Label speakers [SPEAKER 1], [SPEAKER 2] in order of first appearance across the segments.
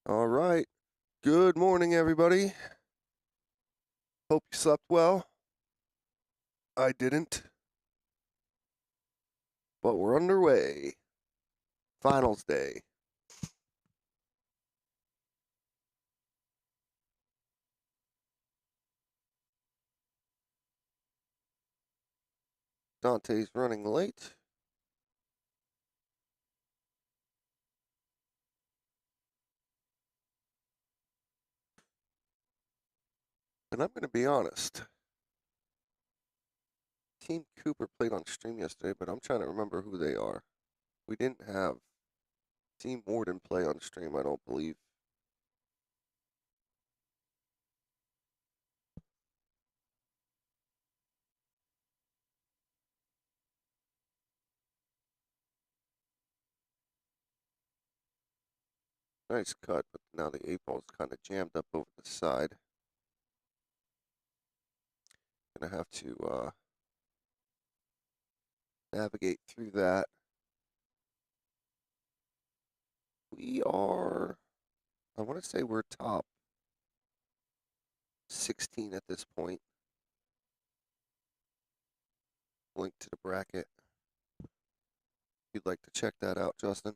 [SPEAKER 1] All right. Good morning, everybody. Hope you slept well. I didn't, but we're underway. Finals day. Dante's running late. And I'm going to be honest. Team Cooper played on stream yesterday, but I'm trying to remember who they are. We didn't have Team Warden play on stream, I don't believe. Nice cut, but now the 8-ball's kind of jammed up over the side. Gonna have to navigate through that. We are, I want to say we're top 16 at this point. Link to the bracket. If you'd like to check that out, Justin.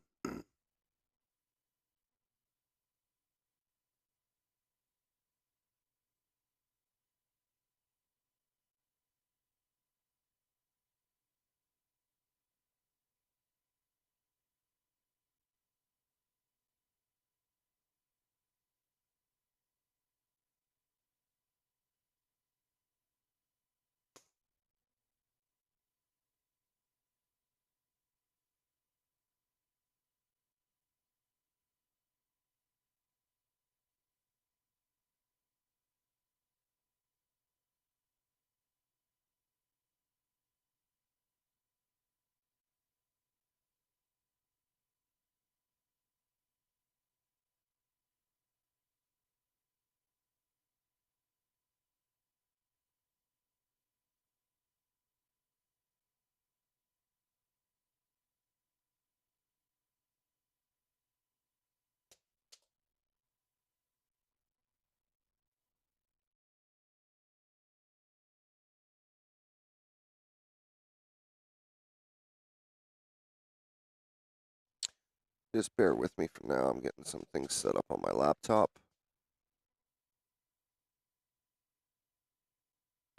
[SPEAKER 1] Just bear with me for now. I'm getting some things set up on my laptop.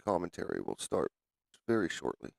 [SPEAKER 1] Commentary will start very shortly.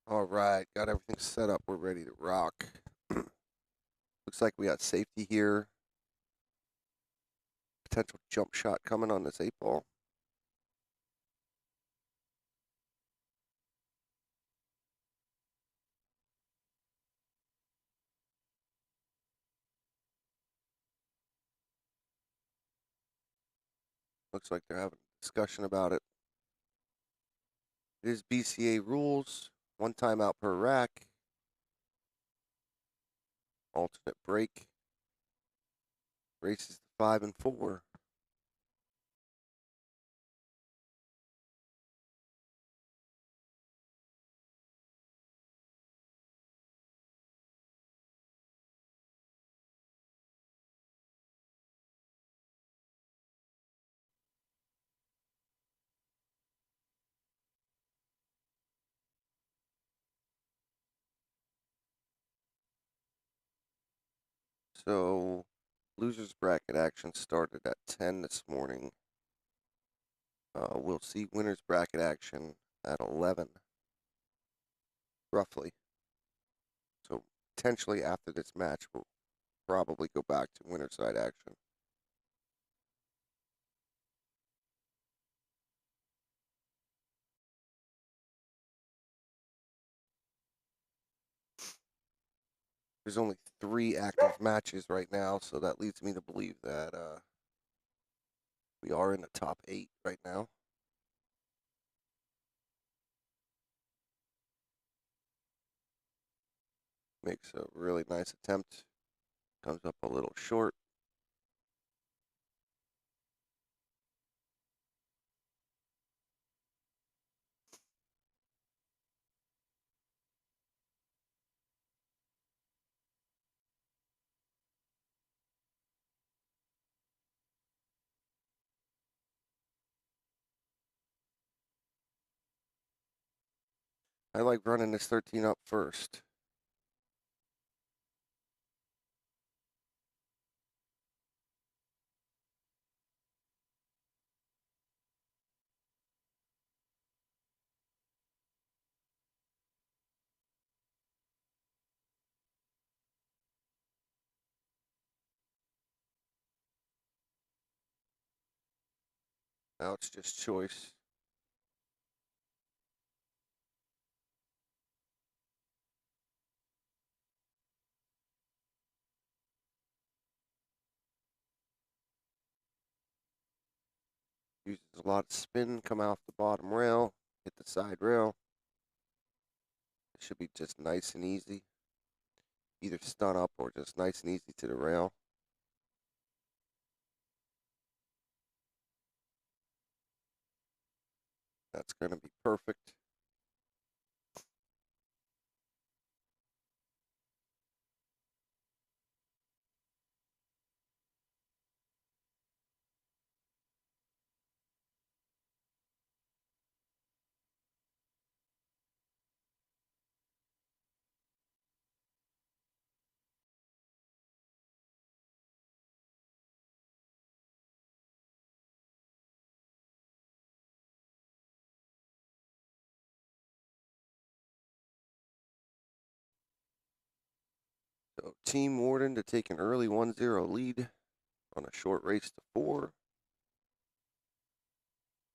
[SPEAKER 1] All right, got everything set up. We're ready to rock. Looks like we got safety here. Potential jump shot coming on this 8-ball. Looks like they're having a discussion about it. It is BCA rules. 1 timeout per rack. Alternate break. Races to 5 and 4. So, losers bracket action started at 10 this morning. We'll see winners bracket action at 11, roughly. So, potentially after this match, we'll probably go back to winner side action. There's only 3 active matches right now, so that leads me to believe that we are in the top 8 right now. Makes a really nice attempt. Comes up a little short. I like running this 13 up first. Now it's just choice. Uses a lot of spin, come off the bottom rail, hit the side rail. It should be just nice and easy. Either stun up or just nice and easy to the rail. That's going to be perfect. So Team Warden to take an early 1-0 lead on a short race to 4.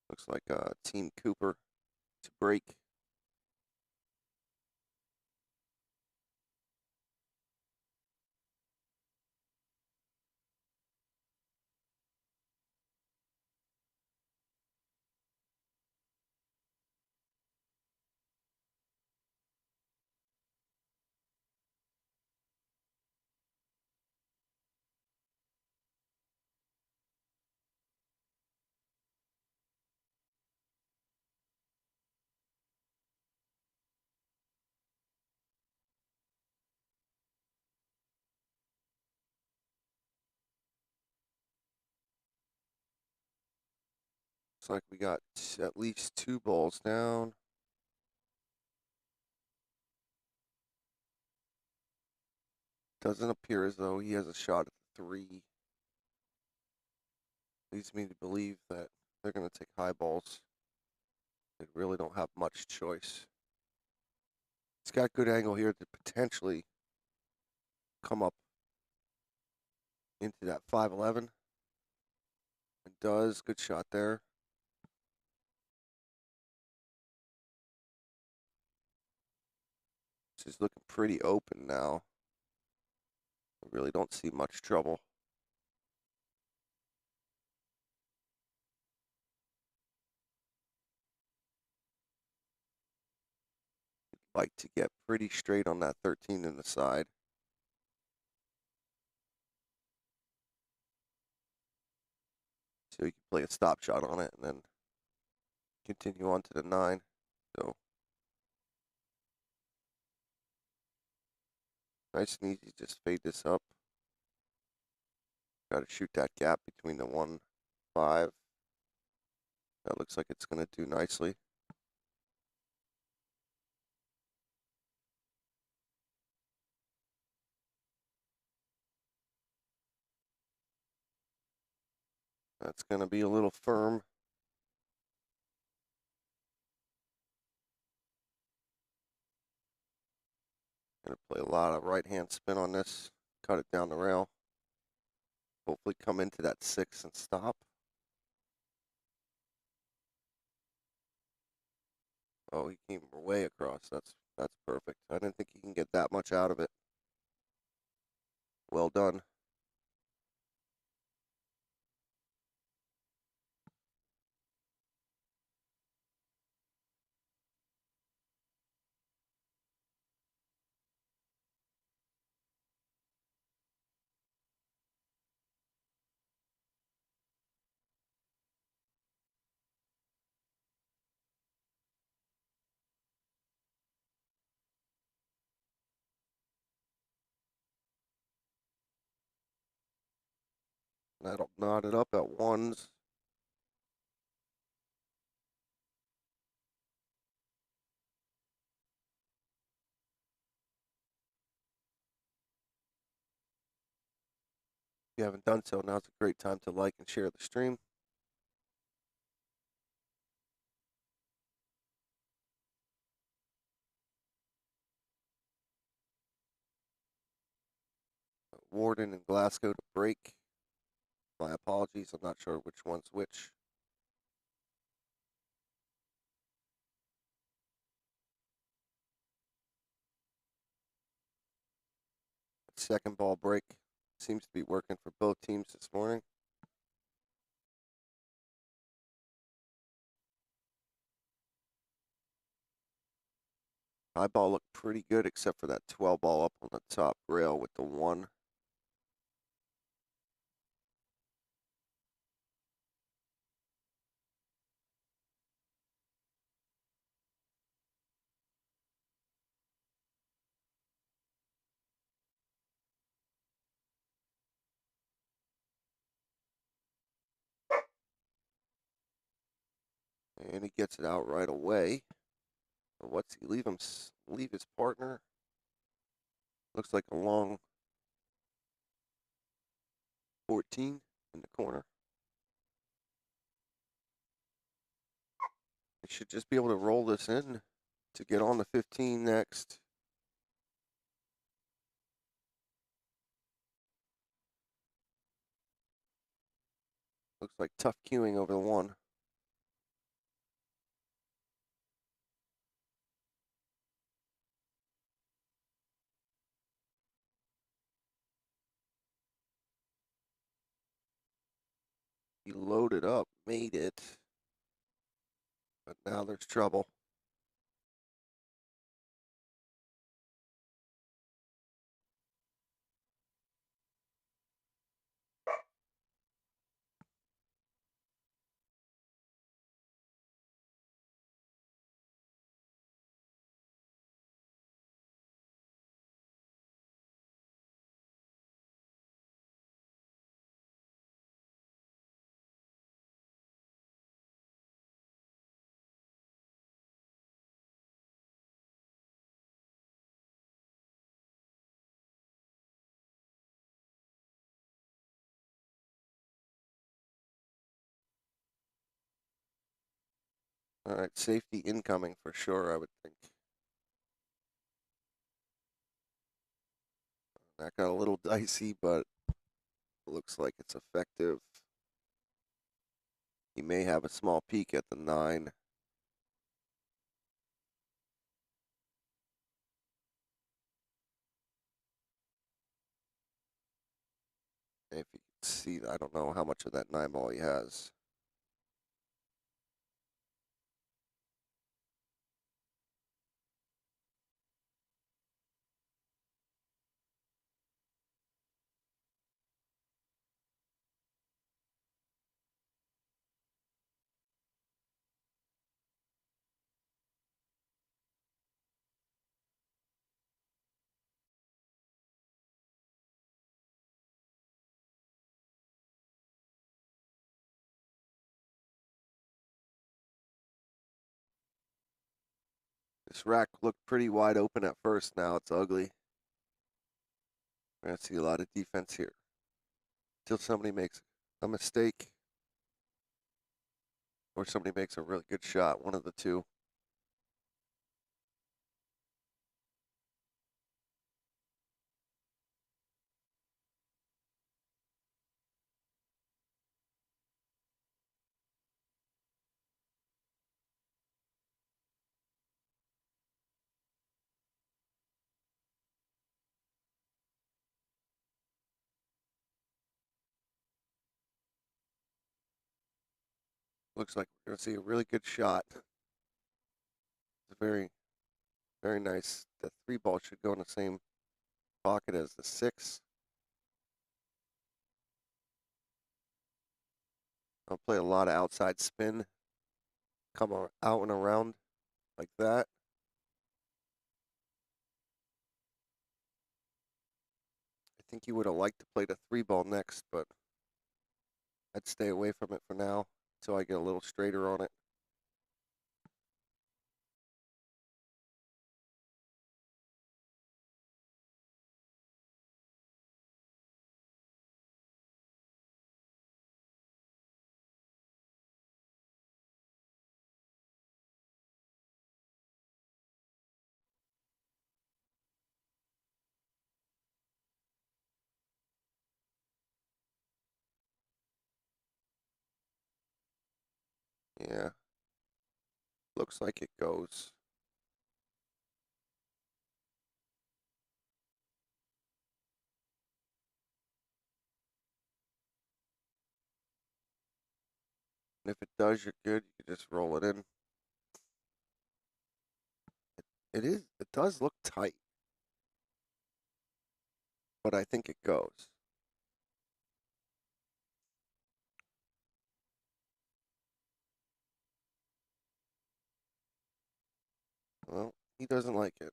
[SPEAKER 1] Looks like Team Cooper to break. Looks like we got at least 2 balls down. Doesn't appear as though he has a shot at the 3. Leads me to believe that they're going to take high balls. They really don't have much choice. It's got good angle here to potentially come up into that 511. It does. Good shot there. This is looking pretty open now. I really don't see much trouble. Like to get pretty straight on that 13 in the side. So you can play a stop shot on it and then continue on to the 9. So nice and easy, just fade this up. Got to shoot that gap between the 1, 5. That looks like it's going to do nicely. That's going to be a little firm. Going to play a lot of right-hand spin on this. Cut it down the rail. Hopefully come into that 6 and stop. Oh, he came way across. That's perfect. I didn't think he can get that much out of it. Well done. That'll knot it up at 1s. If you haven't done so, now's a great time to like and share the stream. Warden and Glasgow to break. My apologies, I'm not sure which one's which. Second ball break seems to be working for both teams this morning. High ball looked pretty good except for that 12 ball up on the top rail with the 1. And he gets it out right away. But what's he leave his partner? Looks like a long 14 in the corner. He should just be able to roll this in to get on the 15 next. Looks like tough queuing over the 1. He loaded up, made it. But now there's trouble. All right, safety incoming for sure, I would think. That got a little dicey, but it looks like it's effective. He may have a small peek at the 9. If you can see, I don't know how much of that 9 ball he has. This rack looked pretty wide open at first. Now it's ugly. We're going to see a lot of defense here until somebody makes a mistake or somebody makes a really good shot. One of the two. Looks like we're going to see a really good shot. It's very, very nice. The 3 ball should go in the same pocket as the 6. I'll play a lot of outside spin. Come out and around like that. I think he would have liked to play the 3 ball next, but I'd stay away from it for now until I get a little straighter on it. Yeah, looks like it goes. And if it does, you're good. You can just roll it in. It does look tight, but I think it goes. Well, he doesn't like it.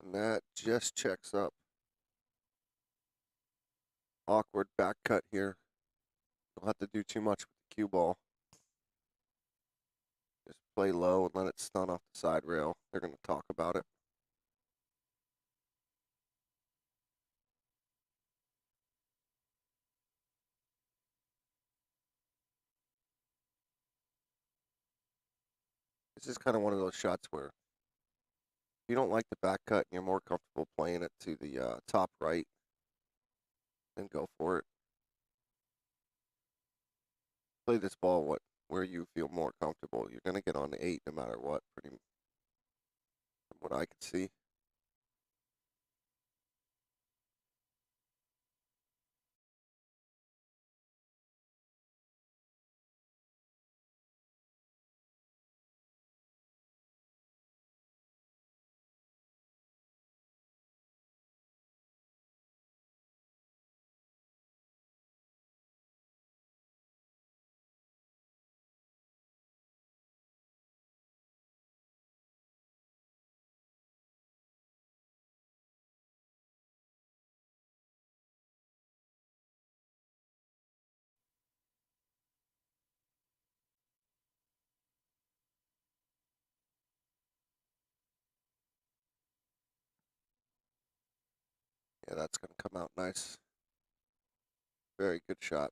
[SPEAKER 1] And that just checks up. Awkward back cut here. Don't have to do too much with the cue ball. Just play low and let it stun off the side rail. They're going to talk about it. This is kind of one of those shots where if you don't like the back cut and you're more comfortable playing it to the top right, then go for it. Play this ball where you feel more comfortable. You're going to get on the 8 no matter what, pretty from what I can see. Yeah, that's going to come out nice. Very good shot.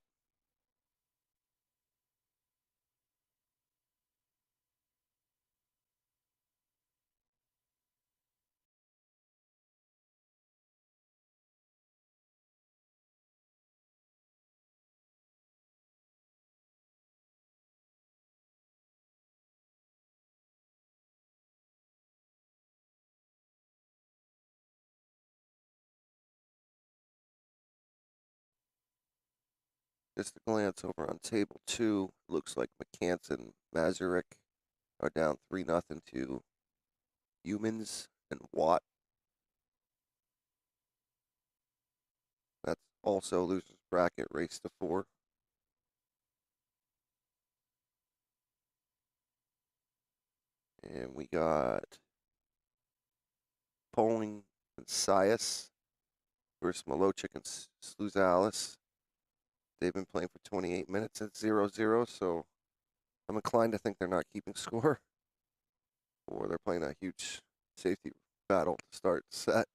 [SPEAKER 1] Just a glance over on table 2. Looks like McCants and Mazurek are down 3-0 to Humans and Watt. That's also loser's bracket, race to 4. And we got Poling and Sias versus Milochik and Sluzalis. They've been playing for 28 minutes at 0-0, so I'm inclined to think they're not keeping score, or they're playing a huge safety battle to start the set.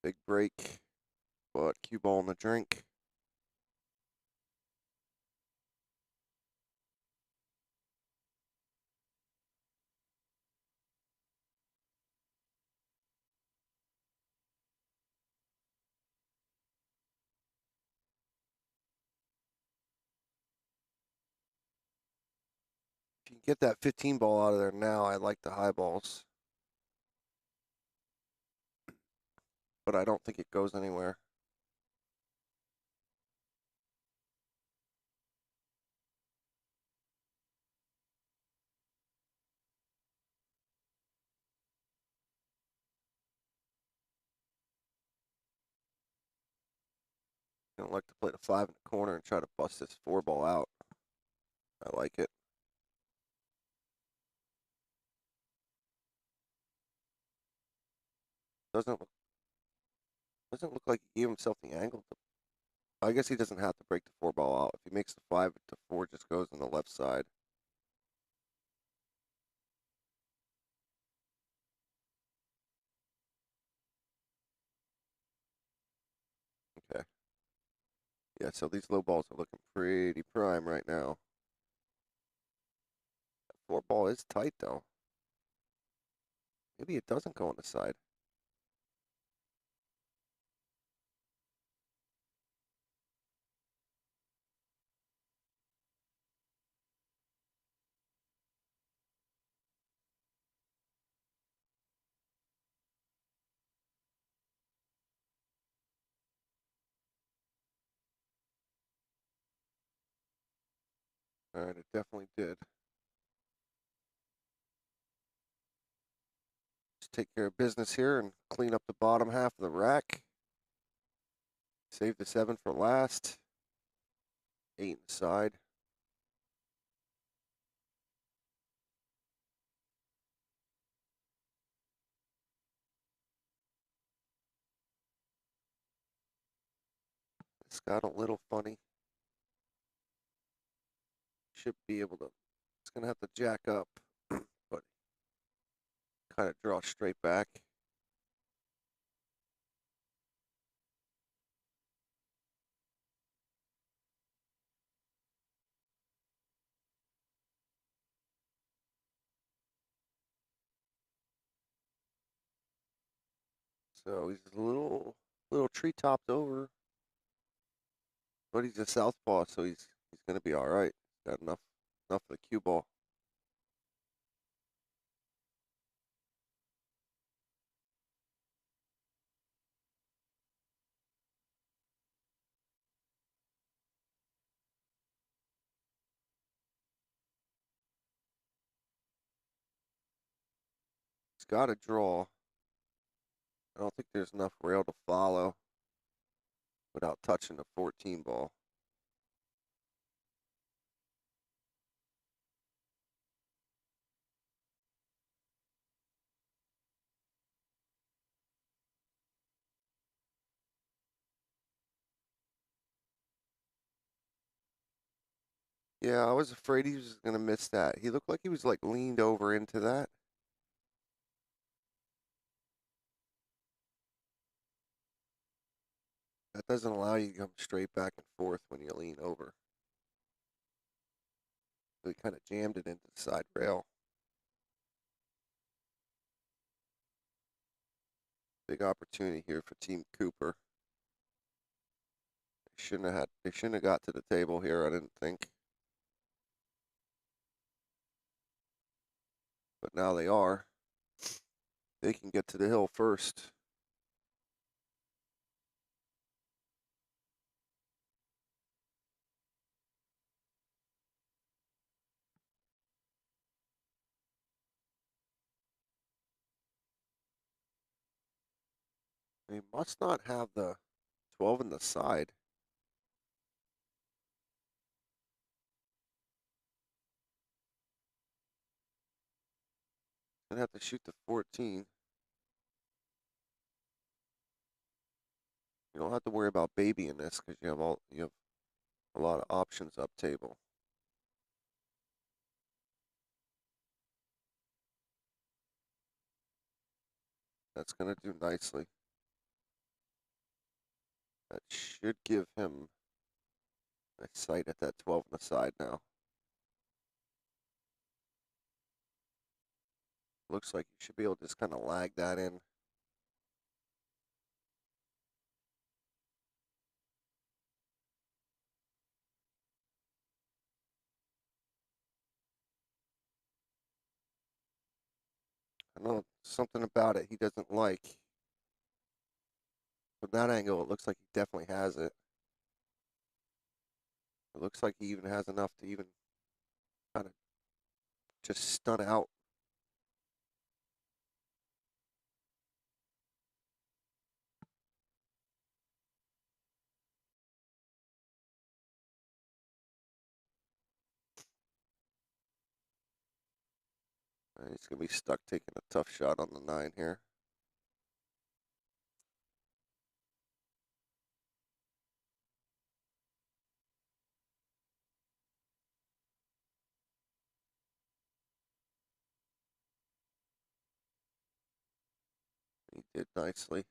[SPEAKER 1] Big break, but cue ball in the drink. If you can get that 15 ball out of there now, I like the high balls, but I don't think it goes anywhere. I don't like to play the 5 in the corner and try to bust this 4 ball out. I like it. Doesn't look like he gave himself the angle to. I guess he doesn't have to break the 4 ball out. If he makes the 5, the 4 just goes on the left side. Okay. Yeah, so these low balls are looking pretty prime right now. That 4 ball is tight though. Maybe it doesn't go on the side. All right, it definitely did. Just take care of business here and clean up the bottom half of the rack. Save the 7 for last. 8 inside. It's got a little funny. Should be able to. It's gonna have to jack up, but kind of draw straight back. So he's a little tree topped over, but he's a southpaw, so he's gonna be all right. Got enough for the cue ball. He's got a draw. I don't think there's enough rail to follow without touching the 14 ball. Yeah, I was afraid he was gonna miss that. He looked like he was like leaned over into that. That doesn't allow you to come straight back and forth when you lean over. So he kind of jammed it into the side rail. Big opportunity here for Team Cooper. They shouldn't have got to the table here, I didn't think. But now they are. They can get to the hill first. They must not have the 12 in the side. Gonna have to shoot the 14. You don't have to worry about babying this because you have a lot of options up table. That's gonna do nicely. That should give him a sight at that 12 on the side now. Looks like you should be able to just kind of lag that in. I know something about it he doesn't like. From that angle, it looks like he definitely has it. It looks like he even has enough to even kind of just stun out. He's going to be stuck taking a tough shot on the 9 here. He did nicely.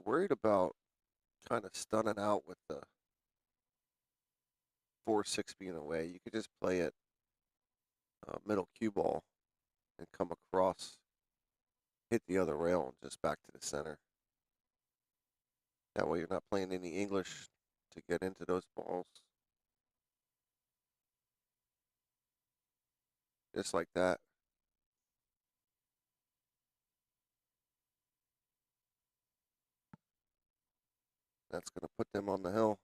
[SPEAKER 1] You're worried about kind of stunning out with the 4-6 being away. You could just play it middle cue ball and come across, hit the other rail, and just back to the center. That way you're not playing any English to get into those balls. Just like that. That's going to put them on the hill.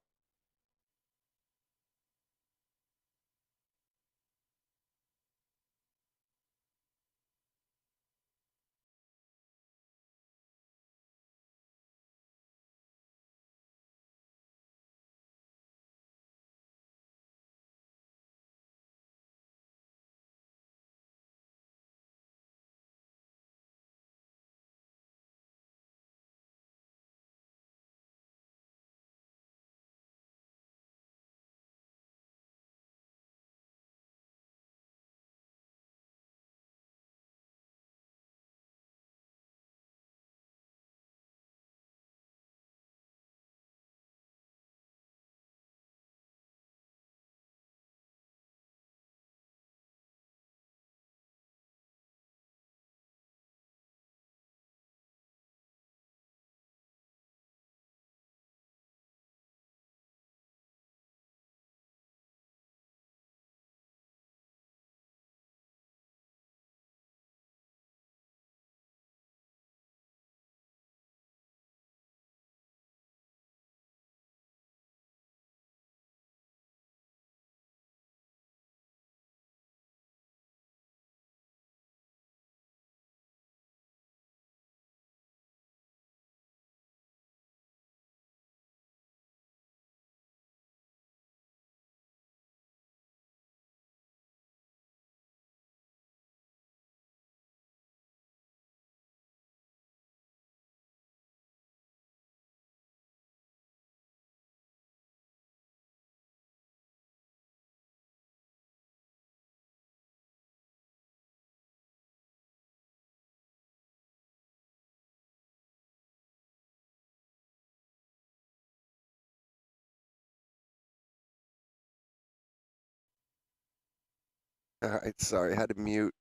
[SPEAKER 1] All right, sorry, I had to mute.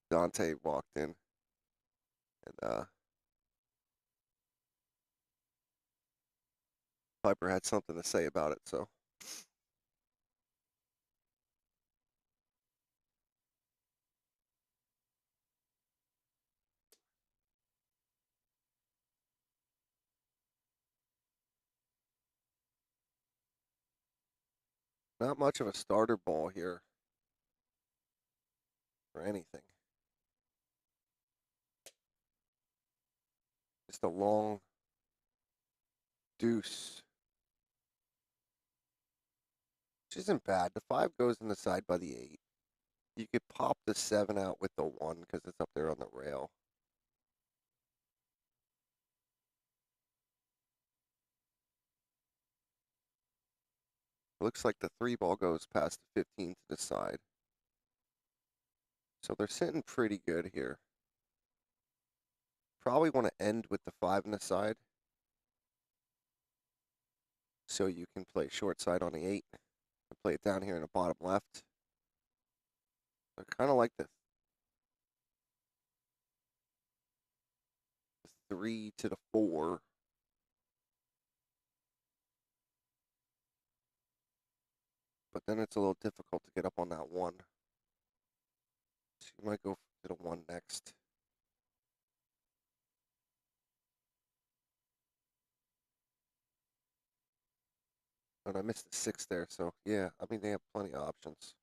[SPEAKER 1] Dante walked in, and Piper had something to say about it, so not much of a starter ball here for anything. Just a long deuce, which isn't bad. The 5 goes in the side by the 8. You could pop the 7 out with the 1 because it's up there on the rail. Looks like the 3 ball goes past the 15 to the side. So they're sitting pretty good here. Probably want to end with the 5 in the side. So you can play short side on the 8 and play it down here in the bottom left. I kind of like the 3 to the 4. But then it's a little difficult to get up on that 1. So you might go to the 1 next. And I missed the 6 there, so yeah, I mean, they have plenty of options.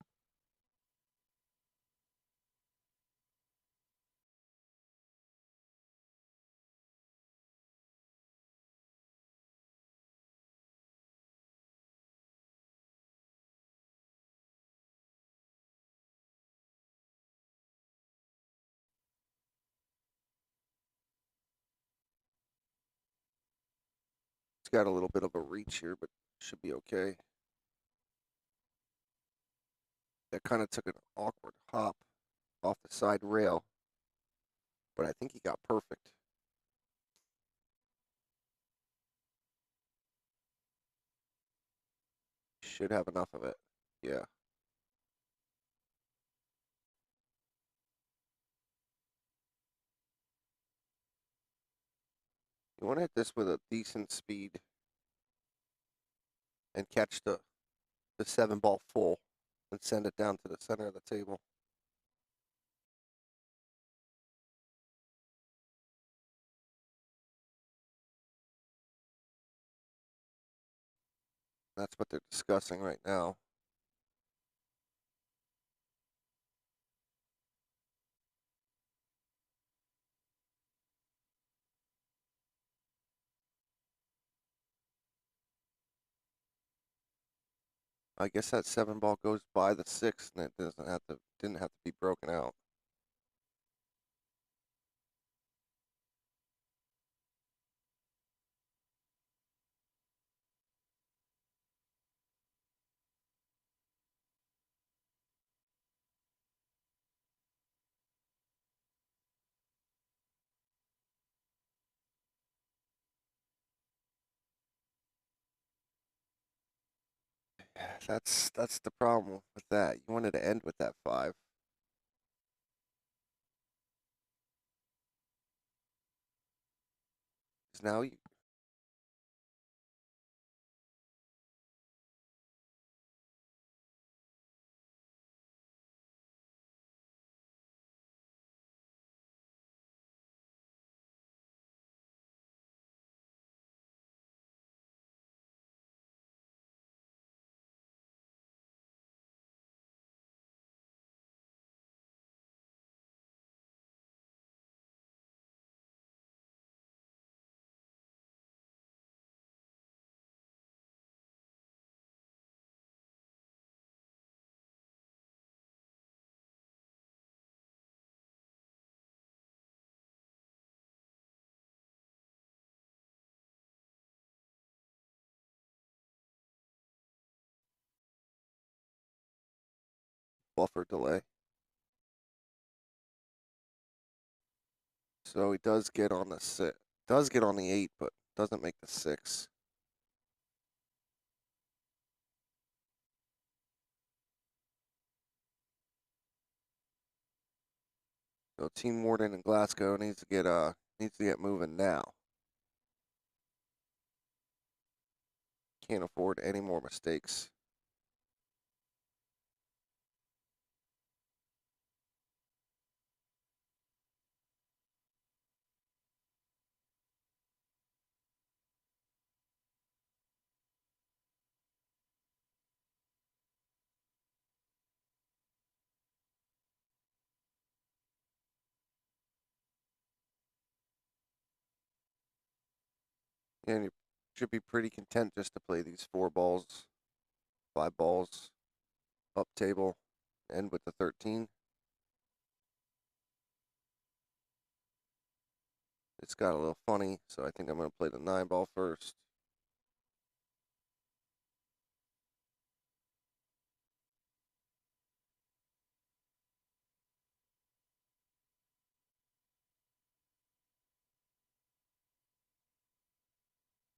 [SPEAKER 1] It's got a little bit of a reach here, but should be okay. That kind of took an awkward hop off the side rail, but I think he got perfect. Should have enough of it. Yeah. You want to hit this with a decent speed and catch the 7 ball full and send it down to the center of the table. That's what they're discussing right now. I guess that 7 ball goes by the 6 and it didn't have to be broken out. That's the problem with that. You wanted to end with that 5. 'Cause now you buffer delay. So he does get on the 6. Does get on the 8, but doesn't make the 6. So Team Warden in Glasgow needs to get moving now. Can't afford any more mistakes. And you should be pretty content just to play these 4 balls, 5 balls, up table, end with the 13. It's got a little funny, so I think I'm going to play the 9 ball first.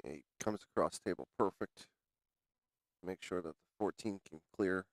[SPEAKER 1] Yeah, he comes across table perfect. Make sure that the 14 can clear.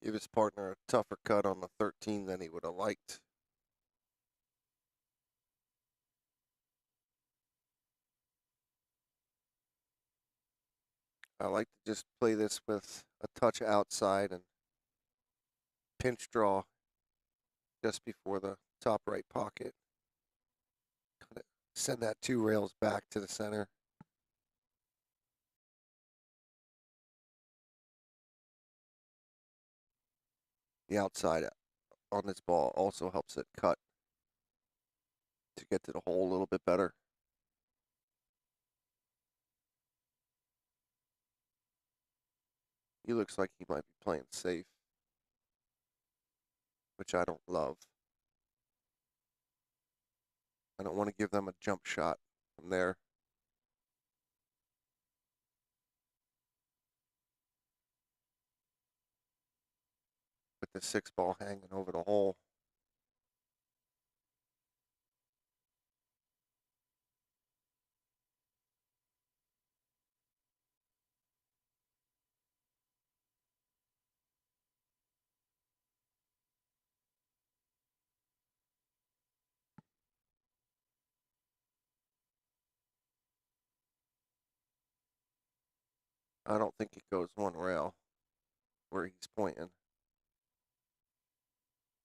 [SPEAKER 1] Give his partner a tougher cut on the 13 than he would have liked. I like to just play this with a touch outside and pinch draw just before the top right pocket. Kind of send that 2 rails back to the center. The outside on this ball also helps it cut to get to the hole a little bit better. He looks like he might be playing safe, which I don't love. I don't want to give them a jump shot from there. With the 6 ball hanging over the hole. I don't think it goes 1 rail where he's pointing.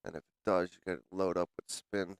[SPEAKER 1] And if it does, you got to load up with spin.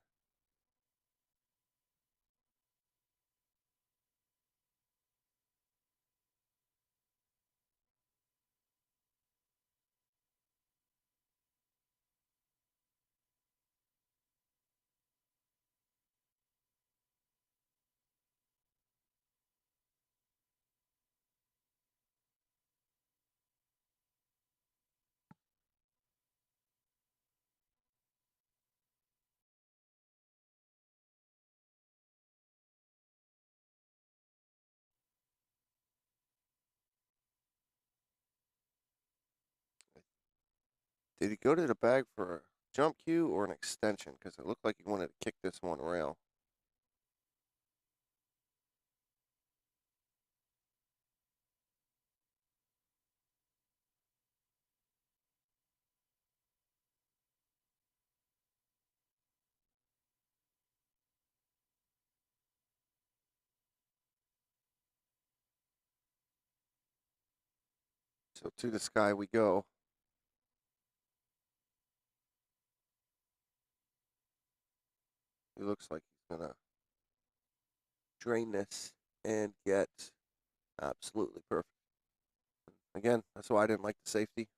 [SPEAKER 1] Did he go to the bag for a jump cue or an extension? Because it looked like he wanted to kick this 1 rail. So to the sky we go. He looks like he's going to drain this and get absolutely perfect. Again, that's why I didn't like the safety.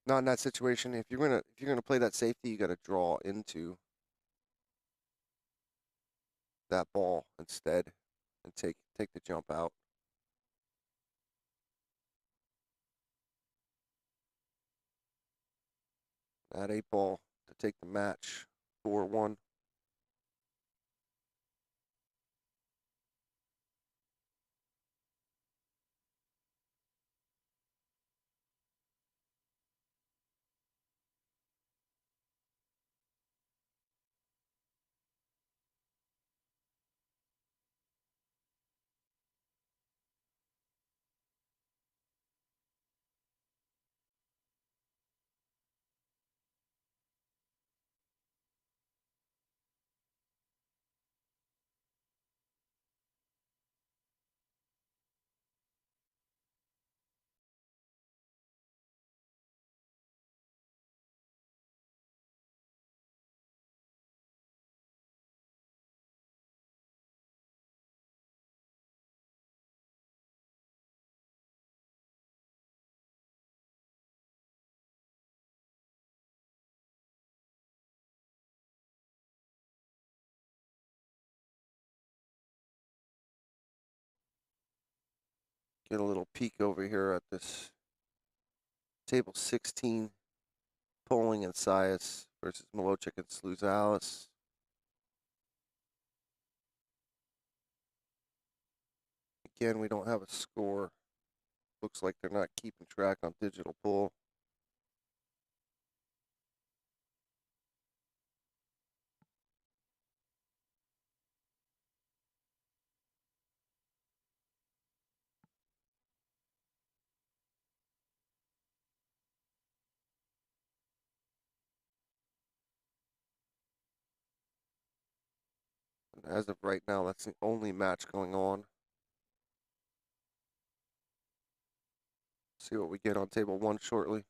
[SPEAKER 1] Not in that situation. If you're gonna play that safety, you got to draw into that ball instead and take the jump out. That 8 ball to take the match 4-1. Get a little peek over here at this table 16, Poling and Sias versus Milochik and Sluzalis. Again, we don't have a score. Looks like they're not keeping track on digital pool. And as of right now, that's the only match going on. See what we get on table 1 shortly.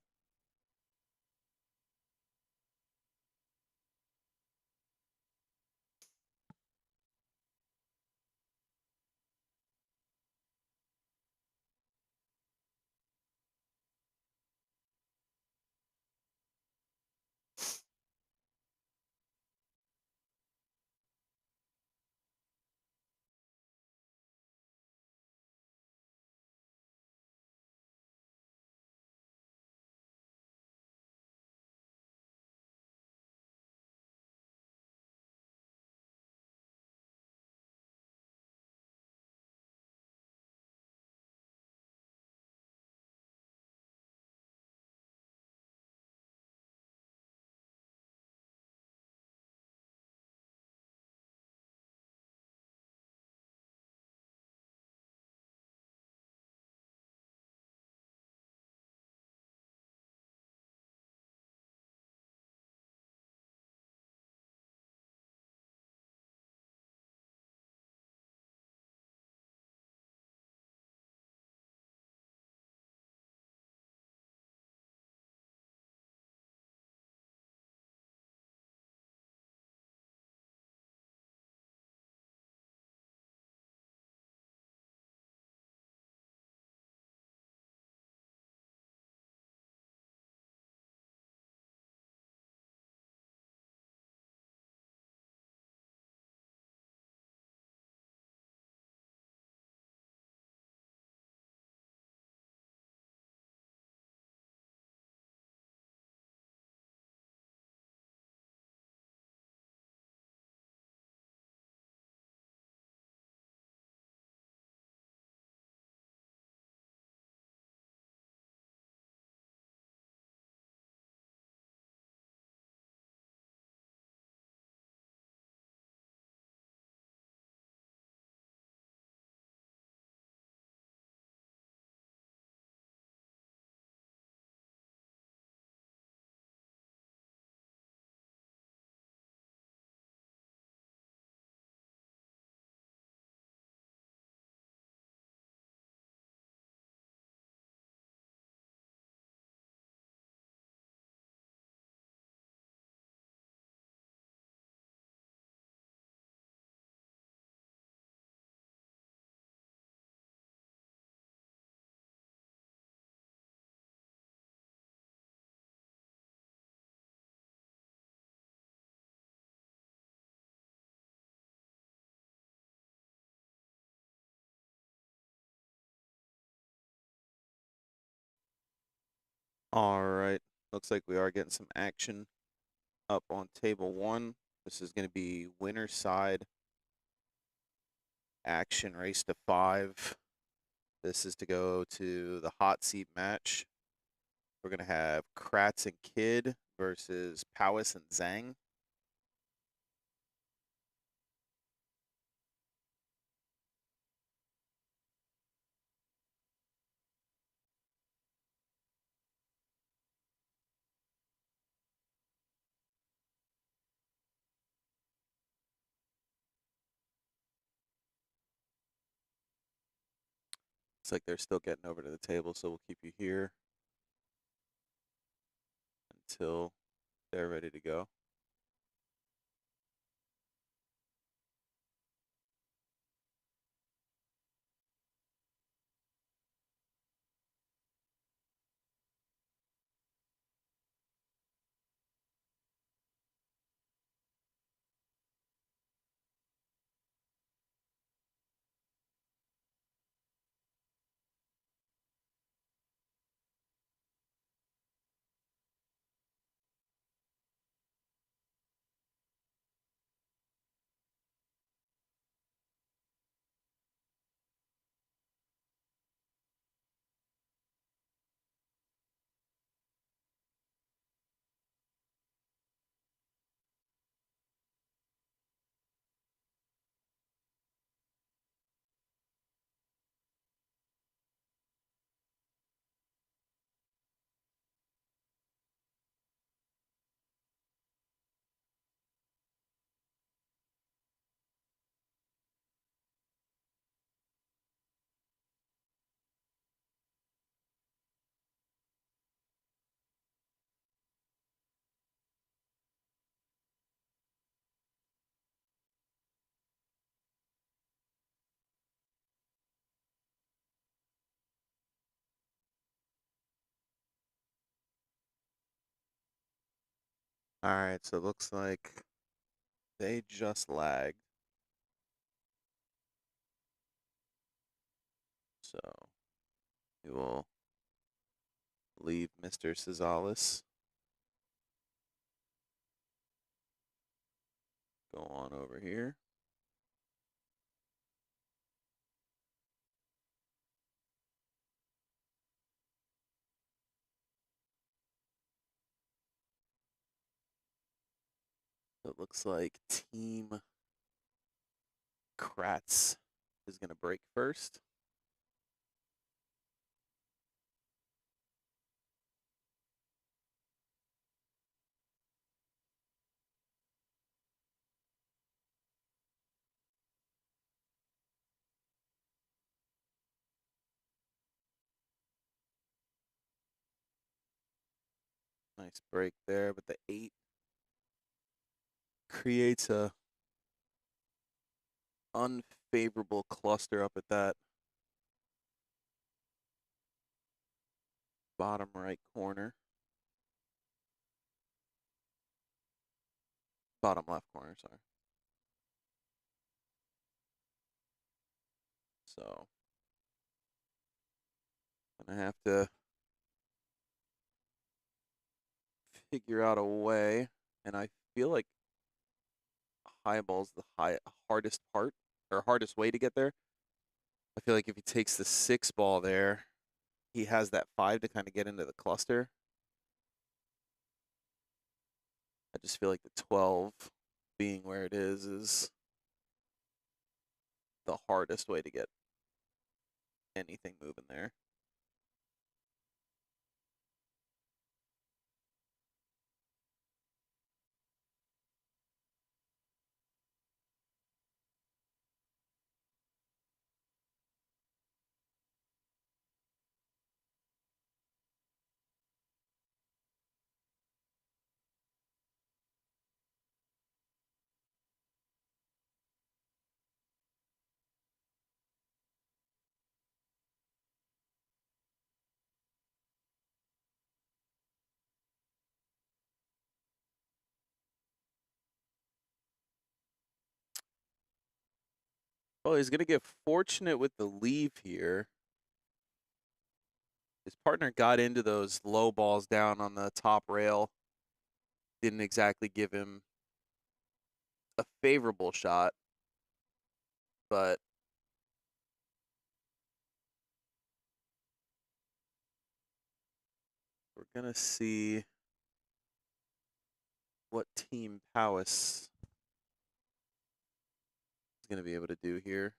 [SPEAKER 2] All right. Looks like we are getting some action up on table 1. This is going to be winner side action race to 5. This is to go to the hot seat match. We're going to have Kratz and Kidd versus Powis and Zhang. Looks like they're still getting over to the table, so we'll keep you here until they're ready to go. All right, so it looks like they just lagged. So we will leave Mr. Cisales. Go on over here. So it looks like Team Kratz is going to break first. Nice break there, but the 8 creates a unfavorable cluster up at that bottom right corner. Bottom left corner, sorry. So gonna have to figure out a way, and I feel like high ball's the hardest part or hardest way to get there. I feel like if he takes the 6 ball there, he has that 5 to kind of get into the cluster. I just feel like the 12 being where it is the hardest way to get anything moving there. Oh, he's going to get fortunate with the leave here. His partner got into those low balls down on the top rail. Didn't exactly give him a favorable shot, but we're going to see what Team Powis is going to be able to do here.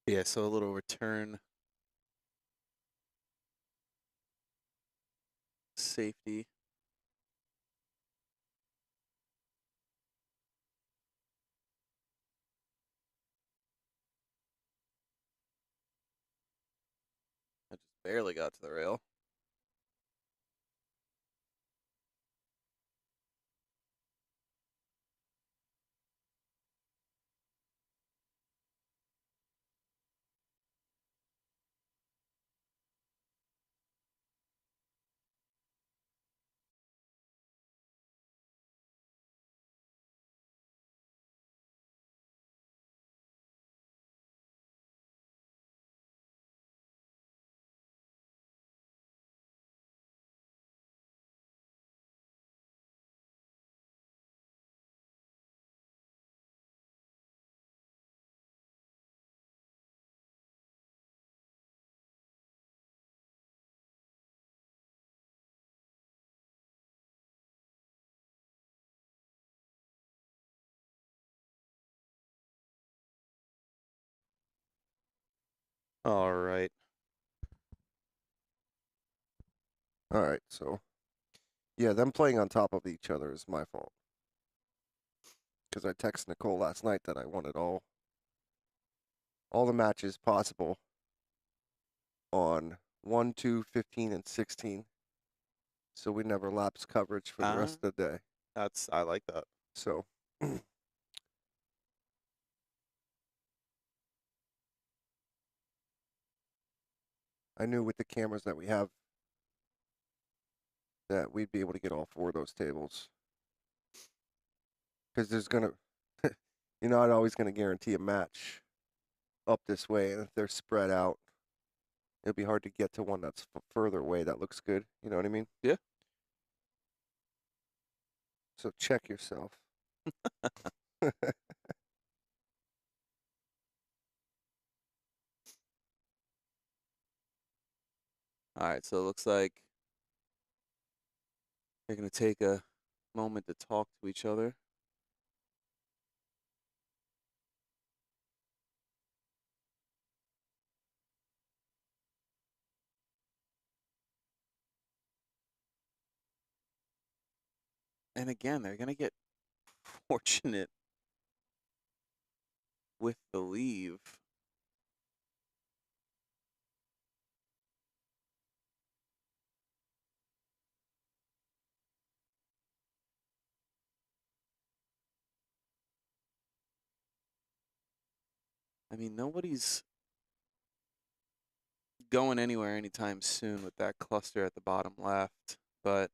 [SPEAKER 2] Yeah, so a little return safety. I just barely got to the rail. All right.
[SPEAKER 1] All right, so yeah, them playing on top of each other is my fault. Because I texted Nicole last night that I won it all. all the matches possible on 1, 2, 15, and 16. So we never lapse coverage for the rest of the day.
[SPEAKER 2] I like that.
[SPEAKER 1] So I knew with the cameras that we have that we'd be able to get all 4 of those tables. Because there's going to, you're not always going to guarantee a match up this way. And if they're spread out, it'll be hard to get to one that's further away that looks good. You know what I mean?
[SPEAKER 2] Yeah.
[SPEAKER 1] So check yourself.
[SPEAKER 2] All right, so it looks like they're going to take a moment to talk to each other. And again, they're going to get fortunate with the leave. I mean, nobody's going anywhere anytime soon with that cluster at the bottom left, but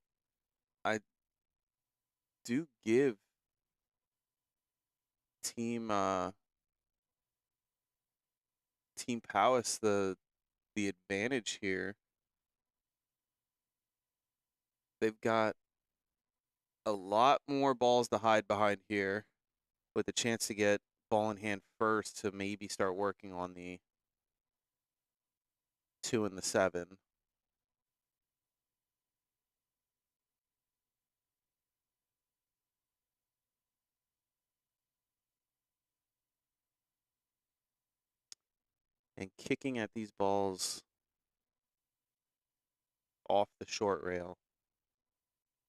[SPEAKER 2] I do give Team Team Powis the advantage here. They've got a lot more balls to hide behind here, with a chance to get ball in hand first to maybe start working on the 2 and the 7. And kicking at these balls off the short rail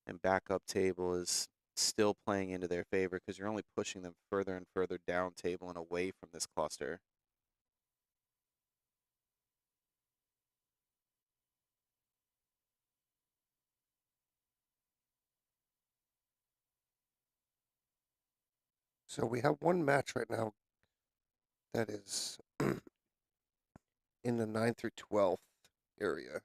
[SPEAKER 2] and backup table is still playing into their favor because you're only pushing them further and further down table and away from this cluster.
[SPEAKER 1] So we have one match right now that is in the 9th through 12th area.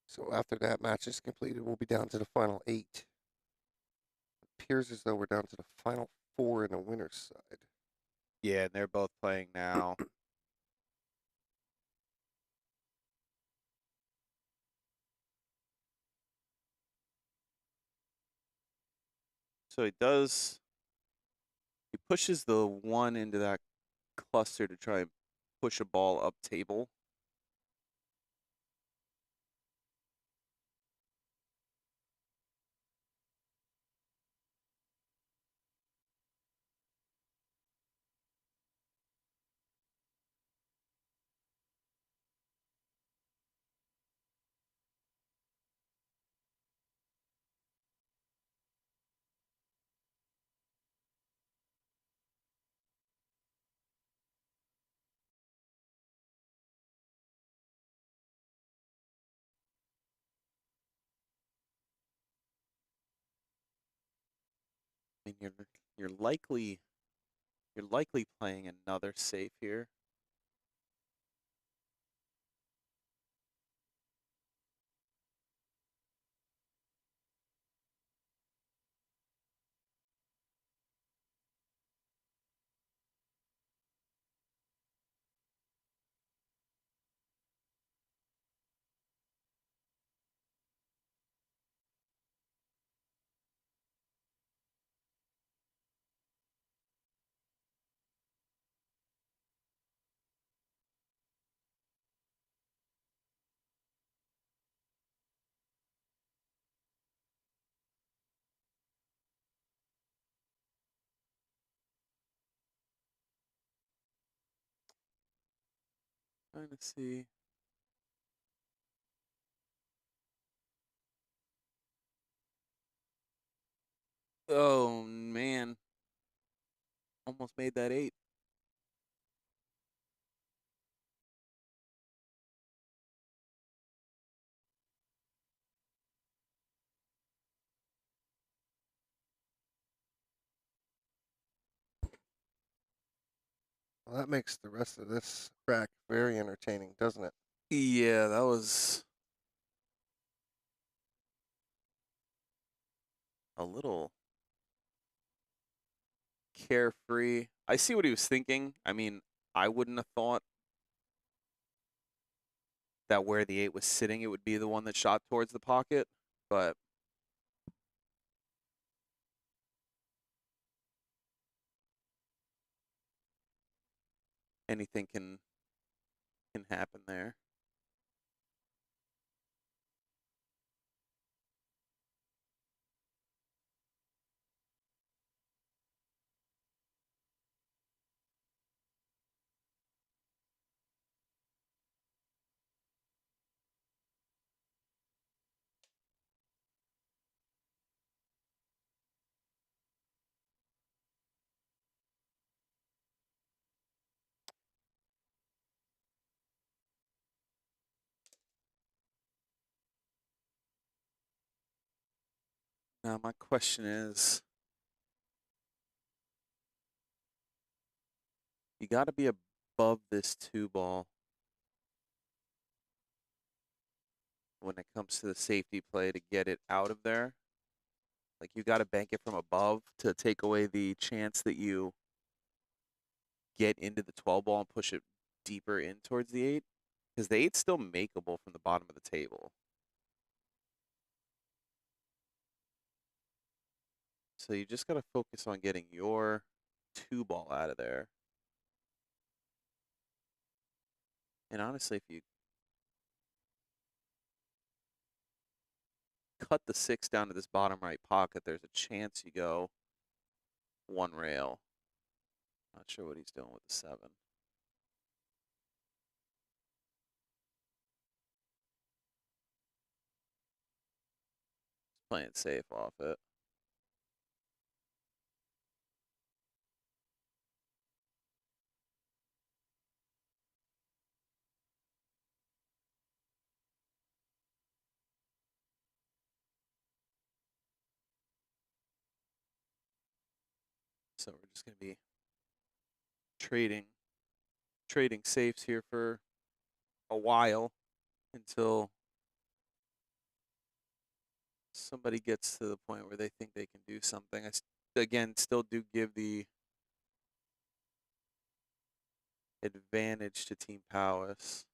[SPEAKER 1] So after that match is completed, we'll be down to the final 8. It appears as though we're down to the final 4 in the winner's side.
[SPEAKER 2] Yeah, and they're both playing now. So he pushes the 1 into that cluster to try and push a ball up table. I mean, you're likely playing another safe here. Trying to see. Oh, man. Almost made that 8.
[SPEAKER 1] Well, that makes the rest of this track very entertaining, doesn't it?
[SPEAKER 2] Yeah, that was a little carefree. I see what he was thinking. I mean, I wouldn't have thought that where the 8 was sitting, it would be the one that shot towards the pocket, but anything can happen there. Now my question is, you got to be above this 2 ball when it comes to the safety play to get it out of there. Like, you got to bank it from above to take away the chance that you get into the 12 ball and push it deeper in towards the 8, because the 8's still makeable from the bottom of the table. So you just got to focus on getting your 2 ball out of there. And honestly, if you cut the 6 down to this bottom right pocket, there's a chance you go 1 rail. Not sure what he's doing with the 7. He's playing safe off it. So we're just going to be trading safes here for a while until somebody gets to the point where they think they can do something. Again, still do give the advantage to Team Powis.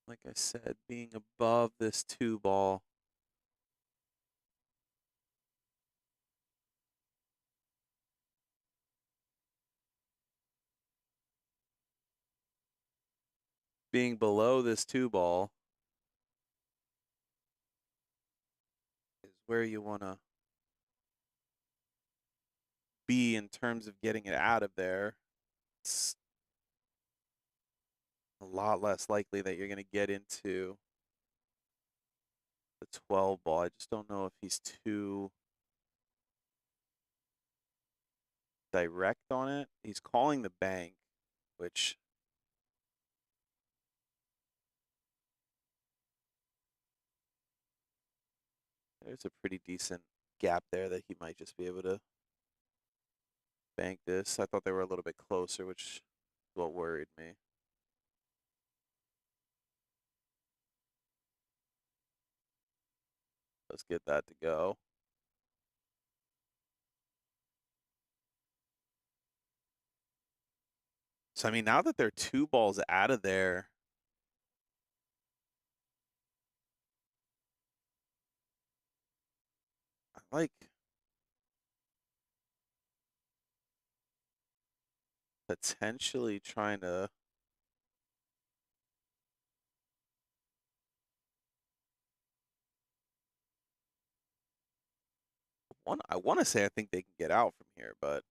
[SPEAKER 2] Like I said, being above this 2 ball. Being below this 2 ball is where you want to be in terms of getting it out of there. It's a lot less likely that you're going to get into the 12 ball. I just don't know if he's too direct on it. He's calling the bank, which there's a pretty decent gap there that he might just be able to bank this. I thought they were a little bit closer, which is what worried me. Let's get that to go. So, I mean, now that they're 2 balls out of there, like potentially trying to I want to say I think they can get out from here, but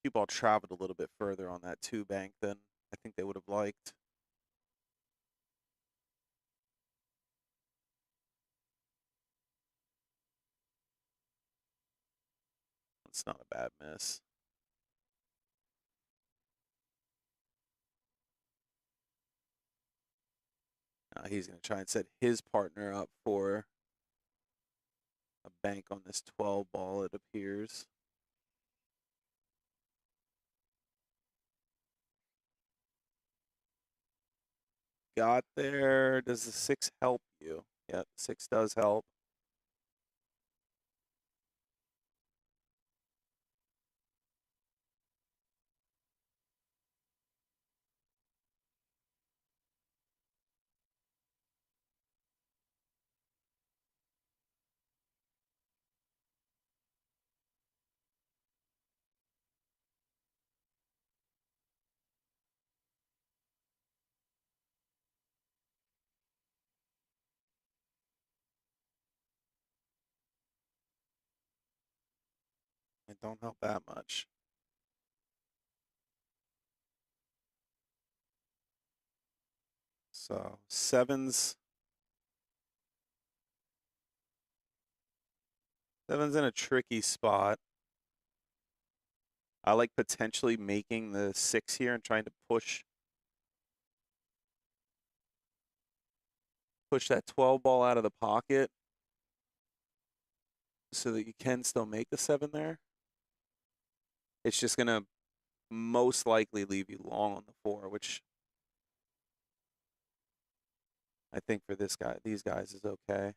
[SPEAKER 2] cue ball traveled a little bit further on that two bank than I think they would have liked. It's not a bad miss. Now he's going to try and set his partner up for a bank on this 12 ball, it appears. Got there. Does the 6 help you? Yeah, 6 does help. It don't help that much. So seven's in a tricky spot. I like potentially making the 6 here and trying to push that 12 ball out of the pocket so that you can still make the 7 there. It's just going to most likely leave you long on the 4, which I think for these guys is okay.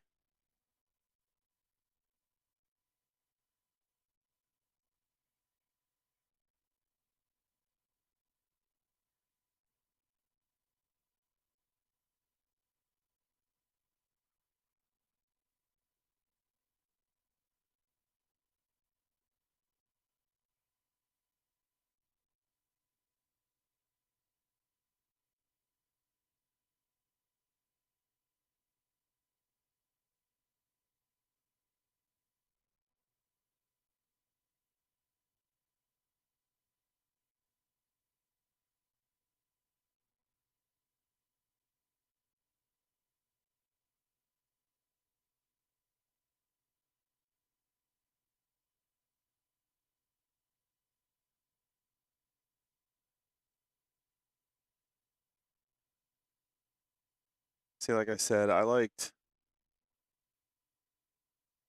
[SPEAKER 2] See, like I said, I liked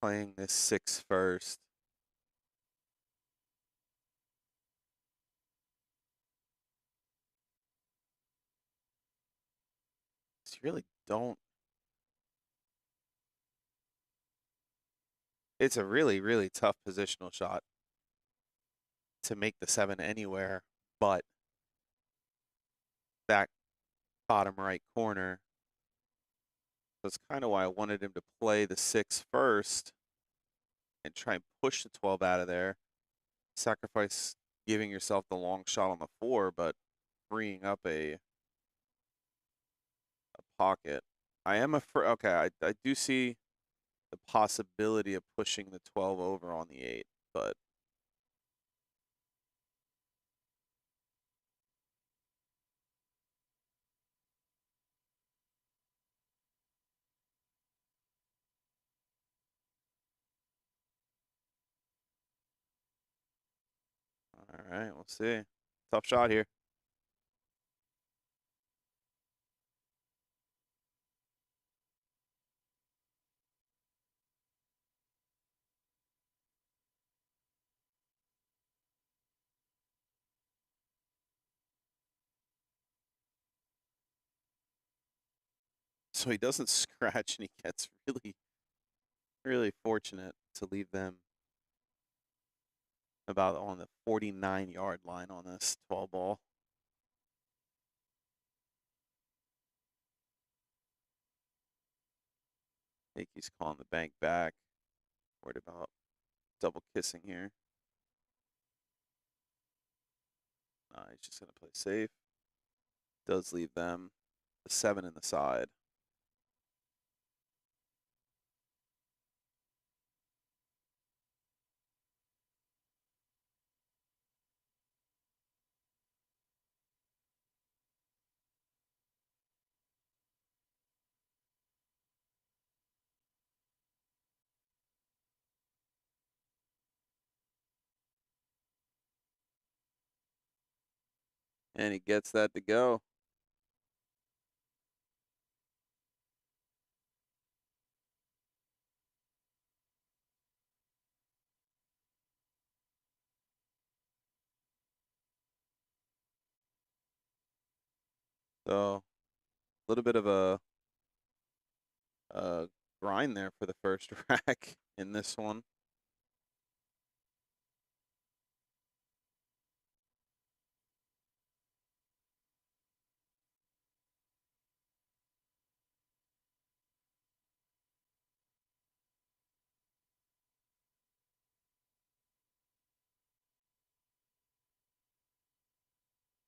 [SPEAKER 2] playing this 6 first. You really don't. It's a really, really tough positional shot to make the 7 anywhere but that bottom right corner. That's kind of why I wanted him to play the 6 first and try and push the 12 out of there. Sacrifice giving yourself the long shot on the 4, but freeing up a pocket. I am afraid. Okay, I do see the possibility of pushing the 12 over on the 8, but all right, we'll see. Tough shot here. So he doesn't scratch, and he gets really, really fortunate to leave them about on the 49-yard line on this 12 ball. I think he's calling the bank back. Worried about double kissing here. He's just going to play safe. Does leave them the 7 in the side. And he gets that to go. So a little bit of a grind there for the first rack in this one.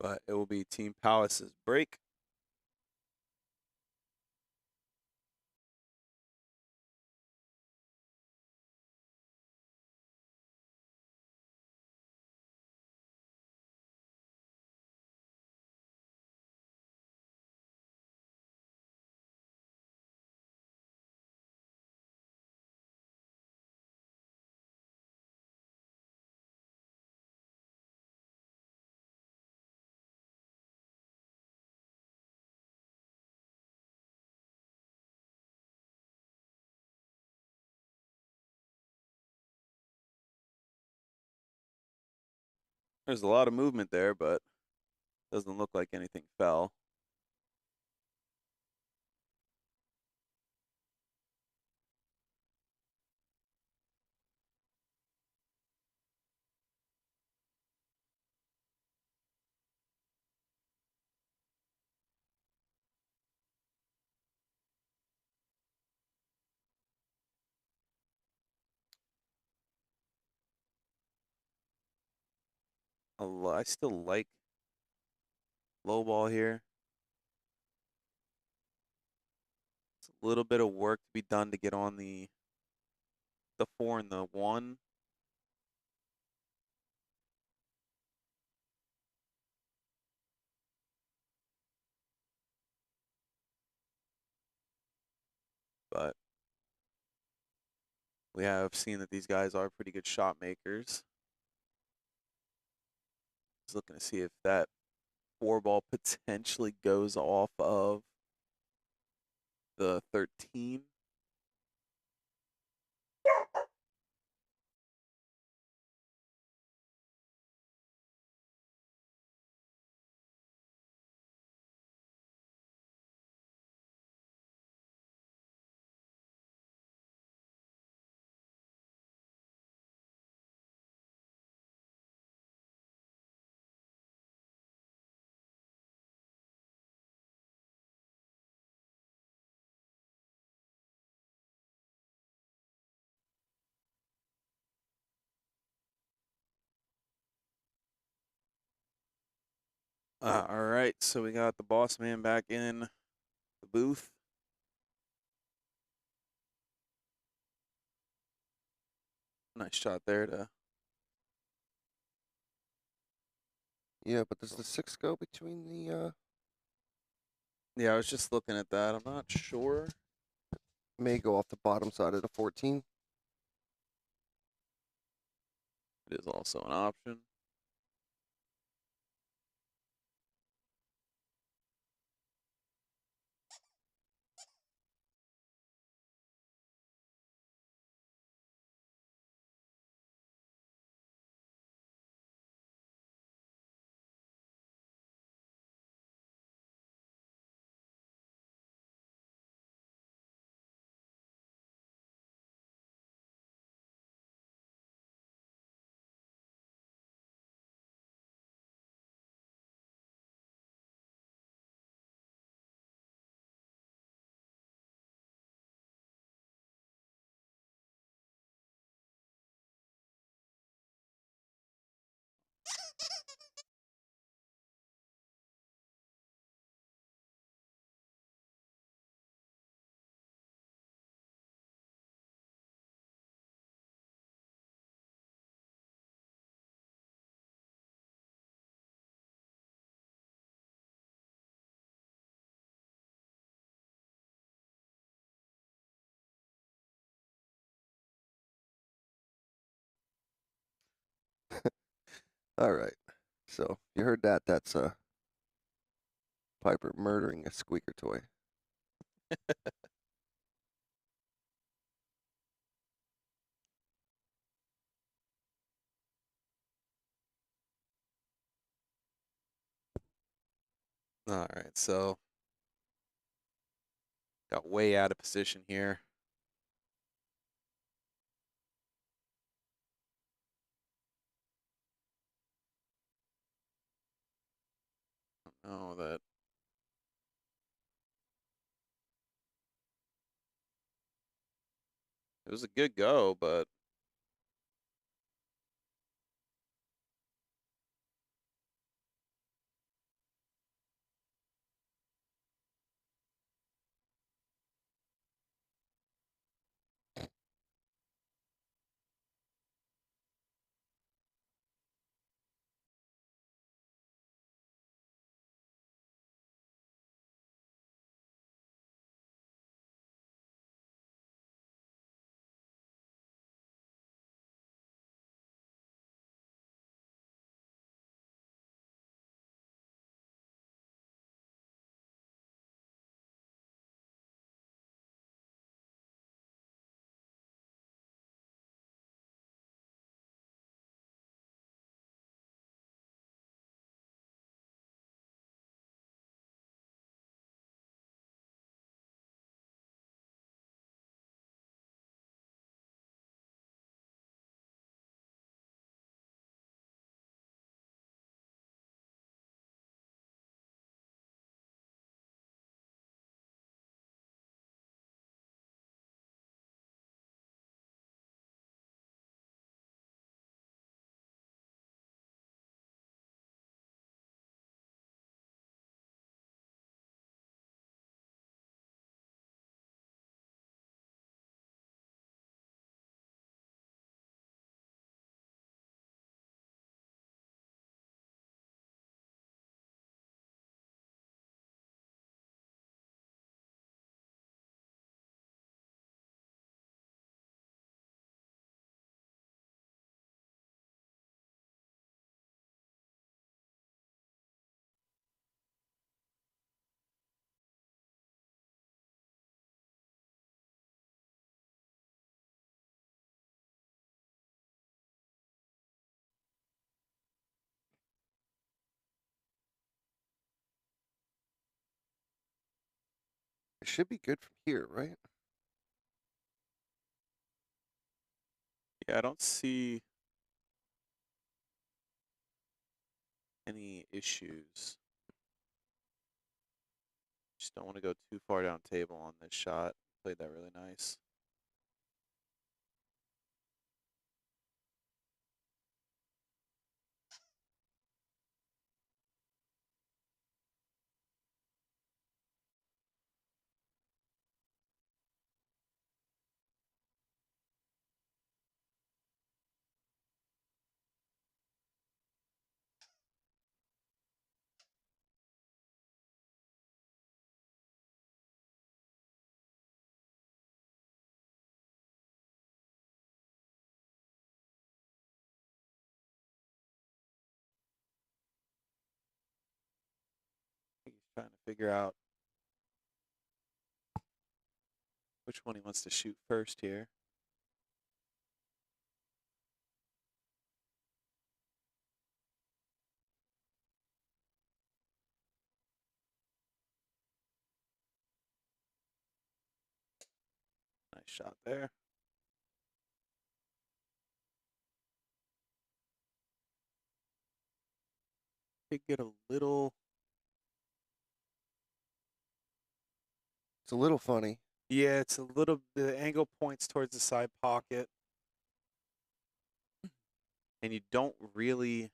[SPEAKER 2] But it will be Team Palace's break. There's a lot of movement there, but doesn't look like anything fell. I still like low ball here. It's a little bit of work to be done to get on the 4 and the 1. But we have seen that these guys are pretty good shot makers. Just looking to see if that 4 ball potentially goes off of the 13. All right, so we got the boss man back in the booth. Nice shot there to.
[SPEAKER 1] Yeah, but does the 6 go between the,
[SPEAKER 2] Yeah, I was just looking at that. I'm not sure.
[SPEAKER 1] may go off the bottom side of the 14?
[SPEAKER 2] It is also an option.
[SPEAKER 1] All right. So you heard that? That's Piper murdering a squeaker toy.
[SPEAKER 2] All right, so got way out of position here. Oh, that. It was a good go, but
[SPEAKER 1] It should be good from here, right?
[SPEAKER 2] yeah, I don't see any issues. Just don't want to go too far down table on this shot. Played that really nice. I think he's trying to figure out which one he wants to shoot first here. Nice shot there. Could get a little.
[SPEAKER 1] It's a little funny.
[SPEAKER 2] Yeah, it's a little. The angle points towards the side pocket, and you don't really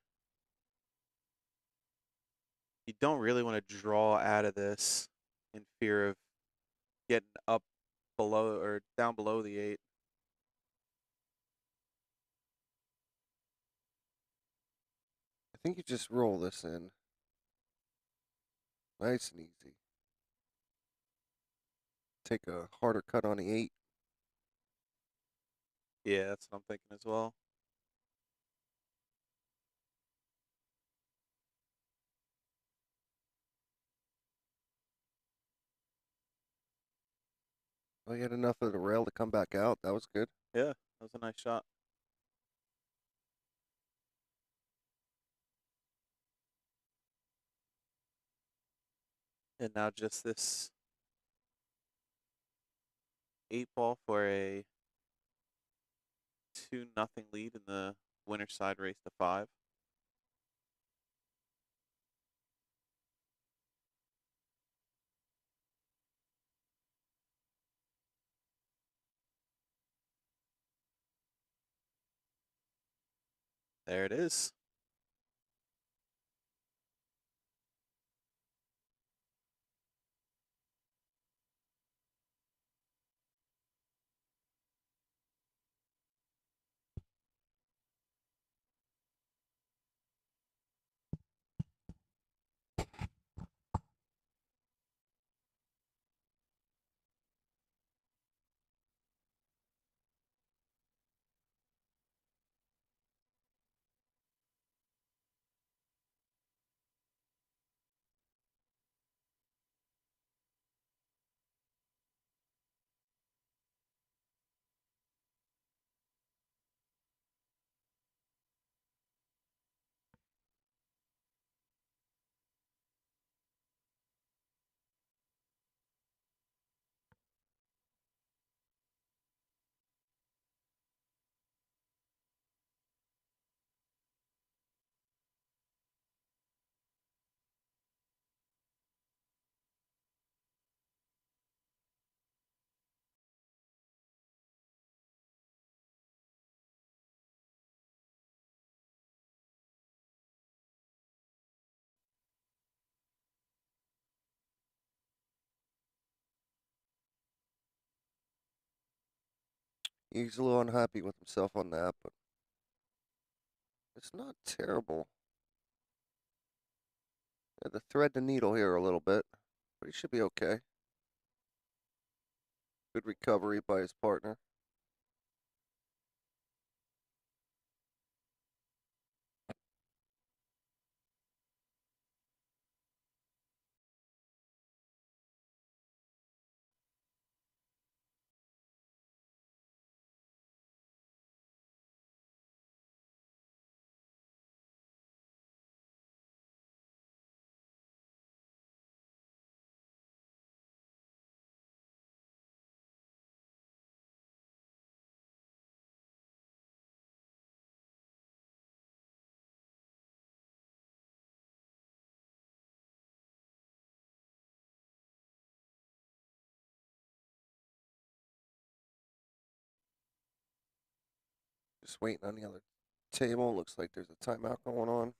[SPEAKER 2] want to draw out of this in fear of getting up below or down below the 8.
[SPEAKER 1] I think you just roll this in. Nice and easy. Take a harder cut on the 8.
[SPEAKER 2] Yeah, that's what I'm thinking as well.
[SPEAKER 1] Oh, you had enough of the rail to come back out. That was good.
[SPEAKER 2] Yeah, that was a nice shot. And now just this 8-ball for a 2-0 lead in the winner's side race to 5. There it is.
[SPEAKER 1] He's a little unhappy with himself on that, but it's not terrible. Had to thread the needle here a little bit, but he should be okay. Good recovery by his partner. Just waiting on the other table. Looks like there's a timeout going on.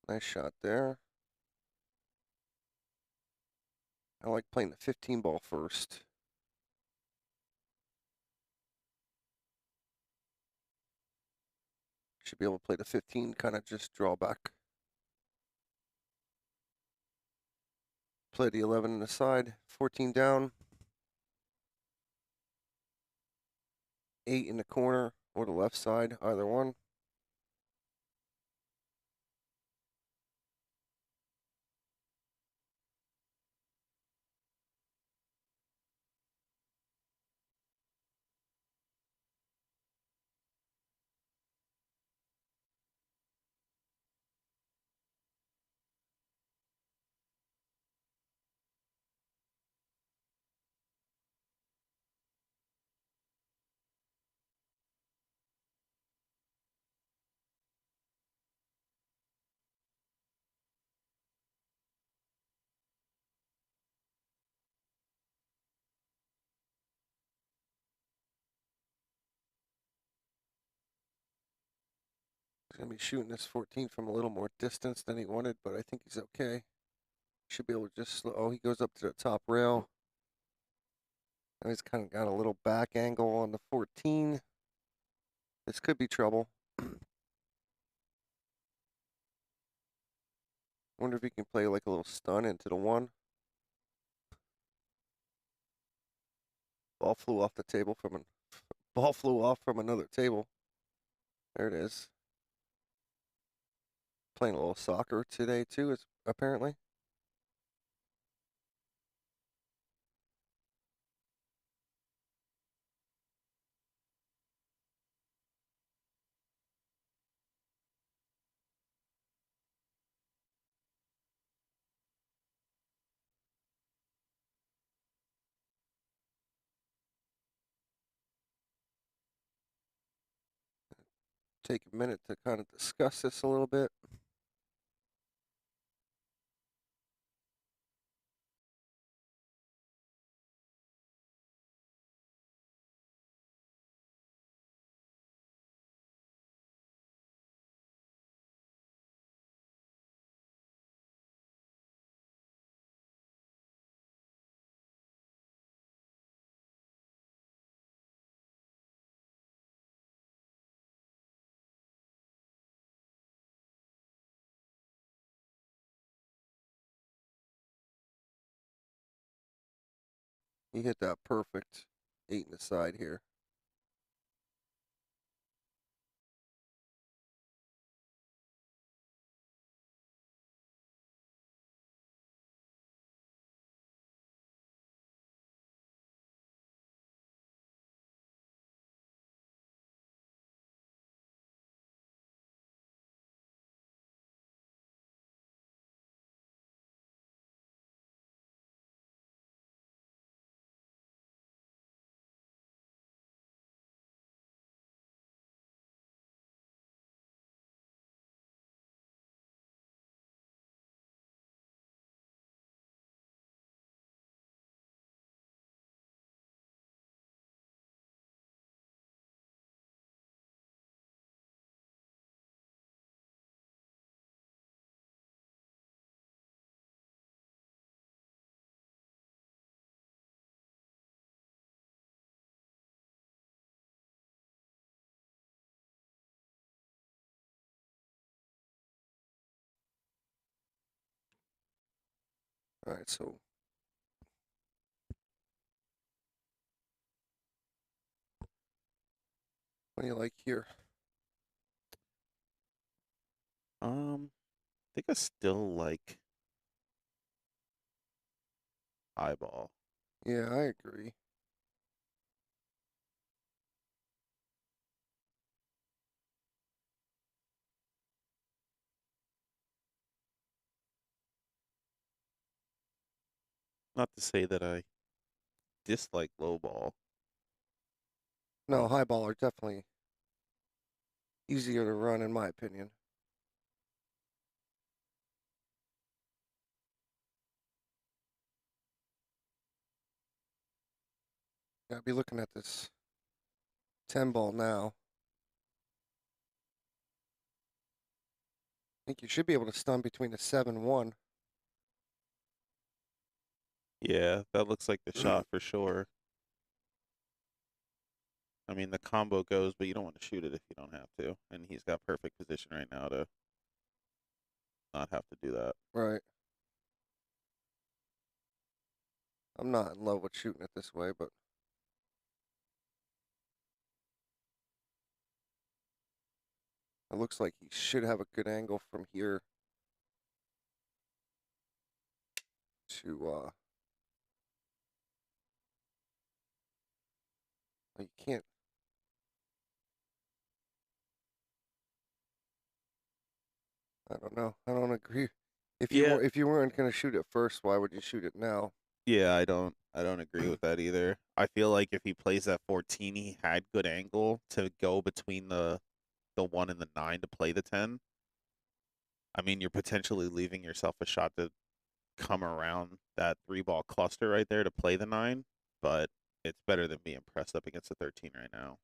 [SPEAKER 1] Nice shot there. I like playing the 15 ball first. Should be able to play the 15, kind of just draw back. Play the 11 on the side, 14 down. 8 in the corner or the left side, either one. He's going to be shooting this 14 from a little more distance than he wanted, but I think he's okay. Should be able to just slow. Oh, he goes up to the top rail. Now he's kind of got a little back angle on the 14. This could be trouble. Wonder if he can play like a little stun into the one. Ball flew off the table from an ball flew off from another table. There it is. Playing a little soccer today too, is apparently. Take a minute to kind of discuss this a little bit. He hit that perfect 8 in the side here. All right, so what do you like here?
[SPEAKER 2] I think I still like eyeball.
[SPEAKER 1] Yeah, I agree.
[SPEAKER 2] Not to say that I dislike low ball.
[SPEAKER 1] No, high ball are definitely easier to run in my opinion. Gotta be looking at this 10 ball now. I think you should be able to stun between the 7-1.
[SPEAKER 2] Yeah, that looks like the shot for sure. I mean, the combo goes, but you don't want to shoot it if you don't have to. And he's got perfect position right now to not have to do that.
[SPEAKER 1] Right. I'm not in love with shooting it this way, but it looks like he should have a good angle from here to you can't. I don't know. I don't agree.
[SPEAKER 2] Yeah,
[SPEAKER 1] If you weren't gonna shoot it first, why would you shoot it now?
[SPEAKER 2] yeah, I don't agree with that either. I feel like if he plays that 14, he had good angle to go between the 1 and the 9 to play the 10. I mean, you're potentially leaving yourself a shot to come around that 3 ball cluster right there to play the 9, but it's better than being pressed up against the 13 right now.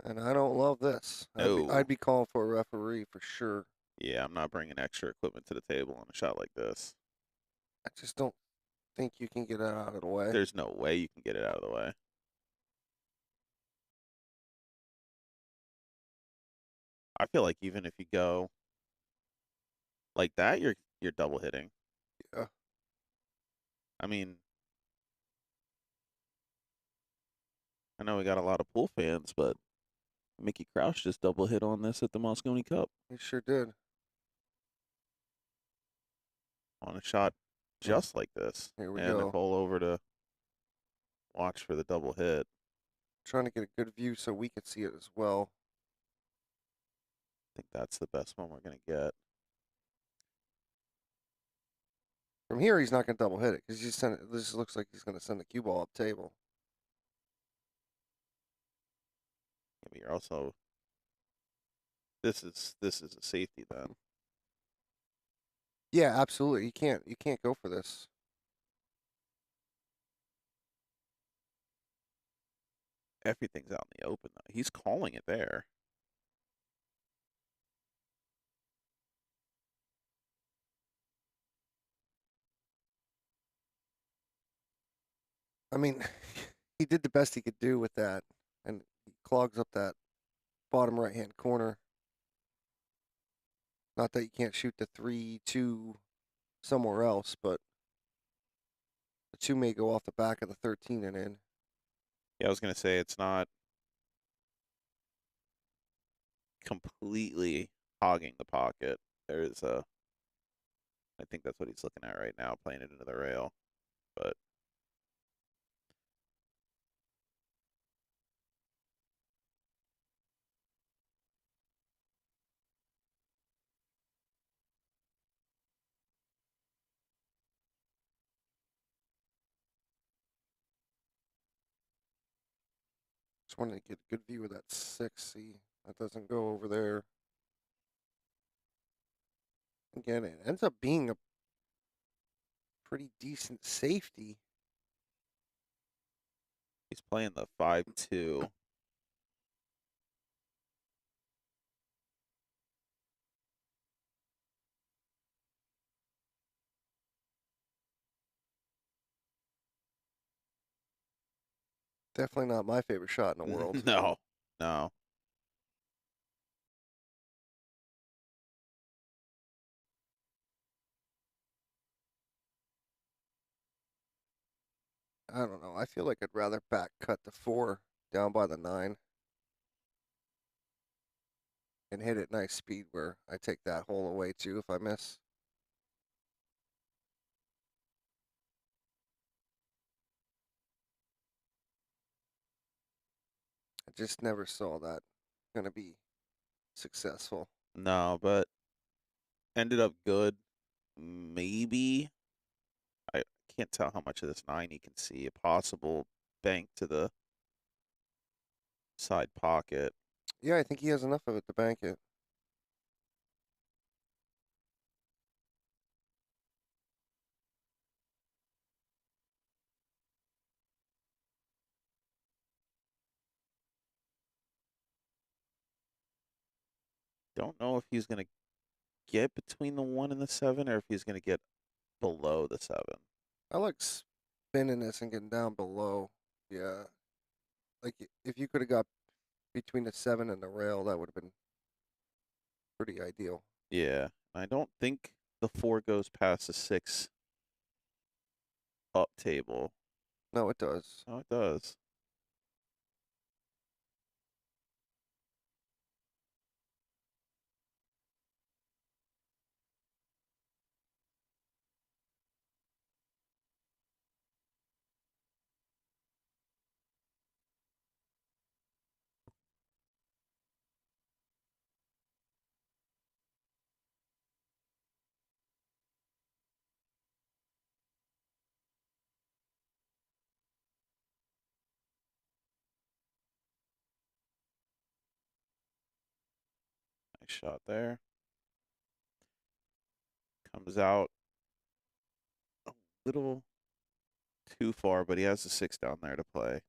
[SPEAKER 1] And I don't love this. I'd
[SPEAKER 2] No.
[SPEAKER 1] be calling for a referee for sure.
[SPEAKER 2] Yeah, I'm not bringing extra equipment to the table on a shot like this.
[SPEAKER 1] I just don't think you can get it out of the way.
[SPEAKER 2] There's no way you can get it out of the way. I feel like even if you go like that, you're double hitting.
[SPEAKER 1] Yeah.
[SPEAKER 2] I mean, I know we got a lot of pool fans, but Mickey Crouch just double hit on this at the Moscone Cup
[SPEAKER 1] He sure did.
[SPEAKER 2] on a shot
[SPEAKER 1] Oh,
[SPEAKER 2] just like this.
[SPEAKER 1] here we
[SPEAKER 2] And
[SPEAKER 1] go.
[SPEAKER 2] Nicole over to watch for the double hit.
[SPEAKER 1] Trying to get a good view so we could see it as well.
[SPEAKER 2] I think that's the best one we're gonna get.
[SPEAKER 1] From here, he's not going to double hit it because this looks like he's going to send the cue ball up table.
[SPEAKER 2] I mean, you're also this is a safety then.
[SPEAKER 1] Yeah, absolutely. You can't go for this.
[SPEAKER 2] Everything's out in the open though. He's calling it there.
[SPEAKER 1] I mean, he did the best he could do with that, and he clogs up that bottom right-hand corner. Not that you can't shoot the 3-2 somewhere else, but the 2 may go off the back of the 13 and in.
[SPEAKER 2] Yeah, I was gonna say it's not completely hogging the pocket. There is a I think that's what he's looking at right now, playing it into the rail. But
[SPEAKER 1] Just wanted to get a good view of that 6. See, that doesn't go over there. Again, it ends up being a pretty decent safety.
[SPEAKER 2] he's playing the 5-2.
[SPEAKER 1] Definitely not my favorite shot in the world.
[SPEAKER 2] No, no.
[SPEAKER 1] I don't know. I feel like I'd rather back cut the 4 down by the 9 and hit it nice speed where I take that hole away too if I miss. I just never saw that going to be successful.
[SPEAKER 2] No, but ended up good. Maybe. I can't tell how much of this 9 he can see. A possible bank to the side pocket.
[SPEAKER 1] Yeah, I think he has enough of it to bank it.
[SPEAKER 2] Don't know if he's going to get between the 1 and the 7 or if he's going to get below the 7.
[SPEAKER 1] I like spinning this and getting down below. Yeah. Like if you could have got between the 7 and the rail, that would have been pretty ideal.
[SPEAKER 2] Yeah. I don't think the 4 goes past the 6 up table.
[SPEAKER 1] No, it does.
[SPEAKER 2] Oh, it does. Nice shot there. Comes out a little too far, but he has the 6 down there to play.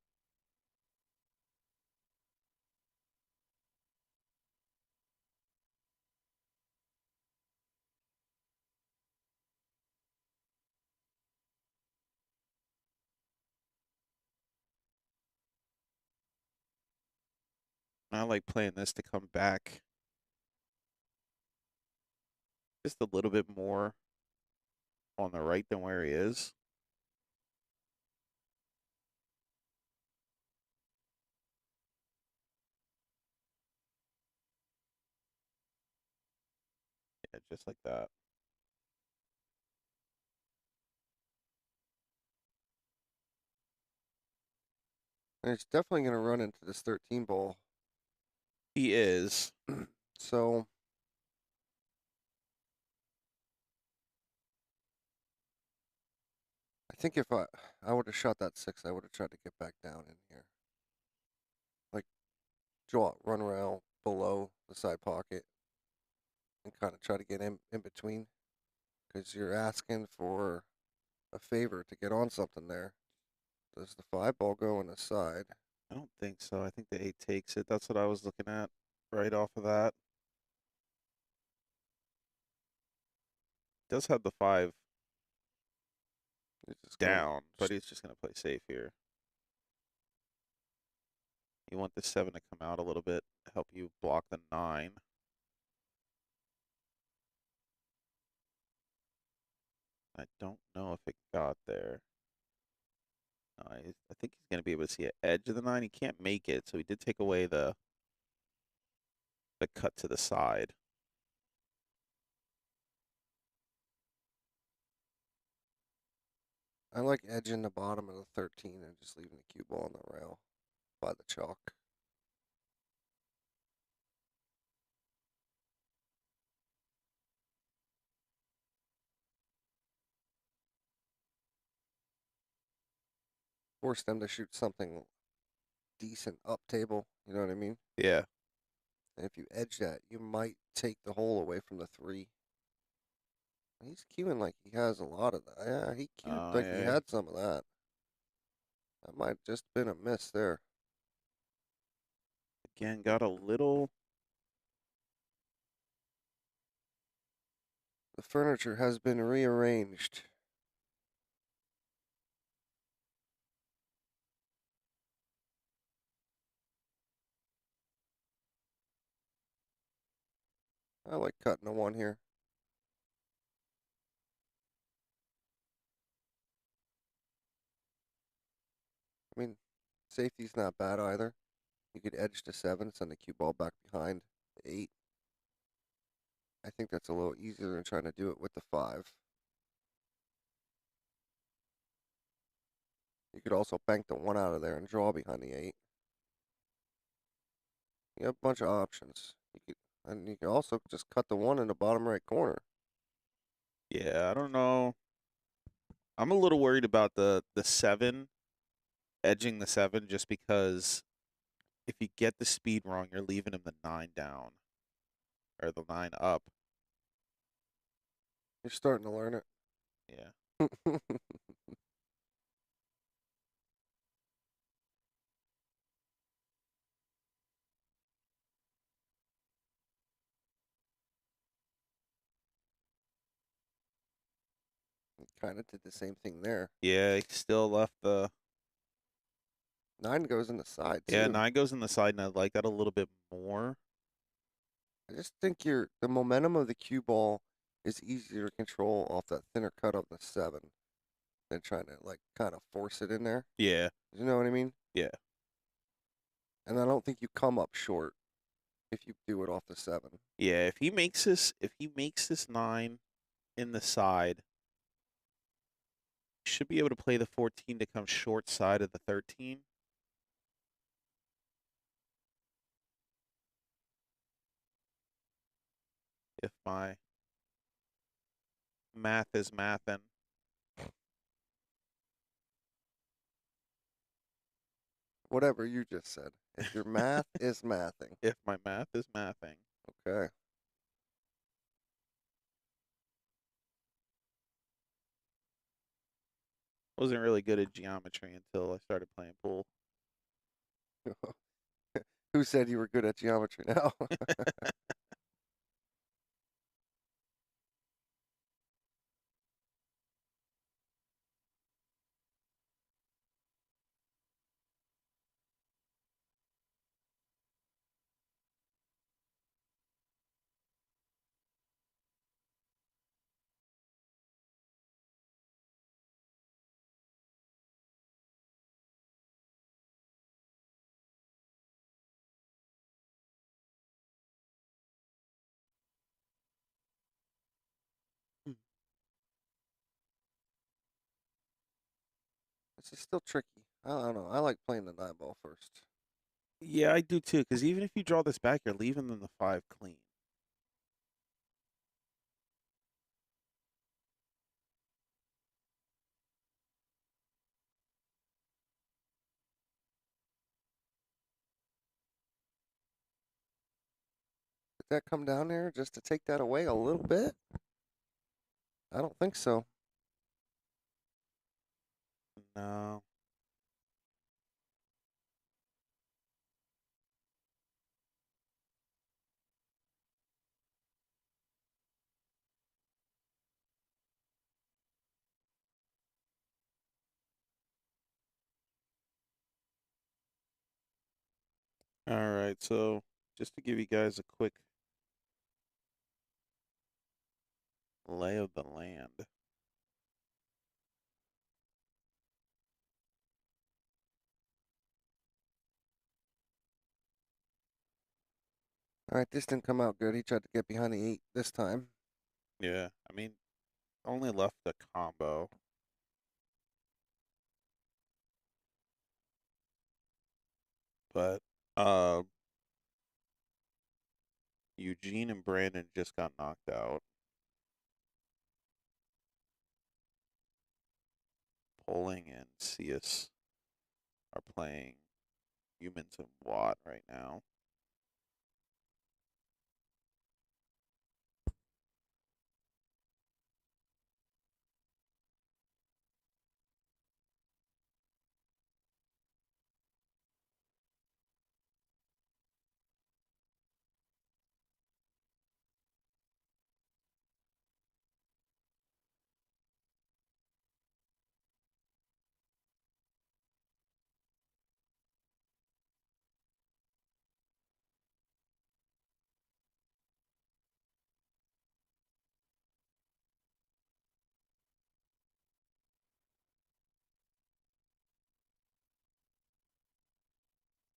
[SPEAKER 2] I like playing this to come back Just a little bit more on the right than where he is. Yeah, just like that.
[SPEAKER 1] And he's definitely going to run into this 13 ball.
[SPEAKER 2] He is.
[SPEAKER 1] So I think if I would have shot that 6, I would have tried to get back down in here. Like draw, run around below the side pocket and kind of try to get in between. Because you're asking for a favor to get on something there. Does the 5 ball go on the side?
[SPEAKER 2] I don't think so. I think the 8 takes it. That's what I was looking at right off of that. Does have the 5
[SPEAKER 1] He's just
[SPEAKER 2] down, but he's just going to play safe here. You want the 7 to come out a little bit, help you block the 9. I don't know if it got there. No, I think he's going to be able to see an edge of the 9. He can't make it, so he did take away the cut to the side.
[SPEAKER 1] I like edging the bottom of the 13 and just leaving the cue ball on the rail by the chalk. Force them to shoot something decent up table, you know what I mean?
[SPEAKER 2] Yeah.
[SPEAKER 1] And if you edge that, you might take the hole away from the 3. He's cueing like he has a lot of that. Yeah, he cued
[SPEAKER 2] Oh,
[SPEAKER 1] like he
[SPEAKER 2] yeah.
[SPEAKER 1] had some of that. That might have just been a miss there.
[SPEAKER 2] Again, got a little.
[SPEAKER 1] The furniture has been rearranged. I like cutting a 1 here. I mean, safety's not bad either. You could edge to 7, send the cue ball back behind the 8. I think that's a little easier than trying to do it with the 5. You could also bank the 1 out of there and draw behind the 8. You have a bunch of options. And you can also just cut the 1 in the bottom right corner.
[SPEAKER 2] Yeah, I don't know. I'm a little worried about the 7, edging the 7, just because if you get the speed wrong, you're leaving him the 9 down or the 9 up.
[SPEAKER 1] You're starting to learn it.
[SPEAKER 2] Yeah.
[SPEAKER 1] Kind of did the same thing there.
[SPEAKER 2] Yeah, he still left the.
[SPEAKER 1] 9 goes in the side
[SPEAKER 2] Yeah,
[SPEAKER 1] too.
[SPEAKER 2] 9 goes in the side, and I like that a little bit more.
[SPEAKER 1] I just think the momentum of the cue ball is easier to control off that thinner cut of the 7 than trying to like kind of force it in there.
[SPEAKER 2] Yeah.
[SPEAKER 1] You know what I mean?
[SPEAKER 2] Yeah.
[SPEAKER 1] And I don't think you come up short if you do it off the 7.
[SPEAKER 2] Yeah, if he makes this 9 in the side, he should be able to play the 14 to come short side of the 13. If my math is mathin'.
[SPEAKER 1] Whatever you just said. If your math is mathing.
[SPEAKER 2] If my math is mathing.
[SPEAKER 1] Okay.
[SPEAKER 2] Wasn't really good at geometry until I started playing pool.
[SPEAKER 1] Who said you were good at geometry now? This is still tricky. I don't know. I like playing the 9-ball first.
[SPEAKER 2] Yeah, I do too, because even if you draw this back, you're leaving them the 5 clean.
[SPEAKER 1] Did that come down there just to take that away a little bit? I don't think so.
[SPEAKER 2] No. All right, so just to give you guys a quick lay of the land.
[SPEAKER 1] All right, this didn't come out good. He tried to get behind the 8 this time.
[SPEAKER 2] Yeah, I mean, only left a combo. But Eugene and Brandon just got knocked out. Poling and Cius are playing Humans and Watt right now.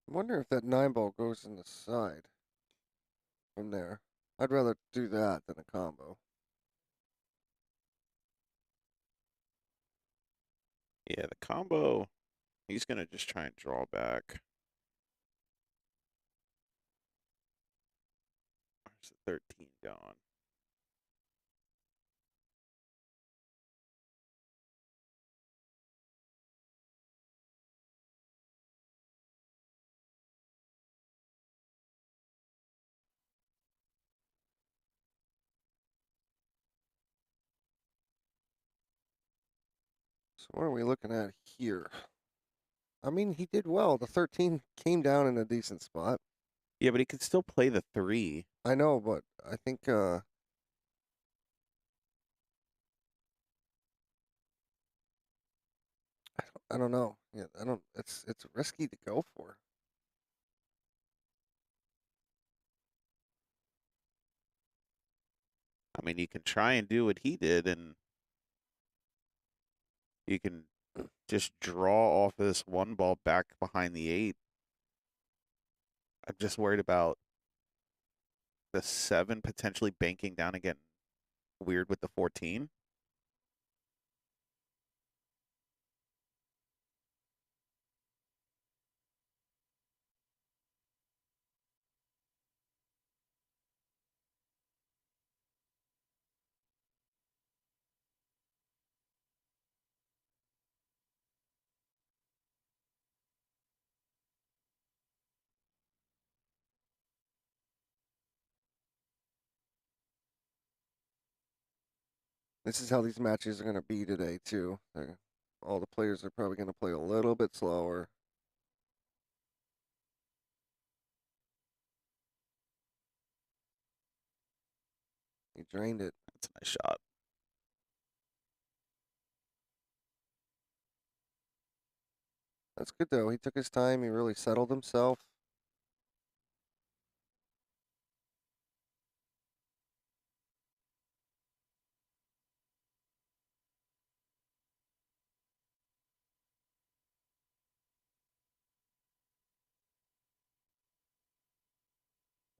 [SPEAKER 1] I wonder if that 9-ball goes in the side from there. I'd rather do that than a combo.
[SPEAKER 2] Yeah, the combo, he's going to just try and draw back. Where's the 13 going?
[SPEAKER 1] So what are we looking at here? I mean, he did well. The 13 came down in a decent spot.
[SPEAKER 2] Yeah, but he could still play the 3.
[SPEAKER 1] I know, but I think I don't know. Yeah, I don't. It's risky to go for.
[SPEAKER 2] I mean, you can try and do what he did, and you can just draw off of this 1 ball back behind the 8. I'm just worried about the 7 potentially banking down and getting weird with the 14.
[SPEAKER 1] This is how these matches are going to be today too. All the players are probably going to play a little bit slower. He drained it.
[SPEAKER 2] That's a nice shot.
[SPEAKER 1] That's good though. He took his time. He really settled himself.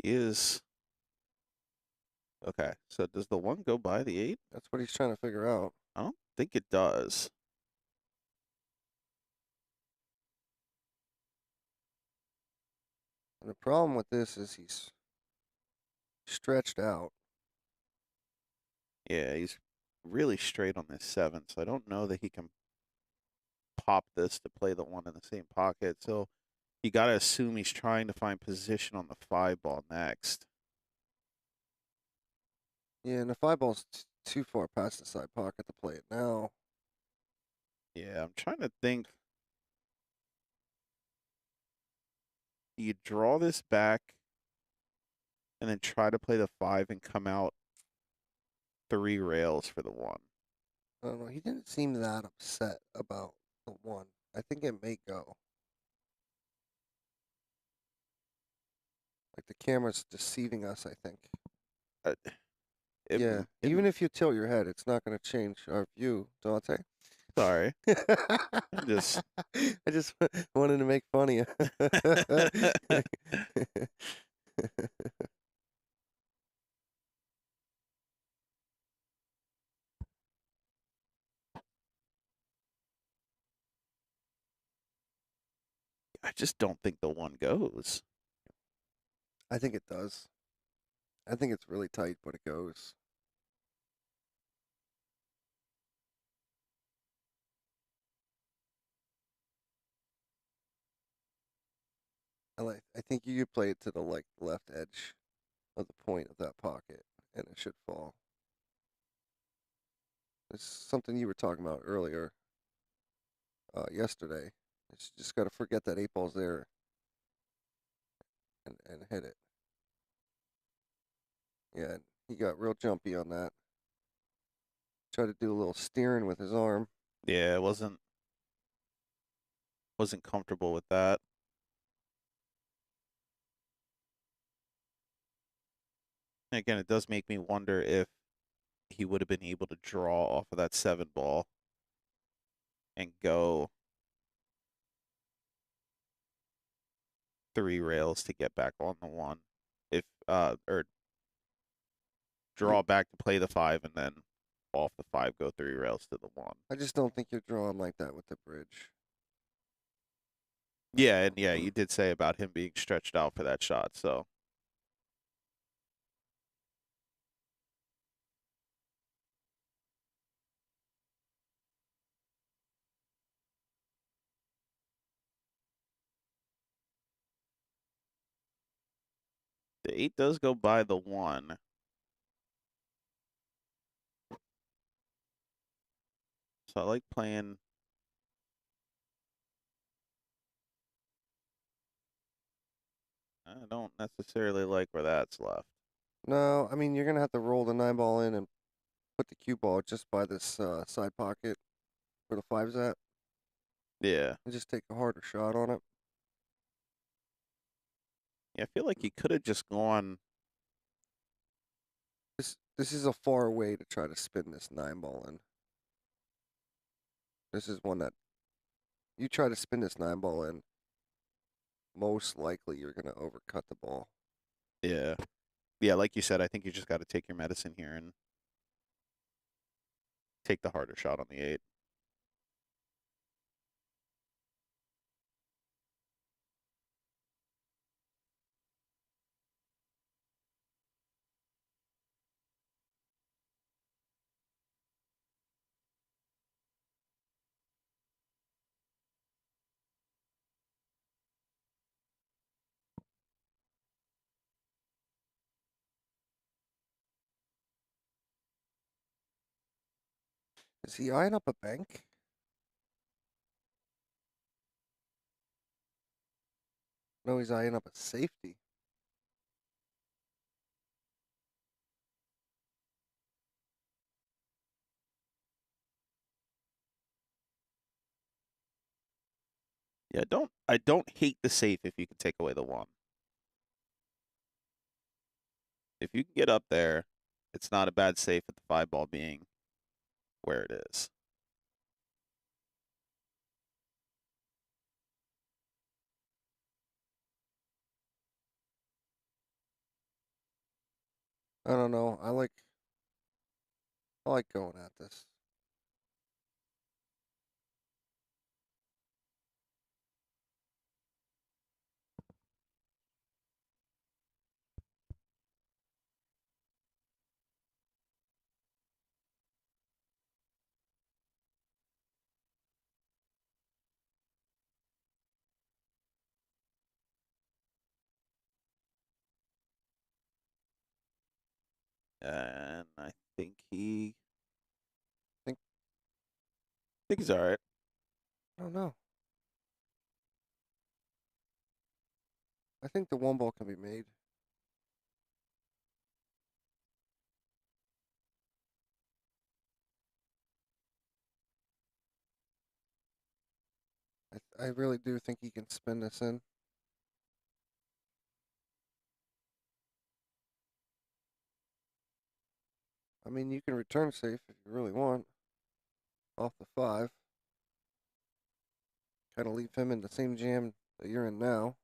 [SPEAKER 2] He is. Okay, so does the 1 go by the 8?
[SPEAKER 1] That's what he's trying to figure out.
[SPEAKER 2] I don't think it does.
[SPEAKER 1] And the problem with this is he's stretched out.
[SPEAKER 2] Yeah, he's really straight on this 7, so I don't know that he can pop this to play the 1 in the same pocket. So you got to assume he's trying to find position on the 5 ball next.
[SPEAKER 1] Yeah, and the 5 ball's too far past the side pocket to play it now.
[SPEAKER 2] Yeah, I'm trying to think. Do you draw this back and then try to play the 5 and come out 3 rails for the 1?
[SPEAKER 1] I don't know. He didn't seem that upset about the 1. I think it may go. Like the camera's deceiving us, I think.
[SPEAKER 2] Uh, it,
[SPEAKER 1] Yeah,
[SPEAKER 2] it,
[SPEAKER 1] even if you tilt your head, it's not going to change our view, Dante.
[SPEAKER 2] sorry.
[SPEAKER 1] I
[SPEAKER 2] just
[SPEAKER 1] wanted to make fun of you.
[SPEAKER 2] I just don't think the 1 goes.
[SPEAKER 1] I think it does. I think it's really tight, but it goes. I think you could play it to the left edge of the point of that pocket, and it should fall. It's something you were talking about earlier, yesterday. It's just got to forget that 8 ball's there and hit it. Yeah, he got real jumpy on that. Tried to do a little steering with his arm.
[SPEAKER 2] Yeah, wasn't comfortable with that. And again, it does make me wonder if he would have been able to draw off of that 7 ball and go 3 rails to get back on the 1. If or draw back to play the 5 and then off the 5 go 3 rails to the 1.
[SPEAKER 1] I just don't think you're drawing like that with the bridge.
[SPEAKER 2] Yeah, and yeah, you did say about him being stretched out for that shot, so the 8 does go by the 1. So I like playing. I don't necessarily like where that's left.
[SPEAKER 1] No, I mean, you're going to have to roll the 9 ball in and put the cue ball just by this side pocket where the 5's at.
[SPEAKER 2] Yeah.
[SPEAKER 1] And just take a harder shot on it.
[SPEAKER 2] Yeah, I feel like he could have just gone.
[SPEAKER 1] This is a far way to try to spin this 9 ball in. This is one that you try to spin this 9 ball in, most likely you're going to overcut the ball.
[SPEAKER 2] Yeah. Yeah, like you said, I think you just got to take your medicine here and take the harder shot on the 8.
[SPEAKER 1] Is he eyeing up a bank? No, he's eyeing up a safety.
[SPEAKER 2] Yeah, I don't hate the safe if you can take away the 1. If you can get up there, it's not a bad safe with the 5 ball being where it is.
[SPEAKER 1] I don't know. I like going at this.
[SPEAKER 2] And I think he.
[SPEAKER 1] Think-
[SPEAKER 2] I think he's all right.
[SPEAKER 1] I don't know. I think the one ball can be made. I really do think he can spin this in. I mean, you can return safe if you really want. Off the 5. Kind of leave him in the same jam that you're in now.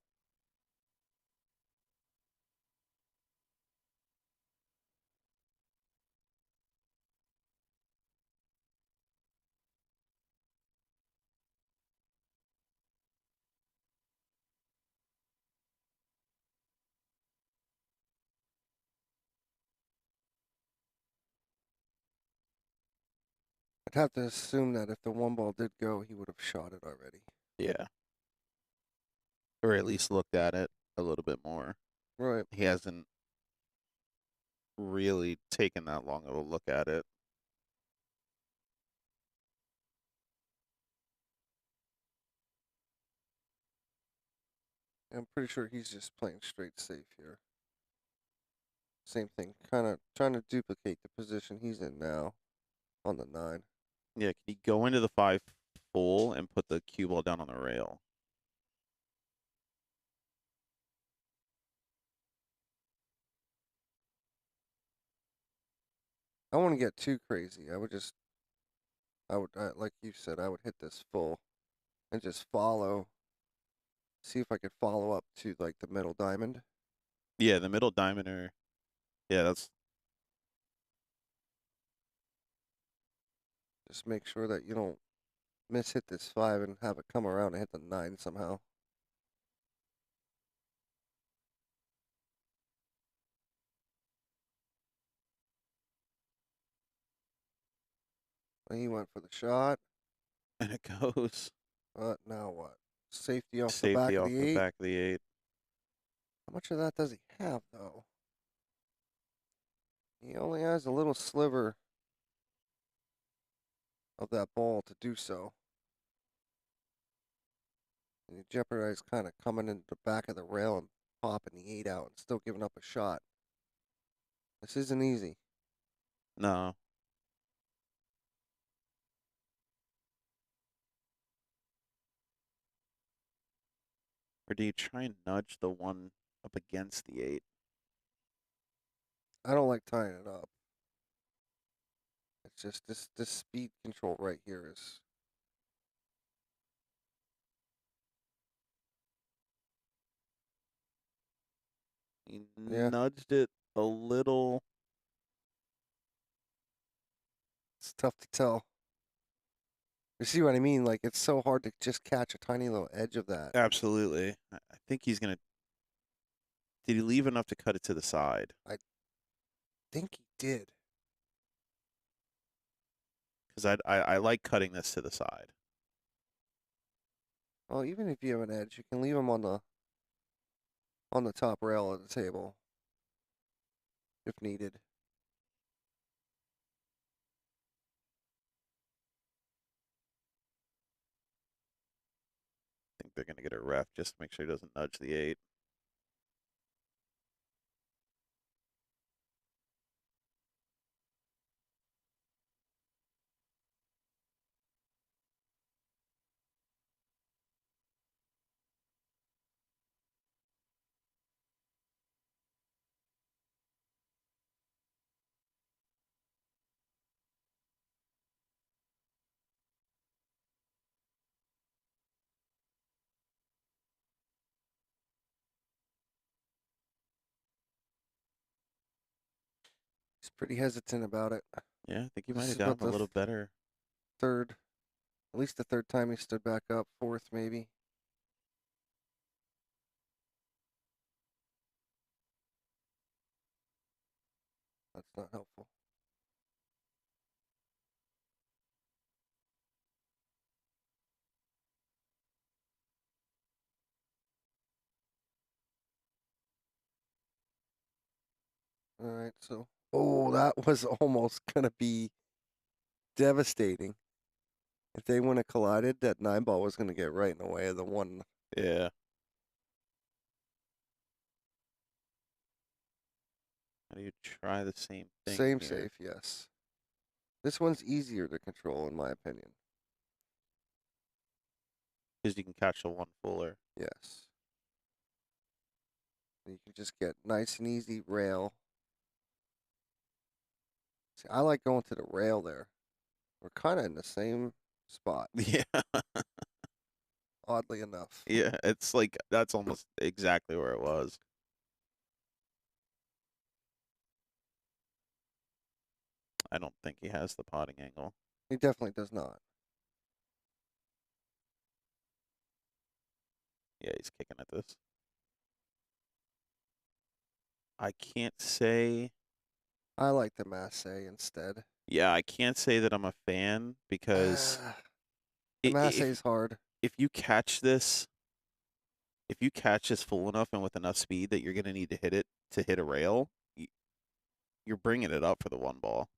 [SPEAKER 1] I'd have to assume that if the one ball did go, he would have shot it already.
[SPEAKER 2] Yeah. Or at least looked at it a little bit more.
[SPEAKER 1] Right.
[SPEAKER 2] He hasn't really taken that long of a look at it.
[SPEAKER 1] I'm pretty sure he's just playing straight safe here. Same thing, kind of trying to duplicate the position he's in now on the 9.
[SPEAKER 2] Yeah, can he go into the 5 full and put the cue ball down on the rail?
[SPEAKER 1] I wouldn't get too crazy. Like you said, I would hit this full and just follow. See if I could follow up to like the middle diamond.
[SPEAKER 2] Yeah, the middle diamond or yeah, that's
[SPEAKER 1] Just make sure that you don't miss hit this 5 and have it come around and hit the 9 somehow. He went for the shot,
[SPEAKER 2] and it goes
[SPEAKER 1] but now what? Safety off the
[SPEAKER 2] safety
[SPEAKER 1] back of
[SPEAKER 2] off
[SPEAKER 1] the
[SPEAKER 2] the
[SPEAKER 1] 8.
[SPEAKER 2] back of the 8.
[SPEAKER 1] How much of that does he have though? He only has a little sliver of that ball to do so. And you jeopardize kind of coming into the back of the rail and popping the 8 out and still giving up a shot. This isn't easy.
[SPEAKER 2] No. Or do you try and nudge the one up against the 8?
[SPEAKER 1] I don't like tying it up. It's just this speed control right here is.
[SPEAKER 2] He
[SPEAKER 1] Yeah,
[SPEAKER 2] nudged it a little.
[SPEAKER 1] it's tough to tell. You see what I mean? Like, it's so hard to just catch a tiny little edge of that.
[SPEAKER 2] Absolutely. I think he's going to. Did he leave enough to cut it to the side?
[SPEAKER 1] I think he did.
[SPEAKER 2] Because I like cutting this to the side.
[SPEAKER 1] Well, even if you have an edge, you can leave him on the top rail of the table if needed.
[SPEAKER 2] I think they're going to get a ref just to make sure he doesn't nudge the 8.
[SPEAKER 1] He's pretty hesitant about it.
[SPEAKER 2] Yeah, I think he might
[SPEAKER 1] This
[SPEAKER 2] have
[SPEAKER 1] is about
[SPEAKER 2] gotten a
[SPEAKER 1] the
[SPEAKER 2] little better.
[SPEAKER 1] third, at least the third time he stood back up. Fourth, maybe. That's not helpful. All right, so Oh, that was almost going to be devastating. If they wouldn't have collided, that 9 ball was going to get right in the way of the one.
[SPEAKER 2] Yeah. How do you try the same thing
[SPEAKER 1] Same
[SPEAKER 2] here?
[SPEAKER 1] safe, yes. This one's easier to control, in my opinion.
[SPEAKER 2] Because you can catch the one fuller.
[SPEAKER 1] Yes. You can just get nice and easy rail. See, I like going to the rail there. We're kind of in the same spot,
[SPEAKER 2] Yeah.
[SPEAKER 1] oddly enough.
[SPEAKER 2] Yeah. It's like that's almost exactly where it was. I don't think he has the potting angle.
[SPEAKER 1] He definitely does not.
[SPEAKER 2] Yeah, he's kicking at this. I can't say.
[SPEAKER 1] I like the Masse instead.
[SPEAKER 2] Yeah, I can't say that I'm a fan because
[SPEAKER 1] The Masse is hard.
[SPEAKER 2] if you catch this, if you catch this full enough and with enough speed that you're gonna need to hit it to hit a rail, you're bringing it up for the one ball.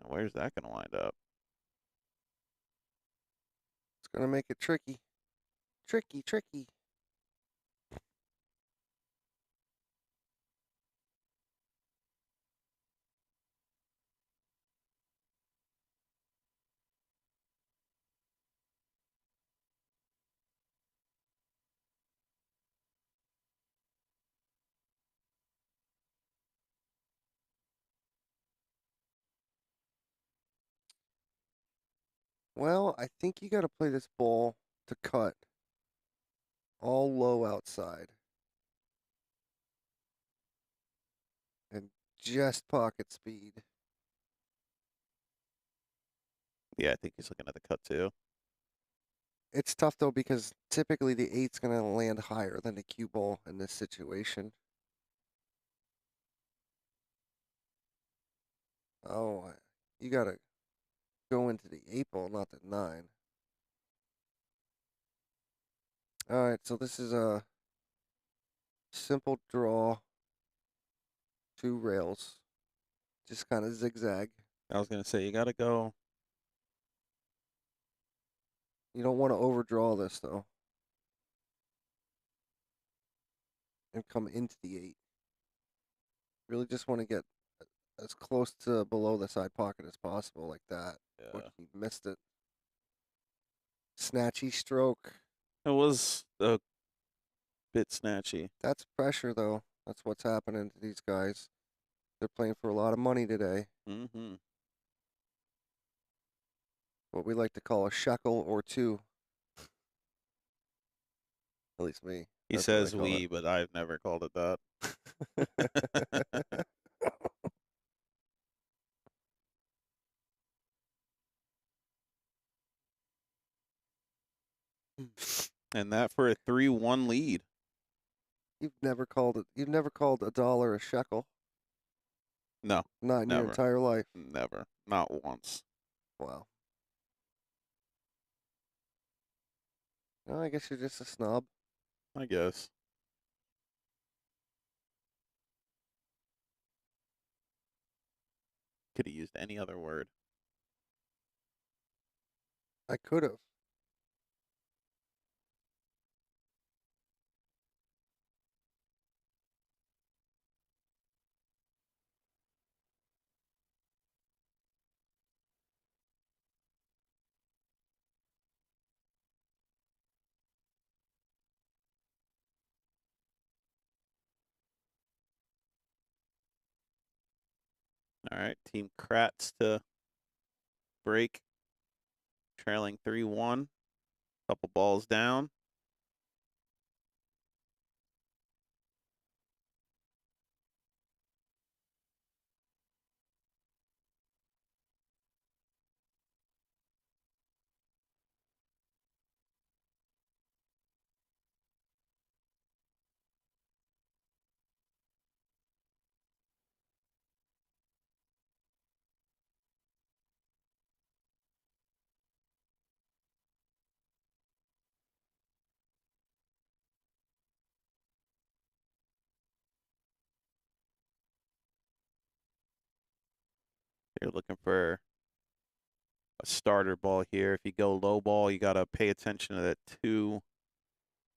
[SPEAKER 2] Now, where's that gonna wind up?
[SPEAKER 1] It's going to make it tricky. Tricky, tricky. Well, I think you got to play this ball to cut. All low outside. And just pocket speed.
[SPEAKER 2] Yeah, I think he's looking at the cut too.
[SPEAKER 1] It's tough though because typically the 8's going to land higher than the cue ball in this situation. Oh, you got to go into the 8 ball, not the 9. All right, so this is a simple draw. 2 rails. Just kind of zigzag.
[SPEAKER 2] I was gonna say you gotta go.
[SPEAKER 1] You don't want to overdraw this though. And come into the 8. Really just want to get as close to below the side pocket as possible, like that.
[SPEAKER 2] Yeah.
[SPEAKER 1] But you missed it. Snatchy stroke.
[SPEAKER 2] It was a bit snatchy.
[SPEAKER 1] That's pressure, though. That's what's happening to these guys. They're playing for a lot of money today.
[SPEAKER 2] Mm-hmm.
[SPEAKER 1] What we like to call a shekel or two. At least me.
[SPEAKER 2] He
[SPEAKER 1] That's what I
[SPEAKER 2] says
[SPEAKER 1] call
[SPEAKER 2] we, but I've never called it that.
[SPEAKER 1] it.
[SPEAKER 2] And that for a 3-1 lead.
[SPEAKER 1] You've never called it. You've never called a dollar a shekel.
[SPEAKER 2] No,
[SPEAKER 1] Not in your
[SPEAKER 2] never.
[SPEAKER 1] entire life.
[SPEAKER 2] Never. Not once.
[SPEAKER 1] Wow. No, I guess you're just a snob.
[SPEAKER 2] I guess. Could have used any other word.
[SPEAKER 1] I could have.
[SPEAKER 2] All right, Team Kratz to break, trailing 3-1. Couple balls down. You're looking for a starter ball here. If you go low ball, you got to pay attention to that 2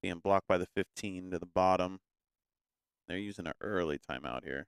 [SPEAKER 2] being blocked by the 15 to the bottom. They're using an early timeout here.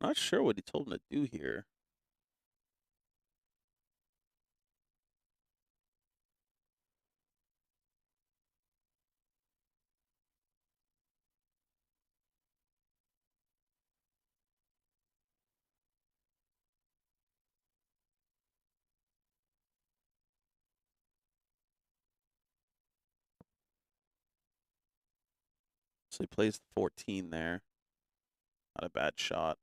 [SPEAKER 2] Not sure what he told him to do here. So he plays the 14 there. Not a bad shot.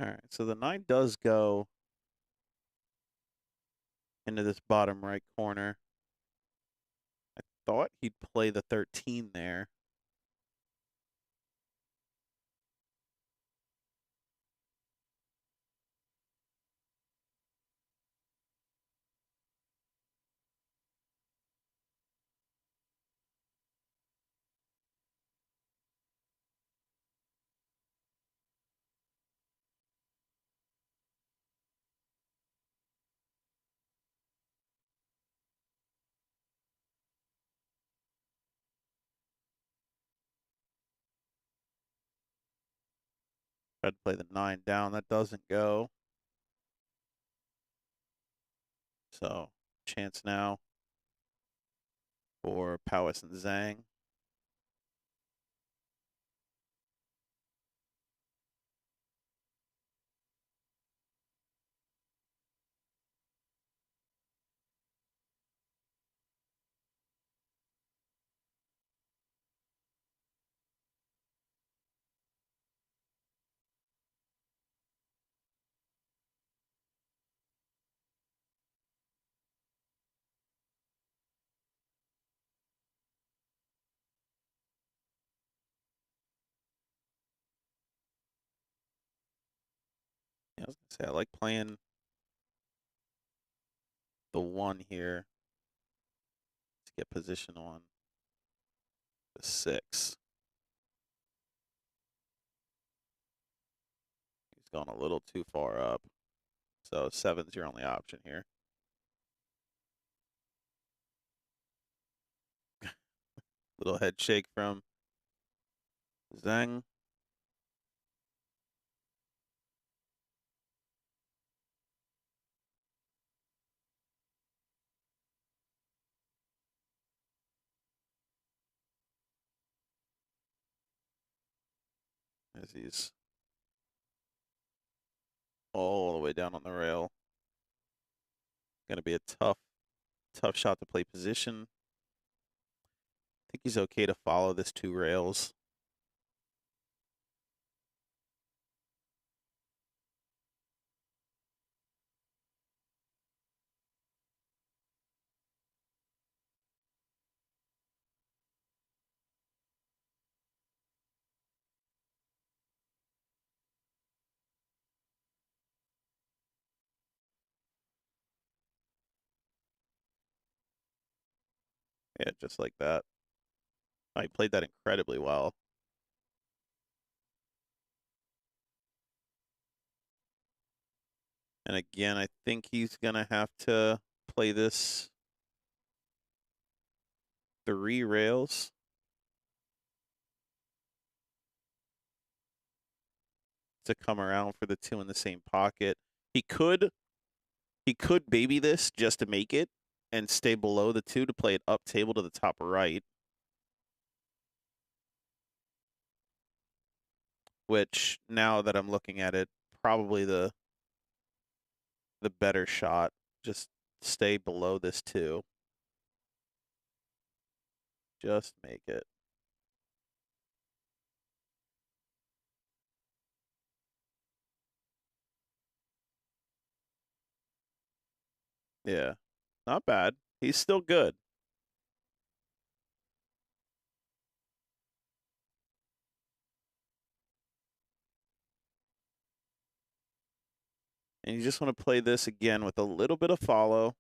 [SPEAKER 2] All right, so the 9 does go into this bottom right corner. I thought he'd play the 13 there. Tried to play the 9 down. That doesn't go. So, chance now for Powis and Zhang. Yeah, I was gonna say I like playing the 1 here to get position on the 6. He's gone a little too far up. So 7's your only option here. Little head shake from Zhang. As he's all the way down on the rail. Gonna be a tough shot to play position. I think he's okay to follow this 2 rails. Yeah, just like that. I played that incredibly well. And again, I think he's gonna have to play this 3 rails. To come around for the 2 in the same pocket. He could baby this just to make it and stay below the 2 to play it up table to the top right. Which, now that I'm looking at it, probably the better shot. Just stay below this 2. Just make it. Yeah, not bad. He's still good. And you just want to play this again with a little bit of follow.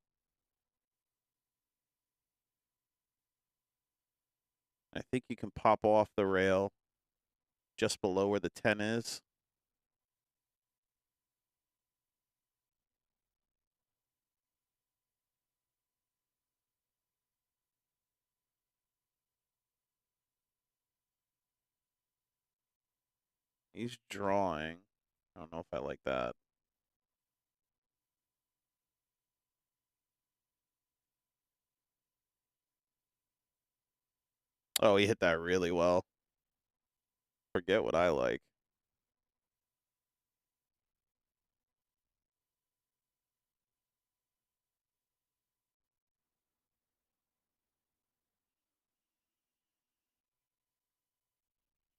[SPEAKER 2] I think you can pop off the rail just below where the 10 is. He's drawing. I don't know if I like that. Oh, he hit that really well. Forget what I like.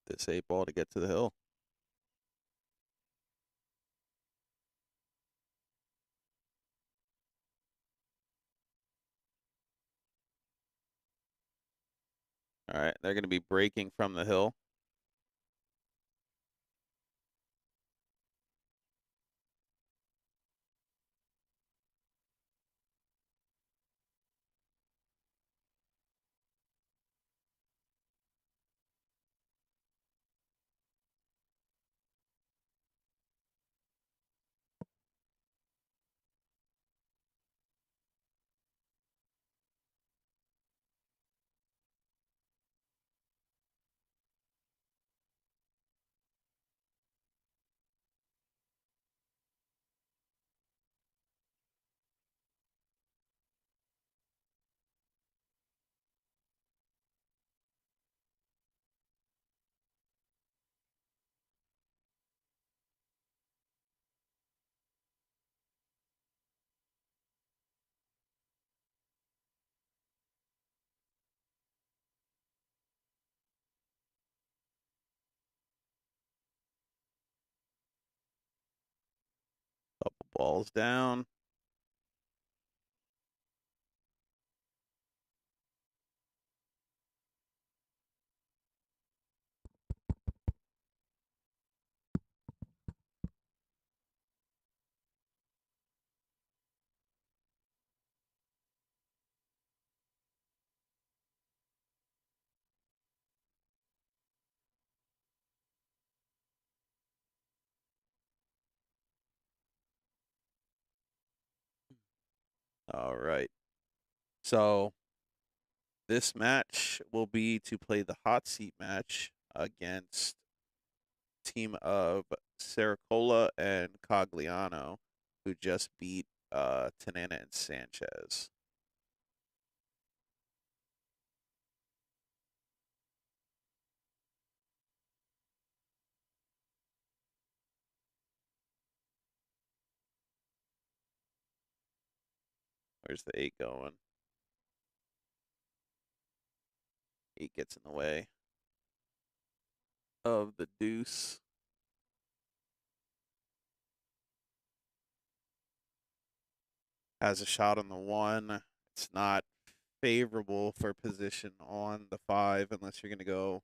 [SPEAKER 2] This 8 ball to get to the hill. All right, they're going to be breaking from the hill. Couple balls down. All right. So this match will be to play the hot seat match against team of Saracola and Cogliano, who just beat Tanana and Sanchez. Where's the 8 going? 8 gets in the way of the deuce. Has a shot on the 1. It's not favorable for position on the 5 unless you're going to go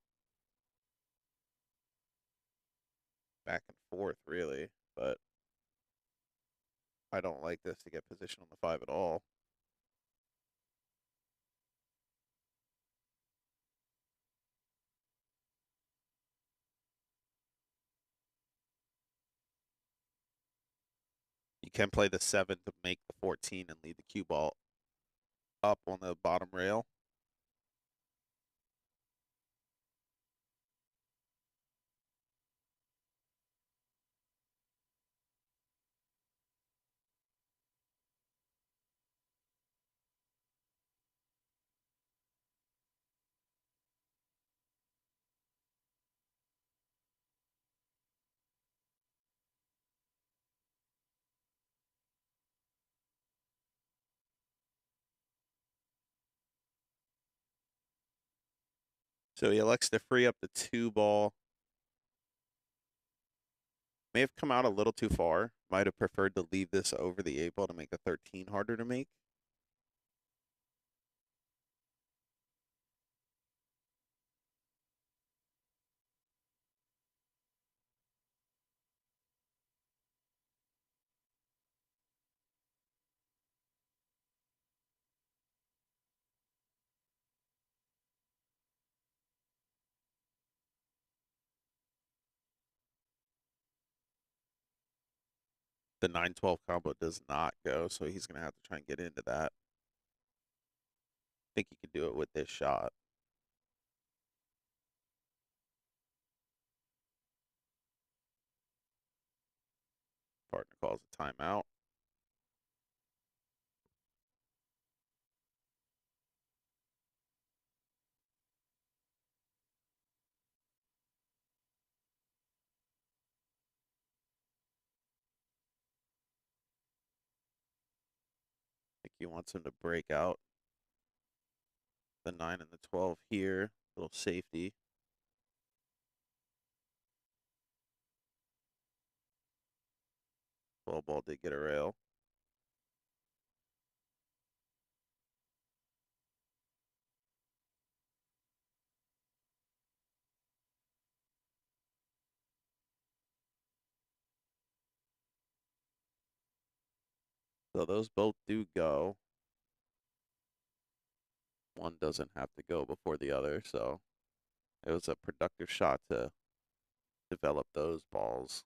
[SPEAKER 2] back and forth, really. But I don't like this to get position on the 5 at all. You can play the 7 to make the 14 and lead the cue ball up on the bottom rail. So he elects to free up the 2 ball. May have come out a little too far. Might have preferred to leave this over the 8 ball to make the 13 harder to make. The 9-12 combo does not go, so he's going to have to try and get into that. I think he can do it with this shot. Partner calls a timeout. I think he wants him to break out the 9 and the 12 here. Little safety. 12 ball did get a rail. So those both do go. One doesn't have to go before the other, so it was a productive shot to develop those balls.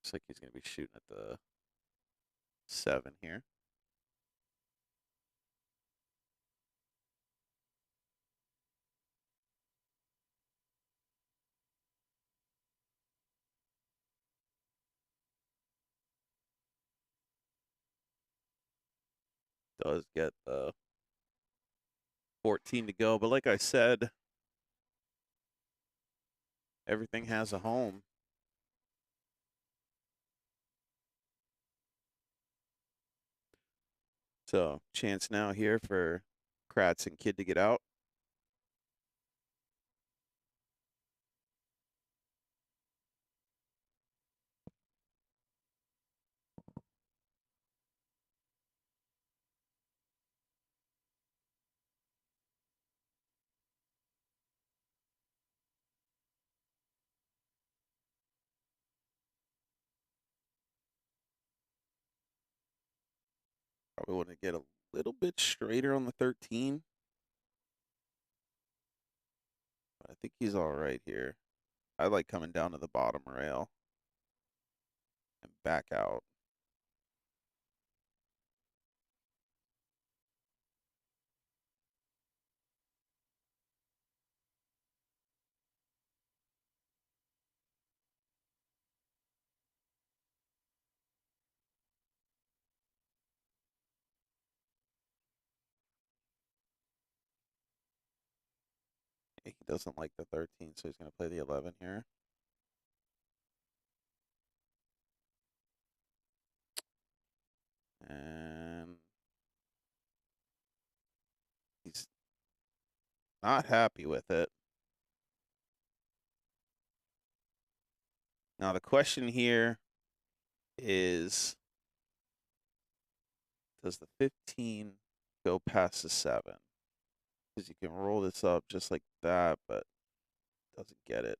[SPEAKER 2] Looks like he's going to be shooting at the 7 here. Does get the 14 to go, but like I said, everything has a home. So chance now here for Kratz and Kid to get out. Probably want to get a little bit straighter on the 13. But I think he's all right here. I like coming down to the bottom rail and back out. He doesn't like the 13, so he's going to play the 11 here. And he's not happy with it. Now, the question here is, does the 15 go past the 7? Because you can roll this up just like that, but doesn't get it.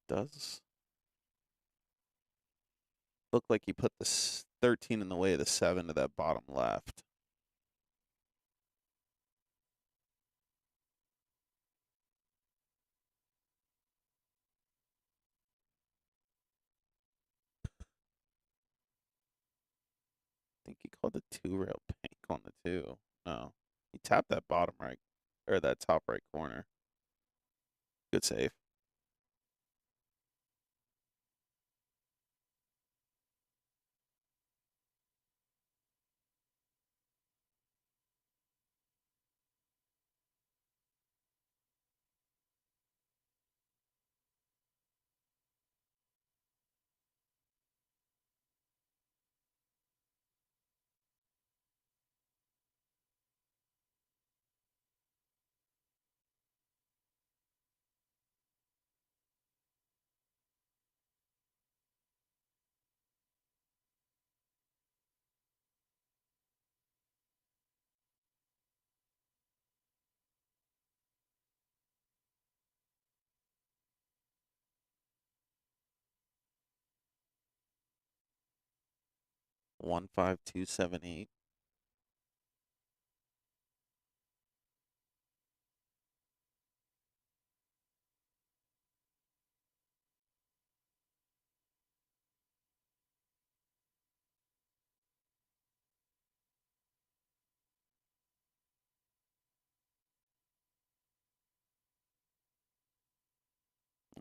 [SPEAKER 2] Does look like he put the 13 in the way of the 7 to that bottom left. I think he called the 2-rail bank on the 2. No, he tapped that bottom right, or that top right corner. Good save. One 5 2 7 8.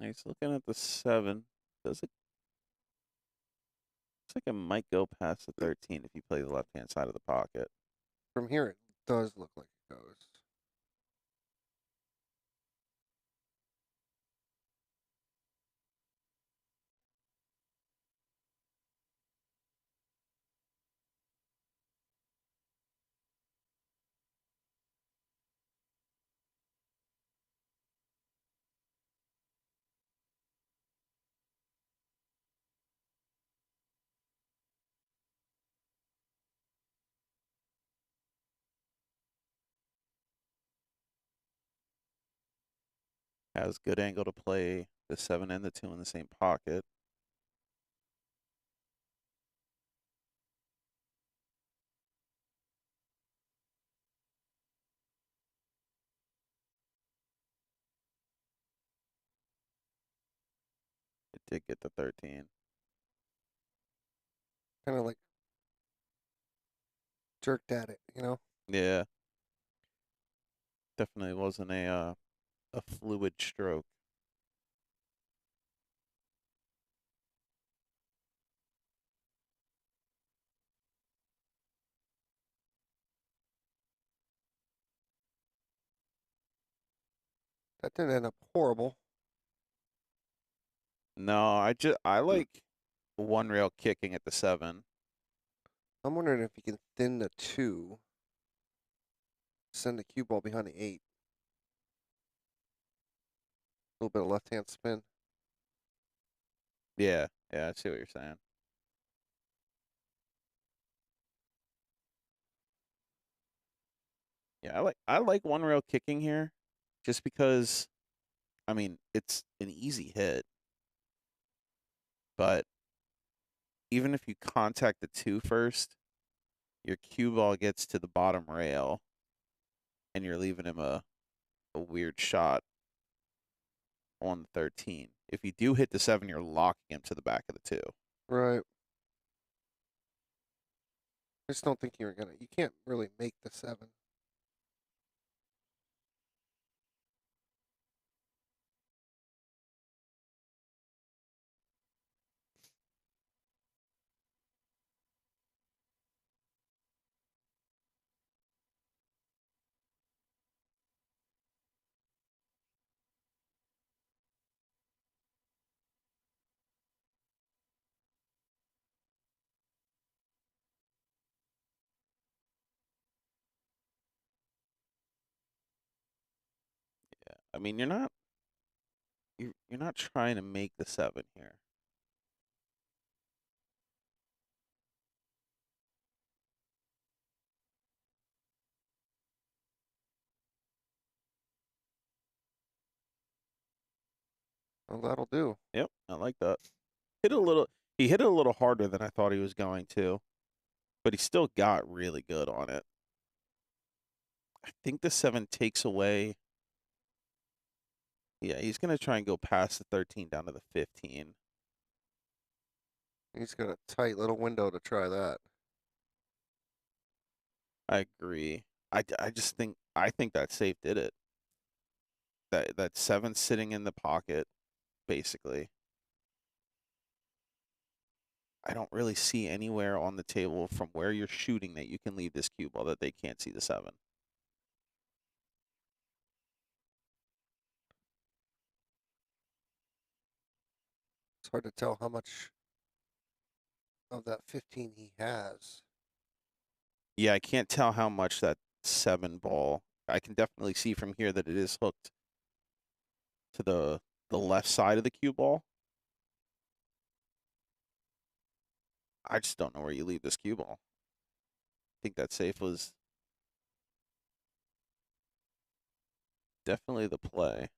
[SPEAKER 2] He's looking at the 7. Does it? Looks like it might go past the 13 if you play the left-hand side of the pocket.
[SPEAKER 1] From here, it does look like it goes.
[SPEAKER 2] Has good angle to play the 7 and the 2 in the same pocket. It did get the 13.
[SPEAKER 1] Kind of like jerked at it, you know?
[SPEAKER 2] Yeah. Definitely wasn't a fluid stroke.
[SPEAKER 1] That didn't end up horrible.
[SPEAKER 2] No, I like one rail kicking at the 7.
[SPEAKER 1] I'm wondering if you can thin the 2, send the cue ball behind the 8. A little bit of left-hand spin.
[SPEAKER 2] Yeah, I see what you're saying. Yeah, I like one rail kicking here, just because, I mean, it's an easy hit, but even if you contact the 2 first, your cue ball gets to the bottom rail, and you're leaving him a weird shot on the 13. If you do hit the 7, you're locking him to the back of the 2.
[SPEAKER 1] Right. I just don't think you can't really make the 7.
[SPEAKER 2] I mean, you're not trying to make the 7 here.
[SPEAKER 1] Well, that'll do.
[SPEAKER 2] Yep, I like that. He hit it a little harder than I thought he was going to, but he still got really good on it. I think the 7 takes away. Yeah, he's going to try and go past the 13 down to the 15.
[SPEAKER 1] He's got a tight little window to try that.
[SPEAKER 2] I agree. I think that safe did it. That 7 sitting in the pocket, basically. I don't really see anywhere on the table from where you're shooting that you can leave this cue ball that they can't see the 7.
[SPEAKER 1] It's hard to tell how much of that 15 he has.
[SPEAKER 2] Yeah, I can't tell how much that 7 ball. I can definitely see from here that it is hooked to the left side of the cue ball. I just don't know where you leave this cue ball. I think that safe was definitely the play.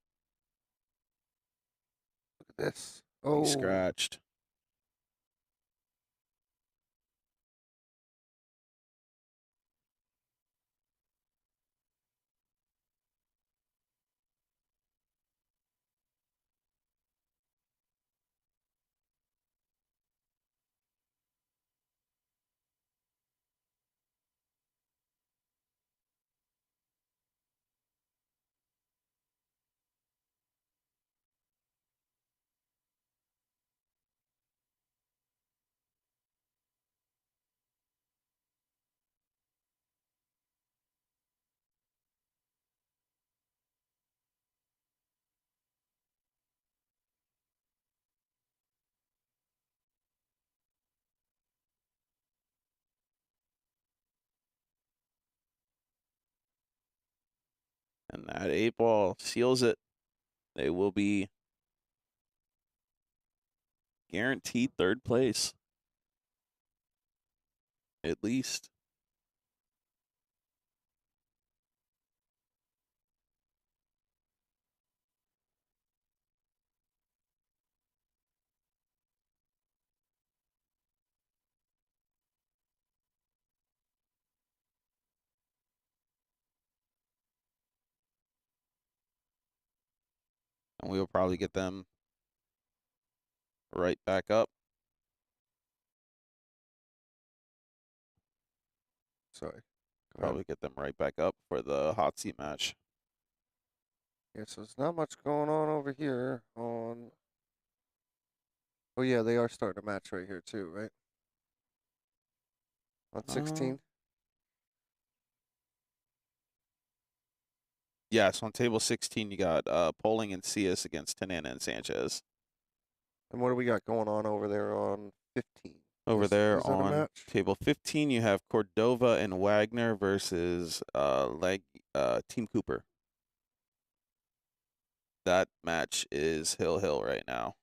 [SPEAKER 1] Look at this.
[SPEAKER 2] He
[SPEAKER 1] Oh,
[SPEAKER 2] scratched. And that 8 ball seals it. They will be guaranteed 3rd place. At least. And we will probably get them right back up.
[SPEAKER 1] sorry. Go ahead.
[SPEAKER 2] Probably get them right back up for the hot seat match.
[SPEAKER 1] Yeah, so there's not much going on over here on. Oh, yeah, they are starting a match right here, too, right? On 16?
[SPEAKER 2] Yes, on table 16, you got Poling and Cias against Tanana and Sanchez.
[SPEAKER 1] And what do we got going on over there on 15?
[SPEAKER 2] Over
[SPEAKER 1] Is
[SPEAKER 2] there
[SPEAKER 1] that a
[SPEAKER 2] on
[SPEAKER 1] match?
[SPEAKER 2] table 15, you have Cordova and Wagner versus Team Cooper. That match is Hill right now.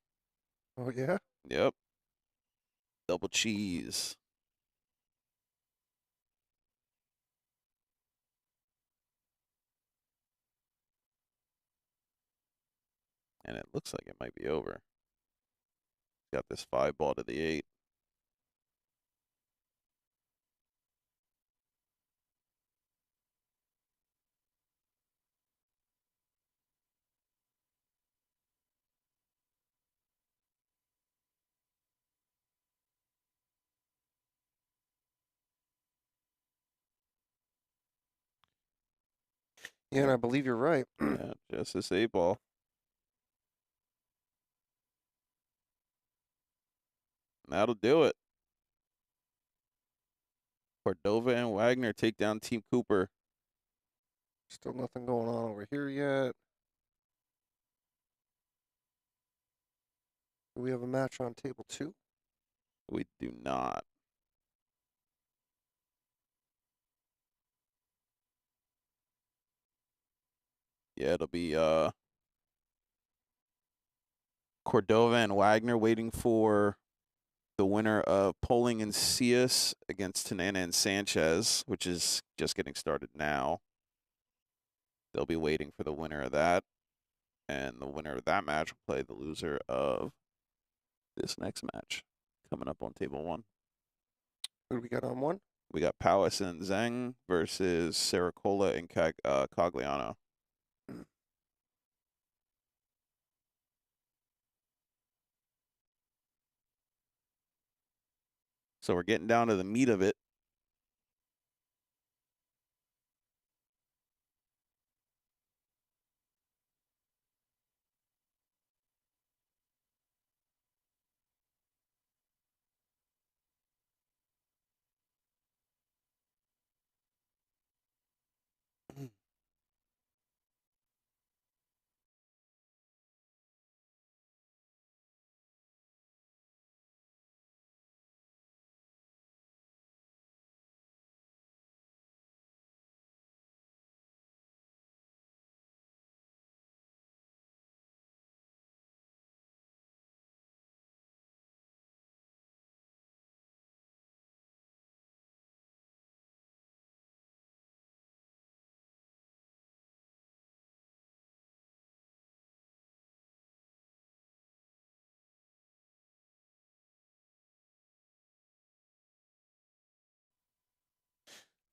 [SPEAKER 1] Oh, yeah?
[SPEAKER 2] Yep. Double cheese. And it looks like it might be over. Got this 5 ball to the 8.
[SPEAKER 1] Yeah, and I believe you're right.
[SPEAKER 2] Yeah, just this 8 ball. That'll do it. Cordova and Wagner take down Team Cooper.
[SPEAKER 1] Still nothing going on over here yet. Do we have a match on table 2?
[SPEAKER 2] We do not. Yeah, it'll be Cordova and Wagner waiting for the winner of Poling and Cias against Tanana and Sanchez, which is just getting started now. They'll be waiting for the winner of that. And the winner of that match will play the loser of this next match coming up on table 1.
[SPEAKER 1] Who do we got on 1?
[SPEAKER 2] We got Powis and Zheng versus Saracola and Cogliano. So we're getting down to the meat of it.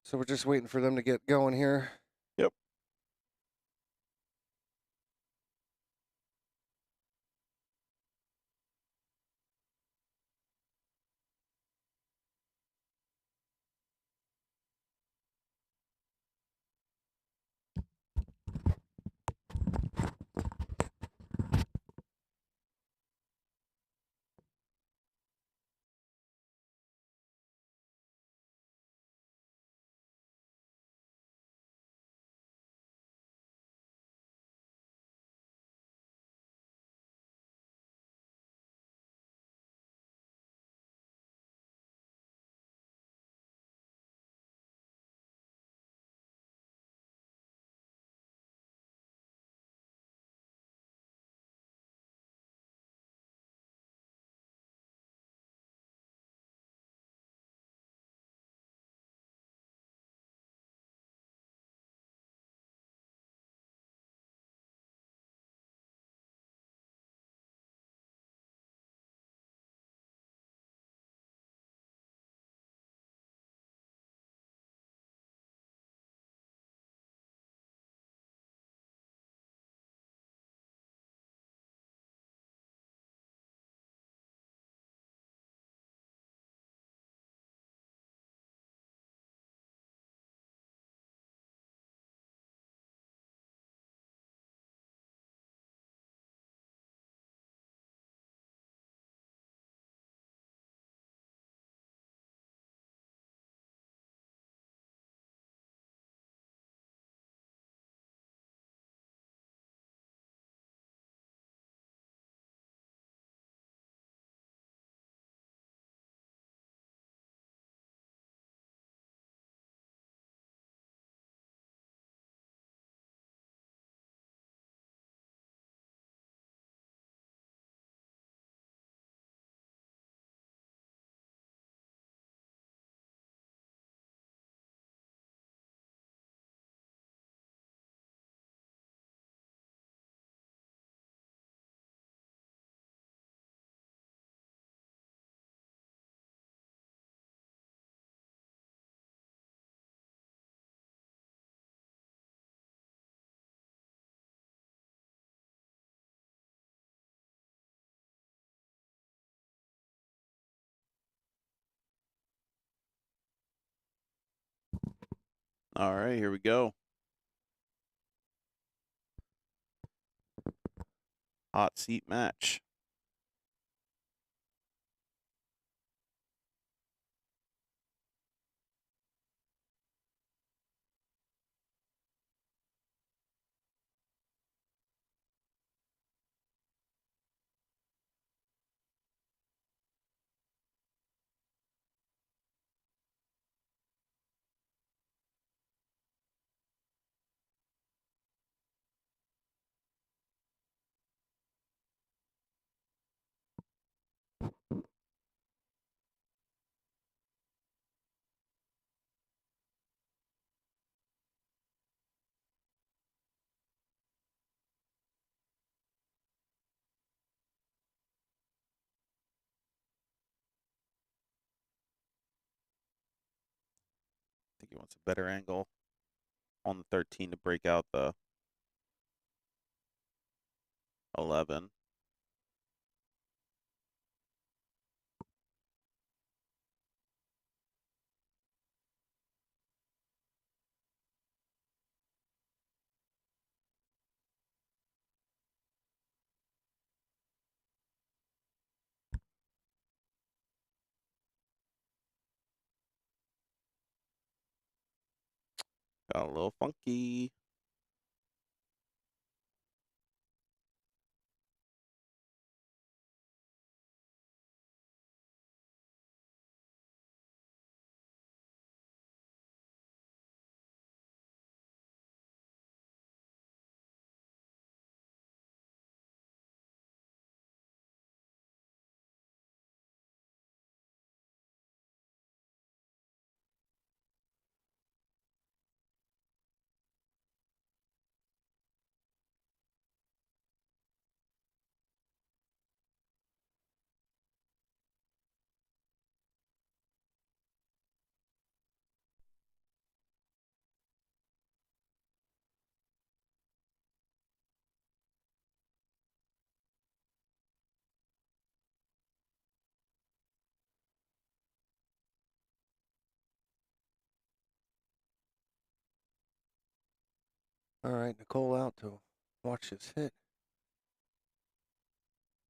[SPEAKER 1] So we're just waiting for them to get going here.
[SPEAKER 2] Yep. All right, here we go. Hot seat match. he wants a better angle on the 13 to break out the 11. Got a little funky.
[SPEAKER 1] All right, Nicole out to watch this hit.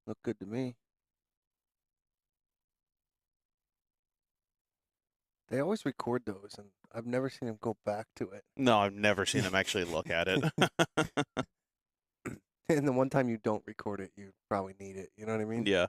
[SPEAKER 1] Look good to me. They always record those, and I've never seen them go back to it.
[SPEAKER 2] No, I've never seen him actually look at it.
[SPEAKER 1] And the one time you don't record it, you probably need it. You know what I mean?
[SPEAKER 2] Yeah.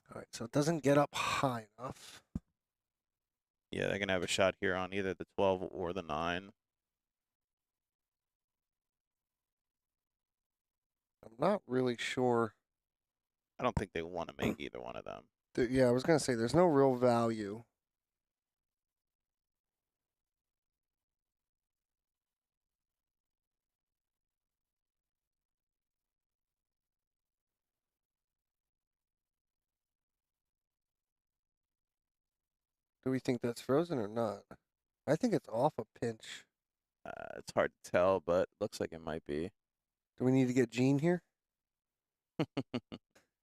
[SPEAKER 1] All right, so it doesn't get up high enough.
[SPEAKER 2] Yeah, they're going to have a shot here on either the 12 or the 9.
[SPEAKER 1] I'm not really sure.
[SPEAKER 2] I don't think they want to make either one of them.
[SPEAKER 1] Yeah, I was going to say there's no real value. Do we think that's frozen or not? I think it's off a pinch.
[SPEAKER 2] It's hard to tell, but looks like it might be.
[SPEAKER 1] Do we need to get Gene here?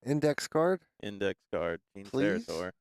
[SPEAKER 1] Index card?
[SPEAKER 2] Index card, Gene
[SPEAKER 1] Please?
[SPEAKER 2] Sarator.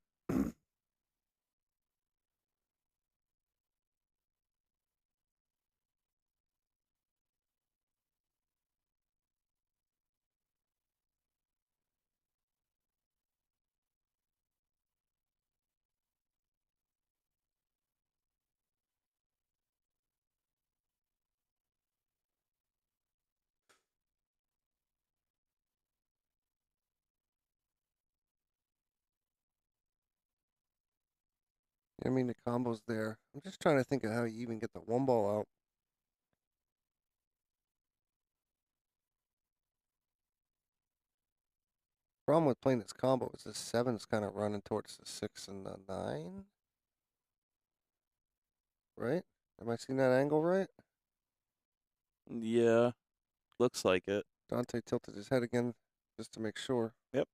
[SPEAKER 1] I mean, the combo's there. I'm just trying to think of how you even get the one ball out. Problem with playing this combo is this 7's kind of running towards the 6 and the 9. Right? Am I seeing that angle right?
[SPEAKER 2] Yeah, looks like it.
[SPEAKER 1] Dante tilted his head again just to make sure.
[SPEAKER 2] Yep.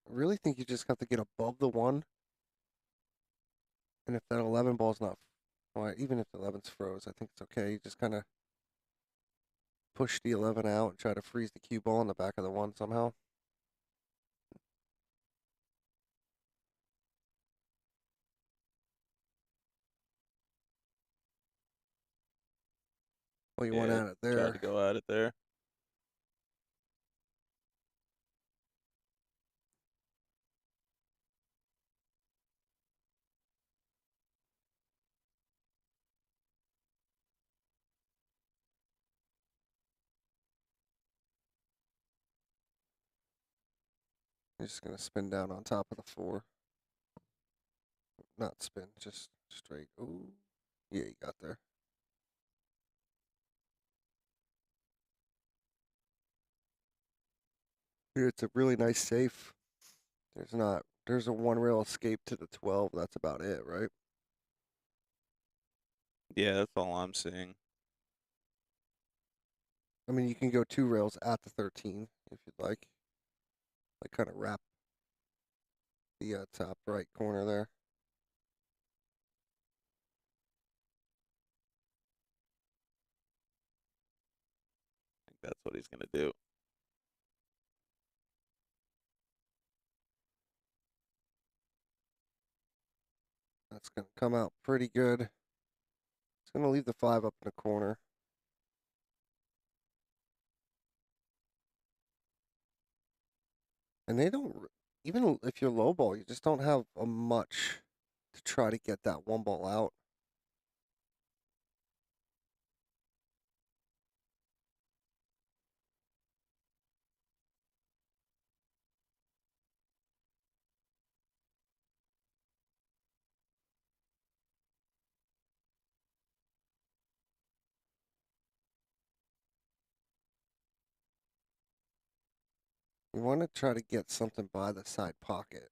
[SPEAKER 1] I really think you just have to get above the 1. And if that 11 ball's not, well, even if the 11's froze, I think it's okay. You just kind of push the 11 out and try to freeze the cue ball in the back of the 1 somehow. Well, you went
[SPEAKER 2] Yeah,
[SPEAKER 1] at it
[SPEAKER 2] tried
[SPEAKER 1] there.
[SPEAKER 2] to go at it there.
[SPEAKER 1] You're just gonna spin down on top of the 4. Not spin, just straight. Ooh. Yeah, you got there. Here, it's a really nice safe. There's a 1 rail escape to the 12. That's about it, right?
[SPEAKER 2] Yeah, that's all I'm seeing.
[SPEAKER 1] I mean, you can go 2 rails at the 13 if you'd like. Like, kind of wrap the top right corner there.
[SPEAKER 2] I think that's what he's gonna do.
[SPEAKER 1] That's going to come out pretty good. It's going to leave the 5 up in the corner. And they don't, even if you're low ball, you just don't have a much to try to get that 1 ball out. You want to try to get something by the side pocket.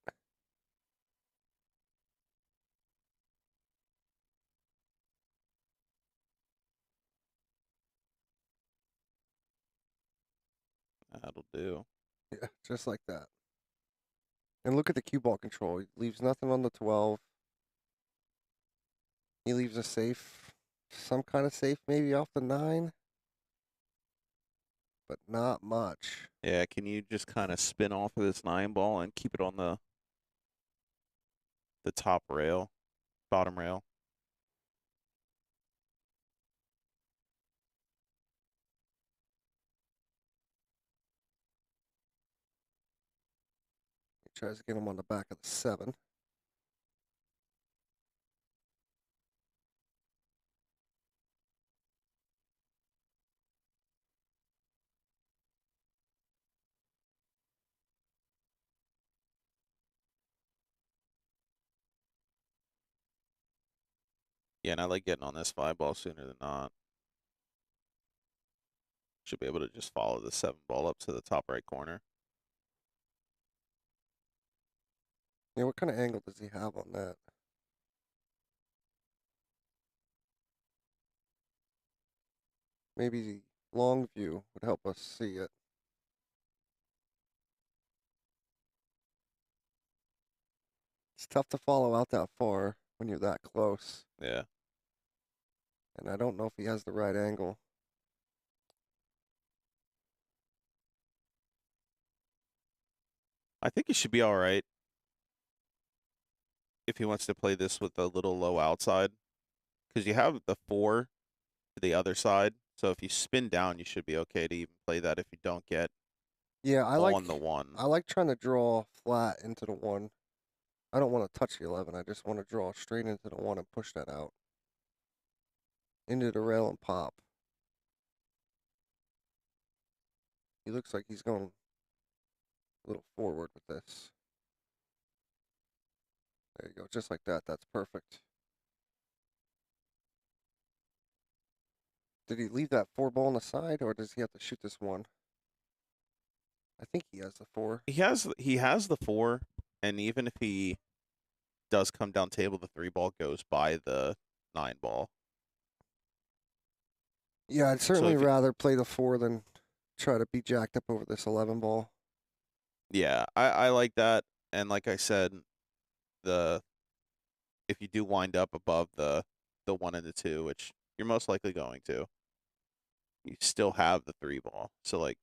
[SPEAKER 2] That'll do.
[SPEAKER 1] Yeah, just like that. And look at the cue ball control. He leaves nothing on the 12. He leaves a safe, some kind of safe maybe off the 9, but not much.
[SPEAKER 2] Yeah, can you just kind of spin off of this 9 ball and keep it on the top rail, bottom rail?
[SPEAKER 1] He tries to get him on the back of the 7.
[SPEAKER 2] Yeah, and I like getting on this 5 ball sooner than not. Should be able to just follow the 7 ball up to the top right corner.
[SPEAKER 1] Yeah, what kind of angle does he have on that? Maybe the long view would help us see it. It's tough to follow out that far when you're that close.
[SPEAKER 2] Yeah.
[SPEAKER 1] And I don't know if he has the right angle.
[SPEAKER 2] I think he should be all right if he wants to play this with a little low outside. Because you have the 4 to the other side. So if you spin down, you should be okay to even play that if you don't get
[SPEAKER 1] Yeah,
[SPEAKER 2] on the 1.
[SPEAKER 1] I like trying to draw flat into the 1. I don't want to touch the 11. I just want to draw straight into the 1 and push that out. Into the rail and pop. He looks like he's going a little forward with this. There you go, just like that. That's perfect. Did he leave that 4 ball on the side, or does he have to shoot this 1? I think he has the 4.
[SPEAKER 2] He has the 4, and even if he does come down table, the 3 ball goes by the 9 ball.
[SPEAKER 1] Yeah, I'd
[SPEAKER 2] So
[SPEAKER 1] certainly
[SPEAKER 2] if you,
[SPEAKER 1] rather play the 4 than try to be jacked up over this 11 ball.
[SPEAKER 2] yeah, I like that. And like I said, the if you do wind up above the 1 and the 2, which you're most likely going to, you still have the 3 ball. So like,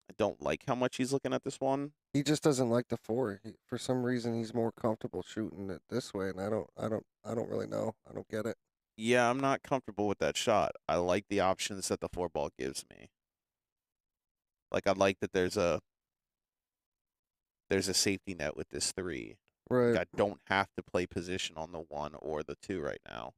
[SPEAKER 2] I don't like how much he's looking at this one.
[SPEAKER 1] He just doesn't like the 4. For some reason, he's more comfortable shooting it this way, and I don't really know. I don't get it.
[SPEAKER 2] Yeah, I'm not comfortable with that shot. I like the options that the 4 ball gives me. Like I like that there's a safety net with this 3.
[SPEAKER 1] Right.
[SPEAKER 2] Like I don't have to play position on the 1 or the 2 right now.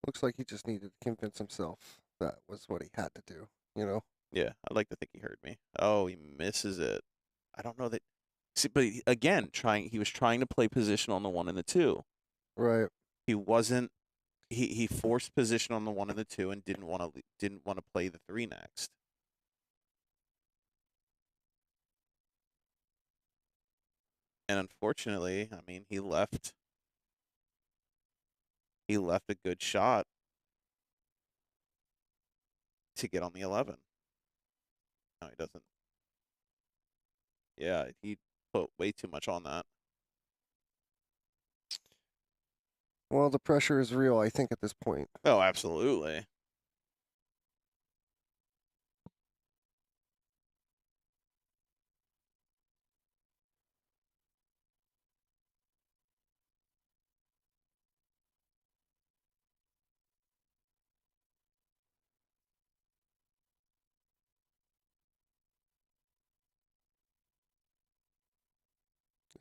[SPEAKER 1] Looks like he just needed to convince himself. that was what he had to do, you know?
[SPEAKER 2] Yeah, I'd like to think he heard me. Oh, he misses it. I don't know that. See, but again, he was trying to play position on the 1 and the 2.
[SPEAKER 1] Right.
[SPEAKER 2] He wasn't. He forced position on the 1 and the 2 and didn't want to play the 3 next. And unfortunately, I mean, he left a good shot to get on the 11. No, he doesn't. Yeah, he put way too much on that.
[SPEAKER 1] Well, the pressure is real, I think, at this point.
[SPEAKER 2] Oh, absolutely.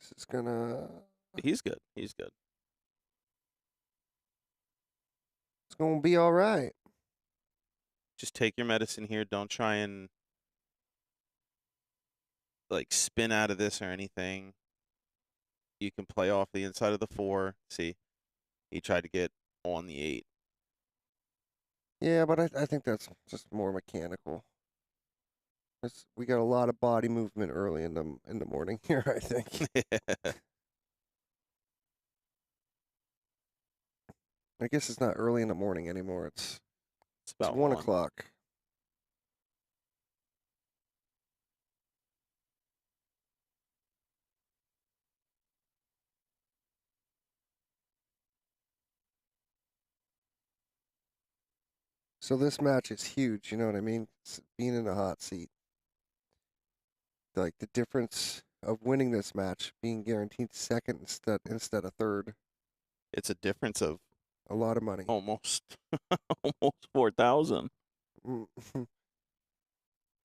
[SPEAKER 1] This is gonna.
[SPEAKER 2] He's good. He's good.
[SPEAKER 1] It's gonna be all right.
[SPEAKER 2] Just take your medicine here. Don't try and like spin out of this or anything. You can play off the inside of the 4. See, he tried to get on the 8.
[SPEAKER 1] Yeah, but I think that's just more mechanical. We got a lot of body movement early in the morning here, I think. I guess it's not early in the morning anymore. It's
[SPEAKER 2] about
[SPEAKER 1] 1
[SPEAKER 2] 1.
[SPEAKER 1] o'clock. So this match is huge, you know what I mean? It's being in the hot seat. Like the difference of winning this match, being guaranteed second instead of third.
[SPEAKER 2] It's a difference of
[SPEAKER 1] A lot of money.
[SPEAKER 2] almost almost 4,000.
[SPEAKER 1] I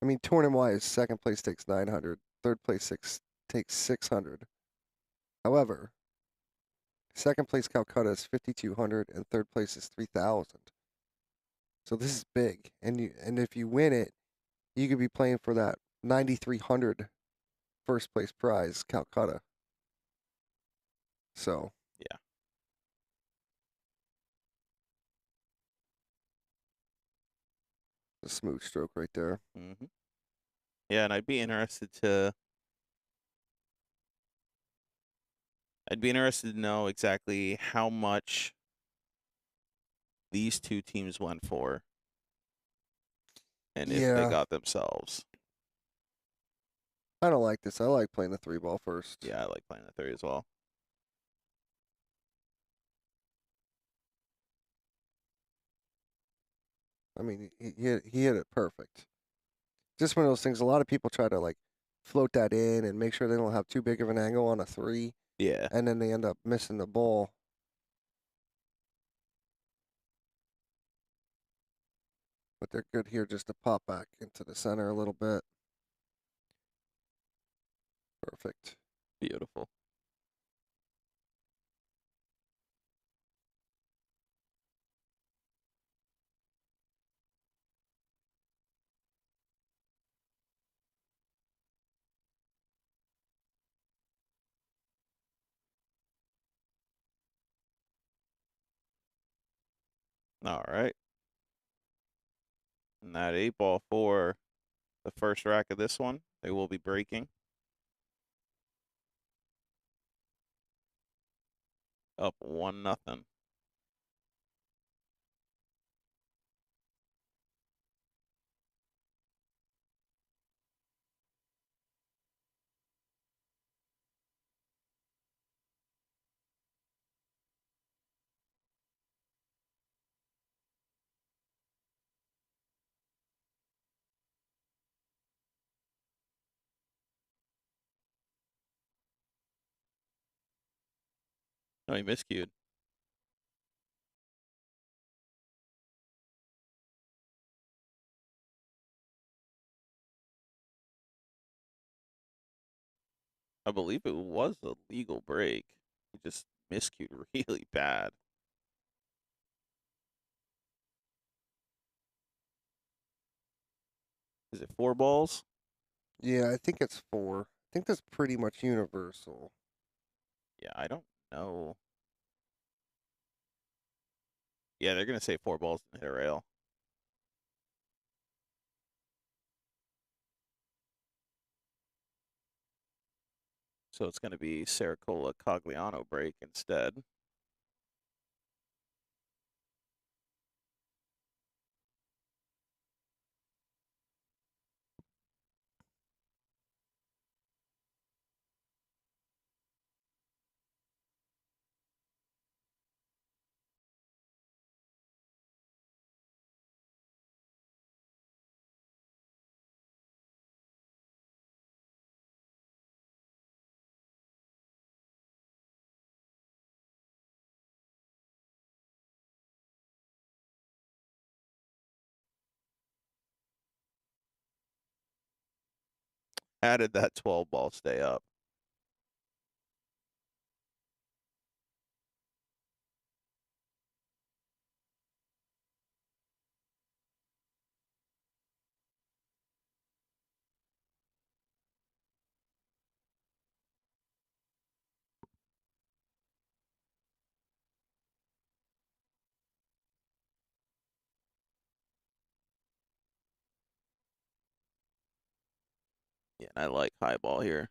[SPEAKER 1] mean, tournament wise, second place takes 900, third place takes 600. However, second place Calcutta is 5,200, and third place is 3,000. So this is big, and if you win it, you could be playing for that 9,300 first place prize, Calcutta. So
[SPEAKER 2] Yeah.
[SPEAKER 1] a smooth stroke right there.
[SPEAKER 2] Mm-hmm. Yeah, and I'd be interested to know exactly how much these two teams went for and if they
[SPEAKER 1] Yeah,
[SPEAKER 2] got themselves.
[SPEAKER 1] I don't like this. I like playing the 3-ball first.
[SPEAKER 2] Yeah, I like playing the 3 as well.
[SPEAKER 1] I mean, he hit it perfect. Just one of those things. A lot of people try to like float that in and make sure they don't have too big of an angle on a 3,
[SPEAKER 2] Yeah.
[SPEAKER 1] and then they end up missing the ball. But they're good here just to pop back into the center a little bit. Perfect.
[SPEAKER 2] Beautiful. All right. And that 8-ball for the first rack of this one, they will be breaking. Up 1-0. No, he miscued. I believe it was a legal break. He just miscued really bad. Is it 4 balls?
[SPEAKER 1] Yeah, I think it's 4. I think that's pretty much universal.
[SPEAKER 2] Yeah, I don't know. Yeah, they're gonna say 4 balls and hit a rail. So it's gonna be Saracola Cogliano break instead. How did that 12 ball stay up? Yeah, and I like high ball here.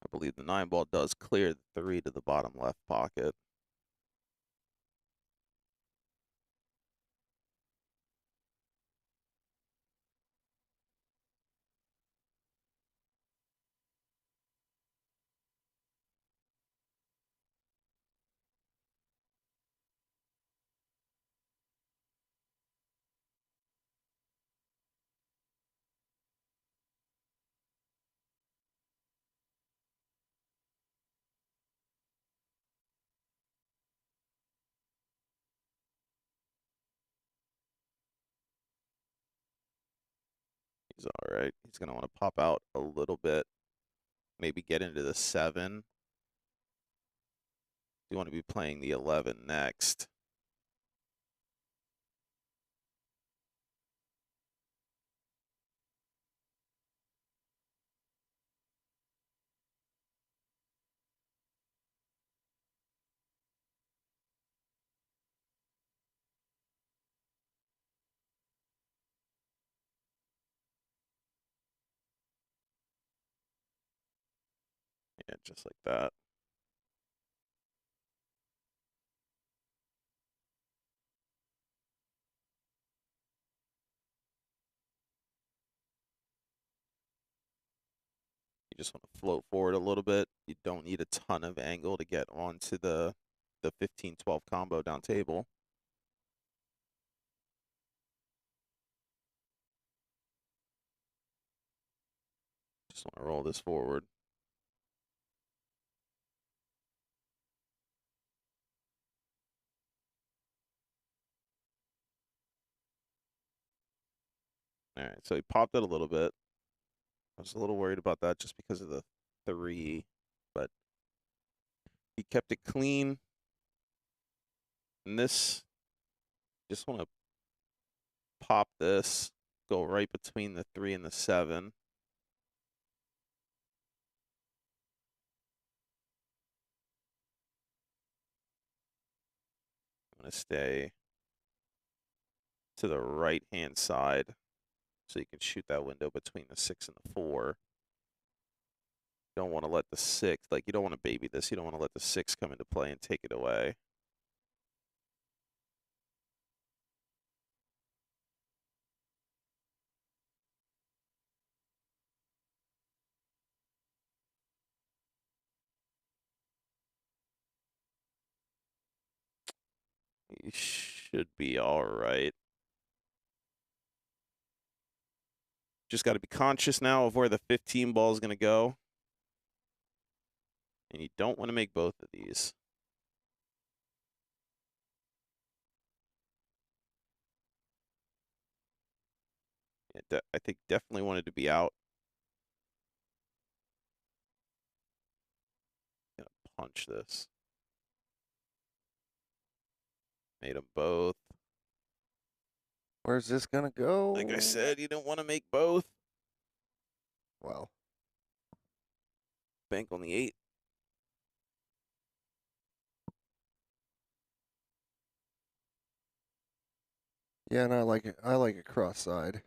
[SPEAKER 2] I believe the 9 ball does clear the 3 to the bottom left pocket. He's all right. He's gonna want to pop out a little bit, maybe get into the 7. You want to be playing the 11 next. Yeah, just like that. You just want to float forward a little bit. You don't need a ton of angle to get onto the 15-12 combo down table. Just want to roll this forward. All right, so he popped it a little bit. I was a little worried about that just because of the 3, but he kept it clean. And this, just want to pop this, go right between the 3 and the 7. I'm going to stay to the right-hand side so you can shoot that window between the 6 and the 4. Don't want to let the 6, like, you don't want to baby this. You don't want to let the 6 come into play and take it away. You should be all right. Just got to be conscious now of where the 15 ball is going to go. And you don't want to make both of these. I think definitely wanted to be out. Gonna punch this. Made them both.
[SPEAKER 1] Where's this gonna go?
[SPEAKER 2] Like I said, you don't want to make both.
[SPEAKER 1] Well,
[SPEAKER 2] Bank on the 8.
[SPEAKER 1] yeah, and I like it. I like it cross-side.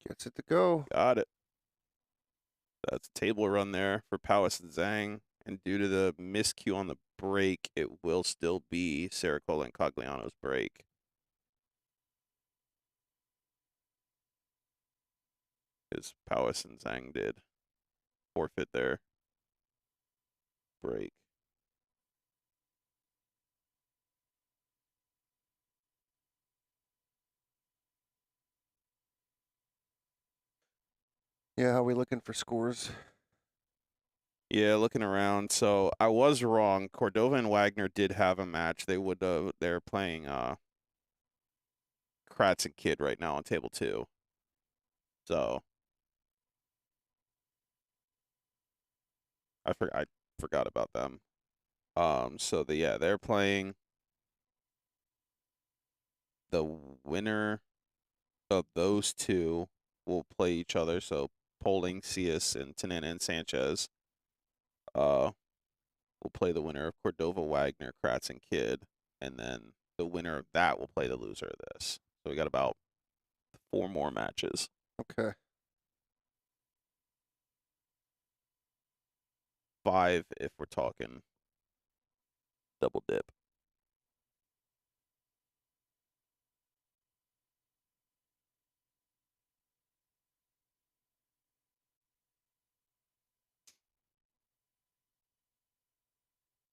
[SPEAKER 1] Gets it to go.
[SPEAKER 2] Got it. That's a table run there for Powis and Zhang. And due to the miscue on the break, it will still be Saracola and Cogliano's break. Because Powis and Zhang did forfeit their break.
[SPEAKER 1] Yeah, how we looking for scores?
[SPEAKER 2] Yeah, looking around. So I was wrong. Cordova and Wagner did have a match. They're playing Kratz and Kidd right now on table 2. So I forgot about them. So they're playing. The winner of those two will play each other. So Poling, Cias, and Tanana and Sanchez will play the winner of Cordova, Wagner, Kratz, and Kidd. And then the winner of that will play the loser of this. So we got about 4 more matches.
[SPEAKER 1] Okay.
[SPEAKER 2] 5 if we're talking double dip.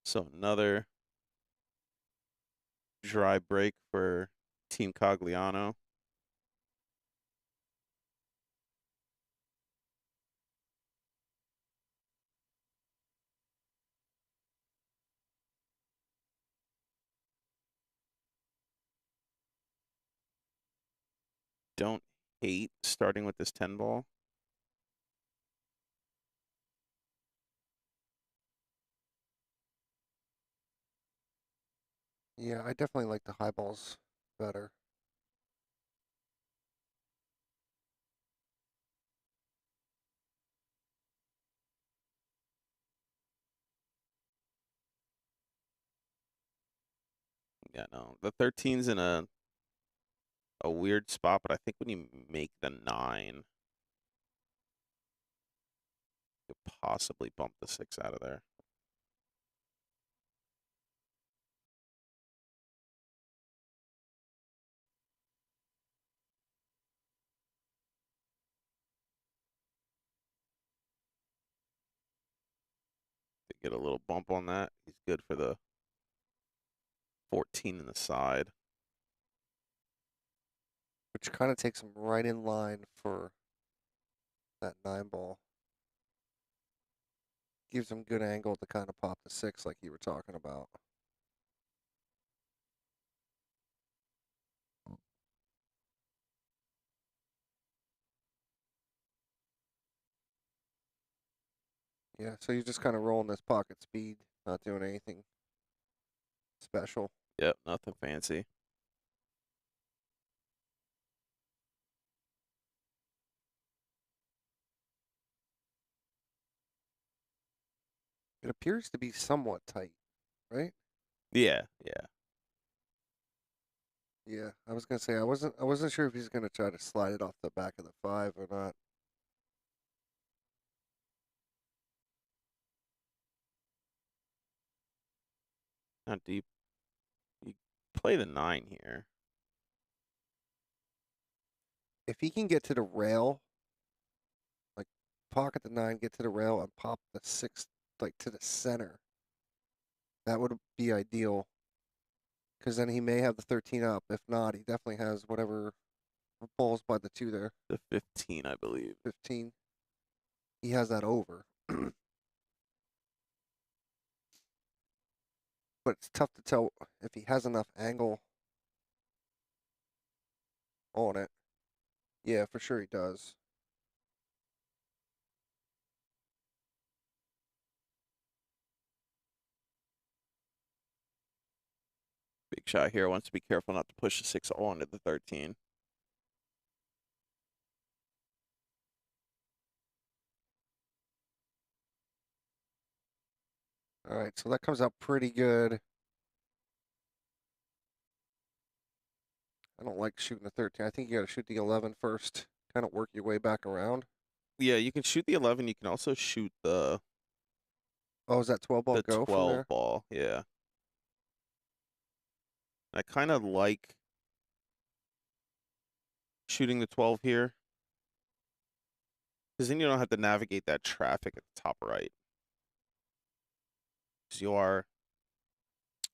[SPEAKER 2] So another dry break for Team Cogliano. Don't hate starting with this 10 ball.
[SPEAKER 1] Yeah, I definitely like the high balls better.
[SPEAKER 2] Yeah, no. The 13's in a weird spot, but I think when you make the 9, you could possibly bump the 6 out of there. To get a little bump on that, he's good for the 14 in the side.
[SPEAKER 1] Which kind of takes him right in line for that 9 ball. Gives him good angle to kind of pop the 6 like you were talking about. Yeah, so you're just kind of rolling this pocket speed, not doing anything special.
[SPEAKER 2] Yep, nothing fancy.
[SPEAKER 1] It appears to be somewhat tight, right?
[SPEAKER 2] Yeah, yeah.
[SPEAKER 1] Yeah, I was gonna say I wasn't sure if he's gonna try to slide it off the back of the 5 or not.
[SPEAKER 2] Not deep. You play the 9 here.
[SPEAKER 1] If he can get to the rail, like pocket the 9, get to the rail, and pop the 6 like to the center. That would be ideal. Because then he may have the 13 up. If not, he definitely has whatever balls by the 2 there.
[SPEAKER 2] The 15, I believe.
[SPEAKER 1] 15. He has that over. But it's tough to tell if he has enough angle on it. Yeah, for sure he does.
[SPEAKER 2] Big shot here. Wants to be careful not to push the 6 onto the 13.
[SPEAKER 1] All right, so that comes out pretty good. I don't like shooting the 13. I think you got to shoot the 11 first. Kind of work your way back around.
[SPEAKER 2] Yeah, you can shoot the 11. You can also shoot the
[SPEAKER 1] Oh, is that 12 ball go
[SPEAKER 2] 12
[SPEAKER 1] from there?
[SPEAKER 2] ball. Yeah. I kind of like shooting the 12 here. Because then you don't have to navigate that traffic at the top right. Because you are.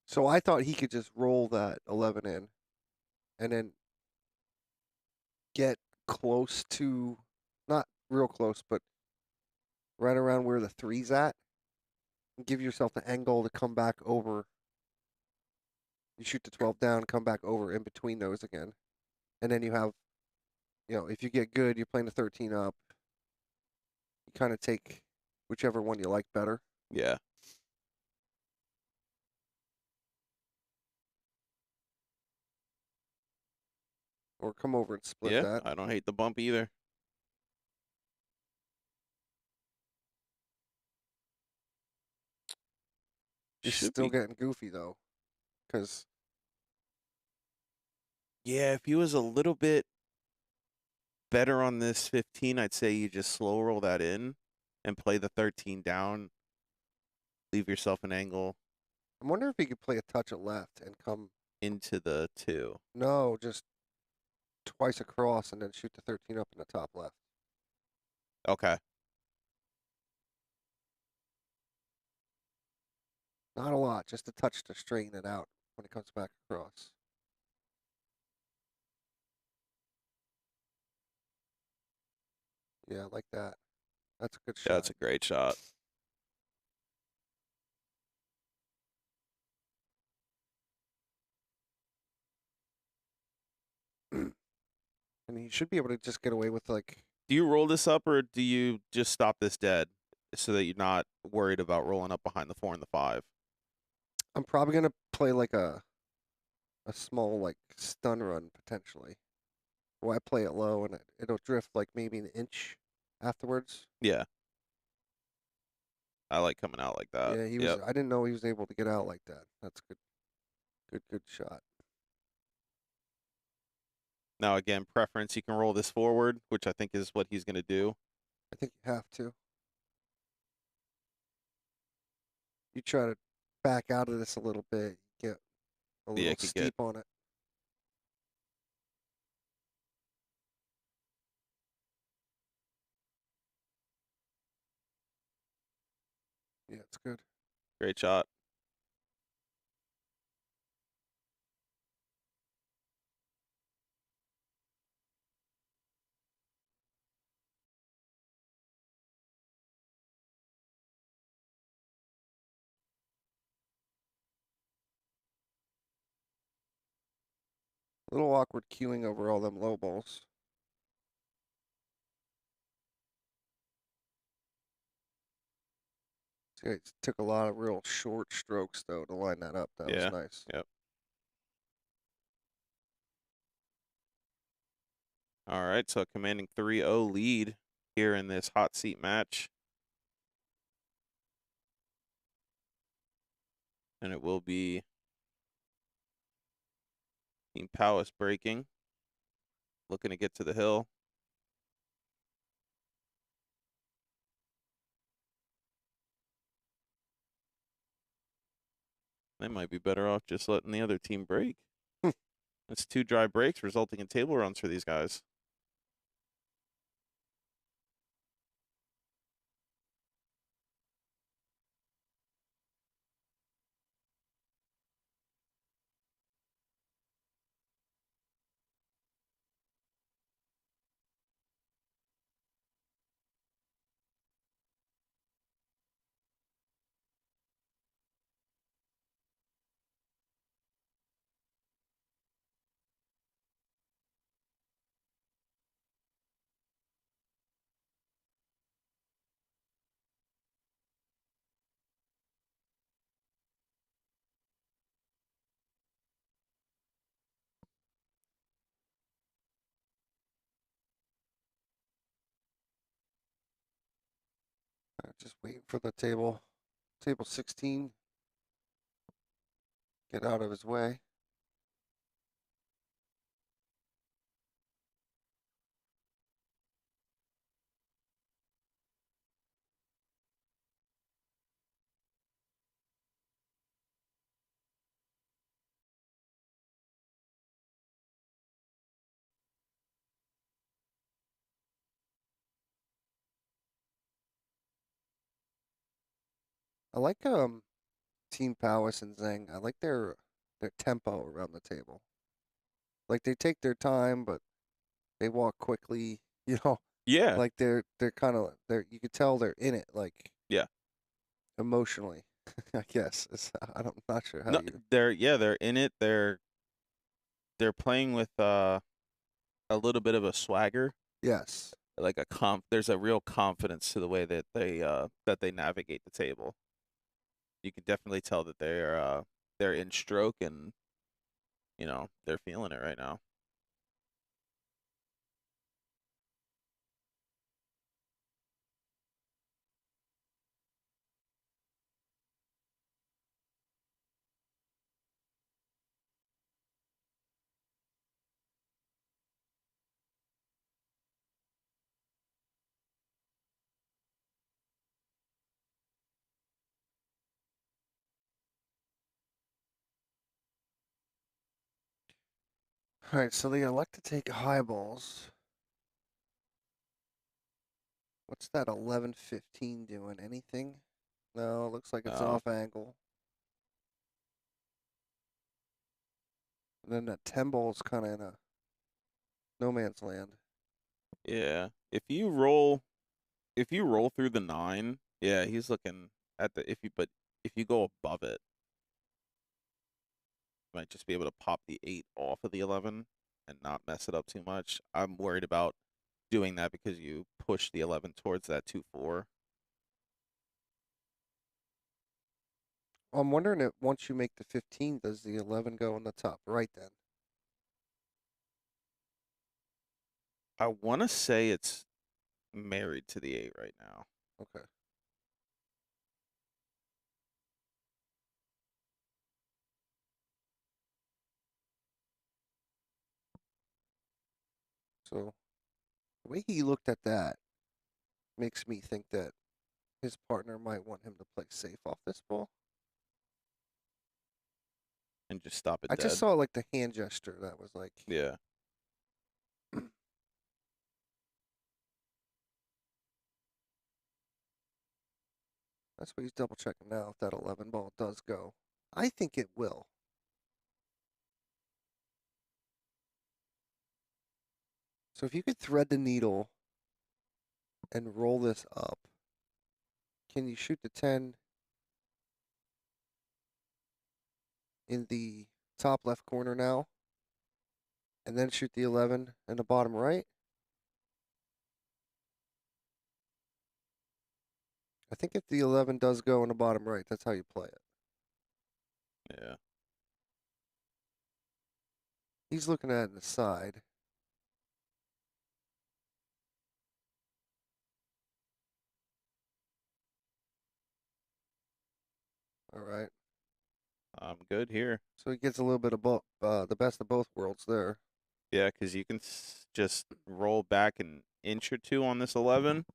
[SPEAKER 1] So I thought he could just roll that 11 in and then get close to, not real close, but right around where the 3's at. And give yourself the angle to come back over. You shoot the 12 down, come back over in between those again. And then you have, if you get good, you're playing the 13 up. You kind of take whichever one you like better.
[SPEAKER 2] Yeah.
[SPEAKER 1] Or come over and split
[SPEAKER 2] Yeah,
[SPEAKER 1] that.
[SPEAKER 2] I don't hate the bump either.
[SPEAKER 1] You're
[SPEAKER 2] Should
[SPEAKER 1] still
[SPEAKER 2] be.
[SPEAKER 1] getting goofy, though. Because
[SPEAKER 2] Yeah, if he was a little bit better on this 15, I'd say you just slow roll that in and play the 13 down. Leave yourself an angle
[SPEAKER 1] I'm wondering if he could play a touch of left and come.
[SPEAKER 2] into the 2.
[SPEAKER 1] No, just twice across and then shoot the 13 up in the top left.
[SPEAKER 2] Okay.
[SPEAKER 1] Not a lot, just a touch to straighten it out when it comes back across. Yeah, like that. That's a good shot.
[SPEAKER 2] Yeah, that's a great shot.
[SPEAKER 1] And he should be able to just get away with like.
[SPEAKER 2] Do you roll this up or do you just stop this dead so that you're not worried about rolling up behind the 4 and the 5?
[SPEAKER 1] I'm probably gonna play like a small like stun run potentially. Where I play it low and it'll drift like maybe an inch afterwards.
[SPEAKER 2] Yeah. I like coming out like that.
[SPEAKER 1] Yeah, he was. I didn't know he was able to get out like that. That's good. Good shot.
[SPEAKER 2] Now, again, preference, you can roll this forward, which I think is what he's going to do.
[SPEAKER 1] I think you have to. You try to back out of this a little bit, get a little steep on it. Yeah, it's good.
[SPEAKER 2] Great shot.
[SPEAKER 1] A little awkward queuing over all them low balls. See, it took a lot of real short strokes, though, to line that up. That was nice.
[SPEAKER 2] Yep. All right, so a commanding 3-0 lead here in this hot seat match. And it will be Team Powis breaking. Looking to get to the hill. They might be better off just letting the other team break. That's 2 dry breaks, resulting in table runs for these guys.
[SPEAKER 1] Just waiting for the table 16. Get out of his way. I like Team Powis and Zhang. I like their tempo around the table. Like they take their time, but they walk quickly. You know,
[SPEAKER 2] Yeah.
[SPEAKER 1] like they're kind of you could tell they're in it, like
[SPEAKER 2] Yeah.
[SPEAKER 1] emotionally. I guess I'm not sure how
[SPEAKER 2] No,
[SPEAKER 1] you.
[SPEAKER 2] they're in it. They're playing with a little bit of a swagger,
[SPEAKER 1] Yes.
[SPEAKER 2] like there's a real confidence to the way that they navigate the table. You can definitely tell that they're in stroke and they're feeling it right now.
[SPEAKER 1] All right, so they elect to take high balls. What's that 11-15 doing? Anything? No, looks like it's
[SPEAKER 2] No.
[SPEAKER 1] off angle. And then that 10 ball's kind of in a no man's land.
[SPEAKER 2] Yeah. If you roll through the 9, yeah, he's looking at if you go above it, you might just be able to pop the 8 off of the 11 and not mess it up too much. I'm worried about doing that because you push the 11 towards that 2-4.
[SPEAKER 1] I'm wondering if once you make the 15, does the 11 go in the top right then?
[SPEAKER 2] I want to say it's married to the 8 right now.
[SPEAKER 1] Okay. So the way he looked at that makes me think that his partner might want him to play safe off this ball.
[SPEAKER 2] And just stop it
[SPEAKER 1] I just
[SPEAKER 2] dead.
[SPEAKER 1] saw like the hand gesture that was like,
[SPEAKER 2] Yeah.
[SPEAKER 1] that's what he's double checking now if that 11 ball does go. I think it will. So if you could thread the needle and roll this up, can you shoot the 10 in the top left corner now? And then shoot the 11 in the bottom right? I think if the 11 does go in the bottom right, that's how you play it.
[SPEAKER 2] Yeah.
[SPEAKER 1] He's looking at it in the side. All right.
[SPEAKER 2] I'm good here.
[SPEAKER 1] So he gets a little bit of the best of both worlds there.
[SPEAKER 2] Yeah, because you can just roll back an inch or two on this 11.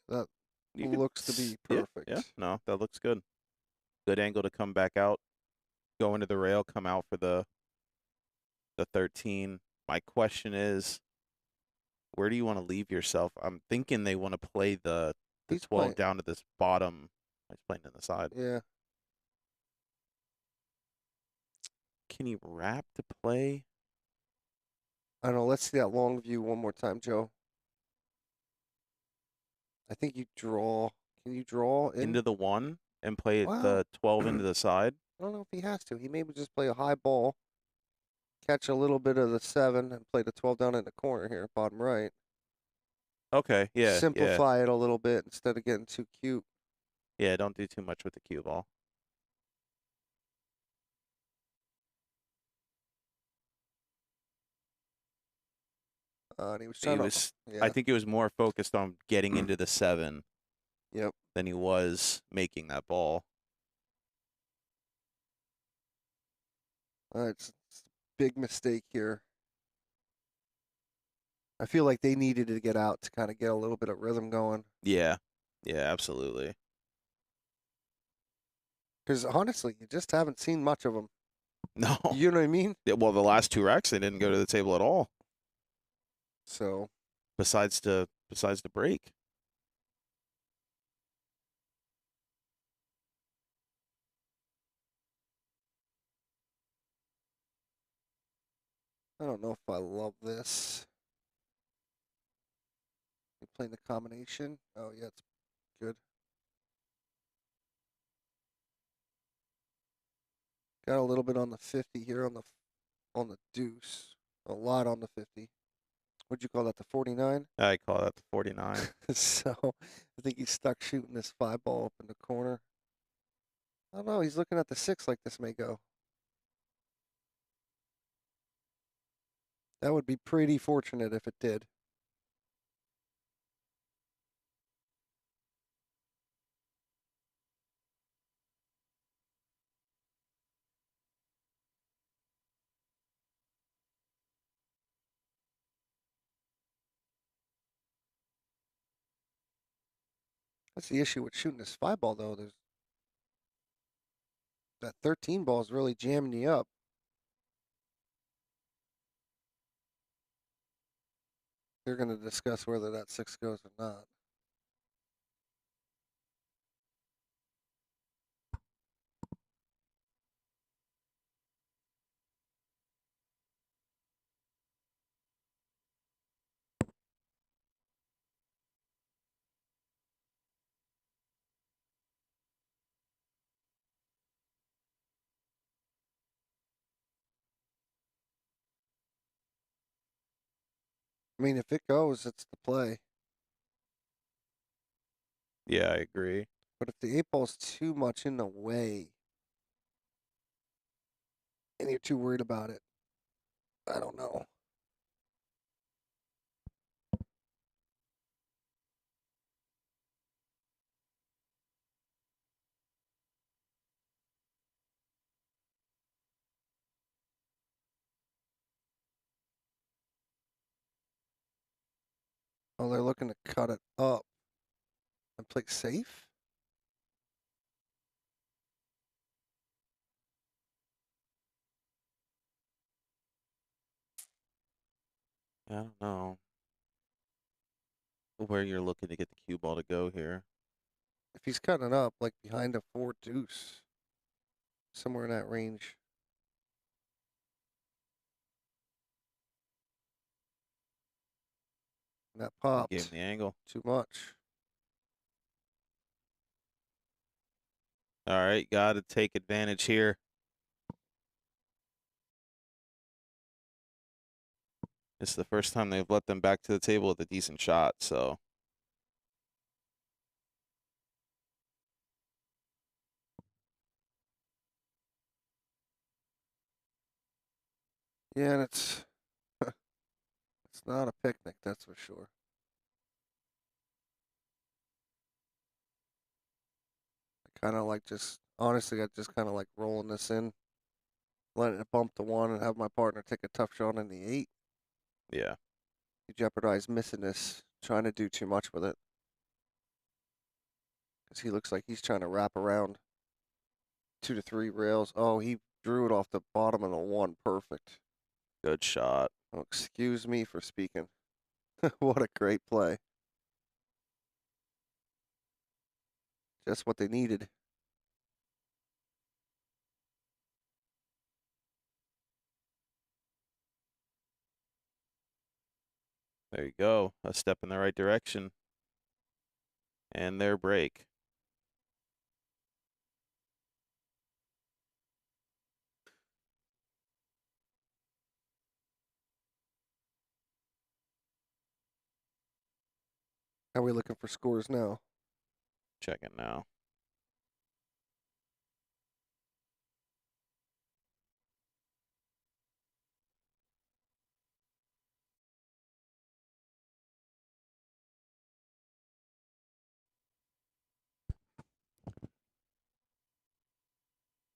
[SPEAKER 1] That
[SPEAKER 2] You could,
[SPEAKER 1] looks to be
[SPEAKER 2] yeah, yeah.
[SPEAKER 1] perfect.
[SPEAKER 2] No, that looks good. Good angle to come back out, go into the rail, come out for the 13. My question is, where do you want to leave yourself? I'm thinking they want to play the
[SPEAKER 1] He's
[SPEAKER 2] 12
[SPEAKER 1] playing.
[SPEAKER 2] down to this bottom. He's playing in the side.
[SPEAKER 1] Yeah.
[SPEAKER 2] Can he wrap to play
[SPEAKER 1] I don't know. Let's see that long view one more time, Joe. I think you draw. Can you draw in?
[SPEAKER 2] into the 1 and play
[SPEAKER 1] Wow.
[SPEAKER 2] the 12 into the side?
[SPEAKER 1] I don't know if he has to. He maybe just play a high ball, catch a little bit of the 7, and play the 12 down in the corner here, bottom right.
[SPEAKER 2] Okay, yeah, yeah.
[SPEAKER 1] Simplify it a little bit instead of getting too cute.
[SPEAKER 2] Yeah, don't do too much with the cue ball.
[SPEAKER 1] And he was trying
[SPEAKER 2] He
[SPEAKER 1] to,
[SPEAKER 2] was. I
[SPEAKER 1] yeah,
[SPEAKER 2] think he was more focused on getting into the 7
[SPEAKER 1] yep.
[SPEAKER 2] than he was making that ball.
[SPEAKER 1] It's a big mistake here. I feel like they needed to get out to kind of get a little bit of rhythm going.
[SPEAKER 2] Yeah. Yeah, absolutely.
[SPEAKER 1] Because honestly, you just haven't seen much of them.
[SPEAKER 2] No.
[SPEAKER 1] You know what I mean?
[SPEAKER 2] Yeah, well, the last 2 racks, they didn't go to the table at all.
[SPEAKER 1] So,
[SPEAKER 2] Besides the break.
[SPEAKER 1] I don't know if I love this. You playing the combination? Oh, yeah, it's good. Got a little bit on the 50 here on the deuce. A lot on the 50. What'd you call that? The 49?
[SPEAKER 2] I call that the 49.
[SPEAKER 1] So I think he's stuck shooting this 5 ball up in the corner. I don't know. He's looking at the 6 like this may go. That would be pretty fortunate if it did. That's the issue with shooting this 5 ball, though. There's that 13 ball is really jamming you up. They're going to discuss whether that 6 goes or not. I mean, if it goes, it's the play.
[SPEAKER 2] Yeah, I agree.
[SPEAKER 1] But if the 8 ball's too much in the way and you're too worried about it, I don't know. Oh, they're looking to cut it up and play safe?
[SPEAKER 2] I don't know where you're looking to get the cue ball to go here.
[SPEAKER 1] If he's cutting it up, like behind a 4 deuce, somewhere in that range. And that
[SPEAKER 2] I gave him
[SPEAKER 1] popped
[SPEAKER 2] the angle.
[SPEAKER 1] too much.
[SPEAKER 2] All right, got to take advantage here. It's the first time they've let them back to the table with a decent shot, so.
[SPEAKER 1] Yeah, and it's it's not a picnic, that's for sure. I kind of like just honestly, I just kind of like rolling this in, letting it bump to 1, and have my partner take a tough shot in the 8.
[SPEAKER 2] Yeah.
[SPEAKER 1] You jeopardize missing this, trying to do too much with it, because he looks like he's trying to wrap around 2 to 3 rails. Oh, he drew it off the bottom of the 1. Perfect.
[SPEAKER 2] Good shot.
[SPEAKER 1] Oh, excuse me for speaking. What a great play. Just what they needed.
[SPEAKER 2] There you go. A step in the right direction. And their break.
[SPEAKER 1] How are we looking for scores now?
[SPEAKER 2] Check it now.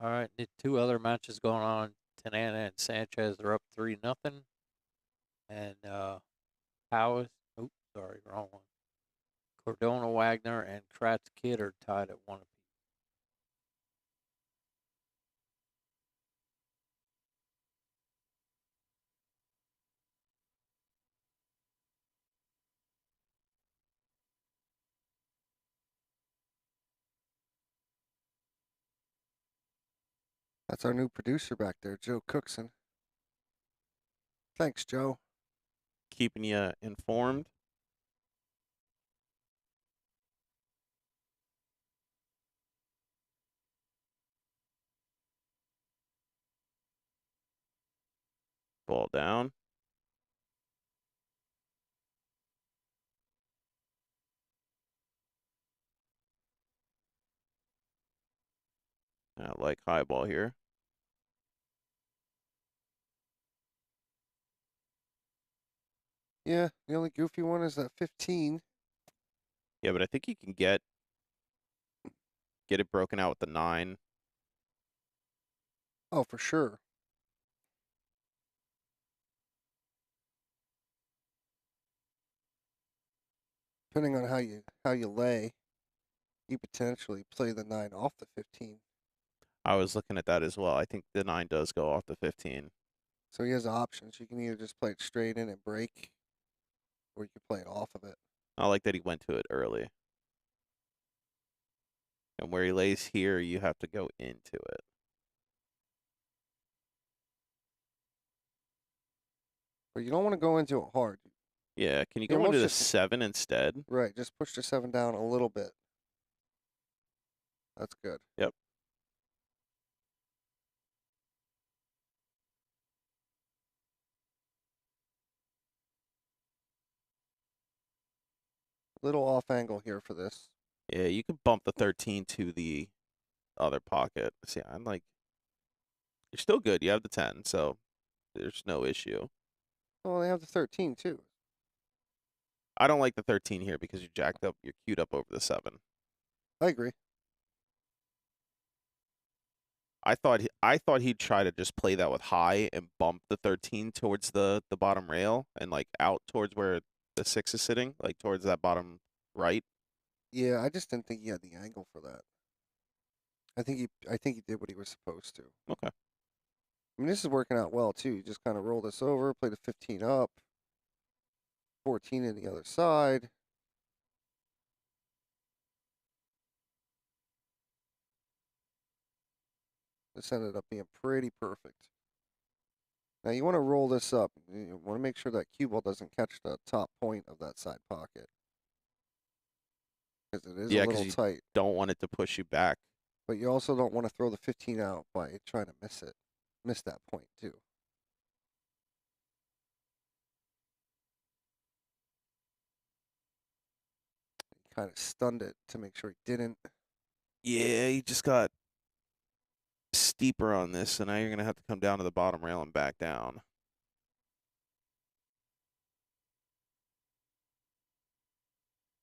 [SPEAKER 3] All right, the two other matches going on. Tanana and Sanchez are up 3-0. And Powis, oops, sorry, wrong one. Cordona Wagner and Kratz Kid are tied at 1 apiece.
[SPEAKER 1] That's our new producer back there, Joe Cookson. Thanks, Joe.
[SPEAKER 2] Keeping you informed. Ball down. I like high ball here.
[SPEAKER 1] Yeah, the only goofy one is that 15.
[SPEAKER 2] Yeah, but I think you can get it broken out with the 9.
[SPEAKER 1] Oh, for sure. Depending on how you lay, you potentially play the 9 off the 15.
[SPEAKER 2] I was looking at that as well. I think the 9 does go off the 15.
[SPEAKER 1] So he has options. You can either just play it straight in and break, or you can play it off of it.
[SPEAKER 2] I like that he went to it early. And where he lays here, you have to go into it.
[SPEAKER 1] But you don't want to go into it hard.
[SPEAKER 2] Yeah, can you
[SPEAKER 1] You
[SPEAKER 2] go into
[SPEAKER 1] almost
[SPEAKER 2] the
[SPEAKER 1] just-
[SPEAKER 2] 7 instead?
[SPEAKER 1] Right, just push the 7 down a little bit. That's good.
[SPEAKER 2] Yep.
[SPEAKER 1] Little off angle here for this.
[SPEAKER 2] Yeah, you can bump the 13 to the other pocket. See, I'm like, you're still good. You have the 10, so there's no issue.
[SPEAKER 1] Oh, they have the 13 too.
[SPEAKER 2] I don't like the 13 here because you're jacked up. You're queued up over the 7.
[SPEAKER 1] I agree.
[SPEAKER 2] I thought he'd try to just play that with high and bump the 13 towards the bottom rail and like out towards where the 6 is sitting, like towards that bottom right.
[SPEAKER 1] Yeah, I just didn't think he had the angle for that. I think he did what he was supposed to.
[SPEAKER 2] Okay.
[SPEAKER 1] I mean, this is working out well too. You just kind of roll this over, play the 15 up, 14 in the other side. This ended up being pretty perfect. Now you want to roll this up. You want to make sure that cue ball doesn't catch the top point of that side pocket. Because it is a little
[SPEAKER 2] you
[SPEAKER 1] tight.
[SPEAKER 2] don't want it to push you back.
[SPEAKER 1] But you also don't want to throw the 15 out by trying to miss it. Miss that point too. He kind of stunned it to make sure he didn't.
[SPEAKER 2] Yeah, you just got steeper on this, so now you're gonna have to come down to the bottom rail and back down.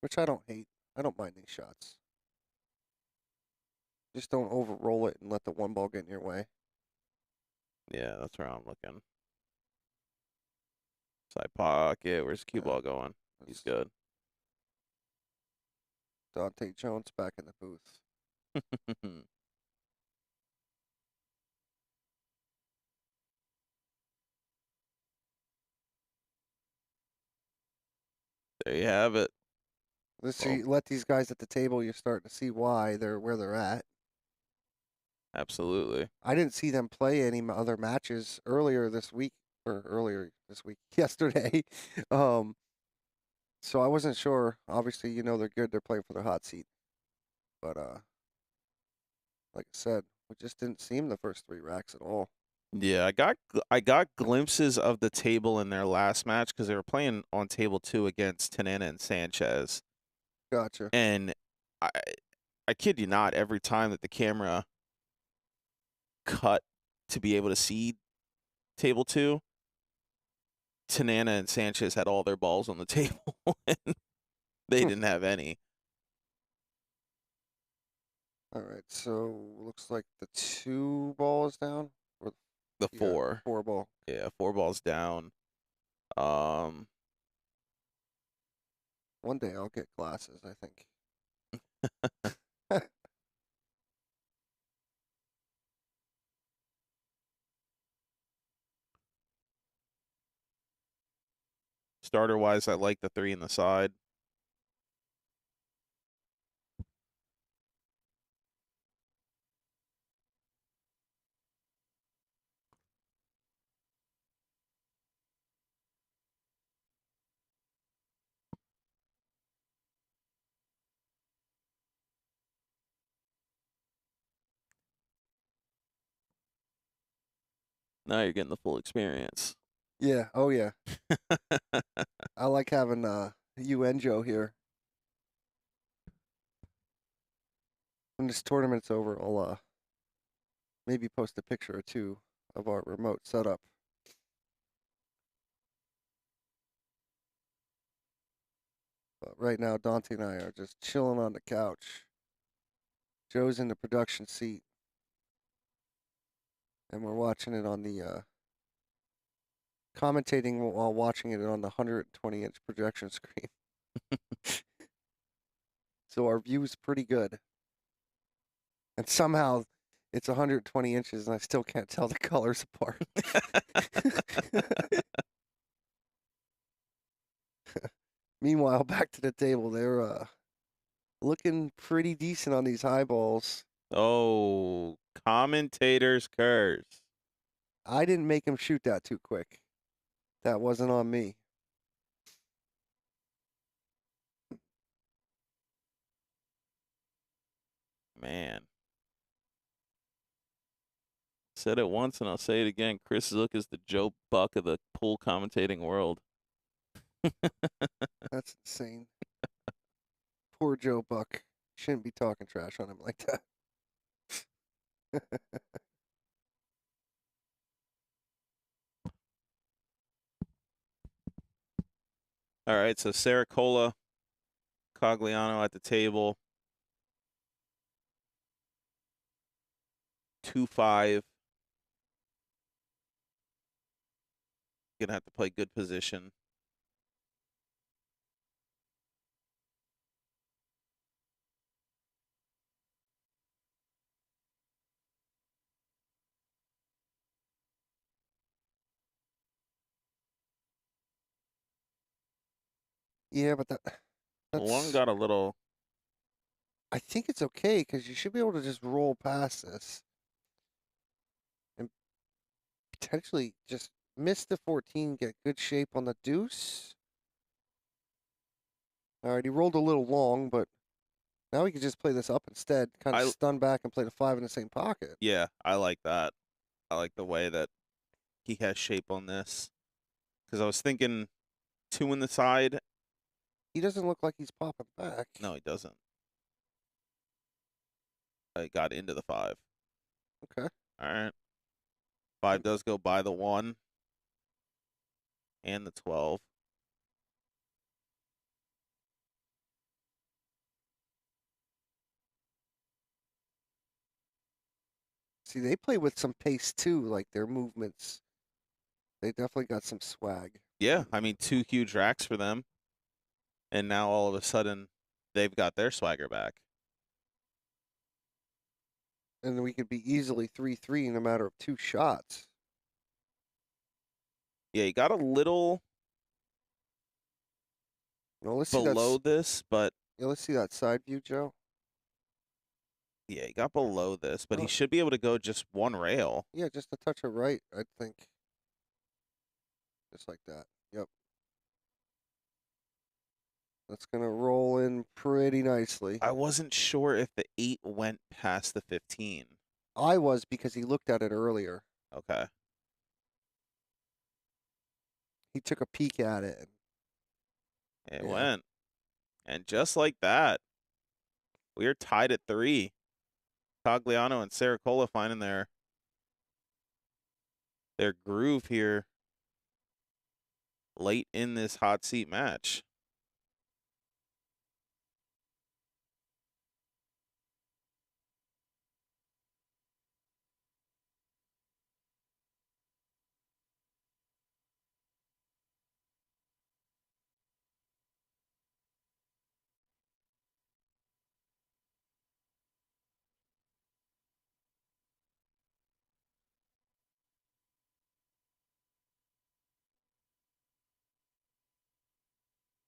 [SPEAKER 1] Which I don't hate. I don't mind these shots. Just don't over roll it and let the one ball get in your way.
[SPEAKER 2] Yeah, that's where I'm looking. Side pocket. Where's cue ball going? He's good.
[SPEAKER 1] Dante Jones back in the booth.
[SPEAKER 2] There you have it.
[SPEAKER 1] You let these guys at the table, you're starting to see why they're where they're at.
[SPEAKER 2] Absolutely.
[SPEAKER 1] I didn't see them play any other matches earlier this week, yesterday. So I wasn't sure. Obviously, they're good. They're playing for their hot seat. But like I said, we just didn't see them the first 3 racks at all.
[SPEAKER 2] Yeah, I got glimpses of the table in their last match because they were playing on table 2 against Tanana and Sanchez.
[SPEAKER 1] Gotcha.
[SPEAKER 2] And I kid you not, every time that the camera cut to be able to see table 2, Tanana and Sanchez had all their balls on the table and they didn't have any.
[SPEAKER 1] All right, so looks like the 2 ball is down. Or
[SPEAKER 2] The
[SPEAKER 1] yeah,
[SPEAKER 2] 4.
[SPEAKER 1] 4 ball.
[SPEAKER 2] Yeah, 4 balls down.
[SPEAKER 1] One day I'll get glasses, I think.
[SPEAKER 2] Starter wise, I like the 3 in the side. Now you're getting the full experience.
[SPEAKER 1] Yeah, oh yeah. I like having you and Joe here. When this tournament's over, I'll maybe post a picture or two of our remote setup. But right now, Dante and I are just chilling on the couch. Joe's in the production seat, and we're watching it on the commentating while watching it on the 120-inch projection screen. So our view's pretty good. And somehow it's 120 inches, and I still can't tell the colors apart. Meanwhile, back to the table, they're looking pretty decent on these high balls.
[SPEAKER 2] Oh, commentator's curse.
[SPEAKER 1] I didn't make him shoot that too quick. That wasn't on me.
[SPEAKER 2] Man. Said it once and I'll say it again. Chris Zook is the Joe Buck of the pool commentating world.
[SPEAKER 1] That's insane. Poor Joe Buck. Shouldn't be talking trash on him like that.
[SPEAKER 2] All right, so Saracola, Cogliano at the table. 2-5. Gonna have to play good position.
[SPEAKER 1] Yeah, but that's...
[SPEAKER 2] One got a little.
[SPEAKER 1] I think it's okay because you should be able to just roll past this and potentially just miss the 14, get good shape on the deuce. All right, he rolled a little long, but now we can just play this up instead, kind of stun back and play the 5 in the same pocket.
[SPEAKER 2] Yeah, I like that. I like the way that he has shape on this. Because I was thinking 2 in the side.
[SPEAKER 1] He doesn't look like he's popping back.
[SPEAKER 2] No, he doesn't. I got into the 5.
[SPEAKER 1] Okay.
[SPEAKER 2] All right. 5 does go by the 1 and the 12.
[SPEAKER 1] See, they play with some pace too, like their movements. They definitely got some swag.
[SPEAKER 2] Yeah, I mean, 2 huge racks for them. And now all of a sudden, they've got their swagger back.
[SPEAKER 1] And we could be easily 3-3 in a matter of 2 shots.
[SPEAKER 2] Yeah, he got a little
[SPEAKER 1] Well, let's see
[SPEAKER 2] below this, but
[SPEAKER 1] yeah, let's see that side view, Joe.
[SPEAKER 2] yeah, he got below this, but he should be able to go just 1 rail.
[SPEAKER 1] Yeah, just a touch of right, I think. Just like that. Yep. That's going to roll in pretty nicely.
[SPEAKER 2] I wasn't sure if the 8 went past the 15.
[SPEAKER 1] I was because he looked at it earlier.
[SPEAKER 2] Okay.
[SPEAKER 1] He took a peek at it.
[SPEAKER 2] It went. And just like that, we are tied at 3. Cogliano and Saracola finding their groove here late in this hot seat match.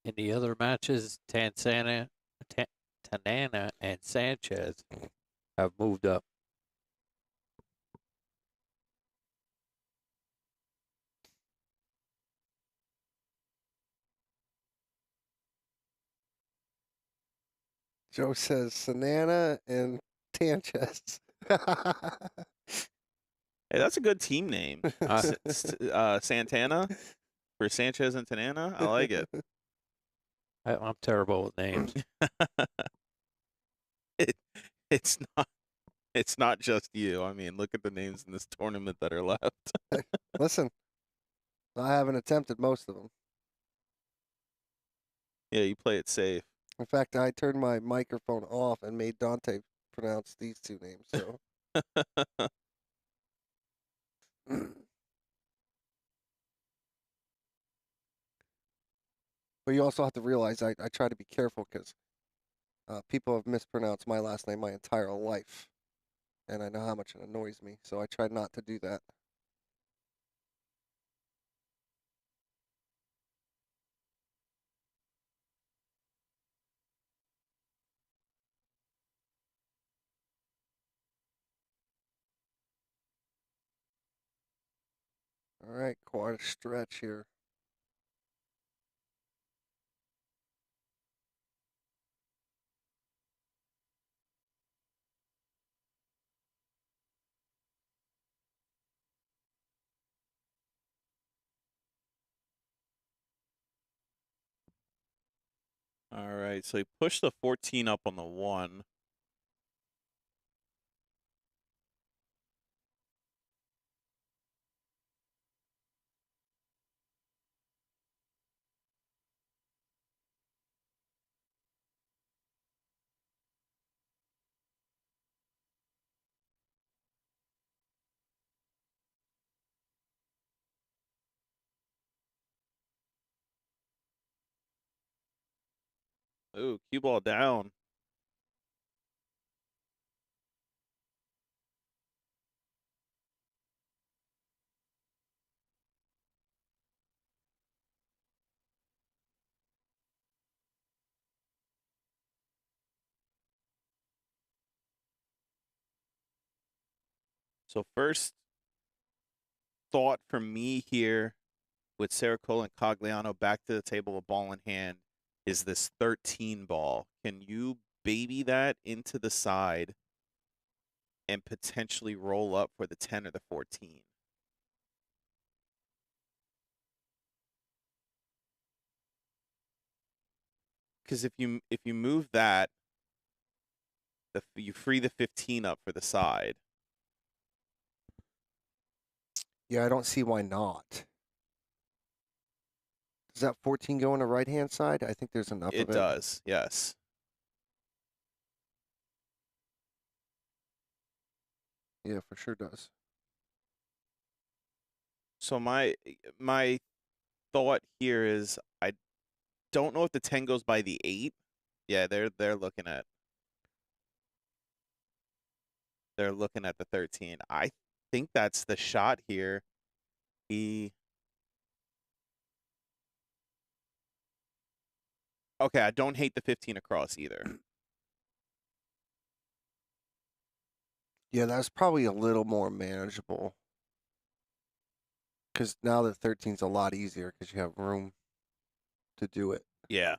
[SPEAKER 3] In the other matches, Tanana and Sanchez have moved up.
[SPEAKER 1] Joe says Sanana and Sanchez.
[SPEAKER 2] Hey, that's a good team name.
[SPEAKER 3] Uh,
[SPEAKER 2] Santana for Sanchez and Tanana. I like it.
[SPEAKER 3] I'm terrible with names.
[SPEAKER 2] it. It's not just you. I mean, look at the names in this tournament that are left.
[SPEAKER 1] Listen, I haven't attempted most of them.
[SPEAKER 2] Yeah, you play it safe.
[SPEAKER 1] In fact, I turned my microphone off and made Dante pronounce these two names. So. But you also have to realize I try to be careful because people have mispronounced my last name my entire life. And I know how much it annoys me. So I try not to do that. All right, quite a stretch here.
[SPEAKER 2] All right, so he pushed the 14 up on the 1. Ooh, cue ball down. So first thought for me here with Caracola and Cogliano back to the table with ball in hand is this 13 ball. Can you baby that into the side and potentially roll up for the 10 or the 14? Because if you move that, you free the 15 up for the side.
[SPEAKER 1] Yeah, I don't see why not. Does that 14 go on the right-hand side? I think there's enough of it.
[SPEAKER 2] It does, yes.
[SPEAKER 1] Yeah, for sure does.
[SPEAKER 2] So my thought here is I don't know if the 10 goes by the 8. Yeah, they're looking at the 13. I think that's the shot here. Okay, I don't hate the 15 across either.
[SPEAKER 1] Yeah, that's probably a little more manageable. Because now the 13's a lot easier because you have room to do it.
[SPEAKER 2] Yeah.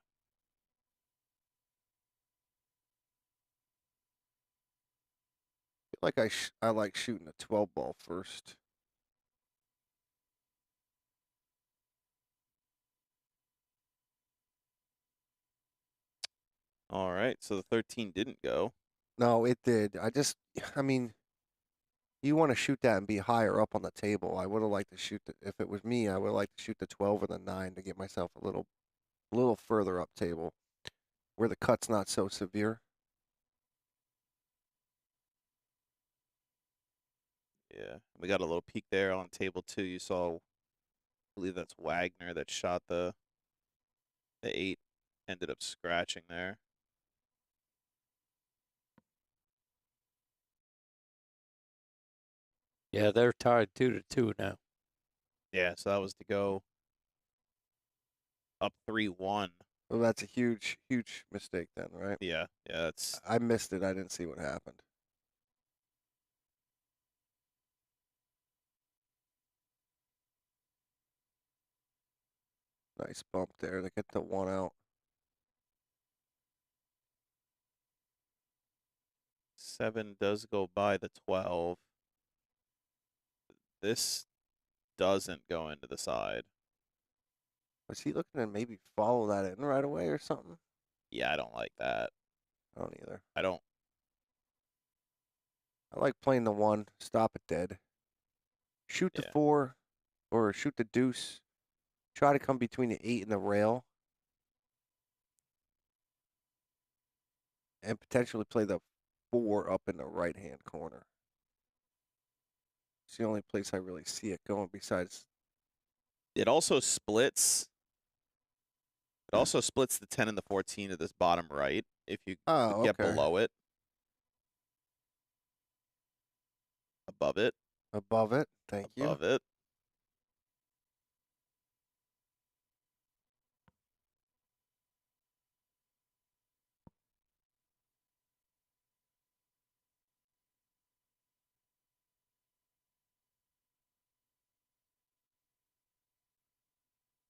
[SPEAKER 1] I feel like I like shooting a 12 ball first.
[SPEAKER 2] All right, so the 13 didn't go.
[SPEAKER 1] No, it did. I mean, you want to shoot that and be higher up on the table. I would have liked to shoot if it was me, I would have liked to shoot the 12 or the 9 to get myself a little further up table where the cut's not so severe.
[SPEAKER 2] Yeah, we got a little peek there on table 2. You saw, I believe that's Wagner that shot the 8, ended up scratching there.
[SPEAKER 3] Yeah, they're tied 2-2 now.
[SPEAKER 2] Yeah, so that was to go up 3-1.
[SPEAKER 1] Well, that's a huge, huge mistake then, right?
[SPEAKER 2] Yeah, that's
[SPEAKER 1] I missed it. I didn't see what happened. Nice bump there to get the one out.
[SPEAKER 2] 7 does go by the 12. This doesn't go into the side.
[SPEAKER 1] Was he looking to maybe follow that in right away or something?
[SPEAKER 2] Yeah, I don't like that.
[SPEAKER 1] I don't either.
[SPEAKER 2] I don't.
[SPEAKER 1] I like playing the one, stop it dead. Shoot the
[SPEAKER 2] Yeah.
[SPEAKER 1] 4 or shoot the deuce. Try to come between the 8 and the rail. And potentially play the 4 up in the right-hand corner. It's the only place I really see it going besides.
[SPEAKER 2] It also splits. It also splits the 10 and the 14 to this bottom right if you
[SPEAKER 1] Oh,
[SPEAKER 2] get
[SPEAKER 1] okay.
[SPEAKER 2] below it. Above it.
[SPEAKER 1] Above it. Thank you.
[SPEAKER 2] Above it.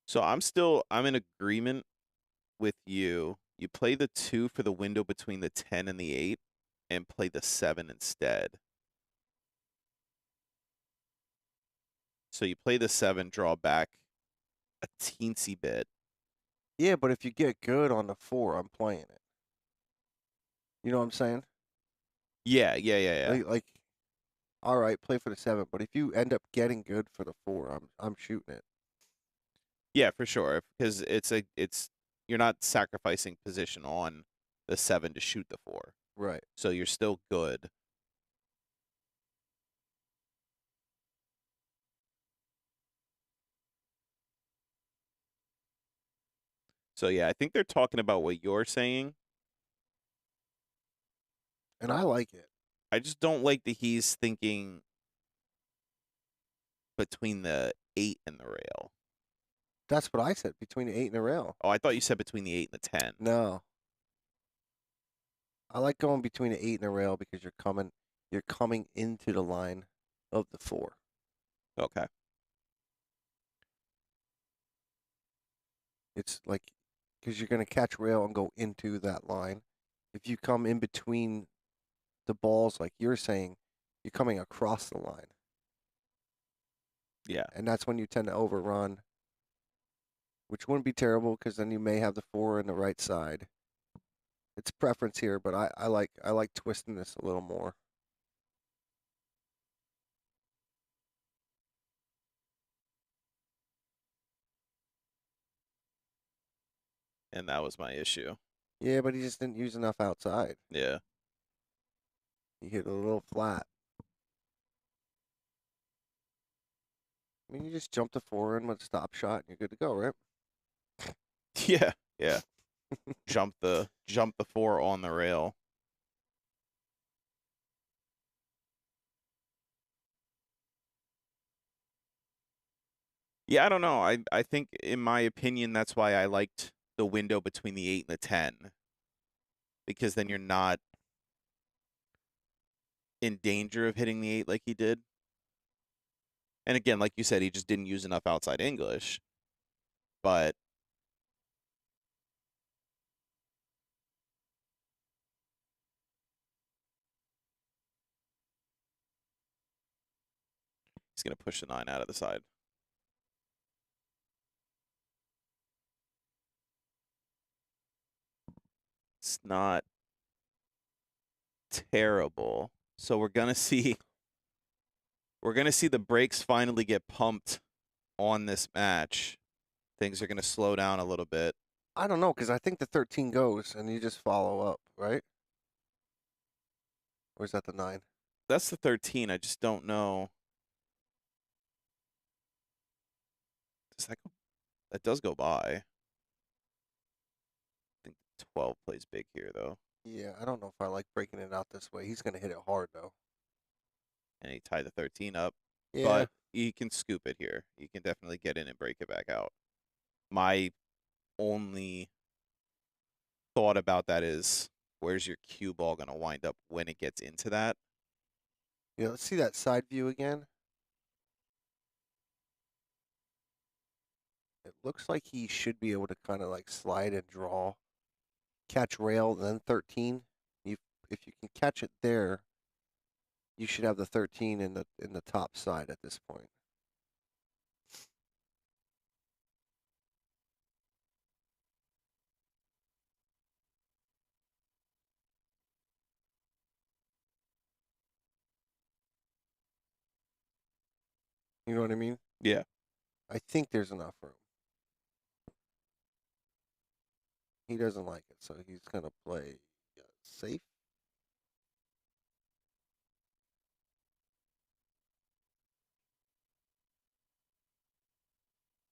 [SPEAKER 2] So I'm in agreement with you. You play the 2 for the window between the 10 and the 8 and play the 7 instead. So you play the 7, draw back a teensy bit.
[SPEAKER 1] Yeah, but if you get good on the 4, I'm playing it. You know what I'm saying?
[SPEAKER 2] Yeah.
[SPEAKER 1] Like, all right, play for the 7, but if you end up getting good for the 4, I'm shooting it.
[SPEAKER 2] Yeah, for sure. Because you're not sacrificing position on the 7 to shoot the 4.
[SPEAKER 1] Right.
[SPEAKER 2] So you're still good. So yeah, I think they're talking about what you're saying.
[SPEAKER 1] And I like it.
[SPEAKER 2] I just don't like that he's thinking between the 8 and the rail.
[SPEAKER 1] That's what I said, between the 8 and the rail.
[SPEAKER 2] Oh, I thought you said between the 8 and the 10.
[SPEAKER 1] No. I like going between the 8 and the rail because you're coming into the line of the 4.
[SPEAKER 2] Okay.
[SPEAKER 1] It's like, because you're going to catch rail and go into that line. If you come in between the balls, like you're saying, you're coming across the line.
[SPEAKER 2] Yeah.
[SPEAKER 1] And that's when you tend to overrun, which wouldn't be terrible because then you may have the 4 in the right side. It's preference here, but I like twisting this a little more.
[SPEAKER 2] And that was my issue.
[SPEAKER 1] Yeah, but he just didn't use enough outside.
[SPEAKER 2] Yeah.
[SPEAKER 1] He hit a little flat. I mean, you just jump the 4 in with a stop shot and you're good to go, right?
[SPEAKER 2] Yeah. jump the 4 on the rail. Yeah, I don't know. I think in my opinion that's why I liked the window between the 8 and the 10. Because then you're not in danger of hitting the 8 like he did. And again, like you said, he just didn't use enough outside English. But he's going to push the 9 out of the side. It's not terrible. So we're going to see the brakes finally get pumped on this match. Things are going to slow down a little bit.
[SPEAKER 1] I don't know, because I think the 13 goes and you just follow up, right? Or is that the 9?
[SPEAKER 2] That's the 13. I just don't know. Does that go? That does go by. I think 12 plays big here, though.
[SPEAKER 1] Yeah, I don't know if I like breaking it out this way. He's going to hit it hard, though.
[SPEAKER 2] And he tied the 13 up.
[SPEAKER 1] Yeah.
[SPEAKER 2] But he can scoop it here. He can definitely get in and break it back out. My only thought about that is, where's your cue ball going to wind up when it gets into that?
[SPEAKER 1] Yeah, let's see that side view again. It looks like he should be able to kind of like slide and draw, catch rail, then 13. If you can catch it there, you should have the 13 in the top side at this point. You know what I mean?
[SPEAKER 2] Yeah.
[SPEAKER 1] I think there's enough room. He doesn't like it, so he's going to play safe.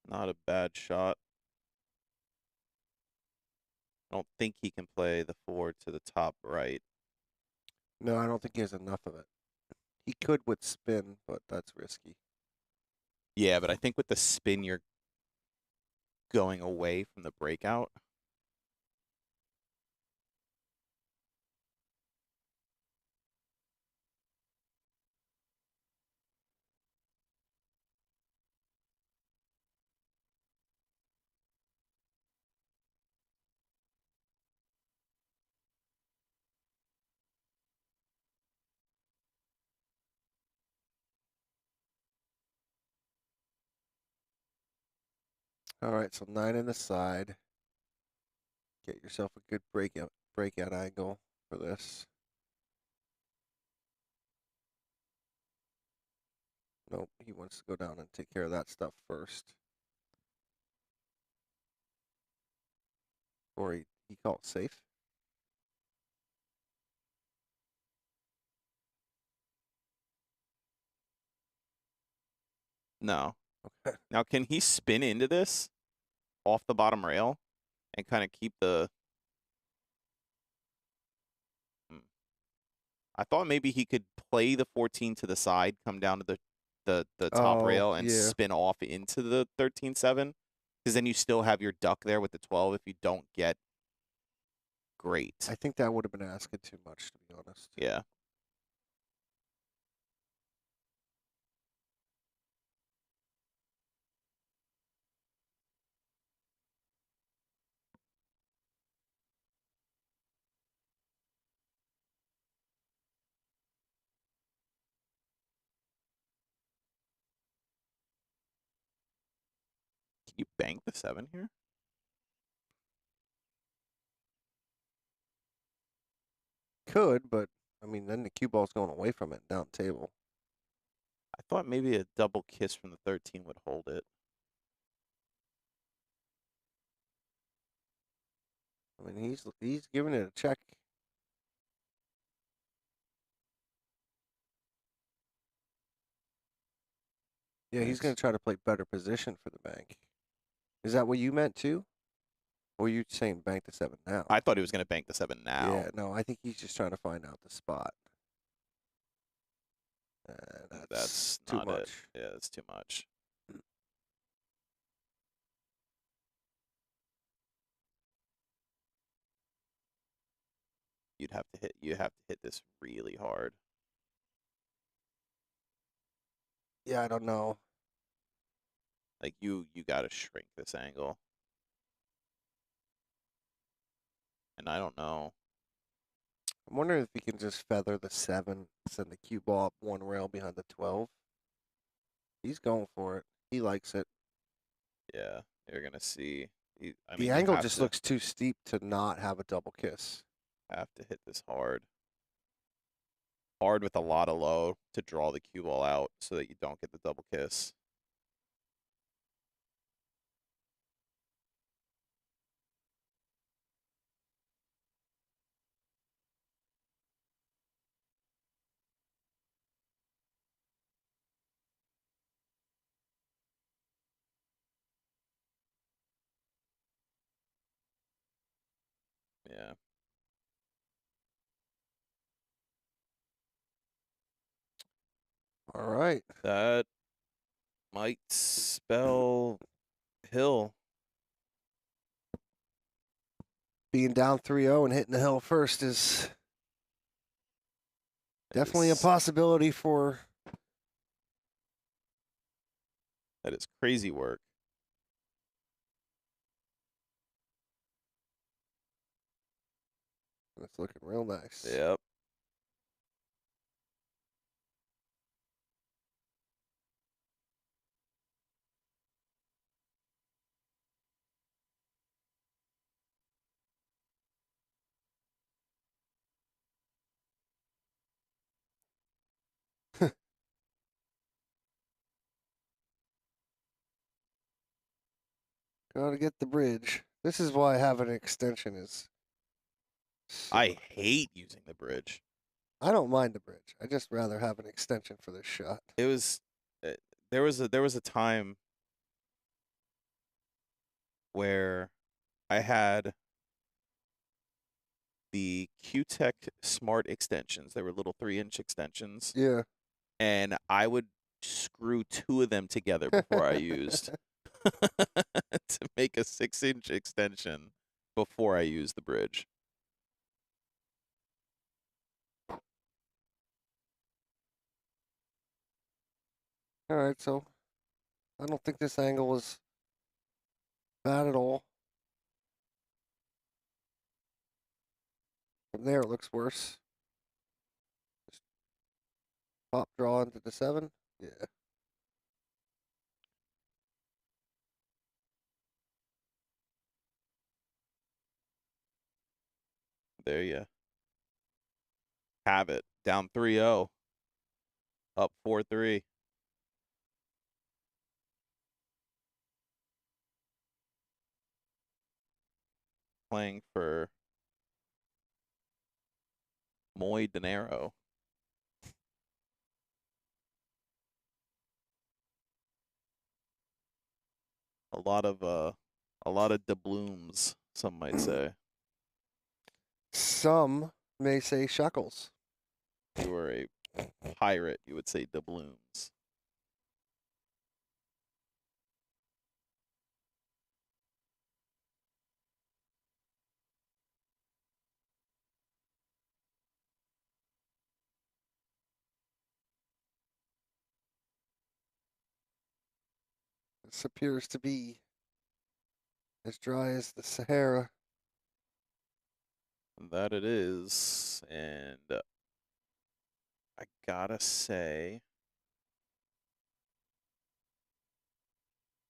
[SPEAKER 2] Not a bad shot. I don't think he can play the 4 to the top right.
[SPEAKER 1] No, I don't think he has enough of it. He could with spin, but that's risky.
[SPEAKER 2] Yeah, but I think with the spin, you're going away from the breakout.
[SPEAKER 1] All right, so 9 in the side. Get yourself a good breakout angle for this. Nope, he wants to go down and take care of that stuff first. Or he called safe.
[SPEAKER 2] No.
[SPEAKER 1] Okay.
[SPEAKER 2] Now, can he spin into this off the bottom rail and kind of keep the... I thought maybe he could play the 14 to the side, come down to the top rail, and
[SPEAKER 1] yeah.
[SPEAKER 2] spin off into the 13-7. Because then you still have your duck there with the 12 if you don't get great.
[SPEAKER 1] I think that would have been asking too much, to be honest.
[SPEAKER 2] Yeah. Can you bank the 7 here?
[SPEAKER 1] Could, but I mean, then the cue ball's going away from it down the table.
[SPEAKER 2] I thought maybe a double kiss from the 13 would hold it.
[SPEAKER 1] I mean, he's giving it a check. Yeah, he's going
[SPEAKER 2] Nice.
[SPEAKER 1] to try to play better position for the bank. Is that what you meant too? Or were you saying bank the 7 now?
[SPEAKER 2] I thought he was going to bank the 7 now.
[SPEAKER 1] Yeah, no, I think he's just trying to find out the spot. That's too
[SPEAKER 2] not
[SPEAKER 1] much.
[SPEAKER 2] it. Yeah, that's too much. You have to hit this really hard.
[SPEAKER 1] Yeah, I don't know.
[SPEAKER 2] Like you got to shrink this angle. And I don't know.
[SPEAKER 1] I'm wondering if he can just feather the 7, send the cue ball up one rail behind the 12. He's going for it. He likes it.
[SPEAKER 2] Yeah, you're gonna see.
[SPEAKER 1] The angle just looks too steep to not have a double kiss.
[SPEAKER 2] Have to hit this hard. Hard with a lot of low to draw the cue ball out so that you don't get the double kiss. Yeah.
[SPEAKER 1] All right.
[SPEAKER 2] That might spell hill.
[SPEAKER 1] being down 3-0 and hitting the hill first is definitely a possibility for.
[SPEAKER 2] That is crazy work.
[SPEAKER 1] It's looking real nice.
[SPEAKER 2] Yep.
[SPEAKER 1] Gotta get the bridge. This is why having an extension is.
[SPEAKER 2] I hate using the bridge.
[SPEAKER 1] I don't mind the bridge. I just rather have an extension for this shot.
[SPEAKER 2] It was there was a time where I had the Q-Tech Smart extensions. They were little 3-inch extensions,
[SPEAKER 1] Yeah.
[SPEAKER 2] and I would screw 2 of them together before I used to make a 6-inch extension before I used the bridge.
[SPEAKER 1] All right, so I don't think this angle is bad at all. From there, it looks worse. Just pop draw into the 7. Yeah.
[SPEAKER 2] There you have it. Down 3-0. Up 4-3. Playing for Muy Dinero. A lot of doubloons, some might say.
[SPEAKER 1] Some may say shekels.
[SPEAKER 2] If you were a pirate, you would say doubloons.
[SPEAKER 1] This appears to be as dry as the Sahara.
[SPEAKER 2] That it is, and I gotta say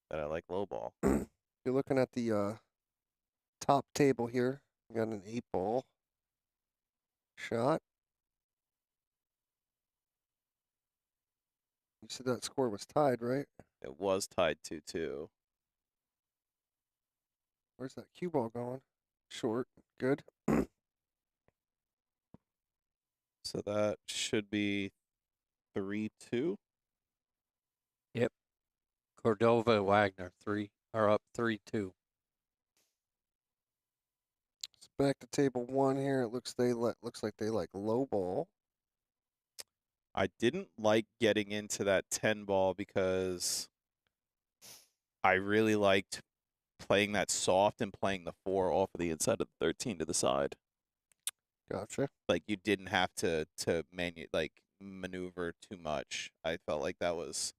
[SPEAKER 2] that I like low ball.
[SPEAKER 1] You're looking at the top table here. You got an 8-ball shot. You said that score was tied, right?
[SPEAKER 2] It was tied 2-2.
[SPEAKER 1] Where's that cue ball going? Short. Good.
[SPEAKER 2] So that should be 3-2.
[SPEAKER 3] Cordova Wagner 3 are up 3-2.
[SPEAKER 1] It's back to table 1 here. It looks like they like low ball.
[SPEAKER 2] I didn't like getting into that 10 ball because I really liked playing that soft and playing the 4 off of the inside of the 13 to the side.
[SPEAKER 1] Gotcha.
[SPEAKER 2] Like you didn't have to maneuver too much. I felt like that was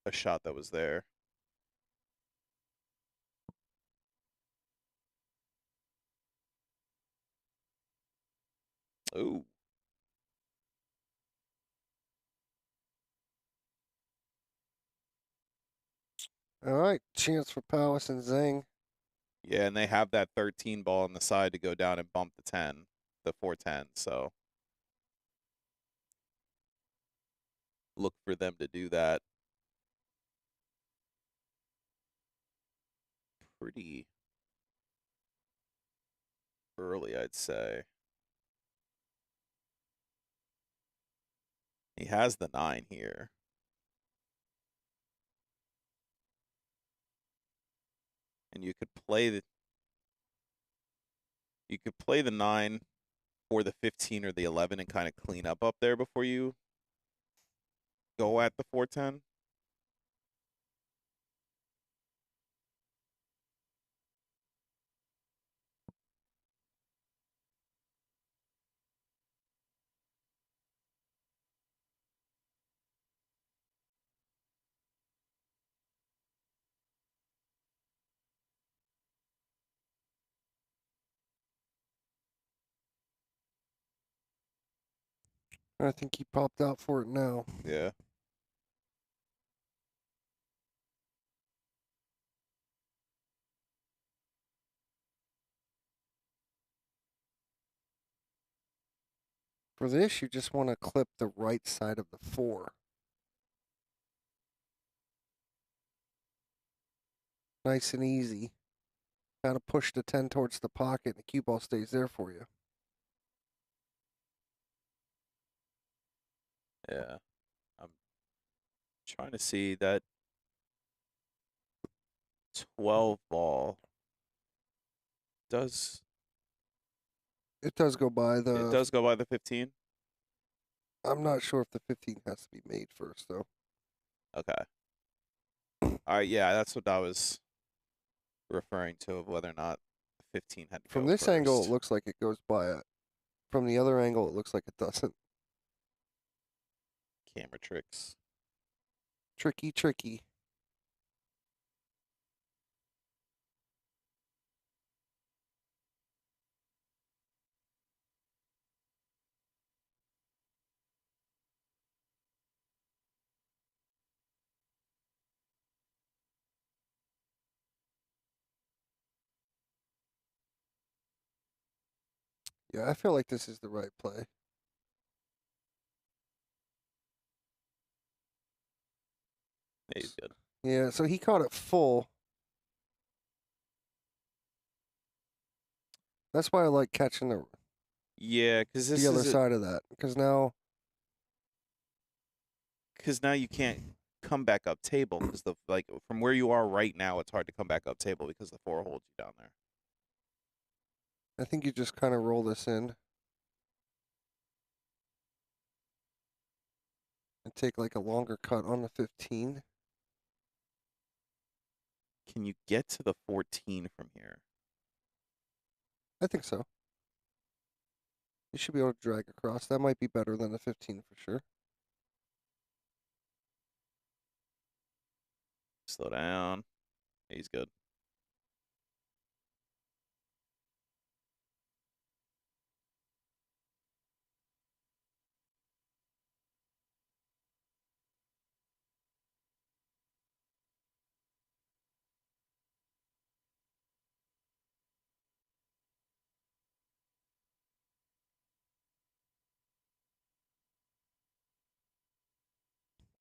[SPEAKER 2] a shot that was there. Ooh.
[SPEAKER 1] All right. Chance for Powis and Zhang.
[SPEAKER 2] Yeah, and they have that 13 ball on the side to go down and bump the 10, the 410. So look for them to do that pretty early, I'd say. He has the 9 here. And you could play the 9 or the 15 or the 11 and kind of clean up there before you go at the 410.
[SPEAKER 1] I think he popped out for it now.
[SPEAKER 2] Yeah.
[SPEAKER 1] For this, you just want to clip the right side of the 4. Nice and easy. Kind of push the 10 towards the pocket, and the cue ball stays there for you.
[SPEAKER 2] Yeah. I'm trying to see that 12 ball does
[SPEAKER 1] It does go by
[SPEAKER 2] it
[SPEAKER 1] the...
[SPEAKER 2] does go by the 15?
[SPEAKER 1] I'm not sure if the 15 has to be made first, though.
[SPEAKER 2] Okay. All right, yeah, that's what I was referring to, of whether or not the 15 had to
[SPEAKER 1] From
[SPEAKER 2] go
[SPEAKER 1] this angle,
[SPEAKER 2] first.
[SPEAKER 1] it looks like it goes by it. From the other angle, it looks like it doesn't.
[SPEAKER 2] Camera tricks.
[SPEAKER 1] Tricky, tricky. Yeah, I feel like this is the right play.
[SPEAKER 2] Yeah, he's good.
[SPEAKER 1] Yeah, so he caught it full. That's why I like catching
[SPEAKER 2] Yeah, because this
[SPEAKER 1] the other
[SPEAKER 2] is
[SPEAKER 1] side of that. Because now,
[SPEAKER 2] because now you can't come back up table because the from where you are right now, it's hard to come back up table because the 4 holds you down there.
[SPEAKER 1] I think you just kind of roll this in. And take like a longer cut on the 15.
[SPEAKER 2] Can you get to the 14 from here?
[SPEAKER 1] I think so. You should be able to drag across. That might be better than the 15 for sure.
[SPEAKER 2] Slow down. He's good.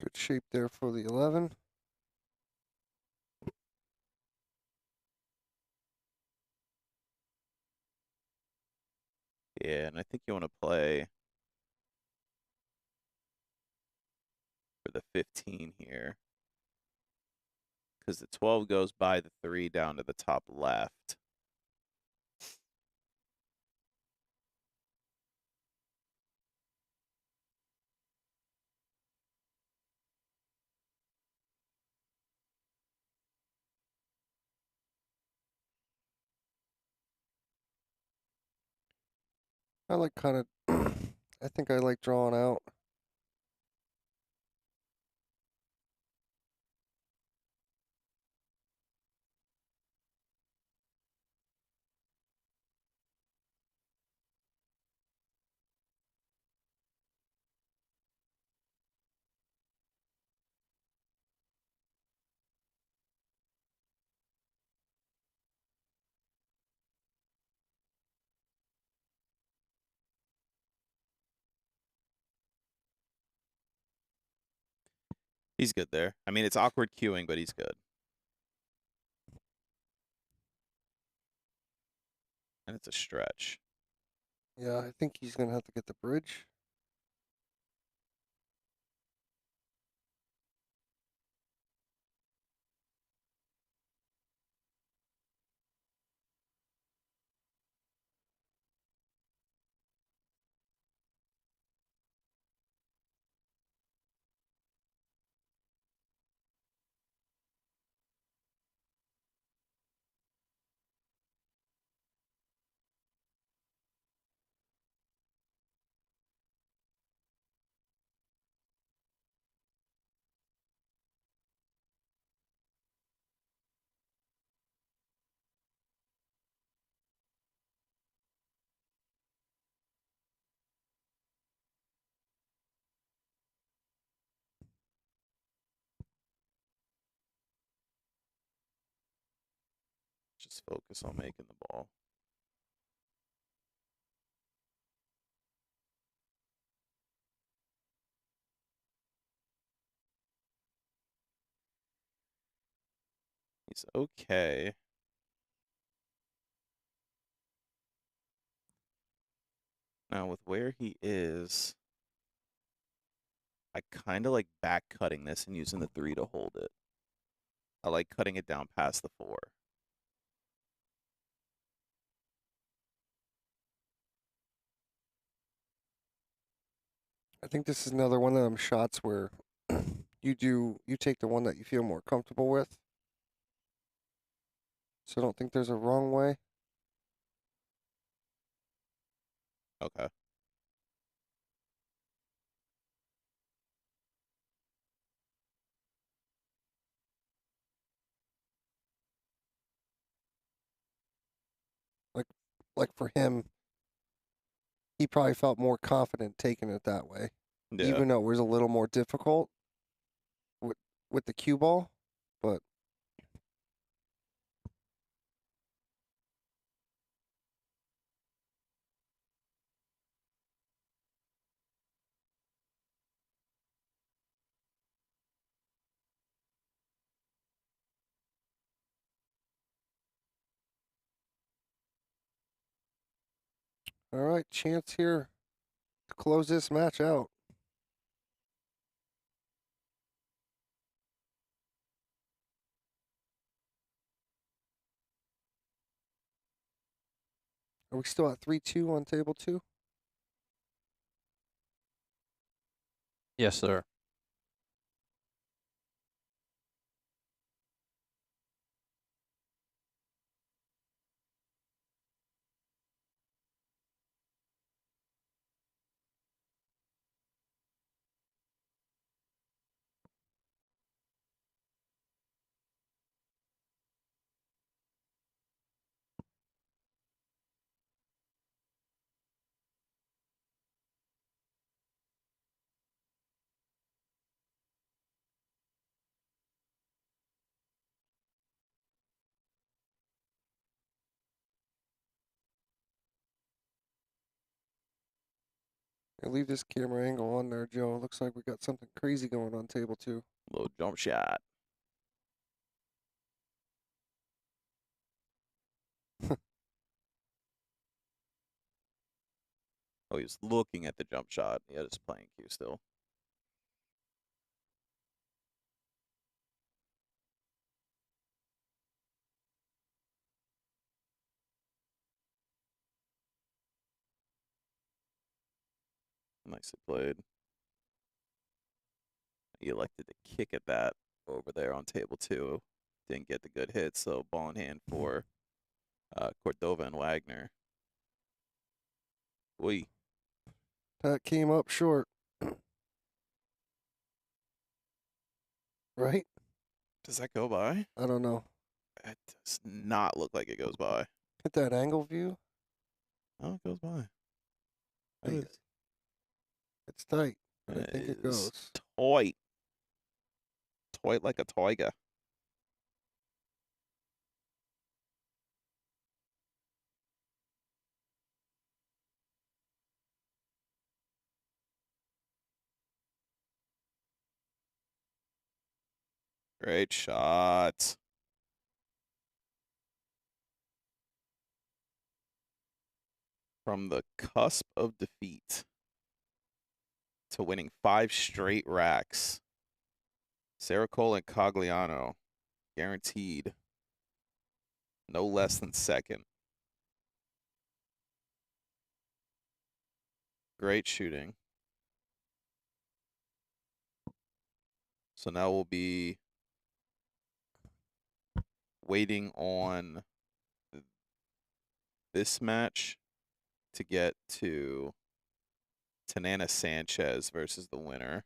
[SPEAKER 1] Good shape there for the 11.
[SPEAKER 2] Yeah, and I think you want to play for the 15 here. Because the 12 goes by the 3 down to the top left.
[SPEAKER 1] I like kind of, I think I like drawing out.
[SPEAKER 2] He's good there. I mean, it's awkward queuing, but he's good. And it's a stretch.
[SPEAKER 1] Yeah, I think he's going to have to get the bridge.
[SPEAKER 2] Just focus on making the ball. He's okay. Now with where he is, I kind of like back cutting this and using the 3 to hold it. I like cutting it down past the 4.
[SPEAKER 1] I think this is another one of them shots where you take the one that you feel more comfortable with. So I don't think there's a wrong way.
[SPEAKER 2] Okay.
[SPEAKER 1] Like for him, he probably felt more confident taking it that way,
[SPEAKER 2] Yeah.
[SPEAKER 1] even though it was a little more difficult with the cue ball. But all right, chance here to close this match out. Are we still at 3-2 on table 2?
[SPEAKER 3] Yes, sir.
[SPEAKER 1] Leave this camera angle on there, Joe. Looks like we got something crazy going on table 2.
[SPEAKER 2] Little jump shot. Oh, he was looking at the jump shot. He had his playing cue still. Nicely played. He elected to kick at that over there on table 2. Didn't get the good hit, so ball in hand for Cordova and Wagner. Oy.
[SPEAKER 1] That came up short. Right?
[SPEAKER 2] Does that go by?
[SPEAKER 1] I don't know.
[SPEAKER 2] It does not look like it goes by.
[SPEAKER 1] Hit that angle view.
[SPEAKER 2] Oh, it goes by.
[SPEAKER 1] Hey,
[SPEAKER 2] It is.
[SPEAKER 1] it's tight, but I think it goes.
[SPEAKER 2] Tight. Tight like a tiger. Great shot. From the cusp of defeat to winning 5 straight racks. Sarah Cole and Cogliano guaranteed no less than second. Great shooting. So now we'll be waiting on this match to get to Tanana Sanchez versus the winner.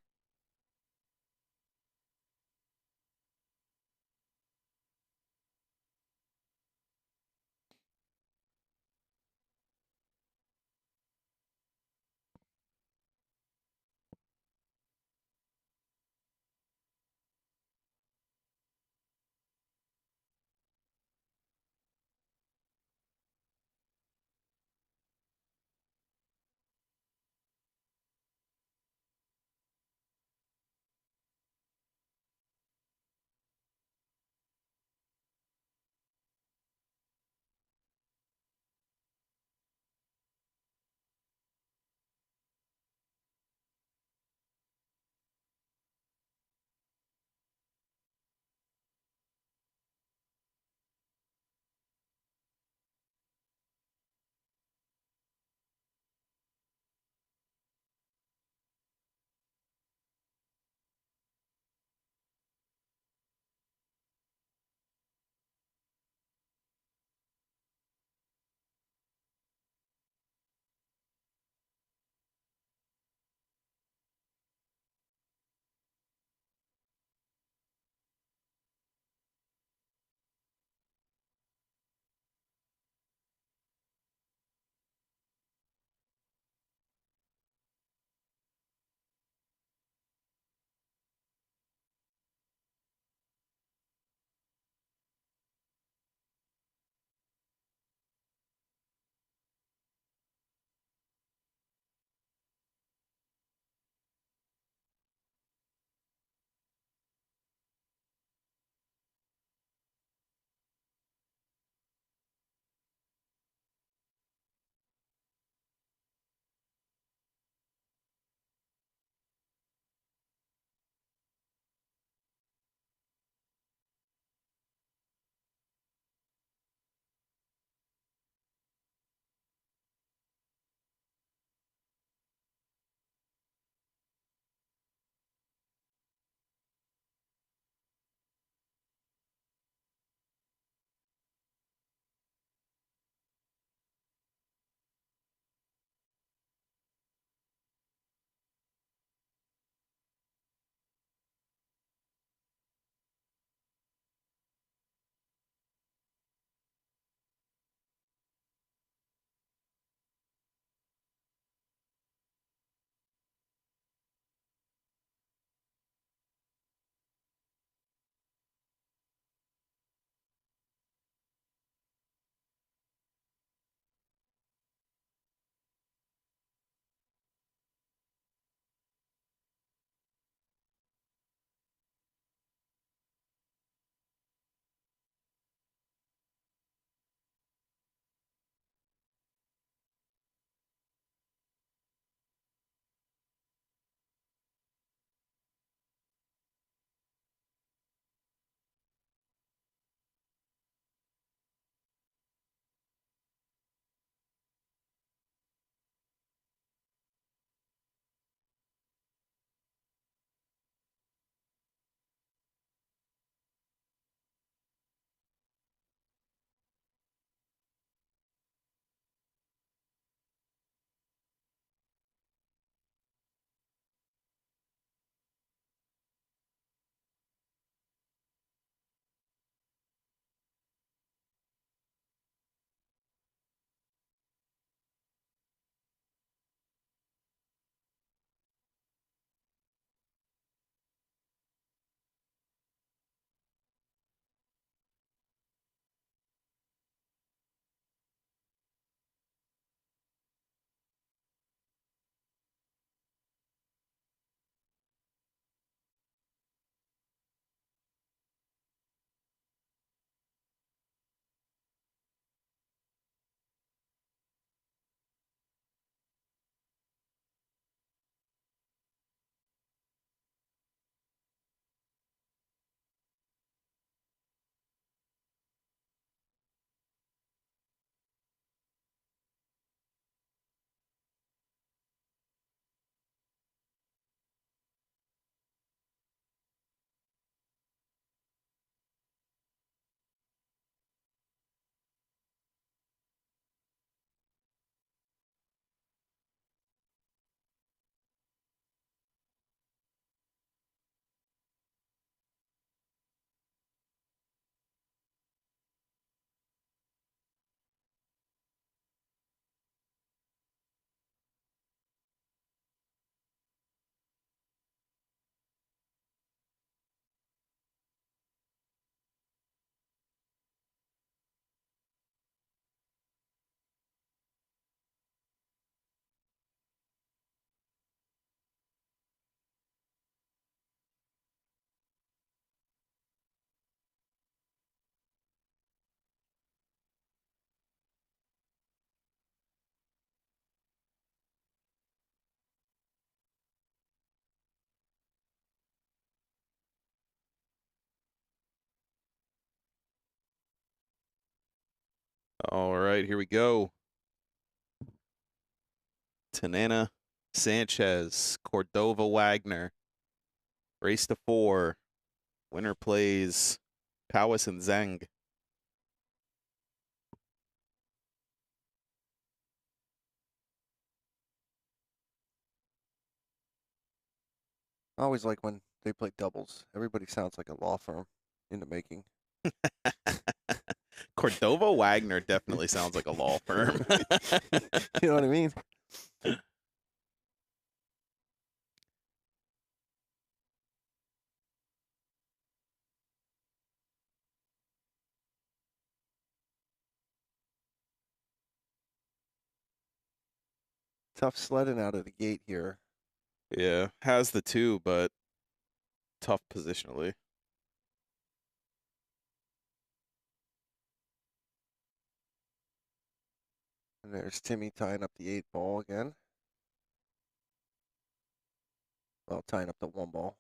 [SPEAKER 2] All right, here we go. Tanana, Sanchez, Cordova, Wagner. Race to 4. Winner plays Powis and Zeng.
[SPEAKER 1] I always like when they play doubles. Everybody sounds like a law firm in the making.
[SPEAKER 2] Cordova Wagner definitely sounds like a law firm.
[SPEAKER 1] You know what I mean? Tough sledding out of the gate here.
[SPEAKER 2] Yeah, has the 2, but tough positionally.
[SPEAKER 1] And there's Timmy tying up the 8 ball again. Well, tying up the 1 ball.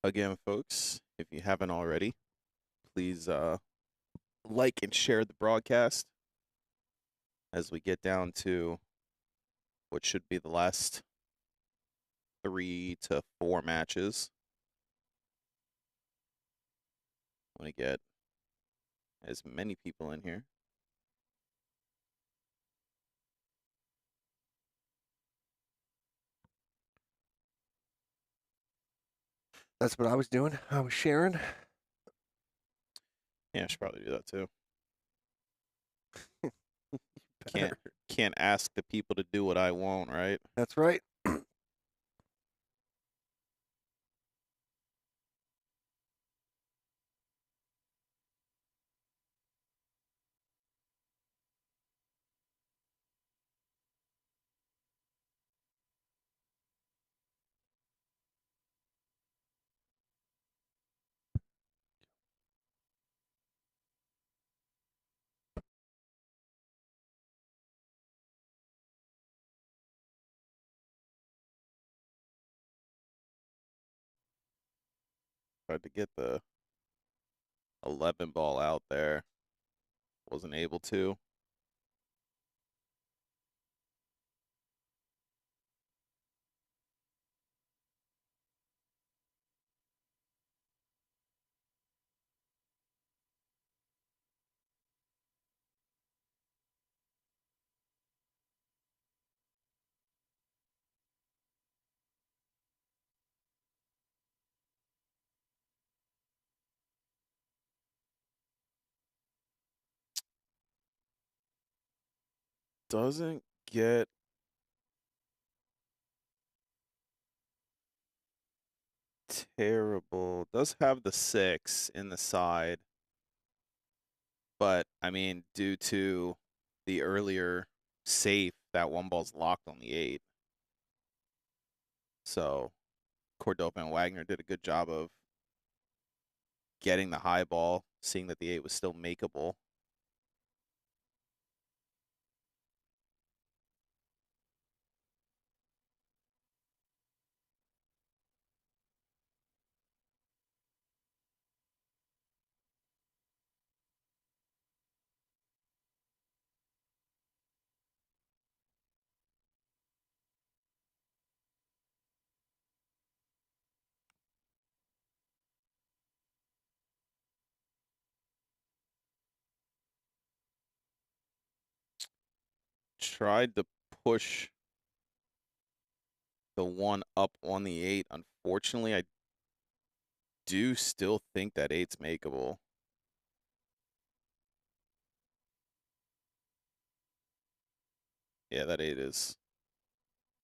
[SPEAKER 2] Again, folks, if you haven't already, please like and share the broadcast as we get down to what should be the last 3 to 4 matches. I want to get as many people in here.
[SPEAKER 1] That's what I was doing. I was sharing.
[SPEAKER 2] Yeah, I should probably do that too.
[SPEAKER 1] Better.
[SPEAKER 2] Can't ask the people to do what I won't, right?
[SPEAKER 1] That's right.
[SPEAKER 2] Tried to get the 11 ball out there. Wasn't able to. Doesn't get terrible. Does have the 6 in the side. But, I mean, due to the earlier safe, that 1 ball's locked on the 8. So, Cordova and Wagner did a good job of getting the high ball, seeing that the 8 was still makeable. tried to push the 1 up on the 8. Unfortunately, I do still think that 8's makeable. Yeah, that 8 is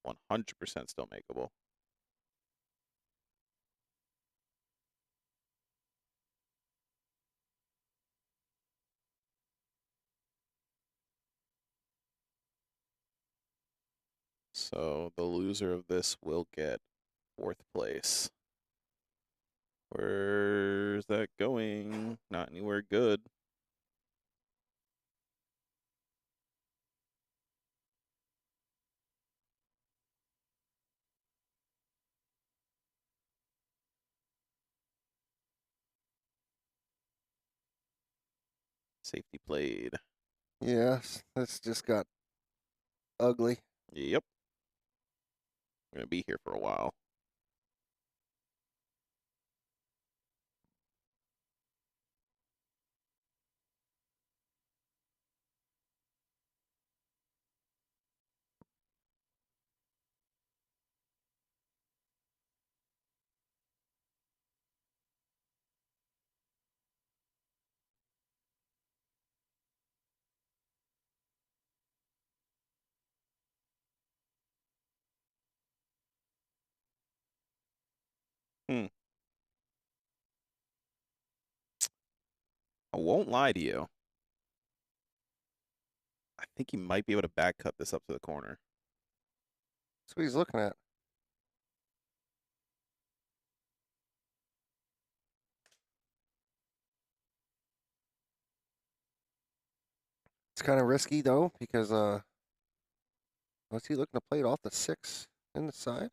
[SPEAKER 2] 100% still makeable. So the loser of this will get 4th place. Where's that going? Not anywhere good. Safety played.
[SPEAKER 1] Yes, this just got ugly.
[SPEAKER 2] Yep. We're going to be here for a while. I won't lie to you. I think he might be able to back cut this up to the corner.
[SPEAKER 1] That's what he's looking at. It's kind of risky though, because was he looking to play it off the 6 in the side?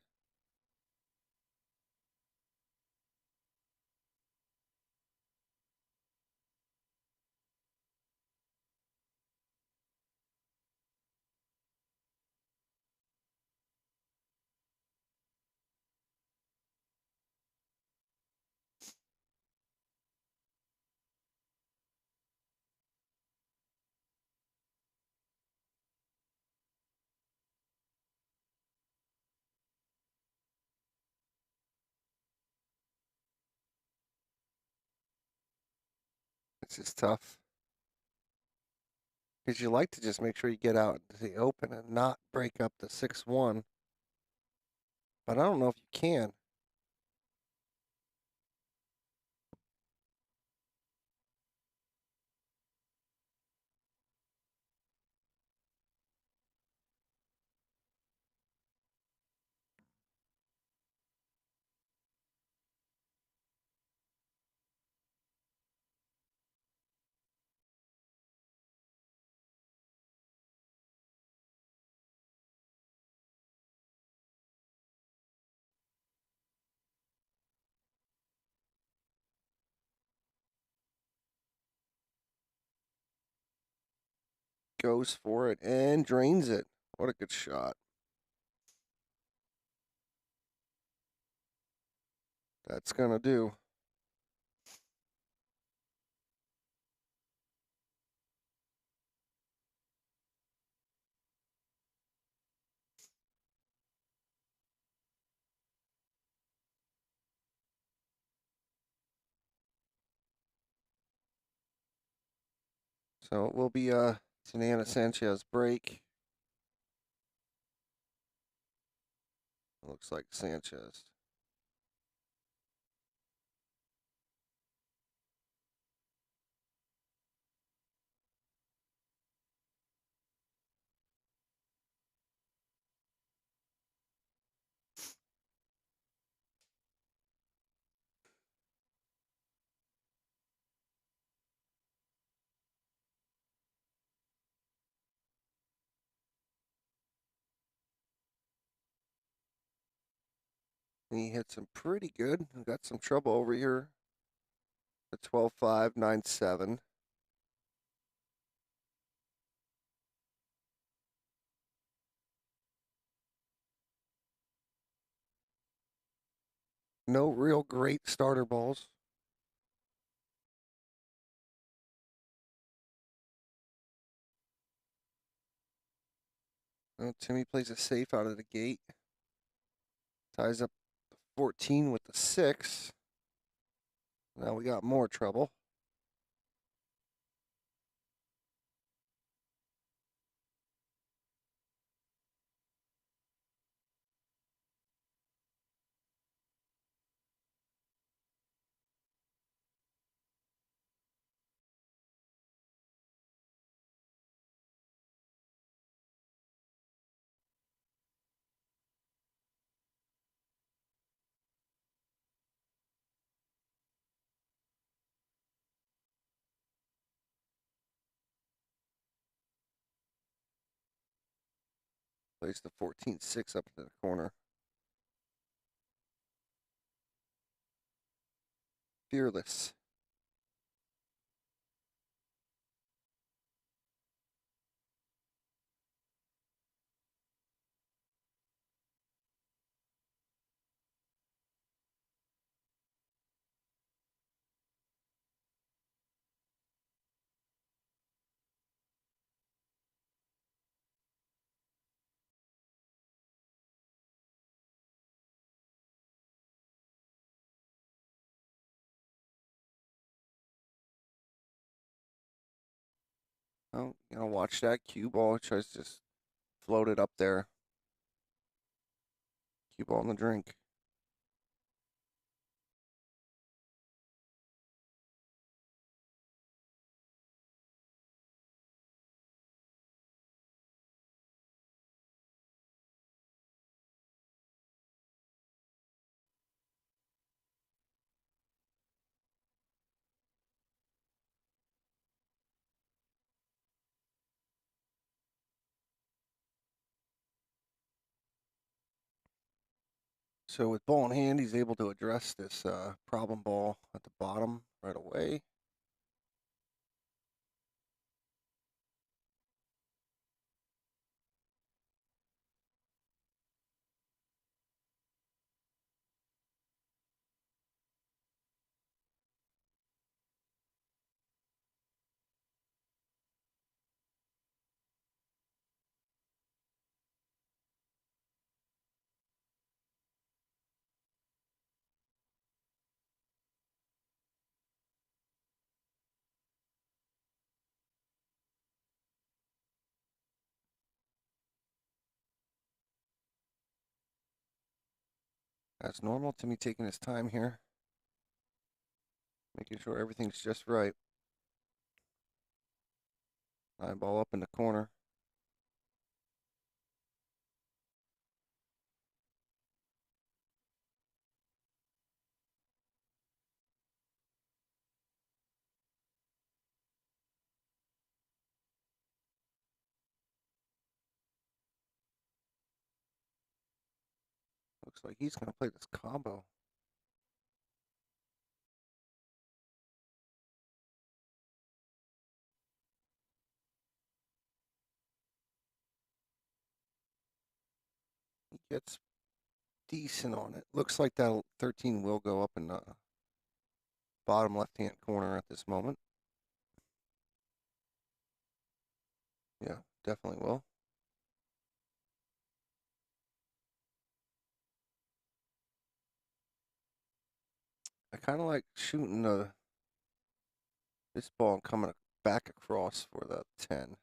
[SPEAKER 1] It's just tough. Because you like to just make sure you get out to the open and not break up the 6-1. But I don't know if you can. Goes for it and drains it. What a good shot. That's going to do. So it will be a Sanana Sanchez break. Looks like Sanchez. He hits him pretty good. Got some trouble over here. The 12-5, 9-7. No real great starter balls. Well, Timmy plays it safe out of the gate. Ties up the 14 with the 6. Now we got more trouble. Plays the 14-6 up into the corner. Fearless. Oh, you know, watch that cue ball. Tries to just float it up there. Cue ball in the drink. So with ball in hand, he's able to address this problem ball at the bottom right away. As normal, Timmy taking his time here. Making sure everything's just right. Eyeball up in the corner. Looks like he's going to play this combo. He gets decent on it. Looks like that 13 will go up in the bottom left-hand corner at this moment. Yeah, definitely will. I kind of like shooting this ball and coming back across for the 10.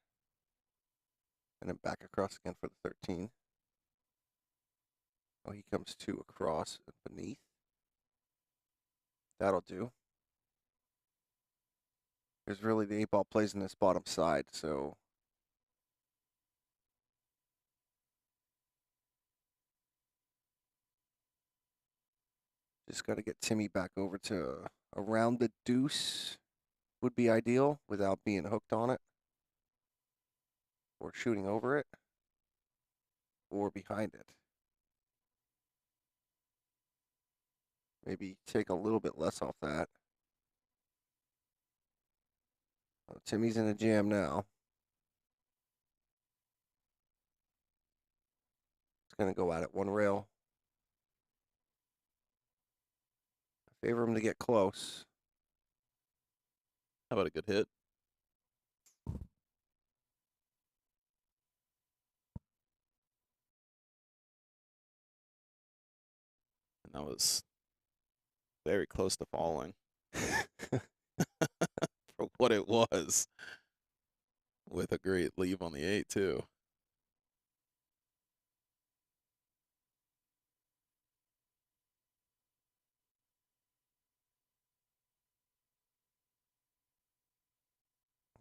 [SPEAKER 1] And then back across again for the 13. Oh, he comes 2 across beneath. That'll do. There's really the 8-ball plays in this bottom side, so just got to get Timmy back over to around the deuce would be ideal without being hooked on it or shooting over it or behind it. Maybe take a little bit less off that. Timmy's in a jam now. It's going to go at it one rail. I favor him to get close.
[SPEAKER 2] How about a good hit? And that was very close to falling for what it was. With a great leave on the 8, too.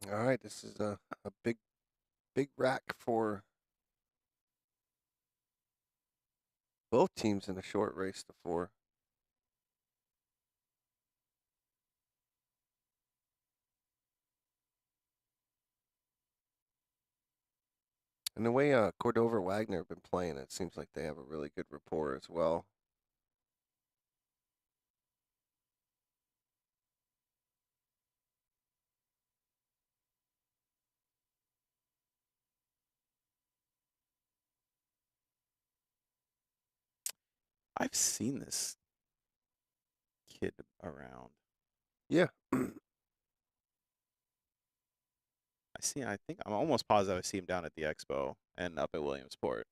[SPEAKER 1] All right, this is a big rack for both teams in a short race to 4. And the way Cordova Wagner have been playing, it seems like they have a really good rapport as well.
[SPEAKER 2] I've seen this kid around.
[SPEAKER 1] Yeah.
[SPEAKER 2] I think I'm almost positive I see him down at the expo and up at Williamsport.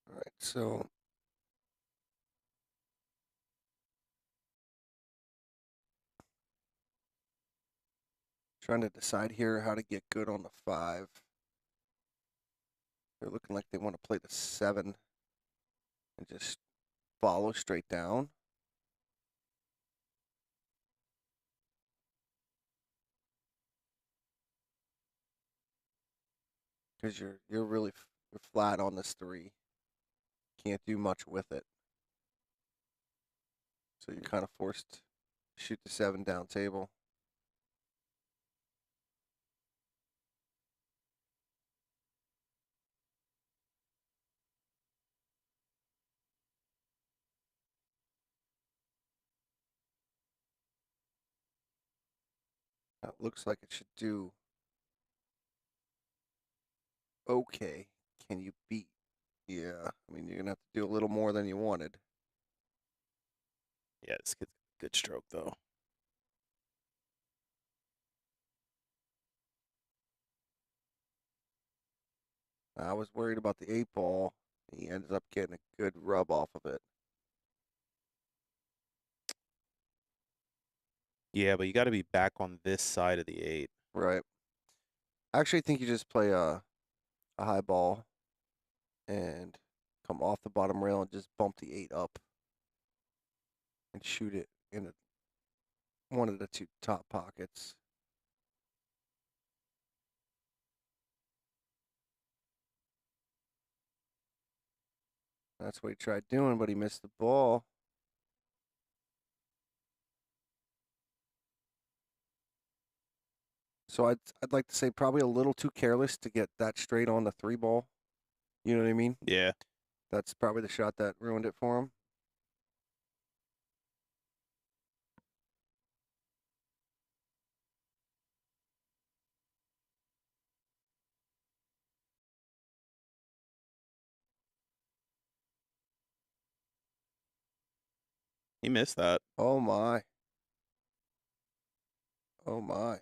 [SPEAKER 1] All right, so trying to decide here how to get good on the 5. They're looking like they want to play the 7 and just follow straight down. Because you're really you're flat on this 3. Can't do much with it. So you're kind of forced to shoot the 7 down table. That looks like it should do okay. Can you beat? Yeah, I mean, you're going to have to do a little more than you wanted.
[SPEAKER 2] Yeah, this kid's a good stroke, though.
[SPEAKER 1] I was worried about the 8 ball. He ends up getting a good rub off of it.
[SPEAKER 2] Yeah, but you got to be back on this side of the 8.
[SPEAKER 1] Right. I actually think you just play a high ball and come off the bottom rail and just bump the 8 up and shoot it in one of the 2 top pockets. That's what he tried doing, but he missed the ball. So I'd like to say probably a little too careless to get that straight on the 3 ball. You know what I mean?
[SPEAKER 2] Yeah.
[SPEAKER 1] That's probably the shot that ruined it for him.
[SPEAKER 2] He missed that.
[SPEAKER 1] Oh my. Oh my.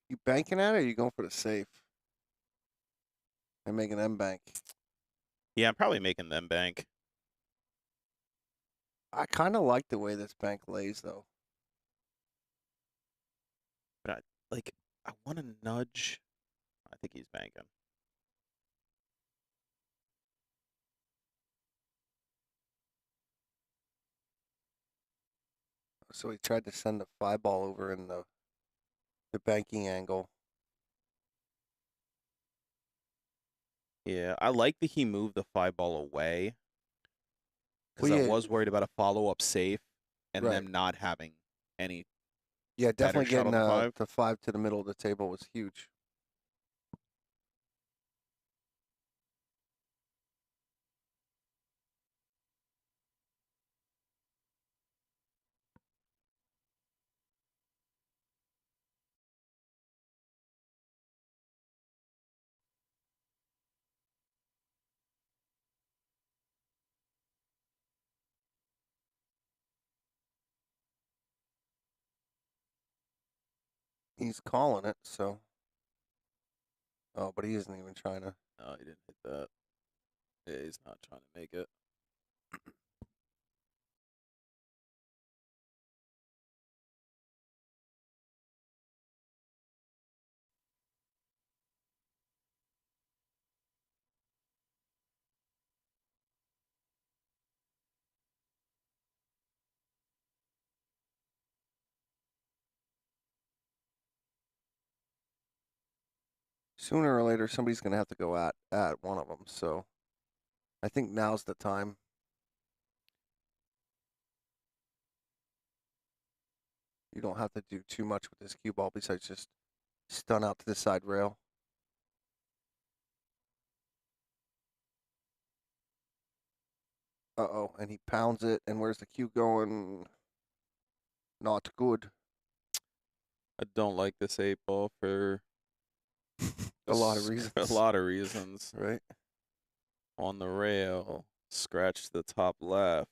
[SPEAKER 1] You banking at it, or you going for the safe and making them bank?
[SPEAKER 2] Yeah, I'm probably making them bank.
[SPEAKER 1] I kind of like the way this bank lays, though.
[SPEAKER 2] But I want to nudge. I think he's banking.
[SPEAKER 1] So he tried to send the 5 ball over in the banking angle.
[SPEAKER 2] Yeah, I like that he moved the 5 ball away. Because
[SPEAKER 1] Well,
[SPEAKER 2] I
[SPEAKER 1] yeah,
[SPEAKER 2] was worried about a follow-up safe and
[SPEAKER 1] right.
[SPEAKER 2] them not having any
[SPEAKER 1] Yeah,
[SPEAKER 2] better
[SPEAKER 1] definitely
[SPEAKER 2] shot
[SPEAKER 1] getting
[SPEAKER 2] on the 5.
[SPEAKER 1] the 5 to the middle of the table was huge. He's calling it, so. Oh, but he isn't even trying to.
[SPEAKER 2] No, he didn't hit that. Yeah, he's not trying to make it.
[SPEAKER 1] Sooner or later, somebody's going to have to go at one of them, so I think now's the time. You don't have to do too much with this cue ball besides just stun out to the side rail. Uh-oh, and he pounds it, and where's the cue going? Not good.
[SPEAKER 2] I don't like this 8-ball for
[SPEAKER 1] A lot of reasons.
[SPEAKER 2] A lot of reasons.
[SPEAKER 1] Right?
[SPEAKER 2] On the rail, scratch the top left.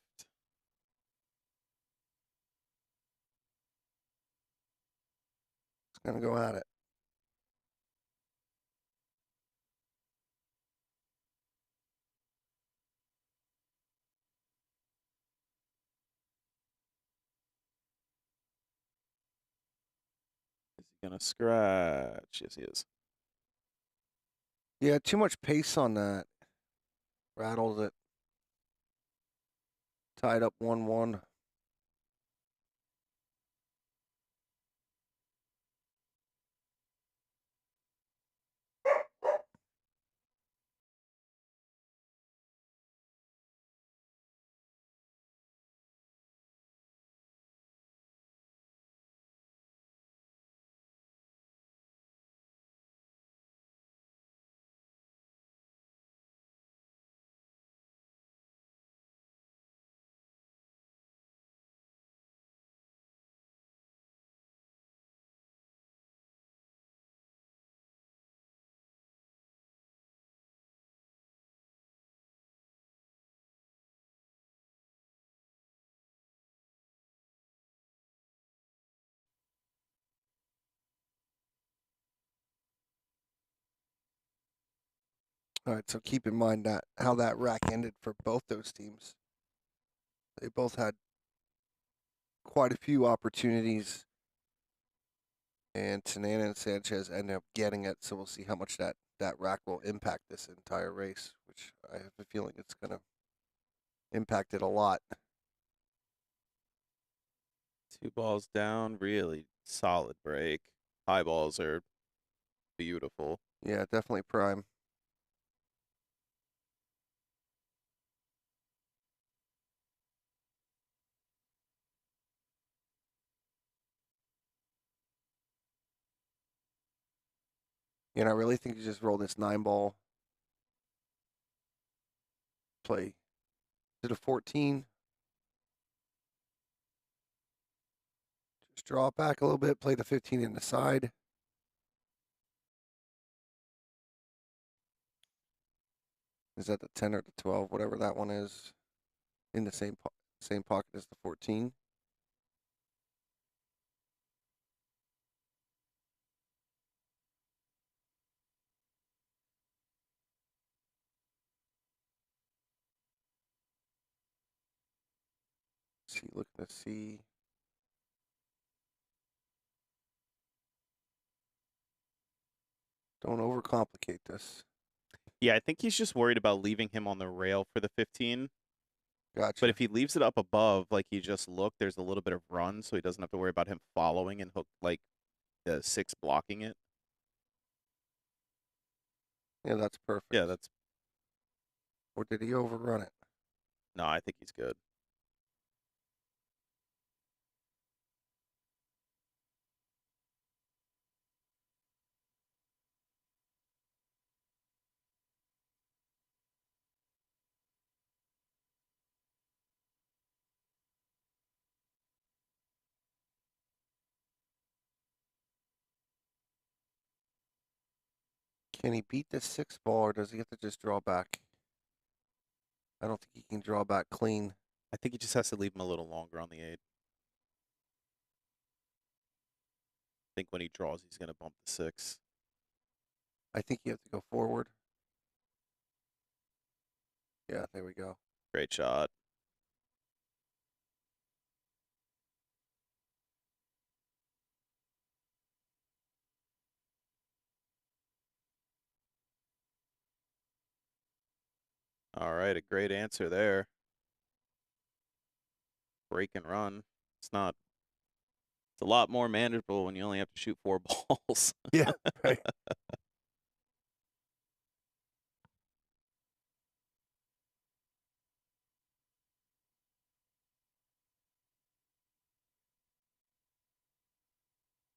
[SPEAKER 1] It's going to go at it.
[SPEAKER 2] Is he gonna scratch? Yes, he is.
[SPEAKER 1] Yeah, too much pace on that. Rattles it. Tied up 1-1. All right, so keep in mind that how that rack ended for both those teams. They both had quite a few opportunities, and Tanana and Sanchez ended up getting it. So we'll see how much that rack will impact this entire race, which I have a feeling it's going to impact it a lot.
[SPEAKER 2] 2 balls down, really solid break. High balls are beautiful.
[SPEAKER 1] Yeah, definitely prime. And I really think you just roll this 9-ball. Play. Is it a 14? Just draw it back a little bit. Play the 15 in the side. Is that the 10 or the 12, whatever that one is, in the same pocket as the 14? See, looking to see. Don't overcomplicate this.
[SPEAKER 2] Yeah, I think he's just worried about leaving him on the rail for the 15.
[SPEAKER 1] Gotcha.
[SPEAKER 2] But if he leaves it up above, like he just looked, there's a little bit of run, so he doesn't have to worry about him following and hook like the 6 blocking it.
[SPEAKER 1] Yeah, that's perfect.
[SPEAKER 2] Yeah, that's.
[SPEAKER 1] Or did he overrun it?
[SPEAKER 2] No, I think he's good.
[SPEAKER 1] Can he beat the 6-ball, or does he have to just draw back? I don't think he can draw back clean.
[SPEAKER 2] I think he just has to leave him a little longer on the 8. think when he draws, he's going to bump the 6.
[SPEAKER 1] I think you have to go forward. Yeah, there we go.
[SPEAKER 2] Great shot. All right, a great answer there. Break and run. It's not. It's a lot more manageable when you only have to shoot 4 balls.
[SPEAKER 1] Yeah, right.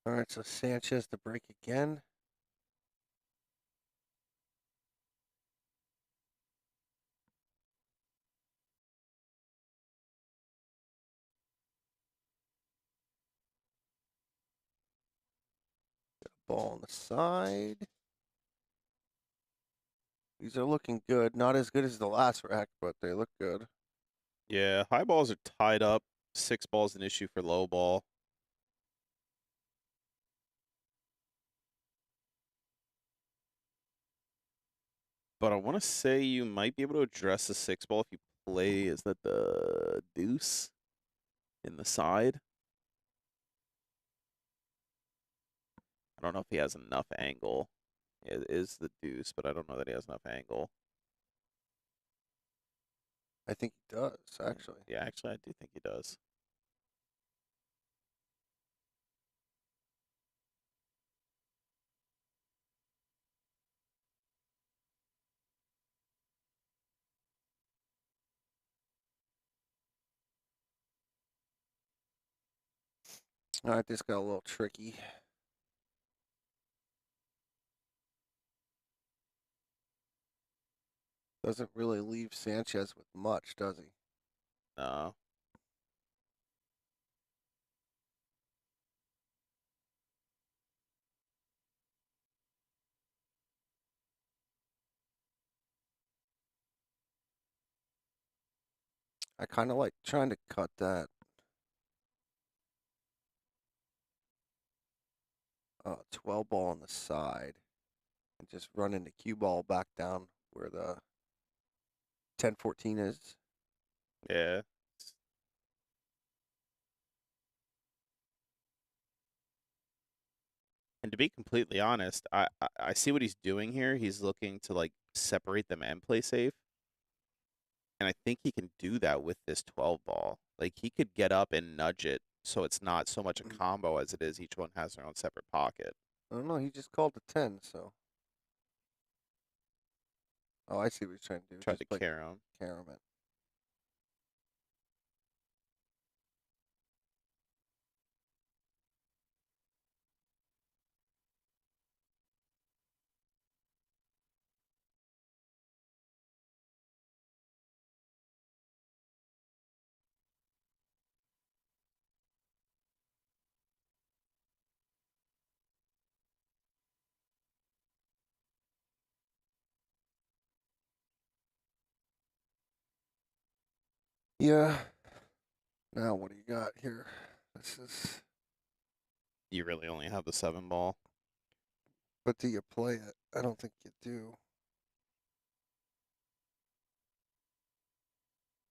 [SPEAKER 1] All right, so Sanchez to break again. Got a ball on the side. These are looking good. Not as good as the last rack, but they look good.
[SPEAKER 2] Yeah, high balls are tied up. 6 balls an issue for low ball. But I want to say you might be able to address the 6 ball if you play. Is that the deuce in the side? I don't know if he has enough angle. It is the deuce, but I don't know that he has enough angle.
[SPEAKER 1] I think he does, actually.
[SPEAKER 2] Yeah, actually, I do think he does.
[SPEAKER 1] All right, this got a little tricky. Doesn't really leave Sanchez with much, does he?
[SPEAKER 2] No.
[SPEAKER 1] I kind of like trying to cut that 12 ball on the side and just run into cue ball back down where the 10-14 is.
[SPEAKER 2] Yeah. And to be completely honest, I see what he's doing here. He's looking to like separate them and play safe. And I think he can do that with this 12 ball. Like he could get up and nudge it so it's not so much a combo as it is each one has their own separate pocket.
[SPEAKER 1] I don't know. He just called the 10, so. Oh, I see what he's trying to do.
[SPEAKER 2] Tried
[SPEAKER 1] Just
[SPEAKER 2] to carry him.
[SPEAKER 1] Carry it. Yeah. Now what do you got here? This is.
[SPEAKER 2] You really only have the 7 ball.
[SPEAKER 1] But do you play it? I don't think you do.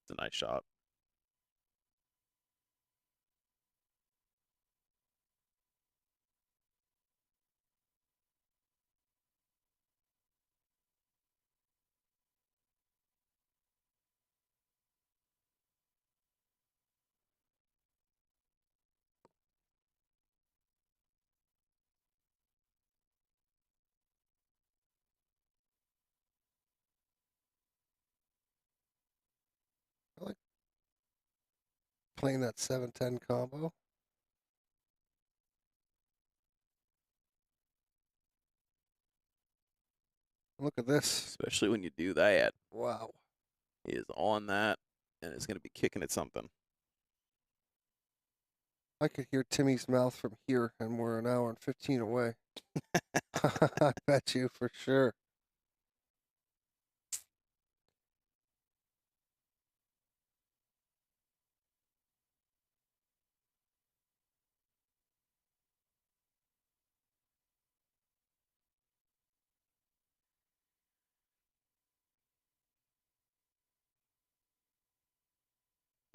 [SPEAKER 2] It's a nice shot.
[SPEAKER 1] I like playing that 7-10 combo. Look at this.
[SPEAKER 2] Especially when you do that.
[SPEAKER 1] Wow.
[SPEAKER 2] He is on that and is going to be kicking at something.
[SPEAKER 1] I could hear Timmy's mouth from here, and we're an hour and 15 away. I bet you for sure.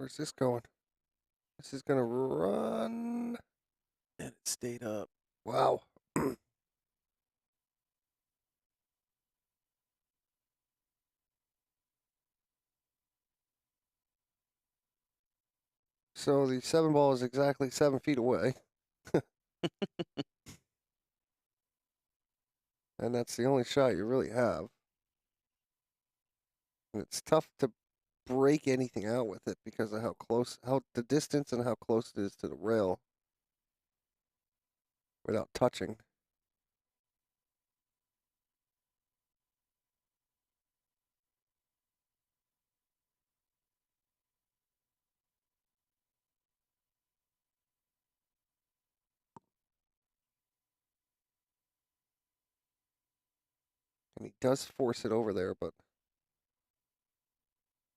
[SPEAKER 1] Where's this going? This is gonna run.
[SPEAKER 2] And it stayed up.
[SPEAKER 1] Wow. So the 7 ball is exactly 7 feet away. And that's the only shot you really have. And it's tough to break anything out with it because of how the distance and how close it is to the rail without touching. And he does force it over there, but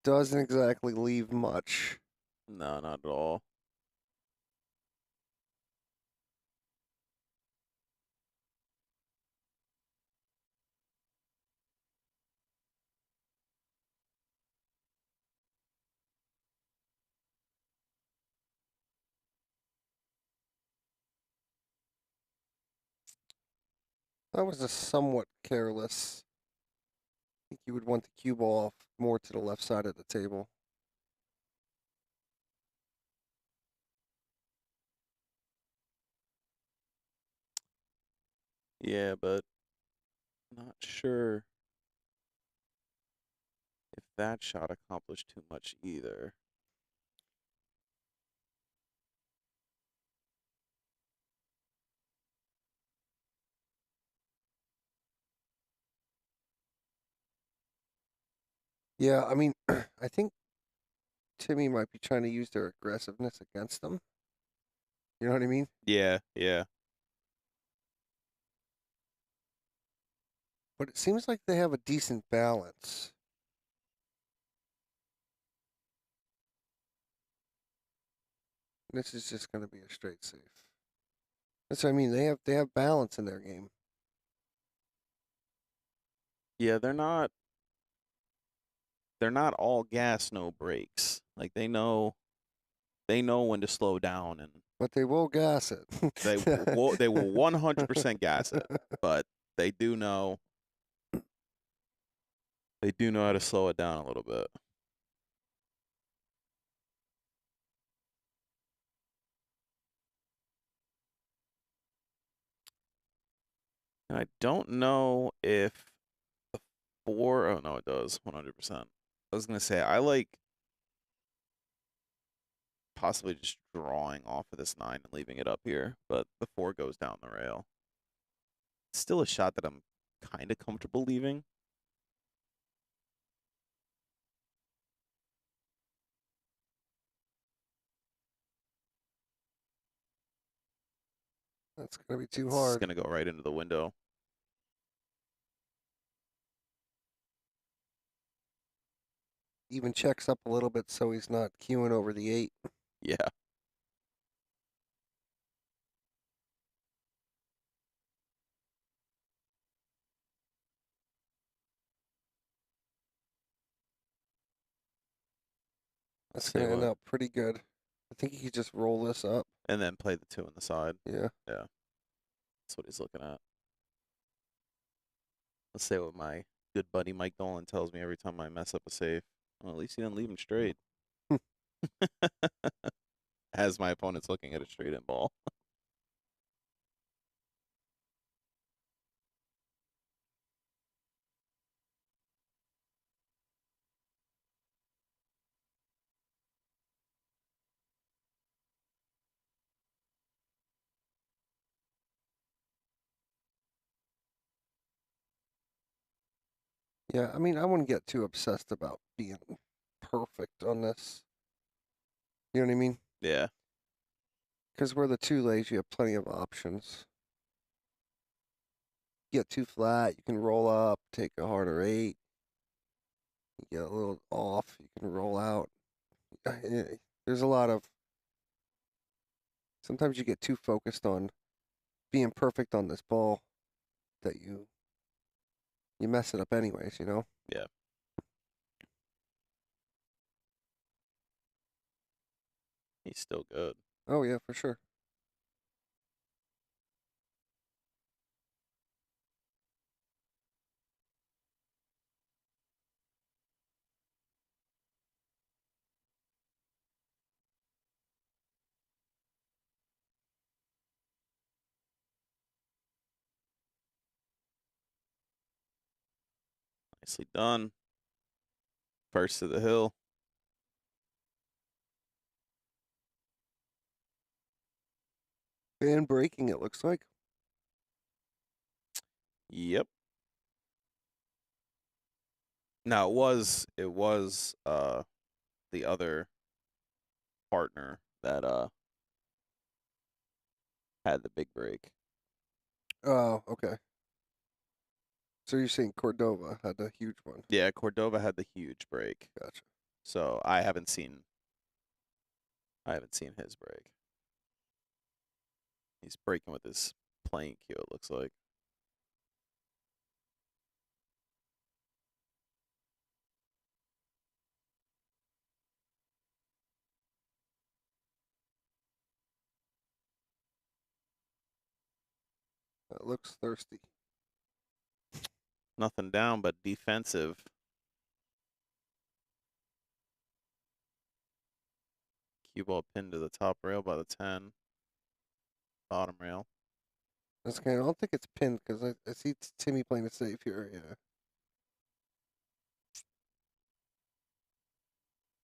[SPEAKER 1] doesn't exactly leave much.
[SPEAKER 2] No, not at all.
[SPEAKER 1] That was a somewhat careless. I think you would want the cue ball off more to the left side of the table.
[SPEAKER 2] Yeah, but not sure if that shot accomplished too much either.
[SPEAKER 1] Yeah, I mean, I think Timmy might be trying to use their aggressiveness against them. You know what I mean?
[SPEAKER 2] Yeah, yeah.
[SPEAKER 1] But it seems like they have a decent balance. This is just going to be a straight safe. That's what I mean. They have balance in their game.
[SPEAKER 2] Yeah, they're not all gas, no brakes. Like they know when to slow down, and
[SPEAKER 1] But they will gas it.
[SPEAKER 2] they will 100% gas it. But they do know how to slow it down a little bit. And I don't know if the 4, oh no, it does 100%. I was gonna say I like possibly just drawing off of this 9 and leaving it up here, but the 4 goes down the rail. It's still a shot that I'm kind of comfortable leaving.
[SPEAKER 1] That's going to be too
[SPEAKER 2] It's
[SPEAKER 1] hard.
[SPEAKER 2] gonna go right into the window.
[SPEAKER 1] Even checks up a little bit so he's not queuing over the 8.
[SPEAKER 2] Yeah.
[SPEAKER 1] That's
[SPEAKER 2] Let's
[SPEAKER 1] going
[SPEAKER 2] see
[SPEAKER 1] to end
[SPEAKER 2] what.
[SPEAKER 1] up pretty good. I think he could just roll this up.
[SPEAKER 2] And then play the 2 on the side.
[SPEAKER 1] Yeah.
[SPEAKER 2] Yeah. That's what he's looking at. Let's say what my good buddy Mike Dolan tells me every time I mess up a safe. Well, at least he didn't leave him straight. As my opponent's looking at a straight in ball.
[SPEAKER 1] Yeah, I mean, I wouldn't get too obsessed about being perfect on this. You know what I mean?
[SPEAKER 2] Yeah.
[SPEAKER 1] Because where the 2 lays, you have plenty of options. Get too flat, you can roll up, take a harder 8. You get a little off, you can roll out. There's a lot of. Sometimes you get too focused on being perfect on this ball that you mess it up anyways, you know?
[SPEAKER 2] Yeah. He's still good.
[SPEAKER 1] Oh, yeah, for sure.
[SPEAKER 2] Nicely done. First to the hill.
[SPEAKER 1] And breaking, it looks like.
[SPEAKER 2] Yep. Now it was the other partner that had the big break.
[SPEAKER 1] Oh, okay. So you're saying Cordova had a huge one.
[SPEAKER 2] Yeah, Cordova had the huge break.
[SPEAKER 1] Gotcha.
[SPEAKER 2] So I haven't seen his break. He's breaking with his playing cue, it looks like.
[SPEAKER 1] That looks thirsty.
[SPEAKER 2] Nothing down but defensive. Cue ball pinned to the top rail by the 10. Bottom rail.
[SPEAKER 1] That's okay. I don't think it's pinned because I see Timmy playing a safe here. Yeah.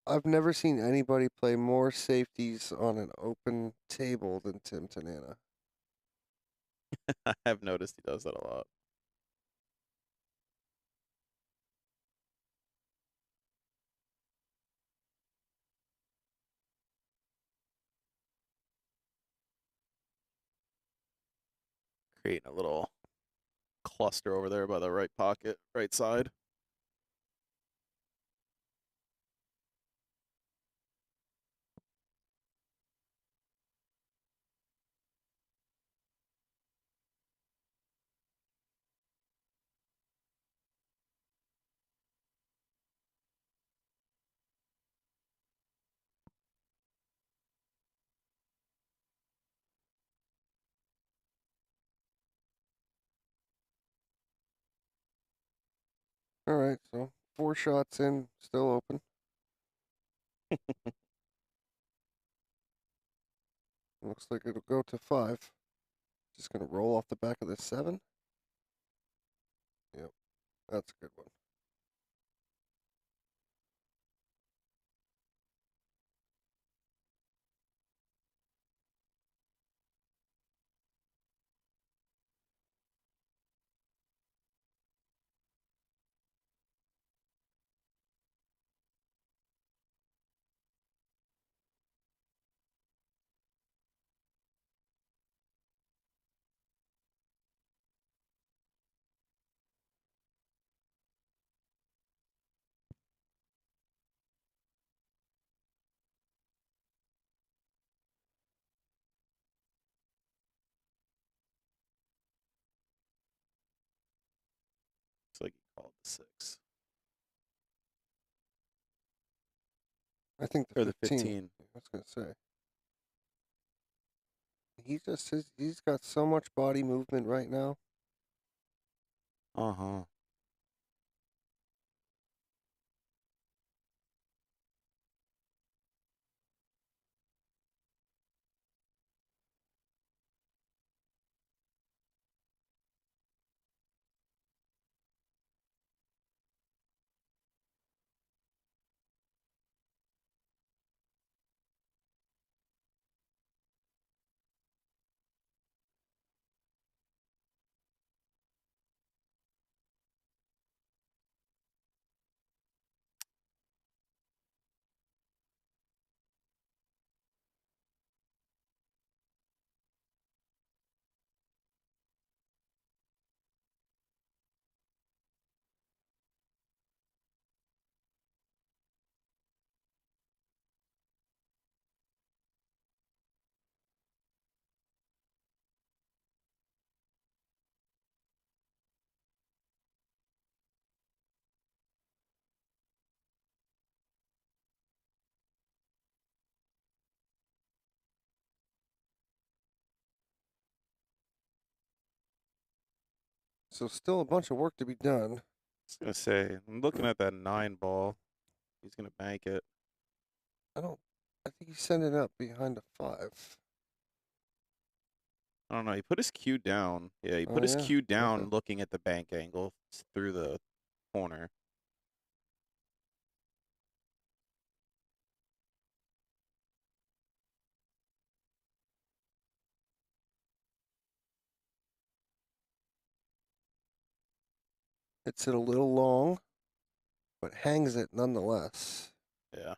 [SPEAKER 1] I've never seen anybody play more safeties on an open table than Tim Tanana.
[SPEAKER 2] I have noticed he does that a lot. Creating a little cluster over there by the right pocket, right side.
[SPEAKER 1] All right, so 4 shots in, still open. Looks like it'll go to 5. Just gonna roll off the back of this 7. Yep, that's a good one.
[SPEAKER 2] Looks like he called the 6.
[SPEAKER 1] I think
[SPEAKER 2] Or
[SPEAKER 1] the
[SPEAKER 2] the
[SPEAKER 1] 15.
[SPEAKER 2] 15.
[SPEAKER 1] I was gonna say. He's got so much body movement right now.
[SPEAKER 2] Uh-huh.
[SPEAKER 1] So still a bunch of work to be done.
[SPEAKER 2] I was gonna say, I'm looking at that 9 ball. He's gonna bank it.
[SPEAKER 1] I think he's sending up behind a 5.
[SPEAKER 2] I don't know. He put his cue down. Yeah, he
[SPEAKER 1] Oh,
[SPEAKER 2] put his
[SPEAKER 1] yeah?
[SPEAKER 2] cue down
[SPEAKER 1] Okay.
[SPEAKER 2] looking at the bank angle through the corner.
[SPEAKER 1] Hits it a little long, but hangs it nonetheless.
[SPEAKER 2] Yeah.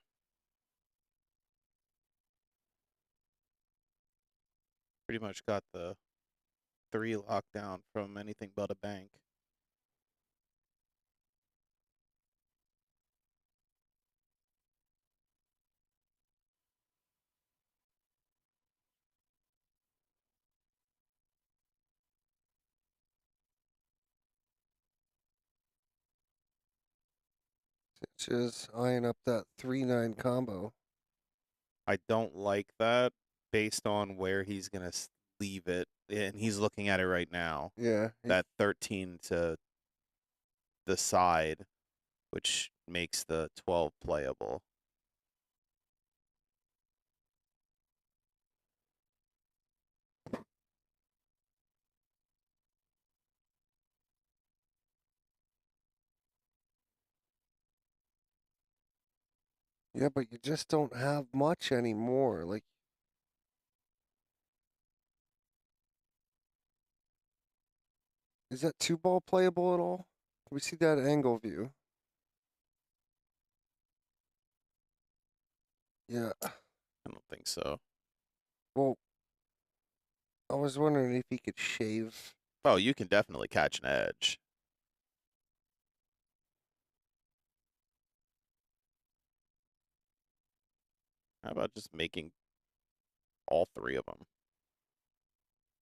[SPEAKER 2] Pretty much got the 3 locked down from anything but a bank.
[SPEAKER 1] Just eyeing up that 3-9 combo.
[SPEAKER 2] I don't like that based on where he's going to leave it. And he's looking at it right now.
[SPEAKER 1] Yeah.
[SPEAKER 2] That 13 to the side, which makes the 12 playable.
[SPEAKER 1] Yeah, but you just don't have much anymore. Like, is that 2-ball playable at all? Can we see that angle view? Yeah.
[SPEAKER 2] I don't think so.
[SPEAKER 1] Well, I was wondering if he could shave.
[SPEAKER 2] Oh, you can definitely catch an edge. How about just making all 3 of them?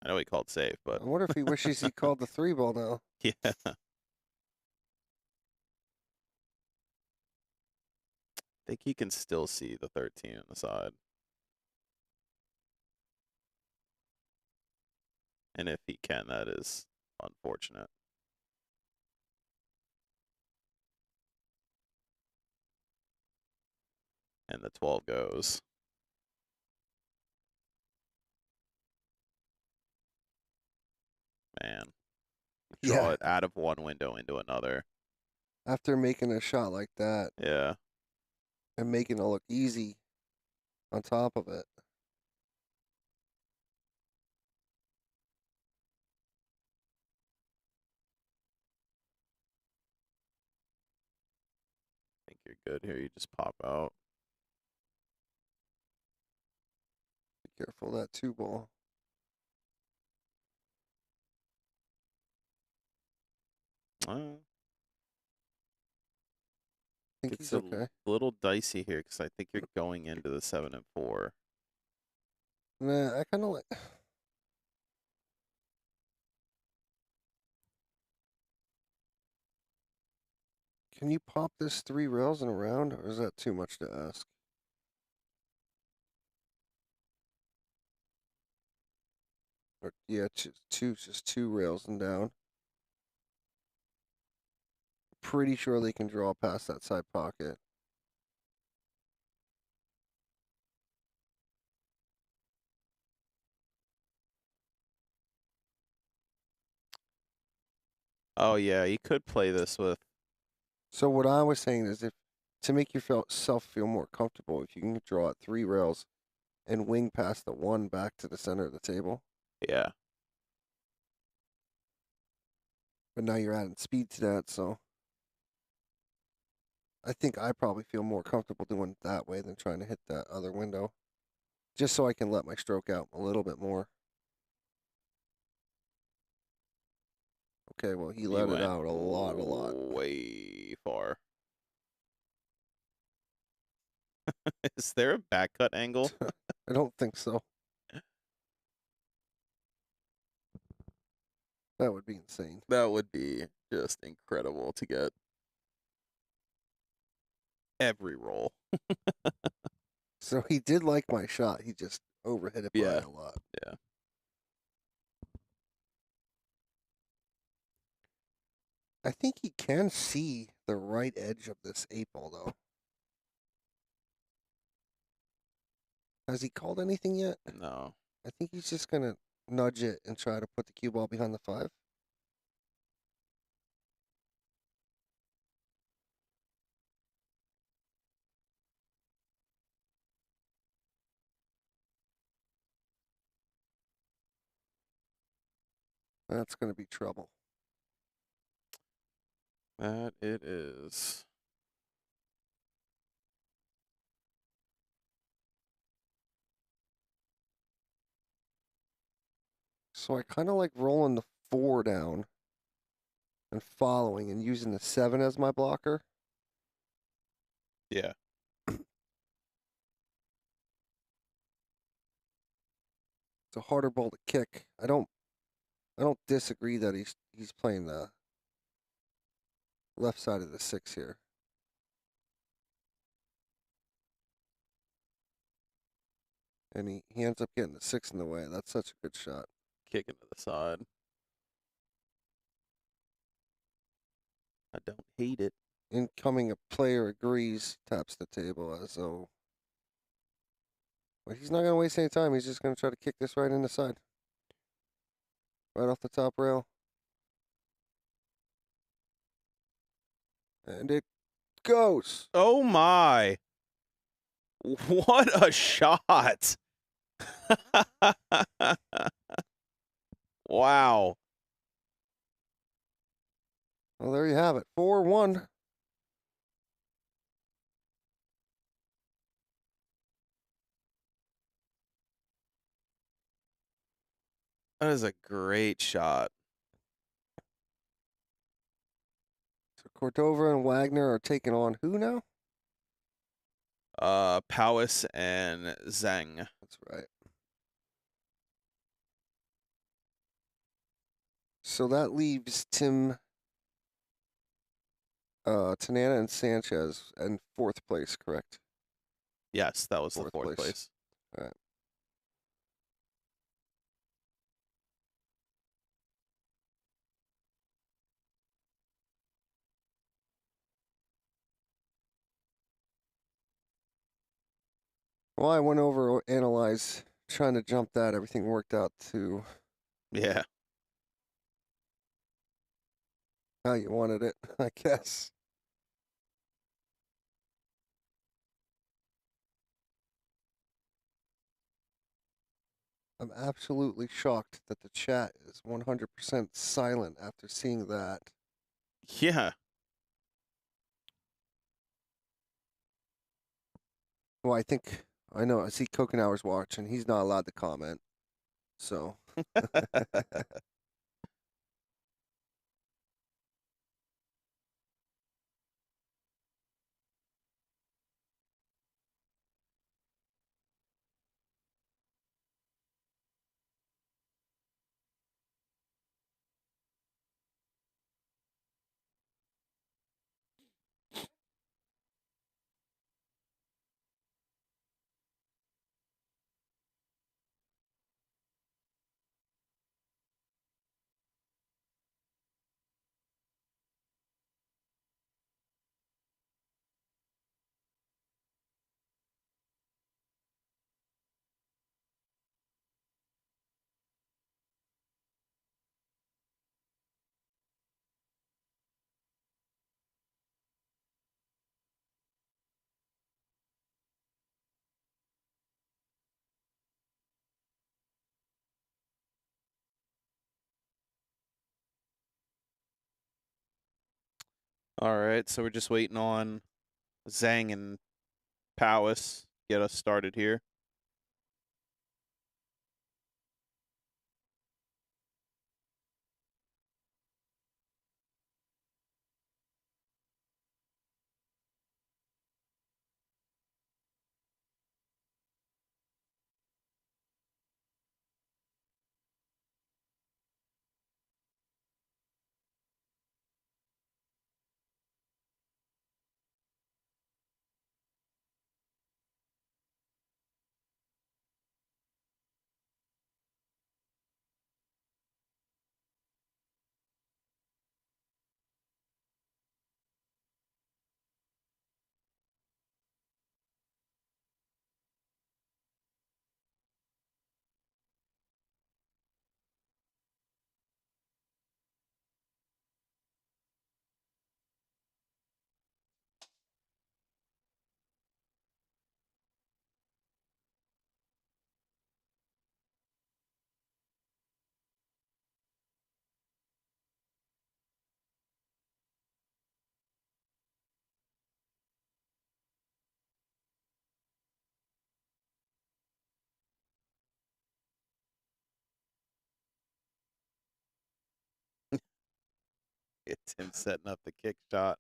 [SPEAKER 2] I know he called safe, but
[SPEAKER 1] I wonder if he wishes he called the 3-ball now.
[SPEAKER 2] yeah. I think he can still see the 13 on the side. And if he can, that is unfortunate. And the 12 goes. Man. Draw
[SPEAKER 1] Yeah.
[SPEAKER 2] it out of one window into another.
[SPEAKER 1] After making a shot like that
[SPEAKER 2] Yeah.
[SPEAKER 1] and making it look easy on top of it.
[SPEAKER 2] I think you're good here. You just pop out.
[SPEAKER 1] Be careful of that 2-ball. I think
[SPEAKER 2] It's
[SPEAKER 1] he's
[SPEAKER 2] a
[SPEAKER 1] okay.
[SPEAKER 2] little dicey here because I think you're going into the 7 and 4.
[SPEAKER 1] Nah, I kind of like. Can you pop this 3 rails in a round, or is that too much to ask? Or, yeah, just 2 rails and down. Pretty sure they can draw past that side pocket.
[SPEAKER 2] Oh, yeah. You could play this with.
[SPEAKER 1] So what I was saying is, if to make yourself feel more comfortable, if you can draw at 3 rails and wing past the 1 back to the center of the table.
[SPEAKER 2] Yeah.
[SPEAKER 1] But now you're adding speed to that, so I think I probably feel more comfortable doing it that way than trying to hit that other window. Just so I can let my stroke out a little bit more. Okay, well, he let it out a lot.
[SPEAKER 2] Way far. Is there a back cut angle?
[SPEAKER 1] I don't think so. That would be insane.
[SPEAKER 2] That would be just incredible to get every roll.
[SPEAKER 1] So he did like my shot. He just overhit it by
[SPEAKER 2] Yeah.
[SPEAKER 1] a lot.
[SPEAKER 2] Yeah.
[SPEAKER 1] I think he can see the right edge of this 8-ball, though. Has he called anything yet?
[SPEAKER 2] No.
[SPEAKER 1] I think he's just going to nudge it and try to put the cue ball behind the 5. That's going to be trouble.
[SPEAKER 2] That it is.
[SPEAKER 1] So I kind of like rolling the 4 down and following and using the 7 as my blocker.
[SPEAKER 2] Yeah.
[SPEAKER 1] It's a harder ball to kick. I don't disagree that he's playing the left side of the 6 here. And he ends up getting the 6 in the way. That's such a good shot.
[SPEAKER 2] Kicking to the side. I don't hate it.
[SPEAKER 1] Incoming player agrees, taps the table as though. But he's not going to waste any time. He's just going to try to kick this right in the side. Right off the top rail. And it goes.
[SPEAKER 2] Oh my. What a shot. Wow.
[SPEAKER 1] Well, there you have it. 4-1.
[SPEAKER 2] That is a great shot.
[SPEAKER 1] So Cordova and Wagner are taking on who now?
[SPEAKER 2] Powis and Zhang.
[SPEAKER 1] That's right. So that leaves Tim, Tanana and Sanchez in 4th place, correct?
[SPEAKER 2] Yes, that was the
[SPEAKER 1] Fourth
[SPEAKER 2] fourth
[SPEAKER 1] place.
[SPEAKER 2] place.
[SPEAKER 1] All right. Well, I went over, analyze, trying to jump that. Everything worked out to
[SPEAKER 2] Yeah.
[SPEAKER 1] how you wanted it, I guess. I'm absolutely shocked that the chat is 100% silent after seeing that.
[SPEAKER 2] Yeah.
[SPEAKER 1] Well, I know, I see Kokenauer's watching. He's not allowed to comment. So,
[SPEAKER 2] All right, so we're just waiting on Zhang and Powis get us started here. at Tim setting up the kick shot.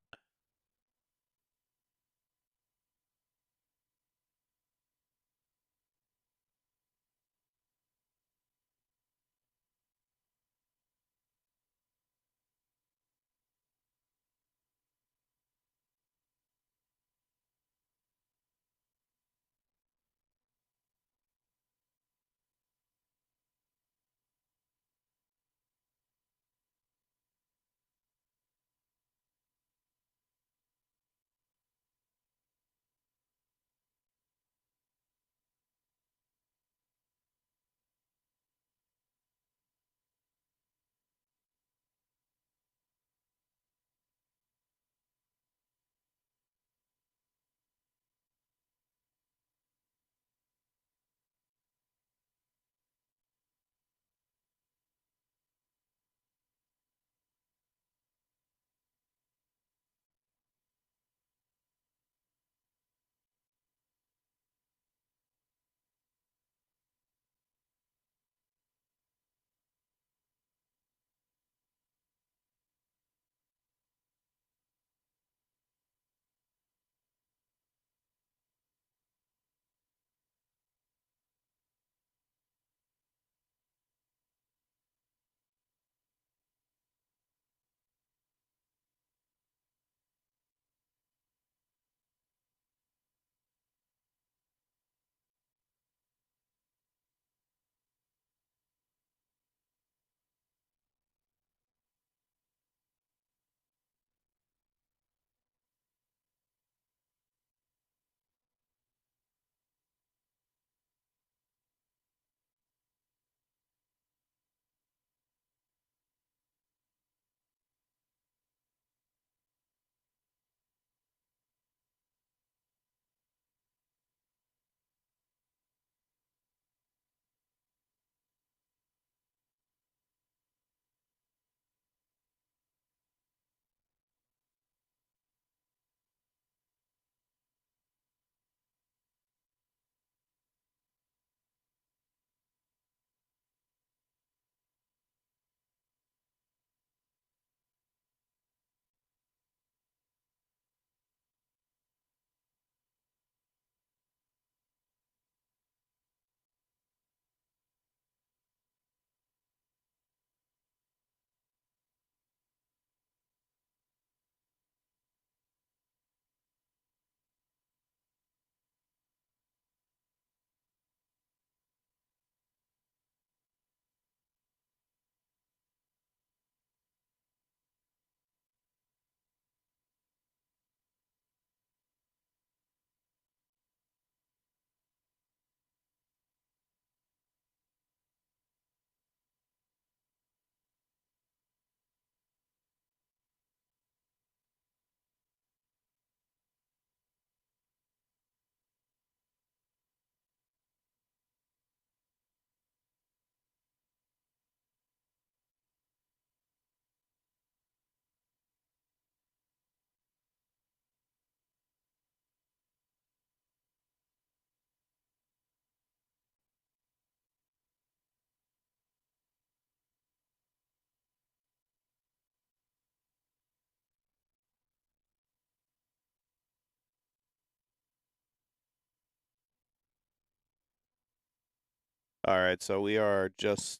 [SPEAKER 2] All right, so we are just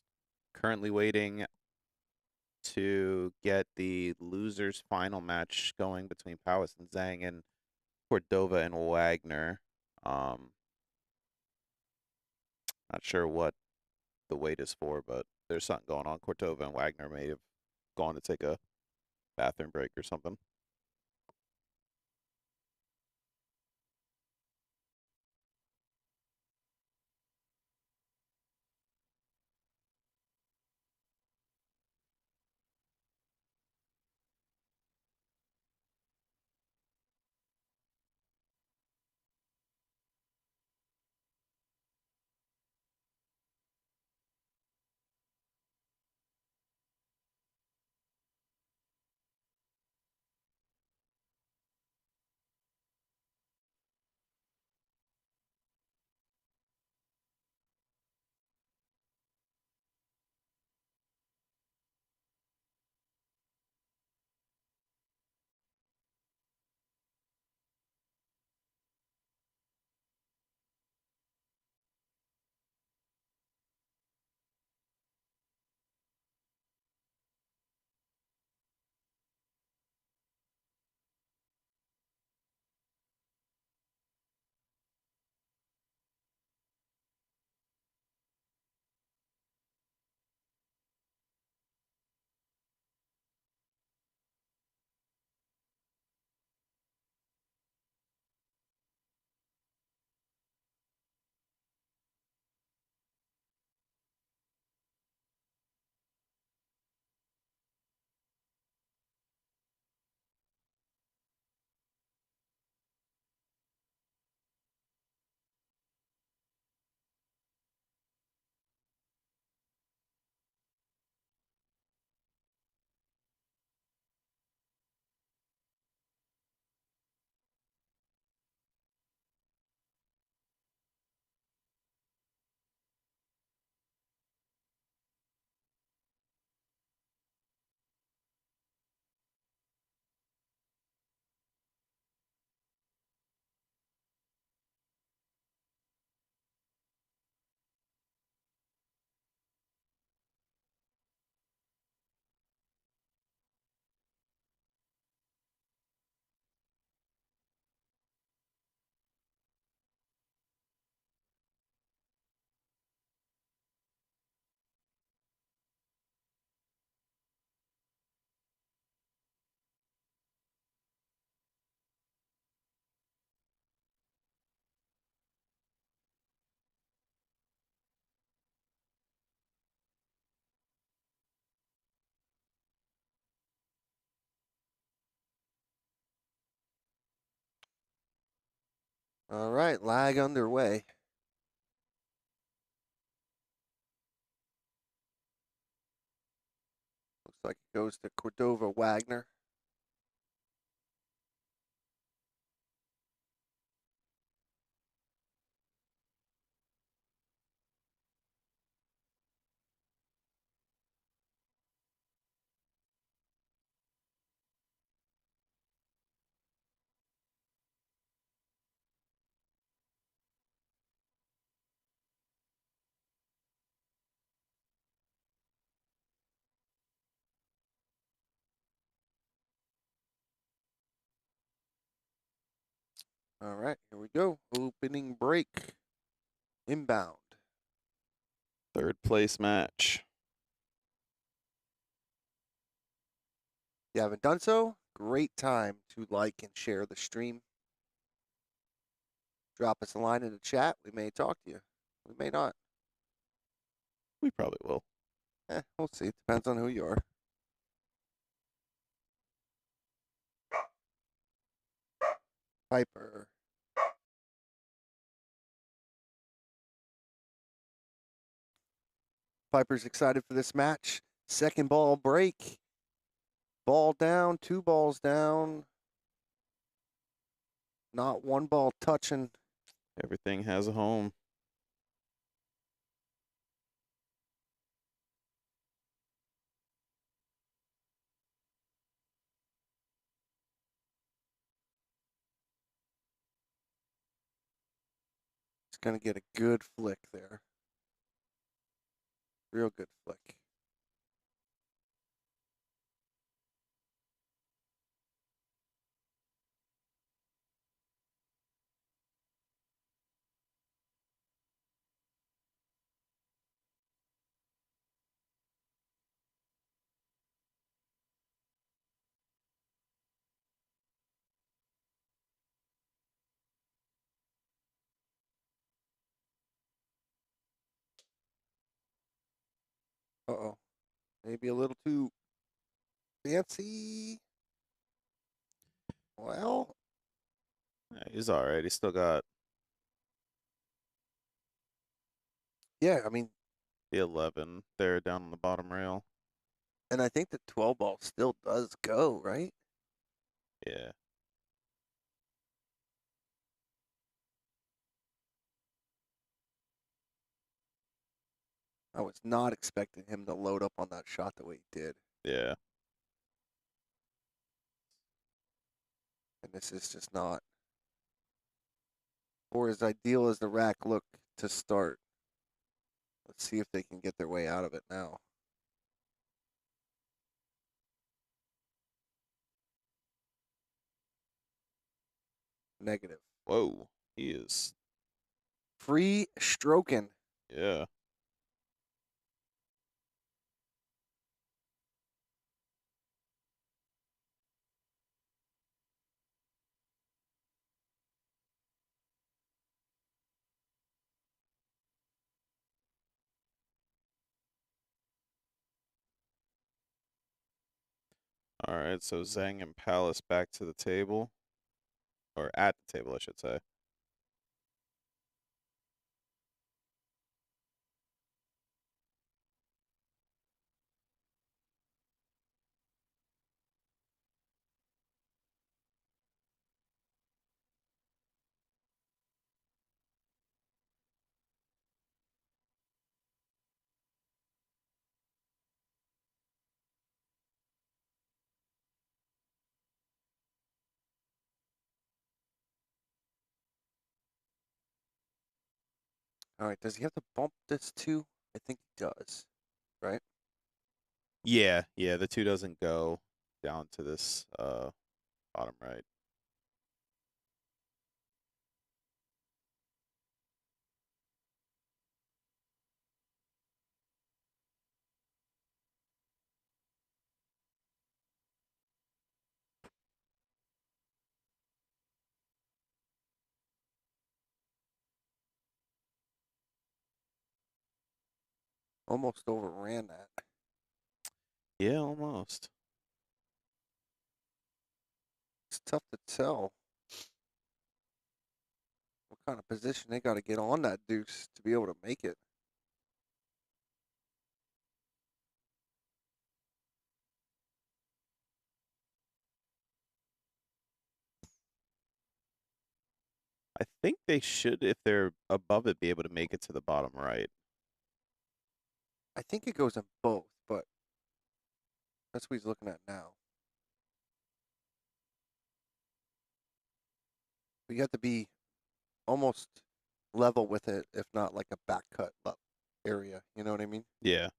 [SPEAKER 2] currently waiting to get the losers final match going between Powis and Zhang and Cordova and Wagner. Not sure what the wait is for, but there's something going on. Cordova and Wagner may have gone to take a bathroom break or something.
[SPEAKER 1] All right, lag underway. Looks like it goes to Cordova Wagner. All right, here we go. Opening break. Inbound.
[SPEAKER 2] Third place match.
[SPEAKER 1] If you haven't done so, great time to like and share the stream. Drop us a line in the chat. We may talk to you. We may not.
[SPEAKER 2] We probably will.
[SPEAKER 1] We'll see. Depends on who you are. Piper. Piper's excited for this match. Second ball break. Ball down, 2 balls down. Not one ball touching.
[SPEAKER 2] Everything has a home.
[SPEAKER 1] He's going to get a good flick there. Real good flick. Uh-oh. Maybe a little too fancy. Well,
[SPEAKER 2] Yeah, he's all right. He's still got
[SPEAKER 1] yeah, I mean,
[SPEAKER 2] the 11 there down on the bottom rail.
[SPEAKER 1] and I think the 12 ball still does go, right?
[SPEAKER 2] Yeah.
[SPEAKER 1] I was not expecting him to load up on that shot the way he did.
[SPEAKER 2] Yeah.
[SPEAKER 1] And this is just not, or as ideal as the rack looked to start. Let's see if they can get their way out of it now. Negative.
[SPEAKER 2] Whoa. He is.
[SPEAKER 1] Free stroking.
[SPEAKER 2] Yeah. All right. So Zhang and Palace back to the table. Or at the table, I should say.
[SPEAKER 1] All right, does he have to bump this too? I think he does, right?
[SPEAKER 2] Yeah. Yeah. The 2 doesn't go down to this bottom right.
[SPEAKER 1] Almost overran that.
[SPEAKER 2] Yeah, almost.
[SPEAKER 1] It's tough to tell. kind of position they got to get on that deuce to be able to make it.
[SPEAKER 2] I think they should, if they're above it, be able to make it to the bottom right.
[SPEAKER 1] I think it goes in both, but that's what he's looking at now. But you have to be almost level with it, if not like a back cut area. You know what I mean?
[SPEAKER 2] Yeah.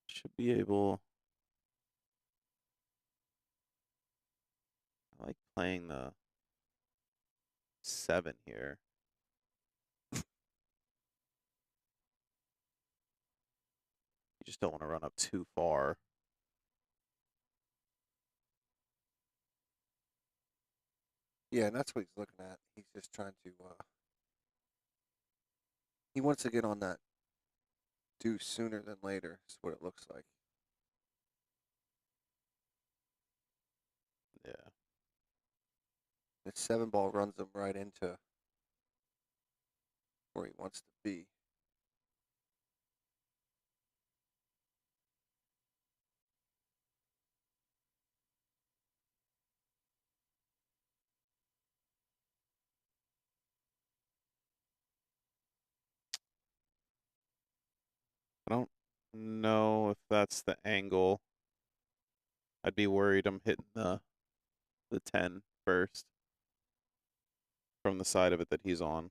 [SPEAKER 2] Should be able. I like playing the 7 here. You just don't want to run up too far.
[SPEAKER 1] Yeah, and that's what he's looking at. He's just trying to. He wants to get on that deuce sooner than later. Is what it looks like.
[SPEAKER 2] Yeah.
[SPEAKER 1] The 7 ball runs him right into where he wants to be.
[SPEAKER 2] I don't know if that's the angle. I'd be worried I'm hitting the 10 first from the side of it that he's on.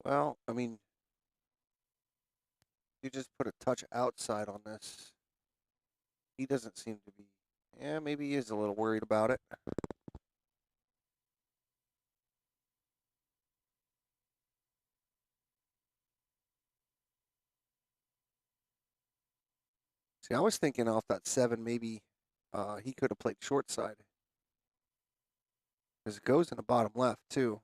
[SPEAKER 1] Well, I mean, you just put a touch outside on this. He doesn't seem to be. Yeah, maybe he is a little worried about it. See, I was thinking off that 7, maybe he could have played short side. Because it goes in the bottom left, too.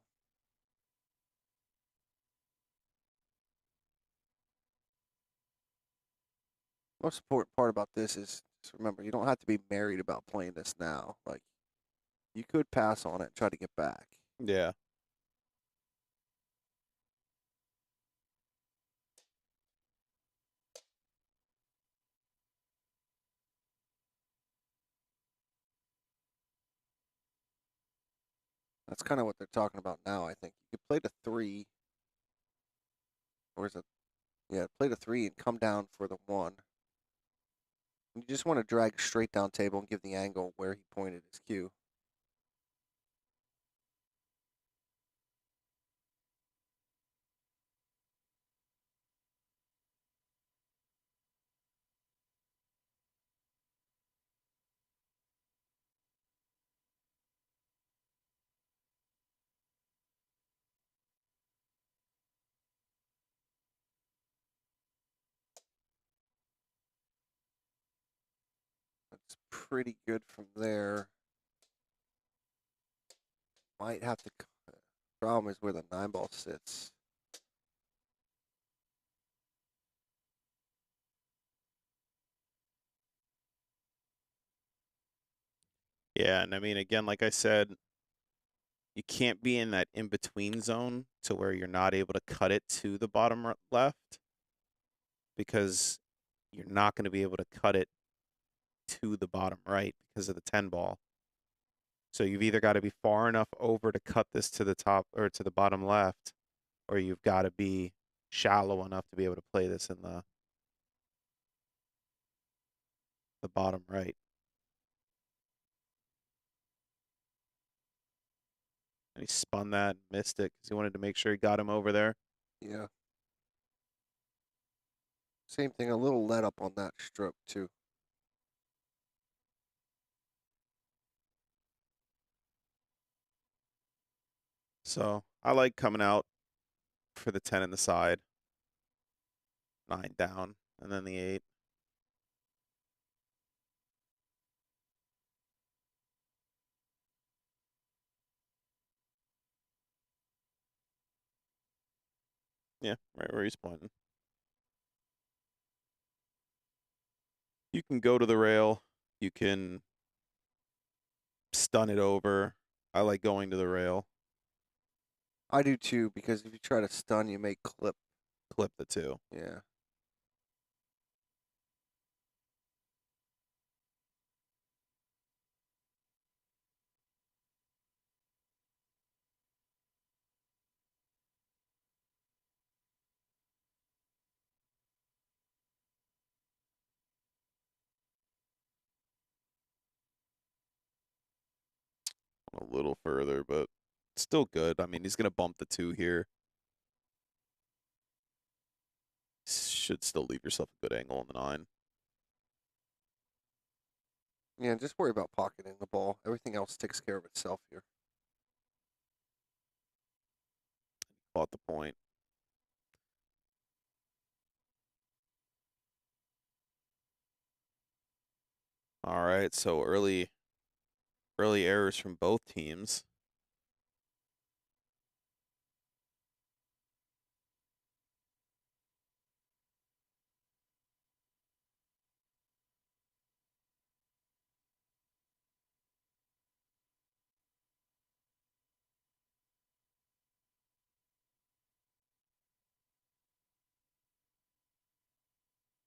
[SPEAKER 1] Most important part about this is, just remember, you don't have to be married about playing this now. Like, you could pass on it and try to get back.
[SPEAKER 2] Yeah.
[SPEAKER 1] That's kind of what they're talking about now, I think. You could play the 3. Or is it? Yeah, play the 3 and come down for the 1. You just want to drag straight down table and give the angle where he pointed his cue. That's pretty good from there. Might have to. Problem is where the 9 ball sits.
[SPEAKER 2] Yeah, and I mean, again, like I said, you can't be in that in-between zone to where you're not able to cut it to the bottom left because you're not going to be able to cut it to the bottom right because of the 10 ball. So you've either got to be far enough over to cut this to the top or to the bottom left, or you've got to be shallow enough to be able to play this in the bottom right. And he spun that and missed it because he wanted to make sure he got him over there.
[SPEAKER 1] Yeah. Same thing, a little let up on that stroke, too.
[SPEAKER 2] So I like coming out for the 10 in the side. 9 down, and then the 8. Yeah, right where he's pointing. You can go to the rail. You can stun it over. I like going to the rail.
[SPEAKER 1] I do too, because if you try to stun, you may clip.
[SPEAKER 2] Clip the 2.
[SPEAKER 1] Yeah.
[SPEAKER 2] A little further, but still good. I mean, he's going to bump the 2 here. Should still leave yourself a good angle on the 9.
[SPEAKER 1] Yeah, just worry about pocketing the ball. Everything else takes care of itself here.
[SPEAKER 2] Caught the point. All right, so early errors from both teams.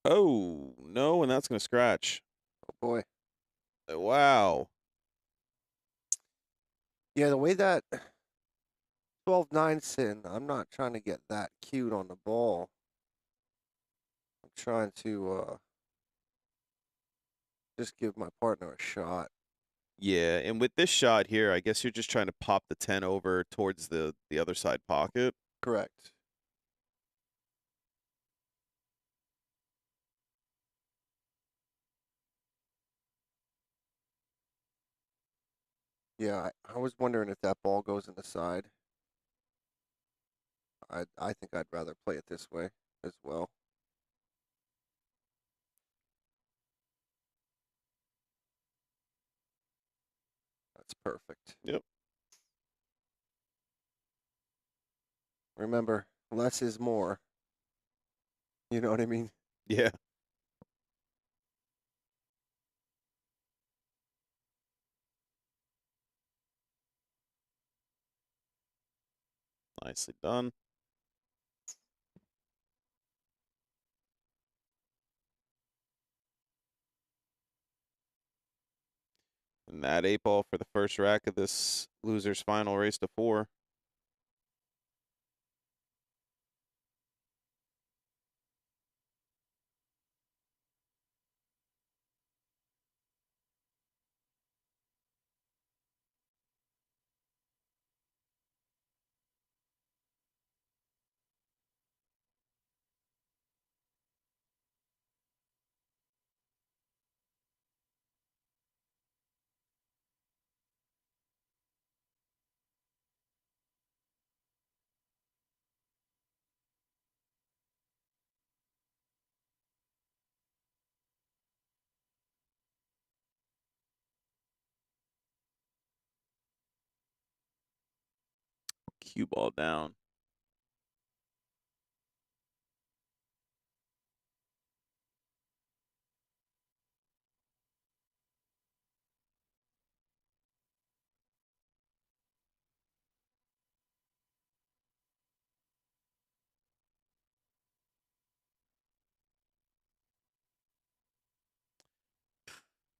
[SPEAKER 2] Oh, no, and that's going to scratch.
[SPEAKER 1] Oh boy.
[SPEAKER 2] Wow.
[SPEAKER 1] Yeah, the way that 12-9's in, I'm not trying to get that cute on the ball. I'm trying to just give my partner a shot.
[SPEAKER 2] Yeah, and with this shot here, I guess you're just trying to pop the 10 over towards the other side pocket.
[SPEAKER 1] Correct. Yeah, I was wondering if that ball goes in the side. I think I'd rather play it this way as well. That's perfect.
[SPEAKER 2] Yep.
[SPEAKER 1] Remember, less is more. You know what I mean?
[SPEAKER 2] Yeah. Nicely done. And that 8 ball for the first rack of this loser's final race to 4. Cue ball down.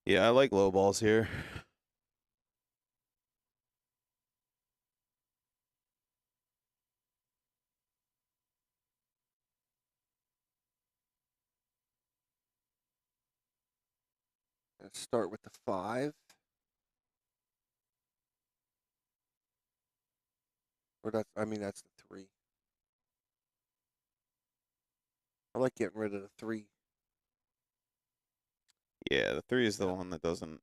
[SPEAKER 2] Yeah, I like low balls here.
[SPEAKER 1] Let's start with the 5. Or that's the 3. I like getting rid of the 3.
[SPEAKER 2] Yeah, the 3 is the one that doesn't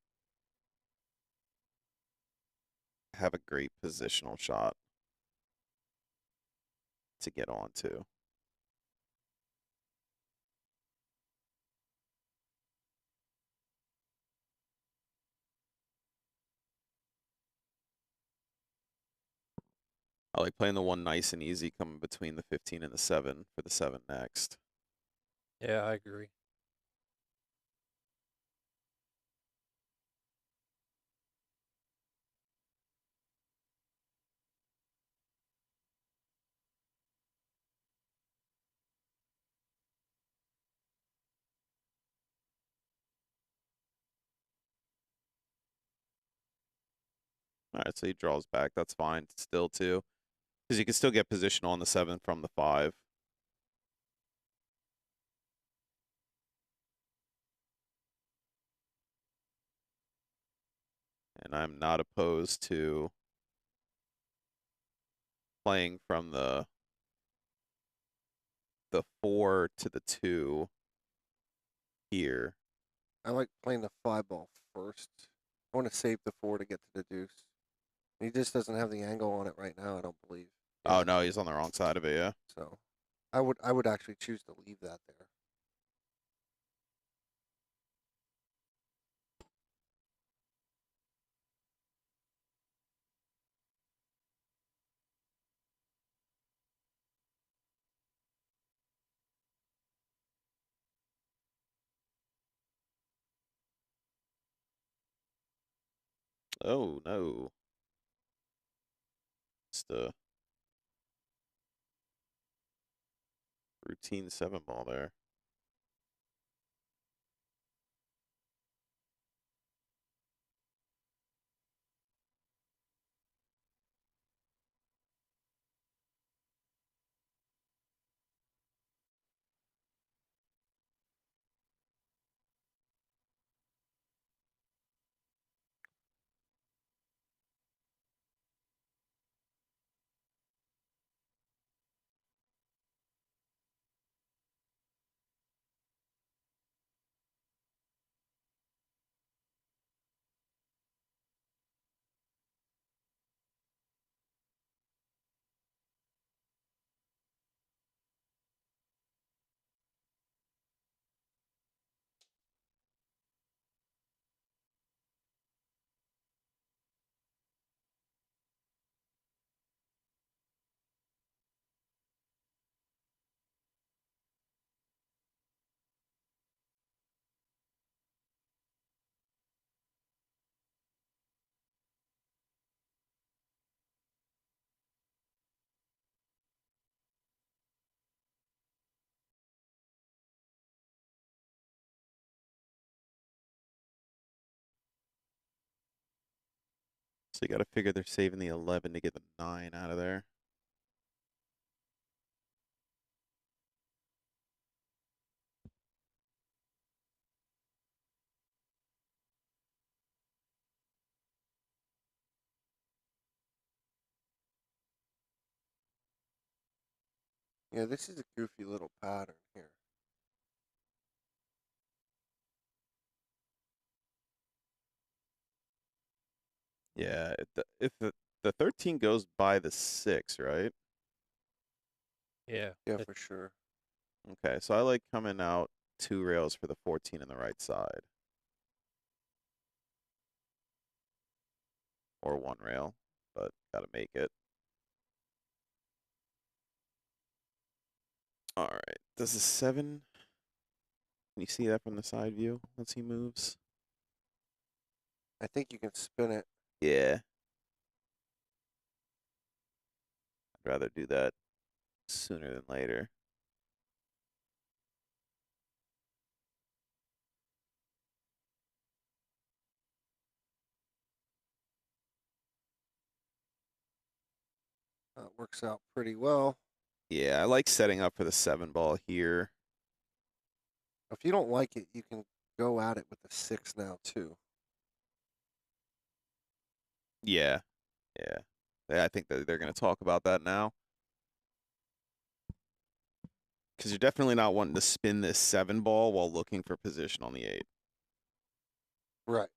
[SPEAKER 2] have a great positional shot. to get onto. I like playing the one nice and easy coming between the 15 and the 7 for the 7 next.
[SPEAKER 3] Yeah, I agree.
[SPEAKER 2] All right, so he draws back. That's fine still, too. Because you can still get position on the 7 from the 5. And I'm not opposed to playing from the 4 to the 2 here.
[SPEAKER 1] I like playing the 5 ball first. I want to save the 4 to get to the deuce. He just doesn't have the angle on it right now, I don't believe.
[SPEAKER 2] Oh, no, he's on the wrong side of it, yeah.
[SPEAKER 1] So I would actually choose to leave that there.
[SPEAKER 2] Oh, no. Just a routine 7 ball there. So you got to figure they're saving the 11 to get the 9 out of there.
[SPEAKER 1] Yeah, this is a goofy little pattern here.
[SPEAKER 2] Yeah, if the 13 goes by the 6, right?
[SPEAKER 3] Yeah.
[SPEAKER 1] Yeah, for sure.
[SPEAKER 2] Okay, so I like coming out 2 rails for the 14 on the right side. Or 1 rail, but gotta make it. All right, does the 7... Can you see that from the side view once he moves?
[SPEAKER 1] I think you can spin it.
[SPEAKER 2] Yeah. I'd rather do that sooner than later.
[SPEAKER 1] Works out pretty well.
[SPEAKER 2] Yeah, I like setting up for the 7 ball here.
[SPEAKER 1] If you don't like it, you can go at it with the 6 now too.
[SPEAKER 2] Yeah, yeah. I think that they're going to talk about that now. Because you're definitely not wanting to spin this 7 ball while looking for position on the 8.
[SPEAKER 1] Right.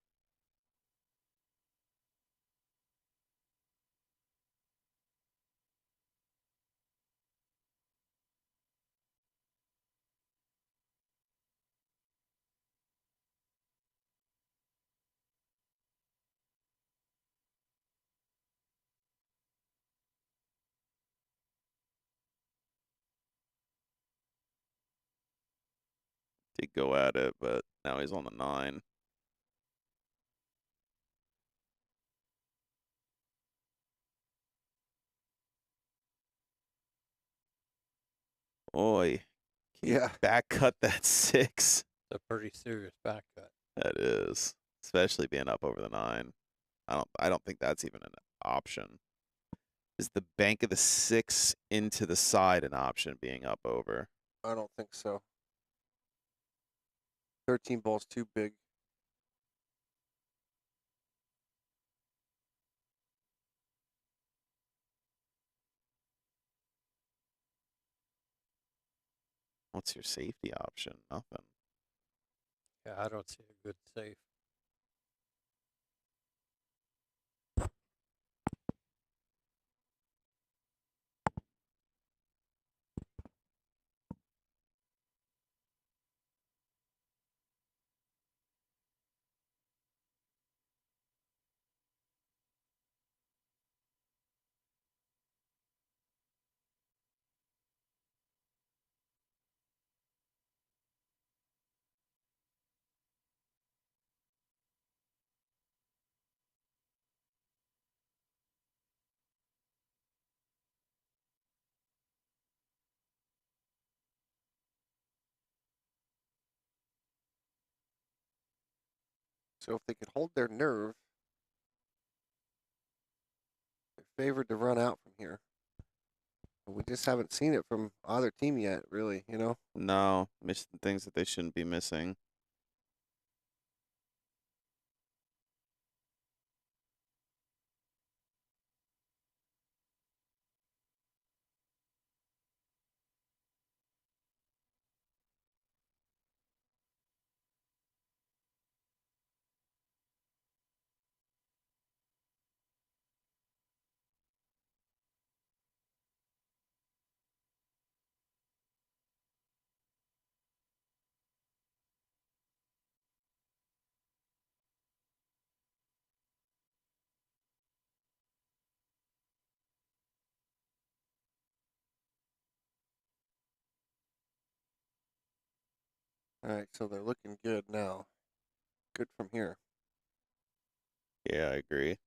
[SPEAKER 2] did go at it, but now he's on the 9. Oi. Can you
[SPEAKER 1] Yeah.
[SPEAKER 2] back cut that 6?
[SPEAKER 3] It's a pretty serious back cut.
[SPEAKER 2] That is. Especially being up over the 9. I don't think that's even an option. Is the bank of the 6 into the side an option being up over?
[SPEAKER 1] I don't think so. 13 ball's too big.
[SPEAKER 2] What's your safety option? Nothing.
[SPEAKER 3] Yeah, I don't see a good safe.
[SPEAKER 1] So if they could hold their nerve, they're favored to run out from here. But we just haven't seen it from either team yet, really, you know?
[SPEAKER 2] No, missing things that they shouldn't be missing.
[SPEAKER 1] All right, so they're looking good now. Good from here.
[SPEAKER 2] Yeah, I agree.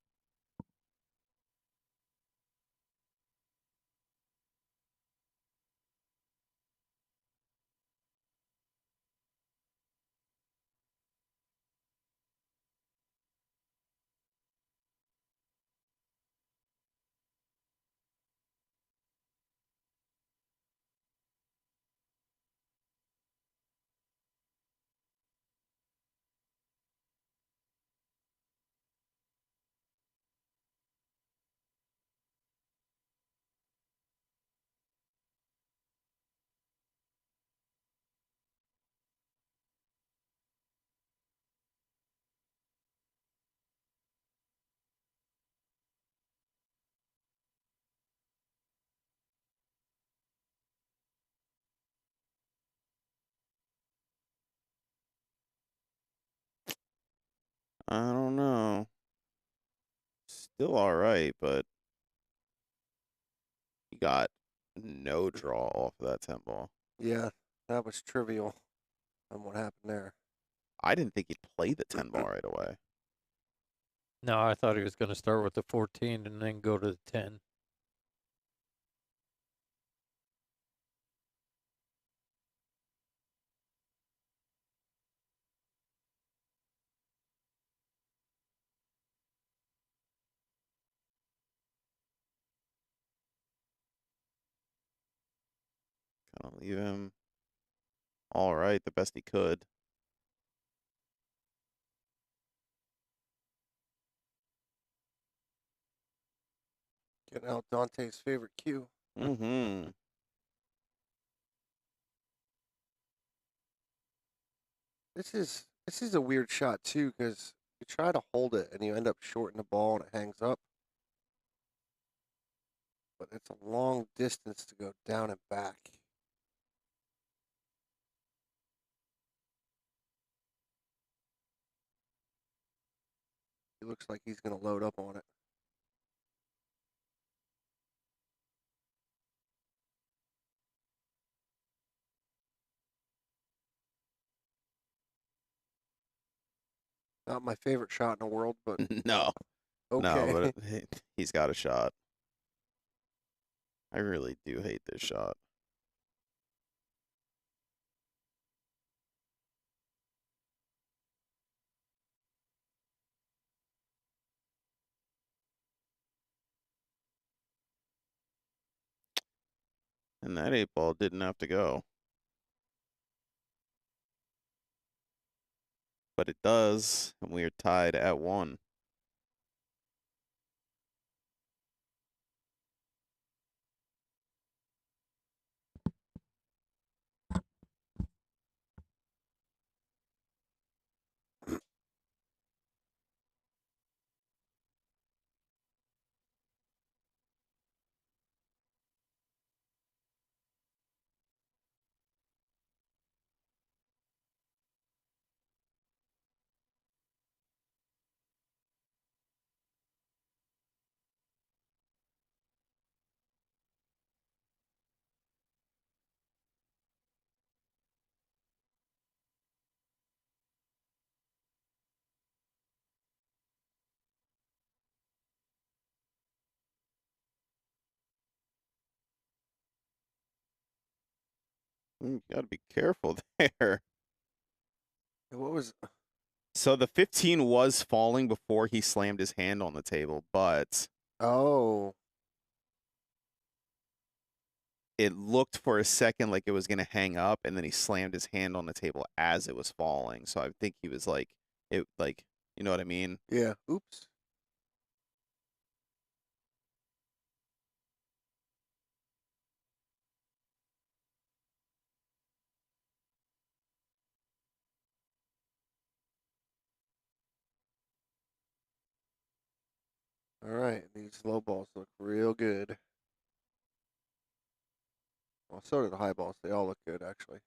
[SPEAKER 2] I don't know. Still all right, but he got no draw off of that 10 ball.
[SPEAKER 1] Yeah, that was trivial on what happened there.
[SPEAKER 2] I didn't think he'd play the 10 ball right away.
[SPEAKER 3] No, I thought he was going to start with the 14 and then go to the 10.
[SPEAKER 2] Kind of leave him all right, the best he could.
[SPEAKER 1] Getting out Dante's favorite cue.
[SPEAKER 2] Mm-hmm.
[SPEAKER 1] This is a weird shot too, because you try to hold it and you end up shorting the ball and it hangs up. But it's a long distance to go down and back. It looks like he's going to load up on it. Not my favorite shot in the world, but
[SPEAKER 2] No,
[SPEAKER 1] okay.
[SPEAKER 2] no, but he's got a shot. I really do hate this shot. And that 8-ball didn't have to go. But it does, and we are tied at 1. You got to be careful there.
[SPEAKER 1] What was?
[SPEAKER 2] So the 15 was falling before he slammed his hand on the table, but
[SPEAKER 1] Oh,
[SPEAKER 2] it looked for a second like it was going to hang up, and then he slammed his hand on the table as it was falling. So I think he was like, you know what I mean?
[SPEAKER 1] yeah. Oops. All right, these low balls look real good. Well, so do the high balls. They all look good, actually.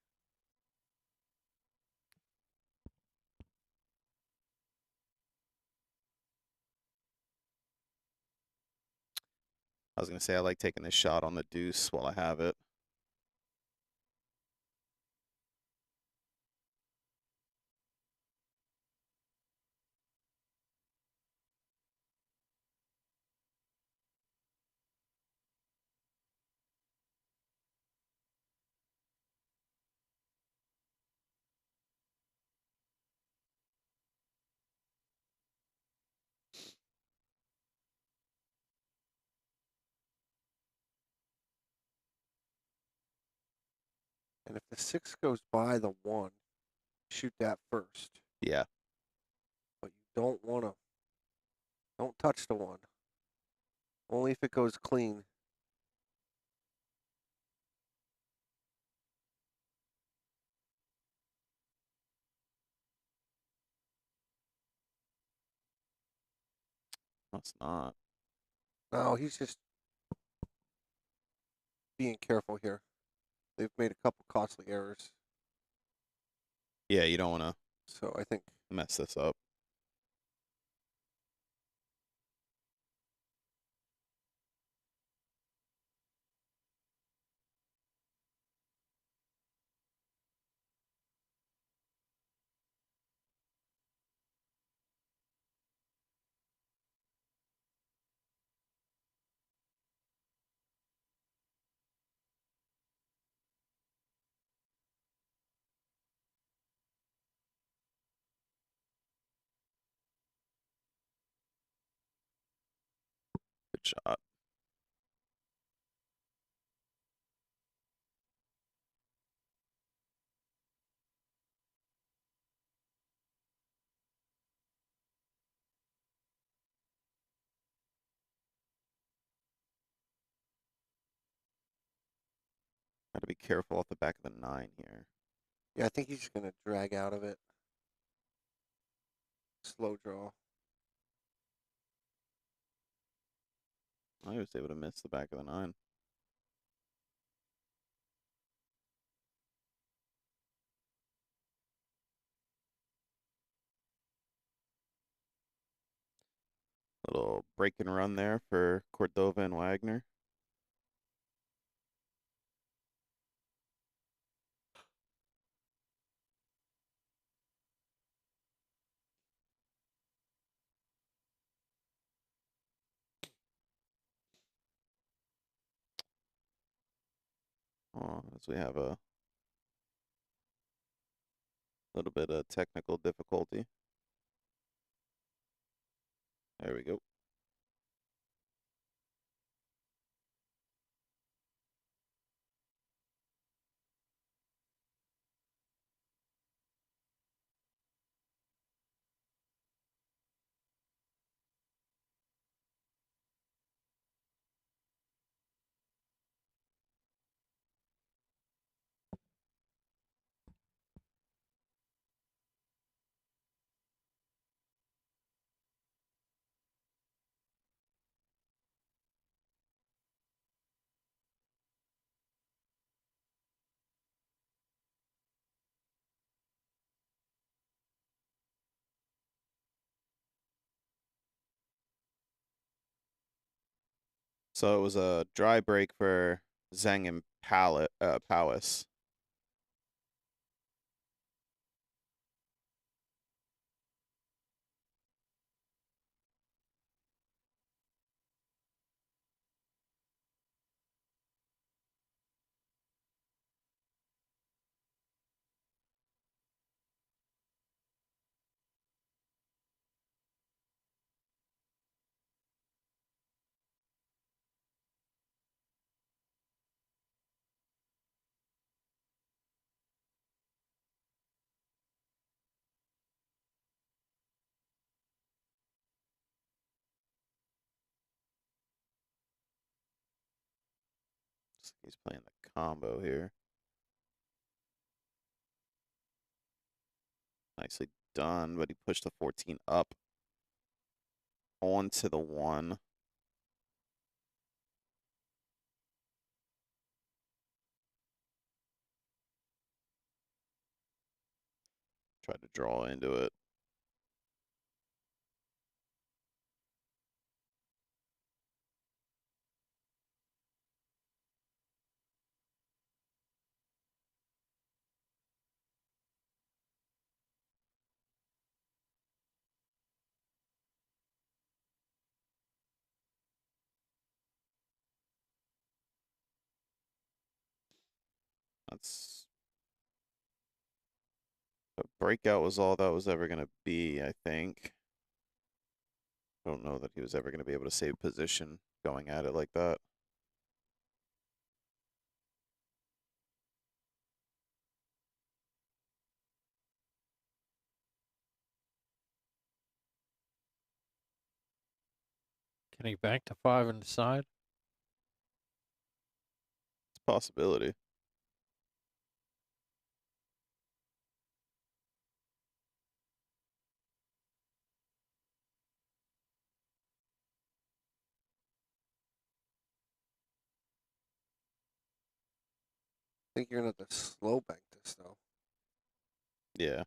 [SPEAKER 2] I was going to say I like taking this shot on the deuce while I have it.
[SPEAKER 1] And if the 6 goes by the 1, shoot that first.
[SPEAKER 2] Yeah.
[SPEAKER 1] But you don't want to. Don't touch the 1. Only if it goes clean.
[SPEAKER 2] That's not.
[SPEAKER 1] No, he's just being careful here. They've made a couple costly errors.
[SPEAKER 2] Yeah, you don't want to
[SPEAKER 1] So I think
[SPEAKER 2] mess this up. Good shot. Got to be careful off the back of the 9 here.
[SPEAKER 1] yeah, I think he's going to drag out of it. Slow draw.
[SPEAKER 2] I was able to miss the back of the 9. Little break and run there for Cordova and Wagner. As we have a little bit of technical difficulty. There we go. So it was a dry break for Zhang and Powis. He's playing the combo here. Nicely done, but he pushed the 14 up onto the 1. Tried to draw into it. That's the breakout was all that was ever going to be, I think. I don't know that he was ever going to be able to save position going at it like that.
[SPEAKER 3] Can he bank to 5 and decide?
[SPEAKER 2] It's a possibility.
[SPEAKER 1] I think you're gonna have to slow bank this though.
[SPEAKER 2] Yeah.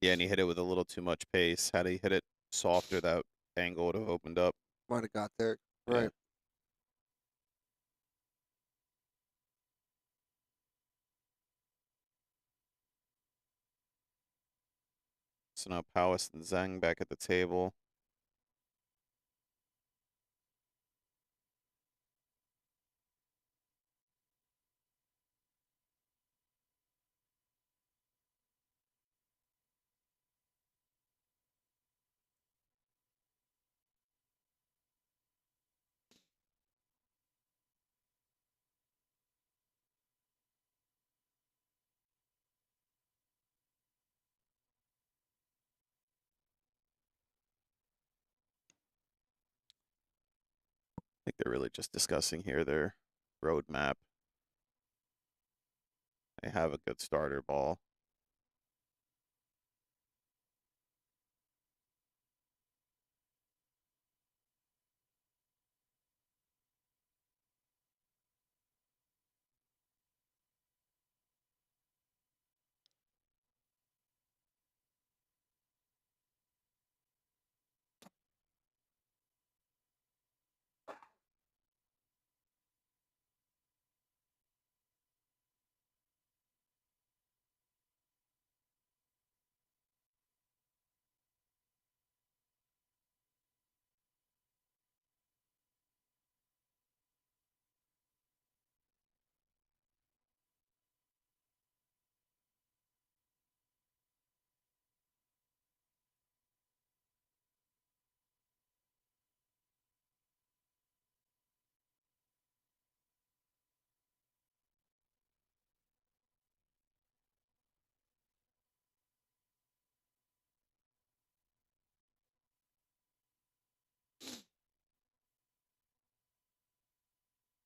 [SPEAKER 2] Yeah, and he hit it with a little too much pace. Had he hit it softer, that angle would have opened up.
[SPEAKER 1] Might have got there.
[SPEAKER 2] Yeah.
[SPEAKER 1] Right.
[SPEAKER 2] So now Powis and Zhang back at the table. I think they're really just discussing here their roadmap. They have a good starter ball.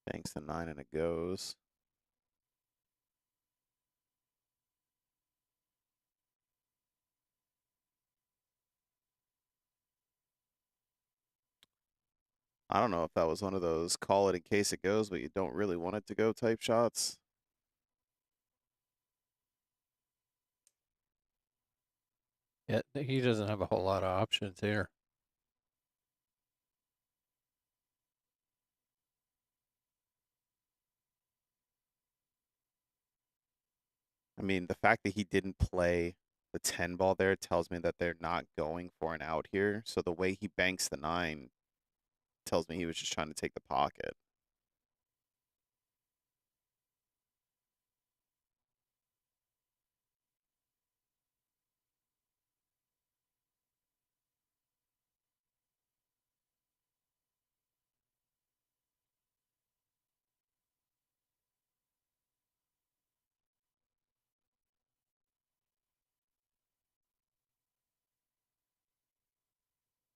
[SPEAKER 2] Banks the 9 and it goes. I don't know if that was one of those call it in case it goes, but you don't really want it to go type shots.
[SPEAKER 3] Yeah, he doesn't have a whole lot of options here.
[SPEAKER 2] I mean, the fact that he didn't play the 10 ball there tells me that they're not going for an out here. So the way he banks the 9 tells me he was just trying to take the pocket.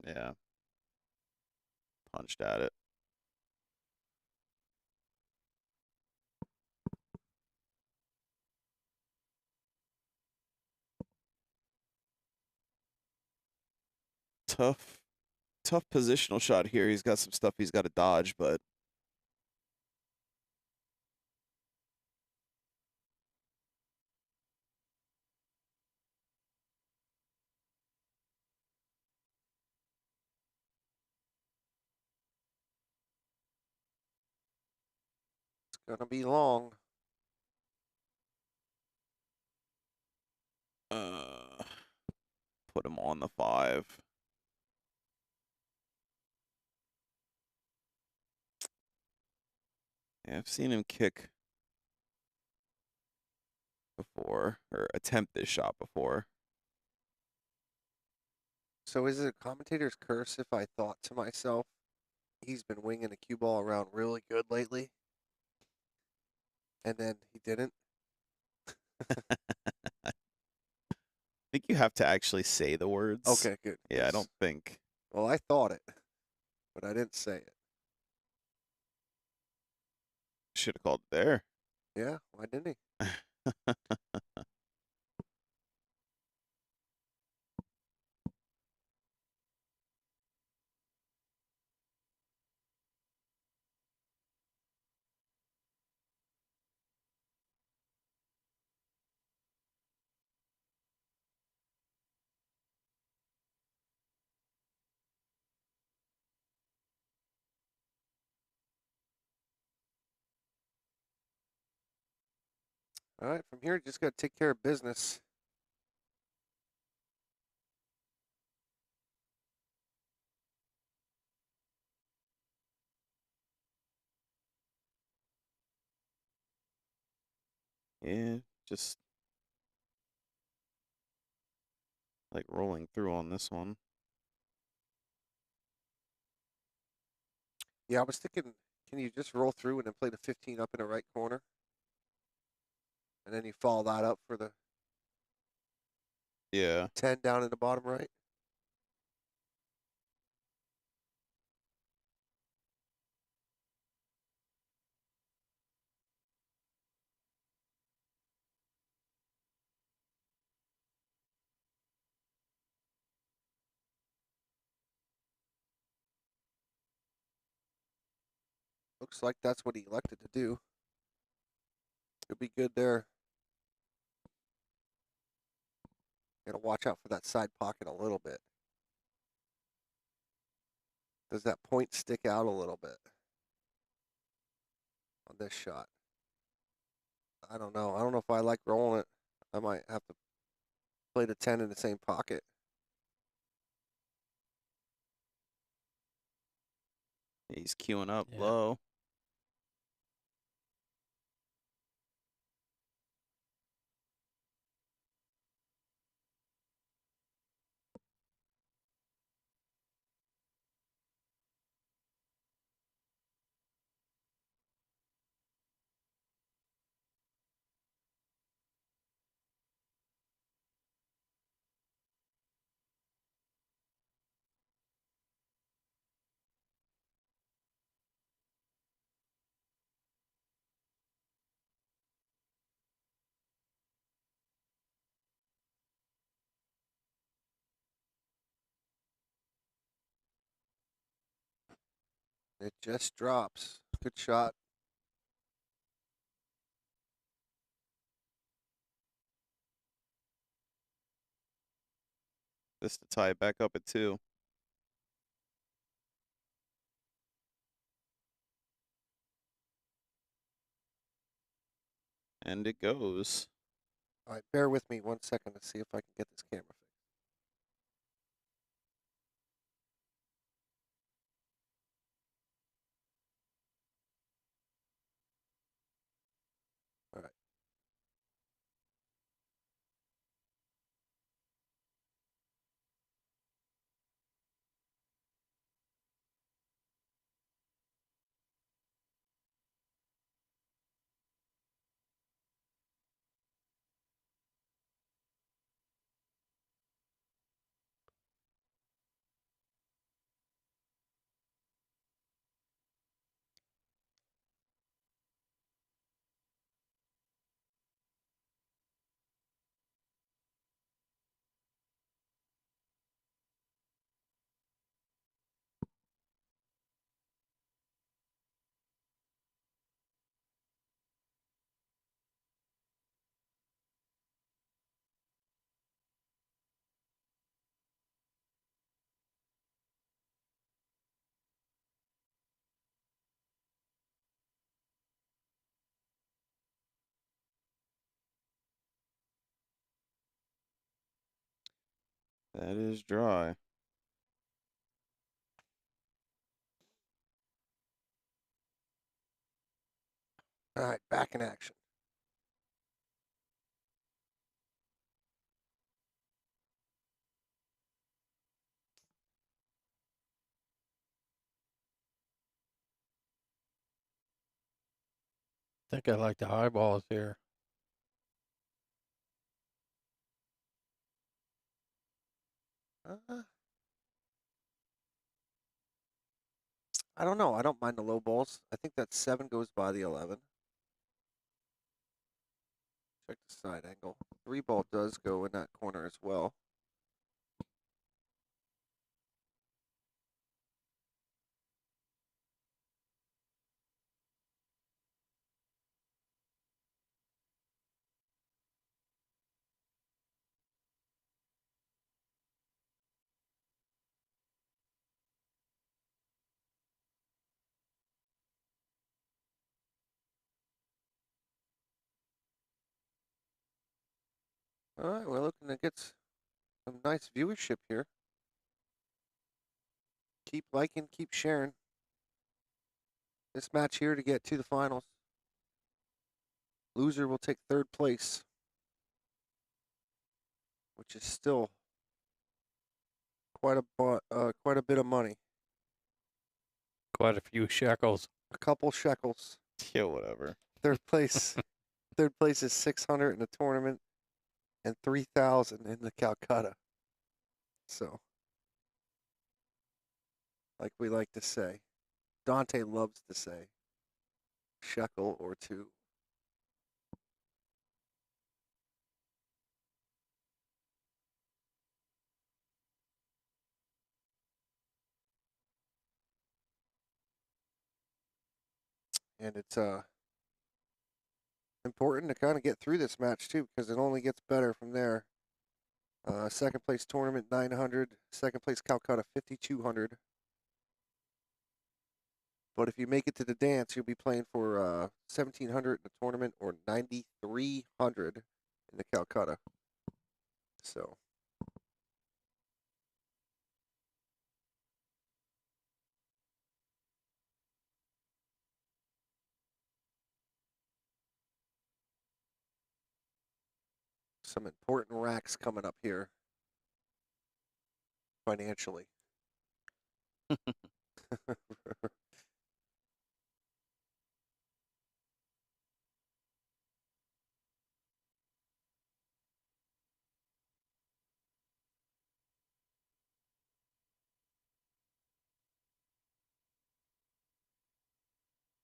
[SPEAKER 2] Yeah. Punched at it. Tough positional shot here. He's got some stuff he's got to dodge, but
[SPEAKER 1] It's gonna be long.
[SPEAKER 2] put him on the 5. Yeah, I've seen him kick before, or attempt this shot before.
[SPEAKER 1] So is it a commentator's curse if I thought to myself, he's been winging a cue ball around really good lately, and then he didn't?
[SPEAKER 2] I think you have to actually say the words.
[SPEAKER 1] Okay, good.
[SPEAKER 2] Yeah, I don't think.
[SPEAKER 1] Well, I thought it, but I didn't say it.
[SPEAKER 2] Should have called it there.
[SPEAKER 1] Yeah, why didn't he? All right, from here, just got to take care of business.
[SPEAKER 2] Yeah, just like rolling through on this one.
[SPEAKER 1] Yeah, I was thinking, can you just roll through and then play the 15 up in the right corner? And then you follow that up for the
[SPEAKER 2] Yeah.
[SPEAKER 1] 10 down in the bottom right? Looks like that's what he elected to do. Could be good there. Gotta watch out for that side pocket a little bit. Does that point stick out a little bit on this shot? I don't know. I don't know if I like rolling it. I might have to play the 10 in the same pocket.
[SPEAKER 2] He's queuing up
[SPEAKER 3] Yeah.
[SPEAKER 2] low.
[SPEAKER 1] It just drops. Good shot.
[SPEAKER 2] This to tie it back up at 2. And it goes.
[SPEAKER 1] All right, bear with me 1 second to see if I can get this camera fixed. All right.
[SPEAKER 2] That is dry.
[SPEAKER 1] All right, back in action.
[SPEAKER 3] I think I like the high balls here.
[SPEAKER 1] I don't know. I don't mind the low balls. I think that 7 goes by the 11. Check the side angle. 3 ball does go in that corner as well. All right, we're looking to get some nice viewership here. Keep liking, keep sharing. This match here to get to the finals. Loser will take 3rd place, which is still quite a bit of money.
[SPEAKER 3] Quite a few shekels.
[SPEAKER 1] A couple shekels.
[SPEAKER 2] Yeah, whatever.
[SPEAKER 1] 3rd place. 3rd place is 600 in the tournament and 3,000 in the Calcutta. So, like we like to say, Dante loves to say, shekel or 2. And it's important to kind of get through this match too, because it only gets better from there. 2nd place tournament 900, 2nd place Calcutta 5,200. But if you make it to the dance, you'll be playing for 1,700 in the tournament or 9,300 in the Calcutta. So. Some important racks coming up here financially.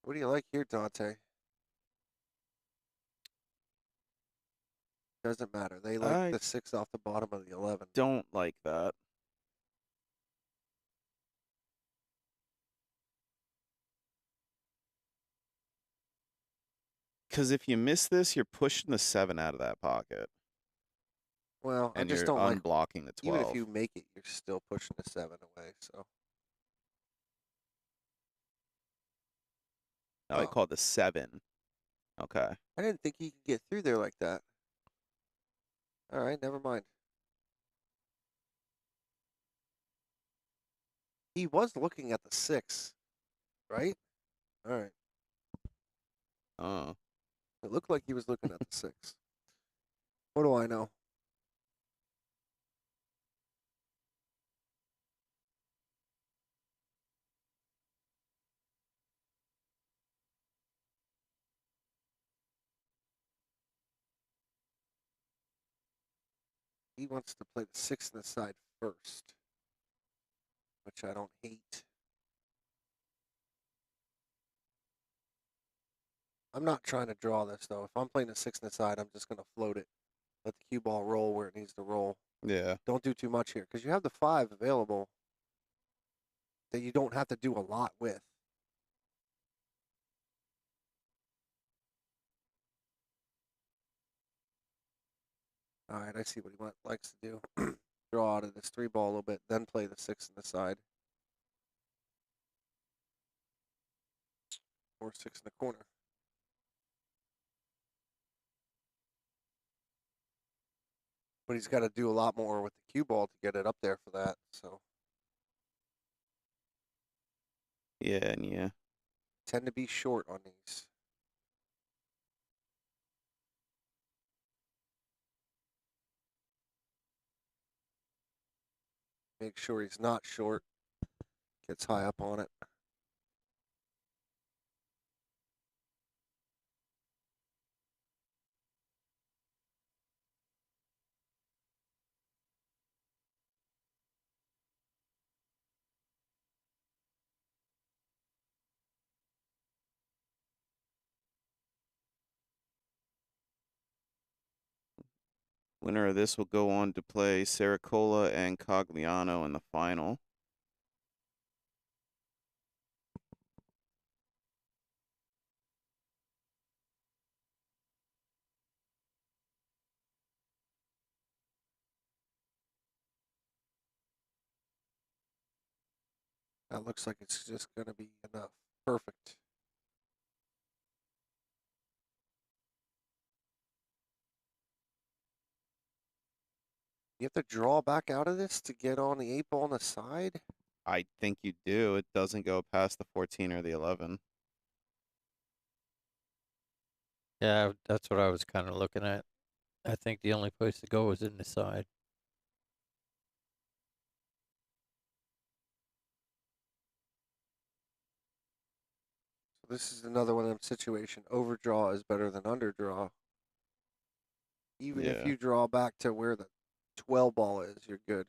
[SPEAKER 1] What do you like here, Dante? Doesn't matter. They like the 6 off the bottom of the 11.
[SPEAKER 2] Don't like that. Because if you miss this, you're pushing the 7 out of that pocket,
[SPEAKER 1] Well, I
[SPEAKER 2] and
[SPEAKER 1] just
[SPEAKER 2] you're
[SPEAKER 1] don't like.
[SPEAKER 2] unblocking the 12.
[SPEAKER 1] Even if you make it, you're still pushing the 7 away. So.
[SPEAKER 2] Oh, he
[SPEAKER 1] Oh.
[SPEAKER 2] called the 7. Okay.
[SPEAKER 1] I didn't think he could get through there like that. All right, never mind. He was looking at the 6, right? All right.
[SPEAKER 2] Oh.
[SPEAKER 1] It looked like he was looking at the 6. What do I know? He wants to play the 6 in the side first, which I don't hate. I'm not trying to draw this, though. If I'm playing the 6 in the side, I'm just going to float it. Let the cue ball roll where it needs to roll.
[SPEAKER 2] Yeah.
[SPEAKER 1] Don't do too much here, because you have the 5 available that you don't have to do a lot with. All right, I see what he likes to do. Draw out of this 3 ball a little bit, then play the 6 in the side. Or 6 in the corner. But he's got to do a lot more with the cue ball to get it up there for that. So
[SPEAKER 2] Yeah, and yeah.
[SPEAKER 1] tend to be short on these. Make sure he's not short. Gets high up on it.
[SPEAKER 2] Winner of this will go on to play Saracola and Cogliano in the final.
[SPEAKER 1] That looks like it's just going to be enough. Perfect. You have to draw back out of this to get on the 8 ball on the side?
[SPEAKER 2] I think you do. It doesn't go past the 14 or the 11.
[SPEAKER 3] Yeah, that's what I was kind of looking at. I think the only place to go is in the side.
[SPEAKER 1] So this is another one of them situation. Overdraw is better than underdraw. Even if
[SPEAKER 2] Yeah.
[SPEAKER 1] you draw back to where the 12 ball is, you're good.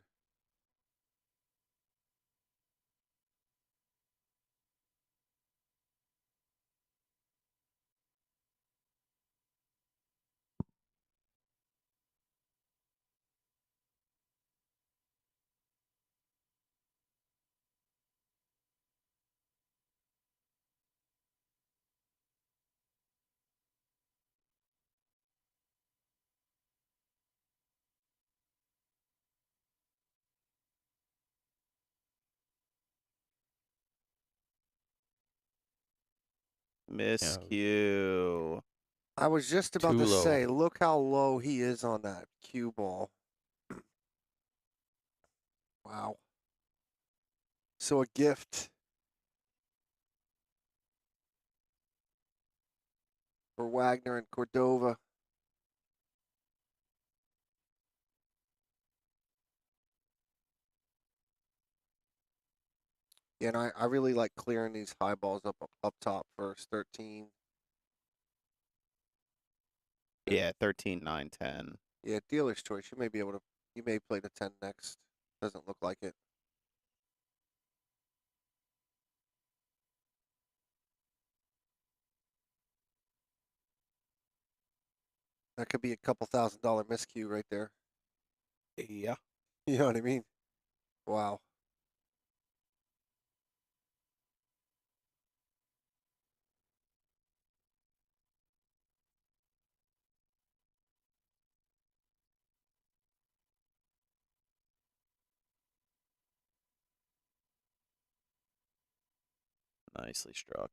[SPEAKER 2] Miscue.
[SPEAKER 1] I was just about
[SPEAKER 3] Too
[SPEAKER 1] to
[SPEAKER 3] low.
[SPEAKER 1] say, look how low he is on that cue ball. Wow. So a gift for Wagner and Cordova. Yeah, and I really like clearing these high balls up top first, 13.
[SPEAKER 2] Yeah, 13, 9, 10.
[SPEAKER 1] Yeah, dealer's choice. You may be able to, you may play the 10 next. Doesn't look like it. That could be a couple $1,000 miscue right there.
[SPEAKER 2] Yeah.
[SPEAKER 1] You know what I mean? Wow.
[SPEAKER 2] Nicely struck.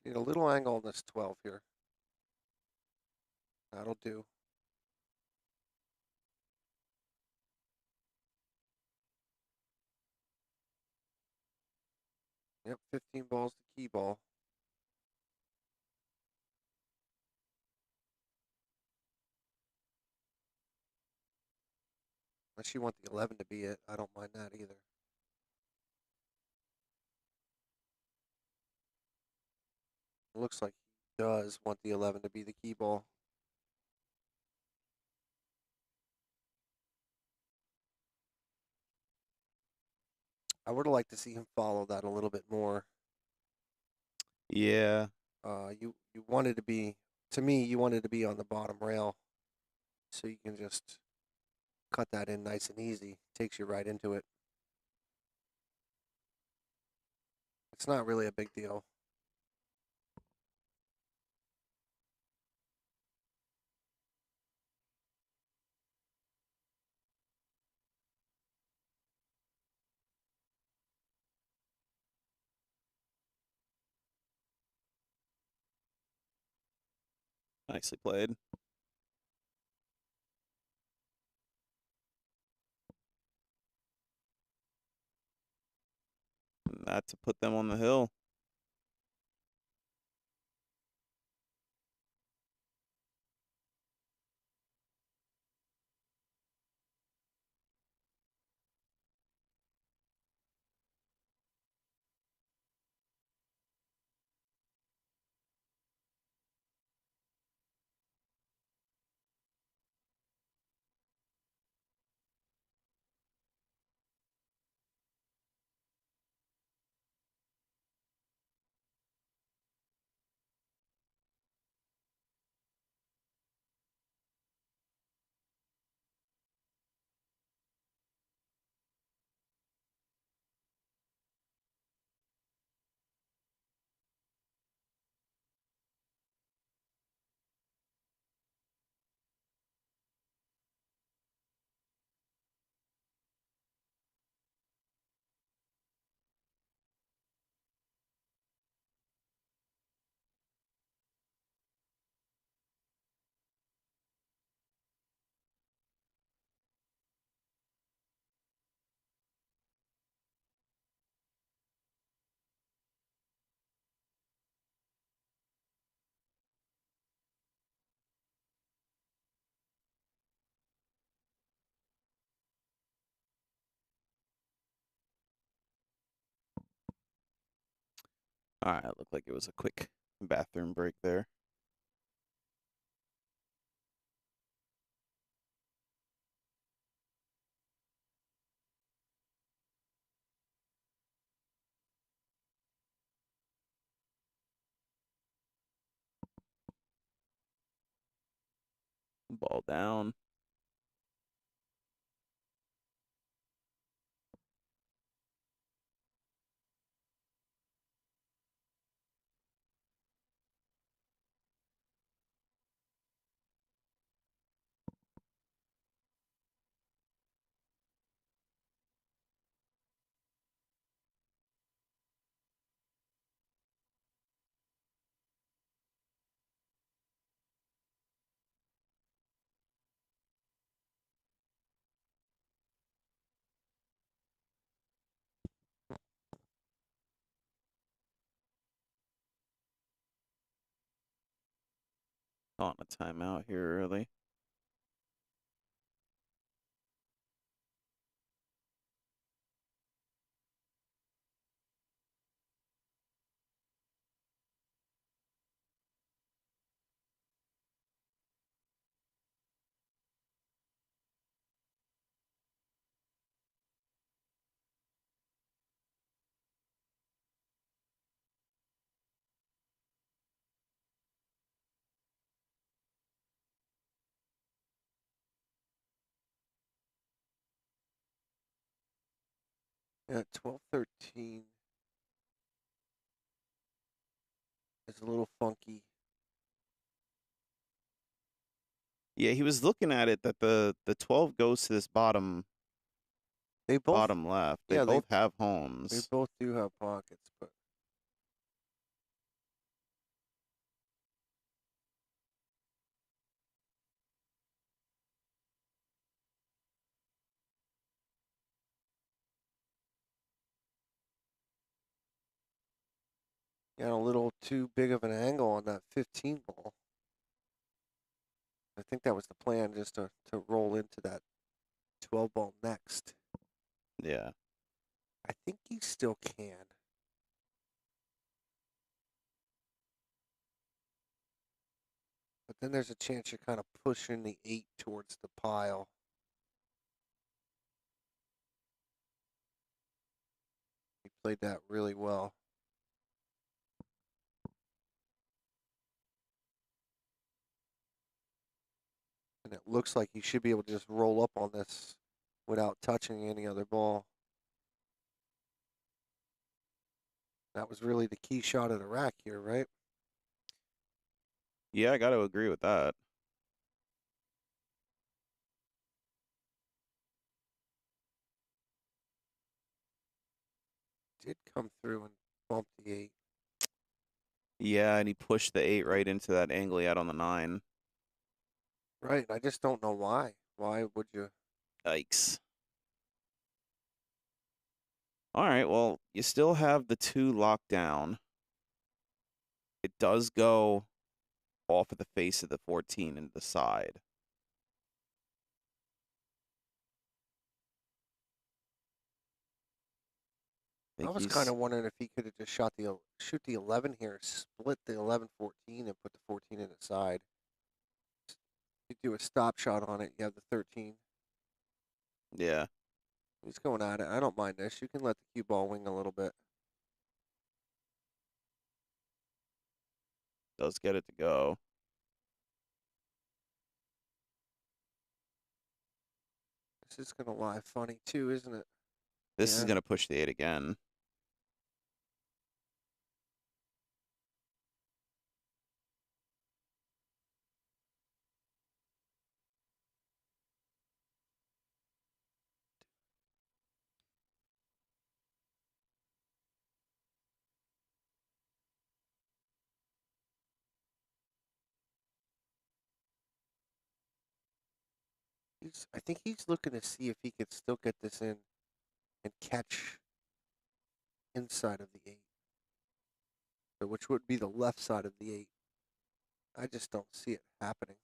[SPEAKER 1] Need a little angle on this 12 here. That'll do. Yep, 15 balls to key ball. Unless you want the 11 to be it, I don't mind that either. It looks like he does want the 11 to be the key ball. I would have liked to see him follow that a little bit more.
[SPEAKER 2] Yeah.
[SPEAKER 1] You wanted to be, to me, you wanted to be on the bottom rail, so you can just cut that in nice and easy. Takes you right into it. It's not really a big deal.
[SPEAKER 2] Nicely played. And that to put them on the hill. All right, looked like it was a quick bathroom break there. Ball down. On a timeout here early.
[SPEAKER 1] Yeah, 12-13 is a little funky.
[SPEAKER 2] Yeah, he was looking at it that the 12 goes to this bottom
[SPEAKER 1] They both,
[SPEAKER 2] bottom left. They
[SPEAKER 1] yeah,
[SPEAKER 2] both have
[SPEAKER 1] they
[SPEAKER 2] homes.
[SPEAKER 1] both do have pockets, but got a little too big of an angle on that 15 ball. I think that was the plan, just to roll into that 12 ball next.
[SPEAKER 2] Yeah.
[SPEAKER 1] I think he still can. But then there's a chance you're kind of pushing the 8 towards the pile. He played that really well. And it looks like he should be able to just roll up on this without touching any other ball. That was really the key shot of the rack here, right?
[SPEAKER 2] Yeah, I got to agree with that.
[SPEAKER 1] Did come through and bump the 8.
[SPEAKER 2] Yeah, and he pushed the 8 right into that angle he had on the 9.
[SPEAKER 1] Right, I just don't know why. Why would you?
[SPEAKER 2] Yikes. All right, well, you still have the 2 locked down. It does go off of the face of the 14 into the side.
[SPEAKER 1] I was kind of wondering if he could have just shoot the 11 here, split the 11-14, and put the 14 in the side. You do a stop shot on it, you have the 13.
[SPEAKER 2] Yeah.
[SPEAKER 1] He's going at it. I don't mind this. You can let the cue ball wing a little bit.
[SPEAKER 2] Does get it to go.
[SPEAKER 1] This is going to lie funny too, isn't it?
[SPEAKER 2] This is
[SPEAKER 1] Yeah.
[SPEAKER 2] going to push the 8 again.
[SPEAKER 1] I think he's looking to see if he could still get this in and catch inside of the 8, which would be the left side of the 8. I just don't see it happening.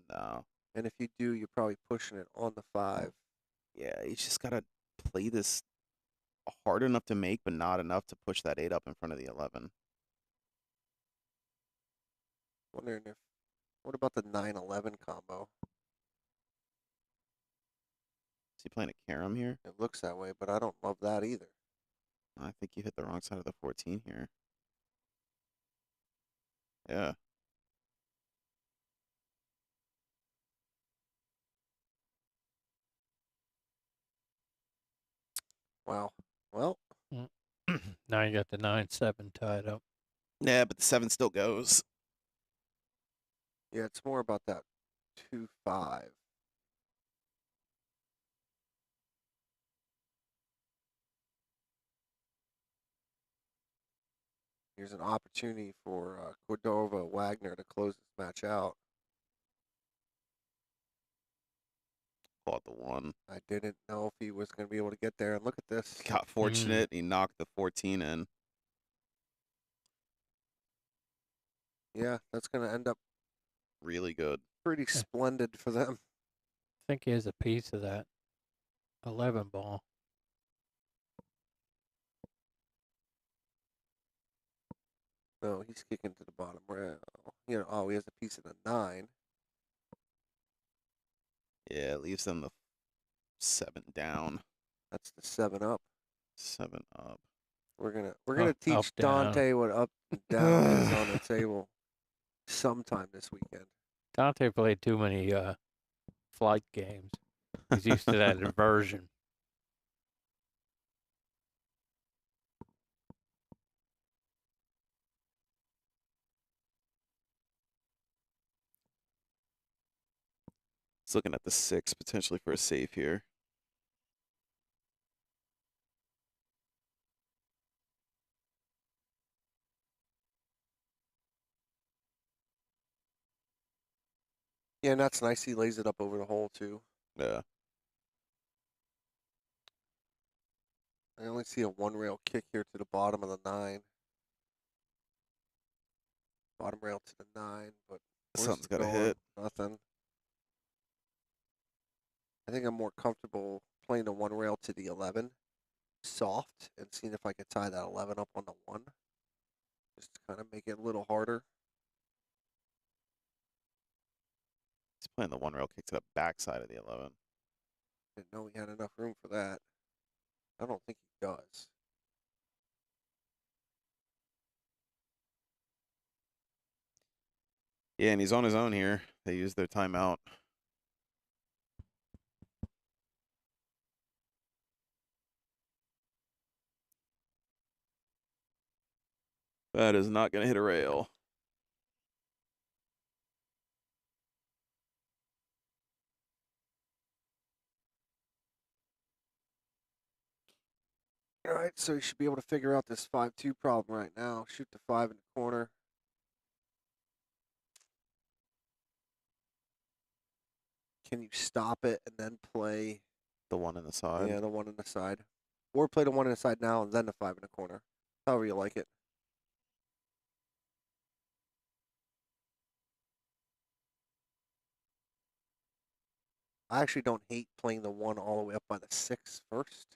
[SPEAKER 2] No.
[SPEAKER 1] And if you do, you're probably pushing it on the 5.
[SPEAKER 2] Yeah, he's just got to play this hard enough to make, but not enough to push that 8 up in front of the 11.
[SPEAKER 1] Wondering what about the 9-11 combo?
[SPEAKER 2] Is he playing a carom here?
[SPEAKER 1] It looks that way, but I don't love that either.
[SPEAKER 2] I think you hit the wrong side of the 14 here. Yeah.
[SPEAKER 1] Wow. Well.
[SPEAKER 3] Now you got the 9-7 tied up.
[SPEAKER 2] Yeah, but the 7 still goes.
[SPEAKER 1] Yeah, it's more about that 2-5. Here's an opportunity for Cordova Wagner to close this match out.
[SPEAKER 2] Caught the 1.
[SPEAKER 1] I didn't know if he was going to be able to get there. And look at this.
[SPEAKER 2] Got fortunate. He knocked the 14 in.
[SPEAKER 1] Yeah, that's going to end up
[SPEAKER 2] Really good.
[SPEAKER 1] pretty splendid for them.
[SPEAKER 3] I think he has a piece of that 11 ball.
[SPEAKER 1] No, he's kicking to the bottom rail. He has a piece of the 9.
[SPEAKER 2] Yeah, it leaves them the 7 down.
[SPEAKER 1] That's the 7 up.
[SPEAKER 2] 7 up.
[SPEAKER 1] We're gonna teach
[SPEAKER 3] up, down.
[SPEAKER 1] Dante what up and down is on the table sometime this weekend.
[SPEAKER 3] Dante played too many flight games. He's used to that inversion.
[SPEAKER 2] He's looking at the 6 potentially for a save here.
[SPEAKER 1] Yeah, and that's nice. He lays it up over the hole, too.
[SPEAKER 2] Yeah.
[SPEAKER 1] I only see a one-rail kick here to the bottom of the 9. Bottom rail to the 9, but where's
[SPEAKER 2] Something's
[SPEAKER 1] it
[SPEAKER 2] got to
[SPEAKER 1] going?
[SPEAKER 2] hit.
[SPEAKER 1] Nothing. I think I'm more comfortable playing the one rail to the 11, soft, and seeing if I can tie that 11 up on the 1. Just to kind of make it a little harder.
[SPEAKER 2] He's playing the 1 rail kick to the backside of the 11.
[SPEAKER 1] Didn't know he had enough room for that. I don't think he does.
[SPEAKER 2] Yeah, and he's on his own here. They used their timeout. That is not going to hit a rail.
[SPEAKER 1] All right, so you should be able to figure out this 5-2 problem right now. Shoot the 5 in the corner. Can you stop it and then play?
[SPEAKER 2] The 1 in the side.
[SPEAKER 1] Yeah, the 1 on the side. Or play the 1 on the side now and then the 5 in the corner. However you like it. I actually don't hate playing the 1 all the way up by the 6 first.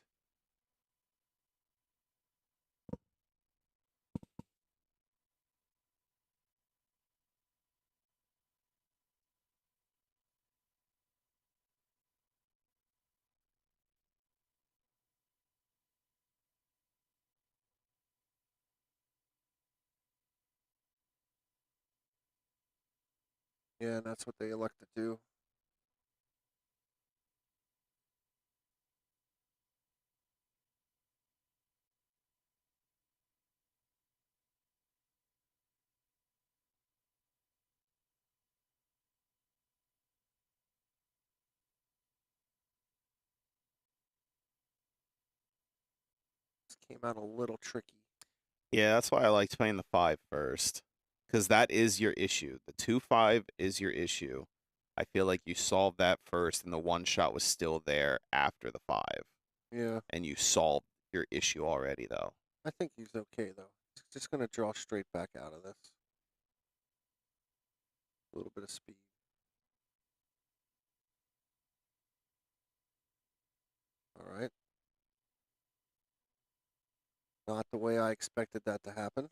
[SPEAKER 1] Yeah, and that's what they elect to do. This came out a little tricky.
[SPEAKER 2] Yeah, that's why I liked playing the 5 first. Because that is your issue. The 2-5 is your issue. I feel like you solved that first, and the 1 shot was still there after the 5.
[SPEAKER 1] Yeah,
[SPEAKER 2] And you solved your issue already, though.
[SPEAKER 1] I think he's okay, though. He's just going to draw straight back out of this. A little bit of speed. All right. Not the way I expected that to happen.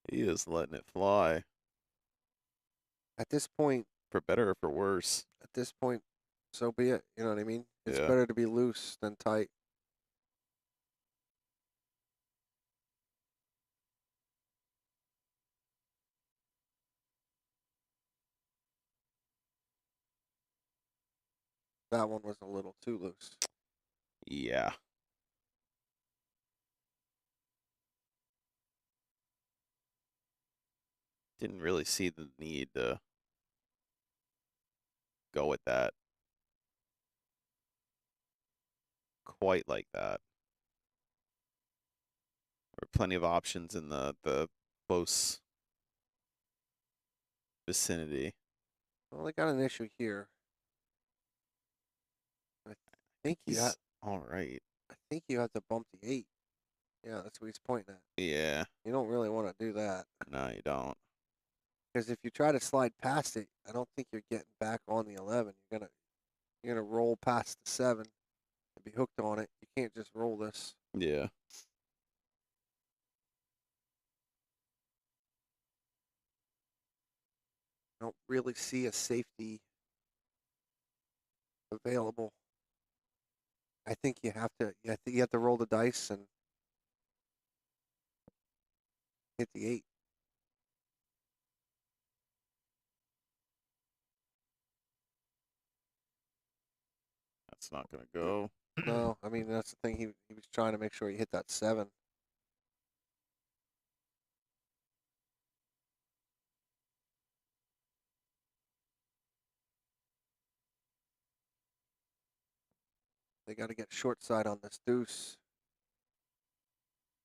[SPEAKER 2] He is letting it fly.
[SPEAKER 1] At this point,
[SPEAKER 2] For better or for worse.
[SPEAKER 1] so be it. You know what I mean? It's
[SPEAKER 2] Yeah.
[SPEAKER 1] better to be loose than tight. That one was a little too loose.
[SPEAKER 2] Yeah. Didn't really see the need to go with that quite like that. There were plenty of options in the close vicinity.
[SPEAKER 1] Well, they got an issue here. I think you
[SPEAKER 2] He's all right.
[SPEAKER 1] I think you have to bump the 8. Yeah, that's what he's pointing at.
[SPEAKER 2] Yeah.
[SPEAKER 1] You don't really want to do that.
[SPEAKER 2] No, you don't.
[SPEAKER 1] Because if you try to slide past it, I don't think you're getting back on the 11. You're gonna roll past the 7 and be hooked on it. You can't just roll this.
[SPEAKER 2] Yeah.
[SPEAKER 1] I don't really see a safety available. I think you have to. I think you have to roll the dice and hit the 8.
[SPEAKER 2] That's not gonna go.
[SPEAKER 1] No, I mean that's the thing. He was trying to make sure he hit that 7. They got to get short side on this deuce.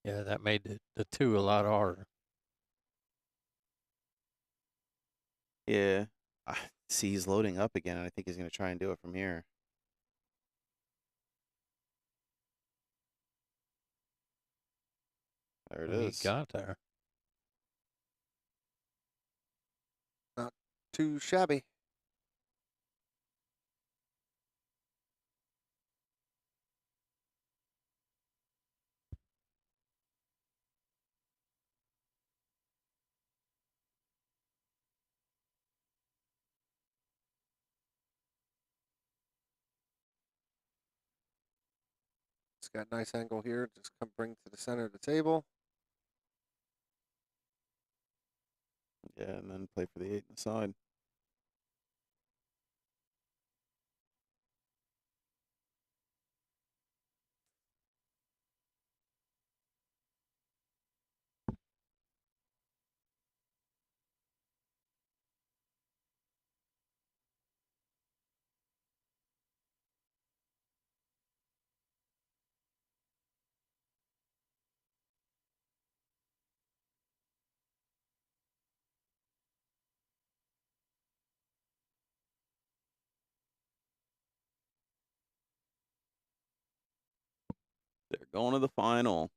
[SPEAKER 3] Yeah, that made the two a lot harder.
[SPEAKER 2] Yeah. See, he's loading up again, and I think he's going to try and do it from here. There it
[SPEAKER 3] He
[SPEAKER 2] is.
[SPEAKER 3] got there.
[SPEAKER 1] Not too shabby. It's got a nice angle here. Just come bring to the center of the table.
[SPEAKER 2] Yeah, and then play for the 8 on the side. They're going to the final.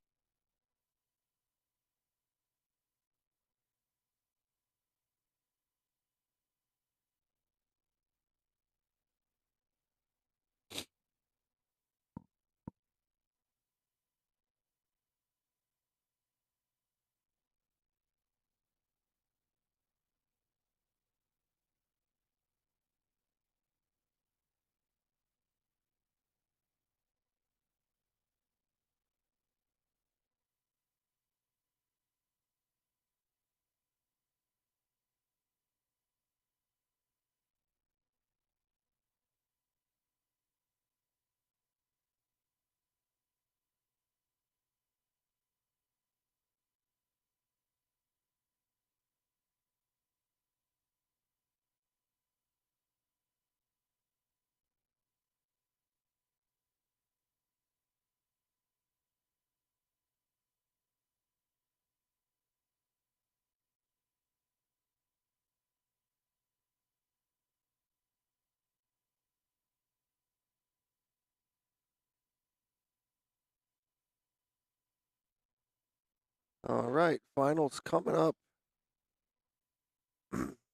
[SPEAKER 1] All right, finals coming up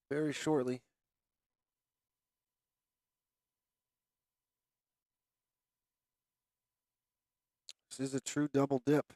[SPEAKER 1] very shortly. This is a true double dip.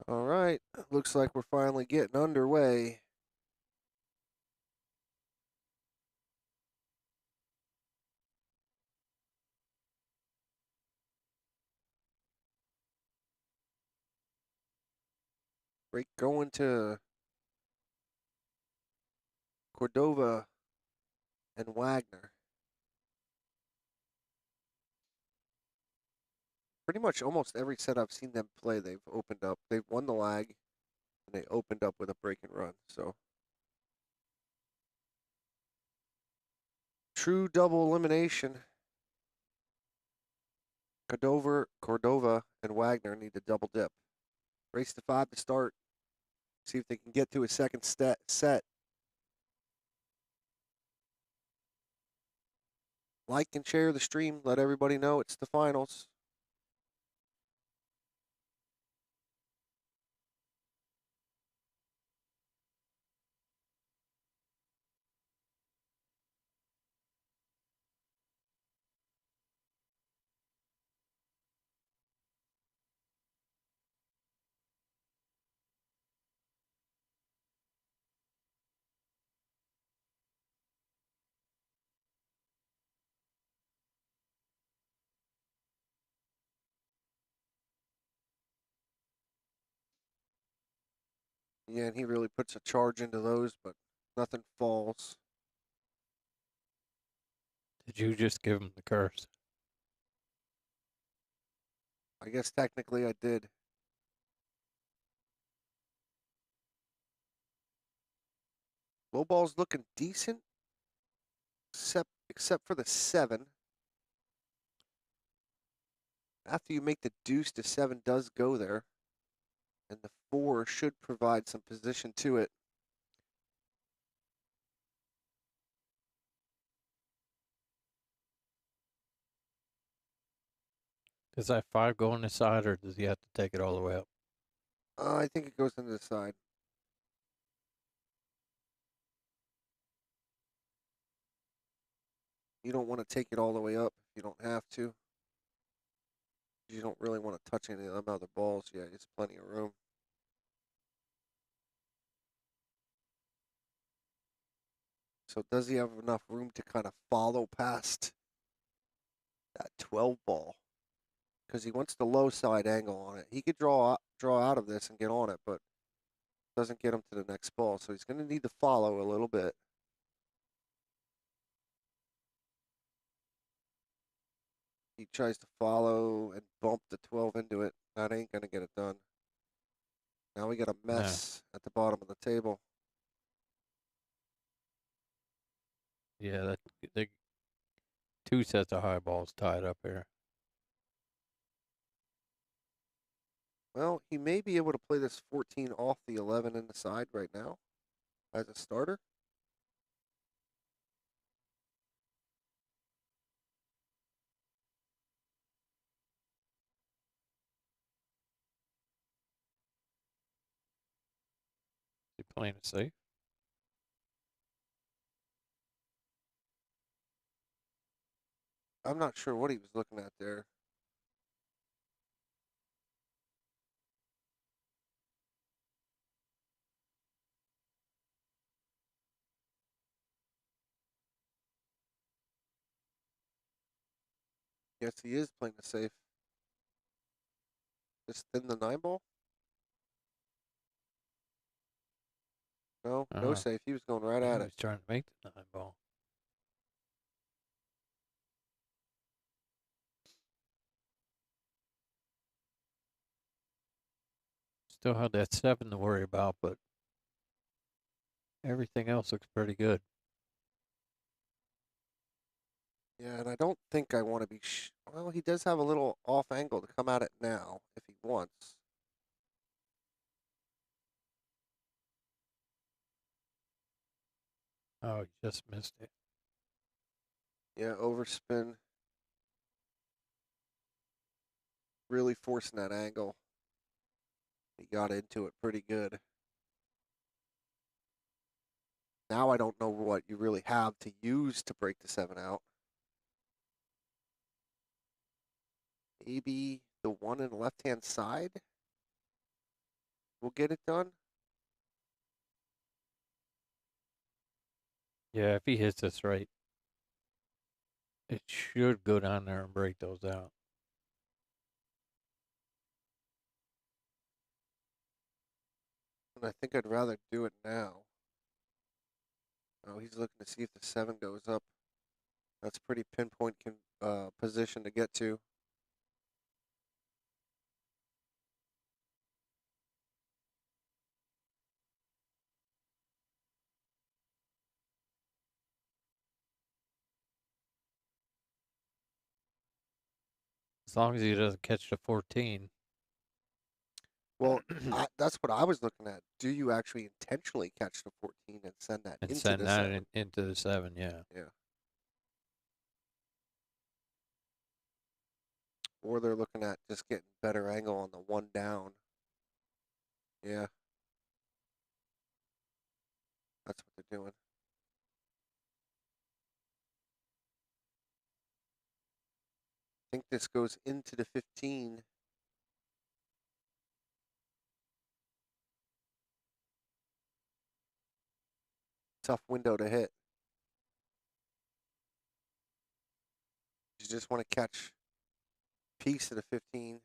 [SPEAKER 1] All right, looks like we're finally getting underway. Break going to Cordova and Wagner. Pretty much almost every set I've seen them play, they've opened up. They've won the lag, and they opened up with a break and run. So true double elimination. Cordova and Wagner need to double dip. Race to 5 to start. See if they can get to a second set. Like and share the stream. Let everybody know it's the finals. Yeah, and he really puts a charge into those, but nothing falls.
[SPEAKER 3] Did you just give him the curse?
[SPEAKER 1] I guess technically I did. Low ball's looking decent, except for the 7. After you make the deuce, the 7 does go there, and the 4 should provide some position to it.
[SPEAKER 3] Does that 5 go on the side, or does he have to take it all the way up?
[SPEAKER 1] I think it goes into the side. You don't want to take it all the way up if you don't have to. You don't really want to touch any of them other balls. Yeah, there's plenty of room. So does he have enough room to kind of follow past that 12 ball? Because he wants the low side angle on it. He could draw out of this and get on it, but doesn't get him to the next ball. So he's going to need to follow a little bit. He tries to follow and bump the 12 into it. That ain't going to get it done. Now we got a mess at the bottom of the table.
[SPEAKER 3] Yeah, the 2 sets of high balls tied up here.
[SPEAKER 1] Well, he may be able to play this 14 off the 11 in the side right now as a starter.
[SPEAKER 3] Is he playing it safe?
[SPEAKER 1] I'm not sure what he was looking at there. Yes, he is playing it safe. Just thin the 9 ball? No, no safe. He was going right
[SPEAKER 3] He
[SPEAKER 1] at it.
[SPEAKER 3] was trying to make the 9 ball. Still have that 7 to worry about, but everything else looks pretty good.
[SPEAKER 1] Yeah, and I don't think I want to be. Well, he does have a little off angle to come at it now if he wants.
[SPEAKER 3] Oh, he just missed it.
[SPEAKER 1] Yeah, overspin. Really forcing that angle. He got into it pretty good. Now I don't know what you really have to use to break the 7 out. Maybe the 1 in the left-hand side? will get it done.
[SPEAKER 3] Yeah, if he hits this right, it should go down there and break those out.
[SPEAKER 1] And I think I'd rather do it now. Oh, he's looking to see if the 7 goes up. That's pretty pinpoint position to get to.
[SPEAKER 3] As long as he doesn't catch the 14.
[SPEAKER 1] Well, that's what I was looking at. Do you actually intentionally catch the 14 and send that
[SPEAKER 3] And
[SPEAKER 1] into
[SPEAKER 3] send
[SPEAKER 1] the
[SPEAKER 3] that
[SPEAKER 1] 7?
[SPEAKER 3] into the 7, yeah.
[SPEAKER 1] Yeah. Or they're looking at just getting better angle on the 1 down. Yeah. That's what they're doing. I think this goes into the 15. Tough window to hit. You just want to catch a piece of the 15.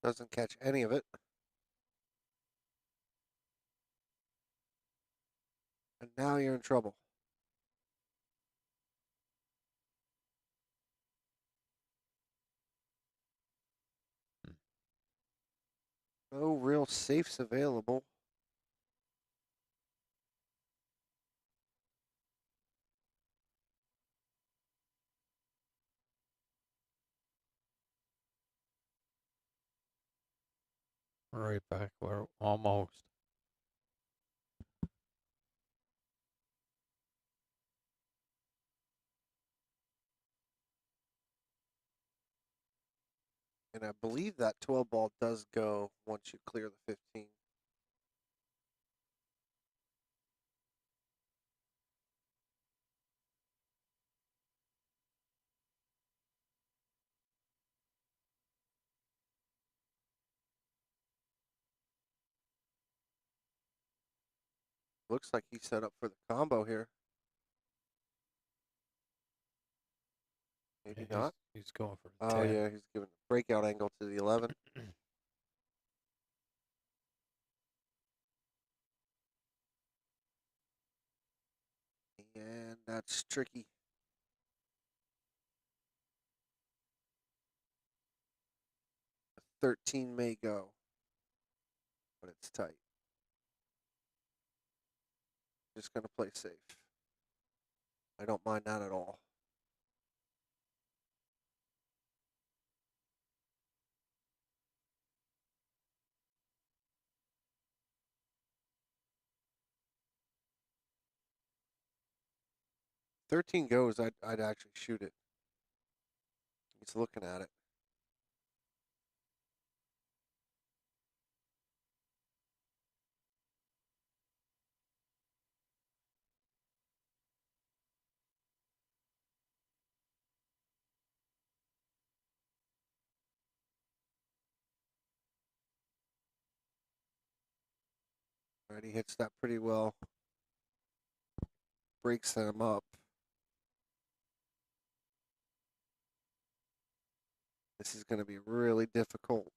[SPEAKER 1] Doesn't catch any of it. And now you're in trouble. No real safes available.
[SPEAKER 3] Right back where almost.
[SPEAKER 1] And I believe that 12 ball does go once you clear the 15. Looks like he's set up for the combo here. Maybe
[SPEAKER 3] Yeah,
[SPEAKER 1] not.
[SPEAKER 3] He's going for the
[SPEAKER 1] Oh
[SPEAKER 3] 10.
[SPEAKER 1] yeah, he's giving a breakout angle to the 11. And that's tricky. 13 may go, but it's tight. Just going to play safe. I don't mind that at all. If 13 goes, I'd actually shoot it. He's looking at it. All right, he hits that pretty well. Breaks him up. This is going to be really difficult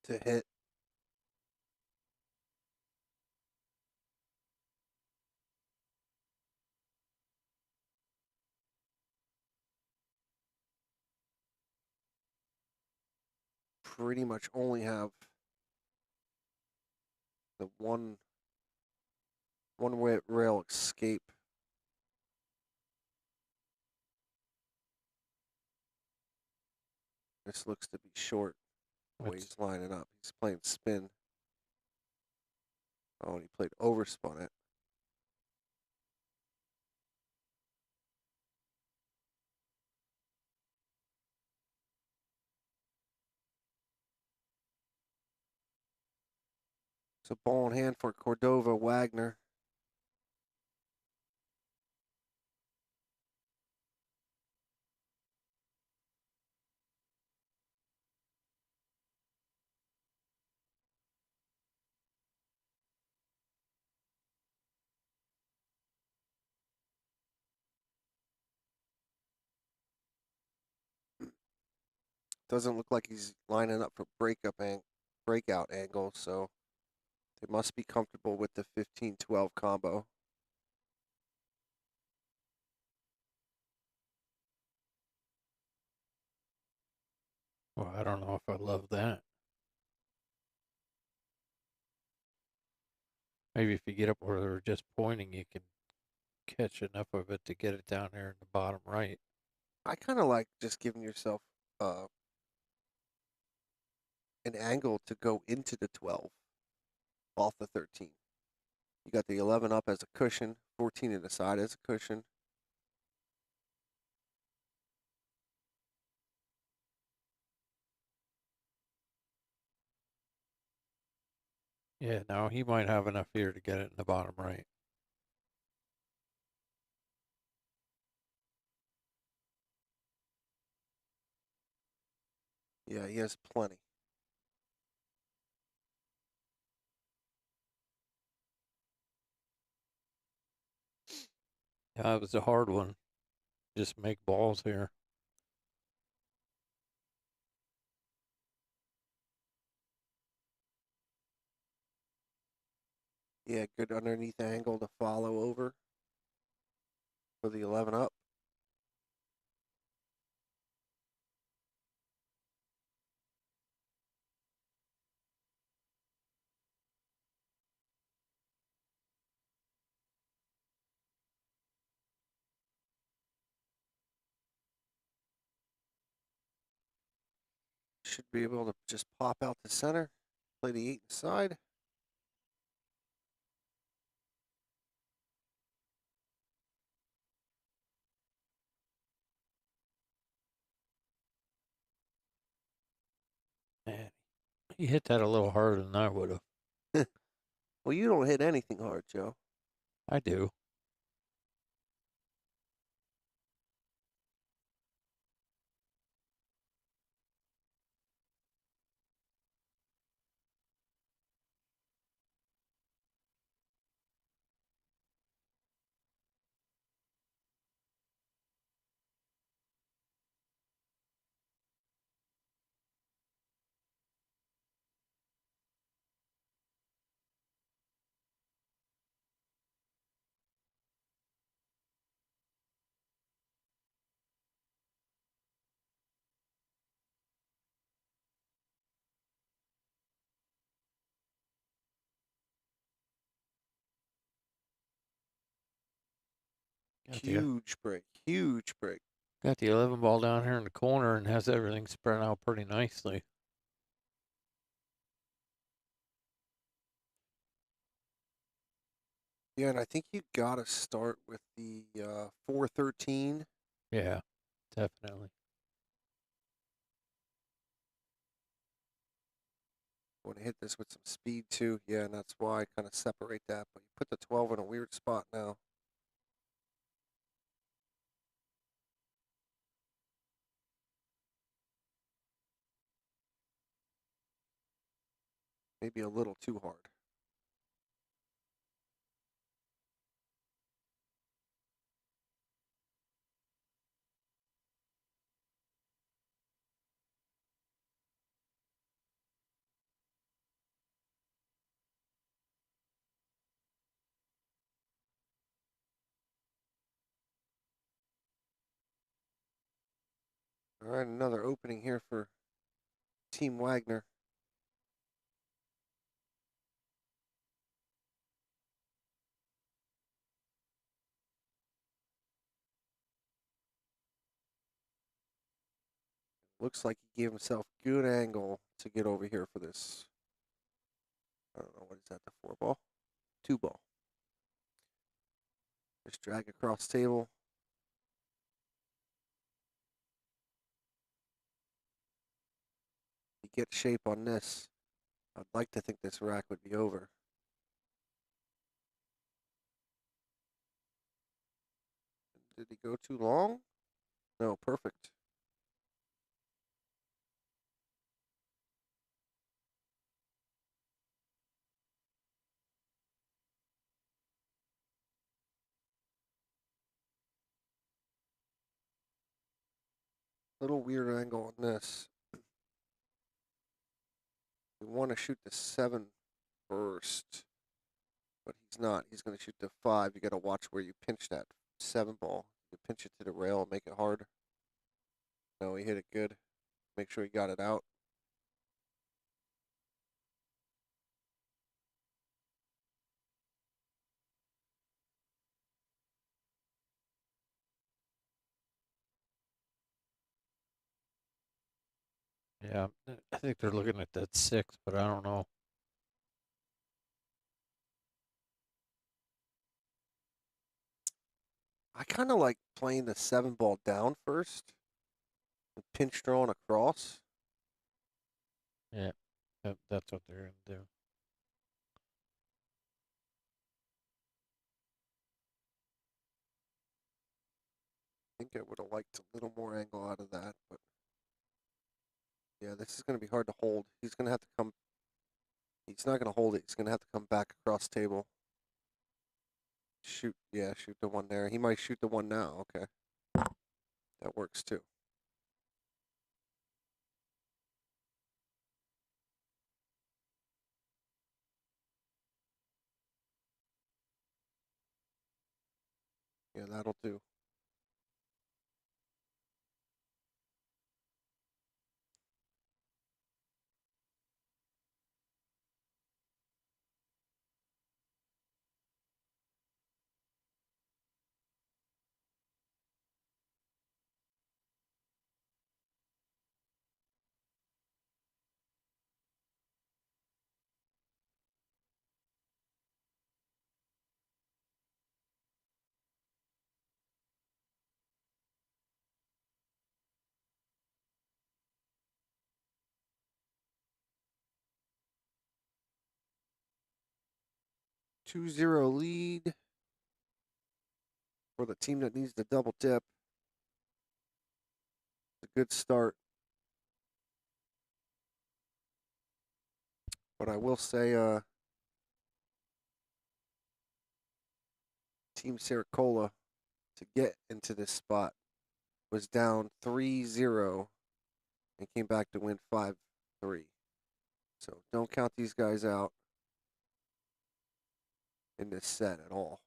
[SPEAKER 1] to hit. Pretty much only have the one way rail escape. This looks to be short the way he's lining up. He's playing spin. Oh, and he played overspun it. So ball in hand for Cordova Wagner. Doesn't look like he's lining up for breakout angle, so they must be comfortable with the 15-12 combo.
[SPEAKER 3] Well, I don't know if I love that. Maybe if you get up where they're just pointing, you can catch enough of it to get it down there in the bottom right.
[SPEAKER 1] I kind of like just giving yourself an angle to go into the 12 off the 13. You got the 11 up as a cushion, 14 in the side as a cushion.
[SPEAKER 3] Yeah, now he might have enough here to get it in the bottom right.
[SPEAKER 1] Yeah, he has plenty.
[SPEAKER 3] Yeah, it was a hard one. Just make balls here.
[SPEAKER 1] Yeah, good underneath angle to follow over for the 11 up. Should be able to just pop out the center, play the 8 inside.
[SPEAKER 3] Man, he hit that a little harder than I would have.
[SPEAKER 1] Well, you don't hit anything hard, Joe.
[SPEAKER 3] I do.
[SPEAKER 1] Huge break, huge break.
[SPEAKER 3] Got the 11 ball down here in the corner and has everything spread out pretty nicely.
[SPEAKER 1] Yeah, and I think you got to start with the 413.
[SPEAKER 3] Yeah, definitely.
[SPEAKER 1] Want to hit this with some speed too. Yeah, and that's why I kind of separate that. But you put the 12 in a weird spot now. Maybe a little too hard. All right, another opening here for Team Wagner. Looks like he gave himself good angle to get over here for this. I don't know, what is that, the 4 ball? 2 ball. Just drag across table. You get shape on this. I'd like to think this rack would be over. Did he go too long? No, perfect. Little weird angle on this. We want to shoot the 7 first, but he's not. He's going to shoot the 5. You got to watch where you pinch that 7 ball. You pinch it to the rail and make it hard. No, he hit it good. Make sure he got it out.
[SPEAKER 3] Yeah, I think they're looking at that 6, but I don't know.
[SPEAKER 1] I kind of like playing the 7 ball down first and pinch throwing across.
[SPEAKER 3] Yeah, that's what they're gonna do.
[SPEAKER 1] I think I would have liked a little more angle out of that, but yeah, this is going to be hard to hold. He's going to have to come. He's not going to hold it. He's going to have to come back across table. Shoot, yeah, shoot the one there. He might shoot the one now. Okay. That works too. Yeah, that'll do. Two zero lead for the team that needs the double dip. It's a good start. But I will say, Team Saracola, to get into this spot, was down 3-0 and came back to win 5-3. So don't count these guys out in this set at all.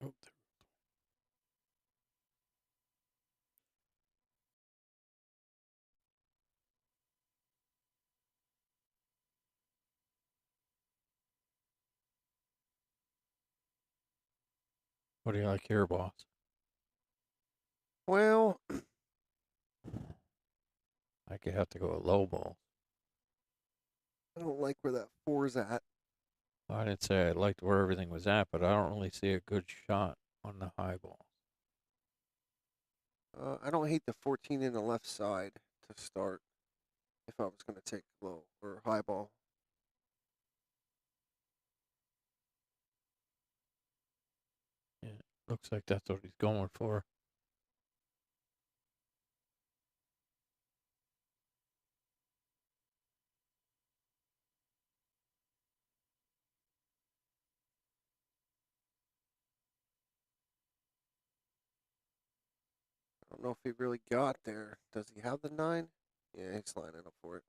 [SPEAKER 3] Oh, what do you like here, boss?
[SPEAKER 1] Well,
[SPEAKER 3] I could have to go a low ball.
[SPEAKER 1] I don't like where that 4's at.
[SPEAKER 3] I didn't say I liked where everything was at, but I don't really see a good shot on the high ball.
[SPEAKER 1] I don't hate the 14 in the left side to start if I was going to take low or high ball.
[SPEAKER 3] Yeah, looks like that's what he's going for.
[SPEAKER 1] I don't know if he really got there. Does he have the 9? Yeah, he's lining up for it.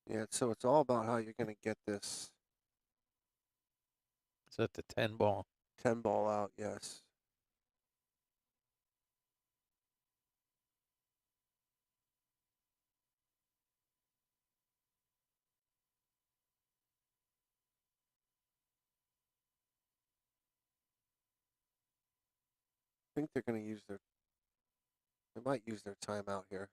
[SPEAKER 1] Yeah, so it's all about how you're going to get this.
[SPEAKER 3] Is that the 10 ball?
[SPEAKER 1] 10 ball out, yes. I think they're going to use their. They might use their timeout here.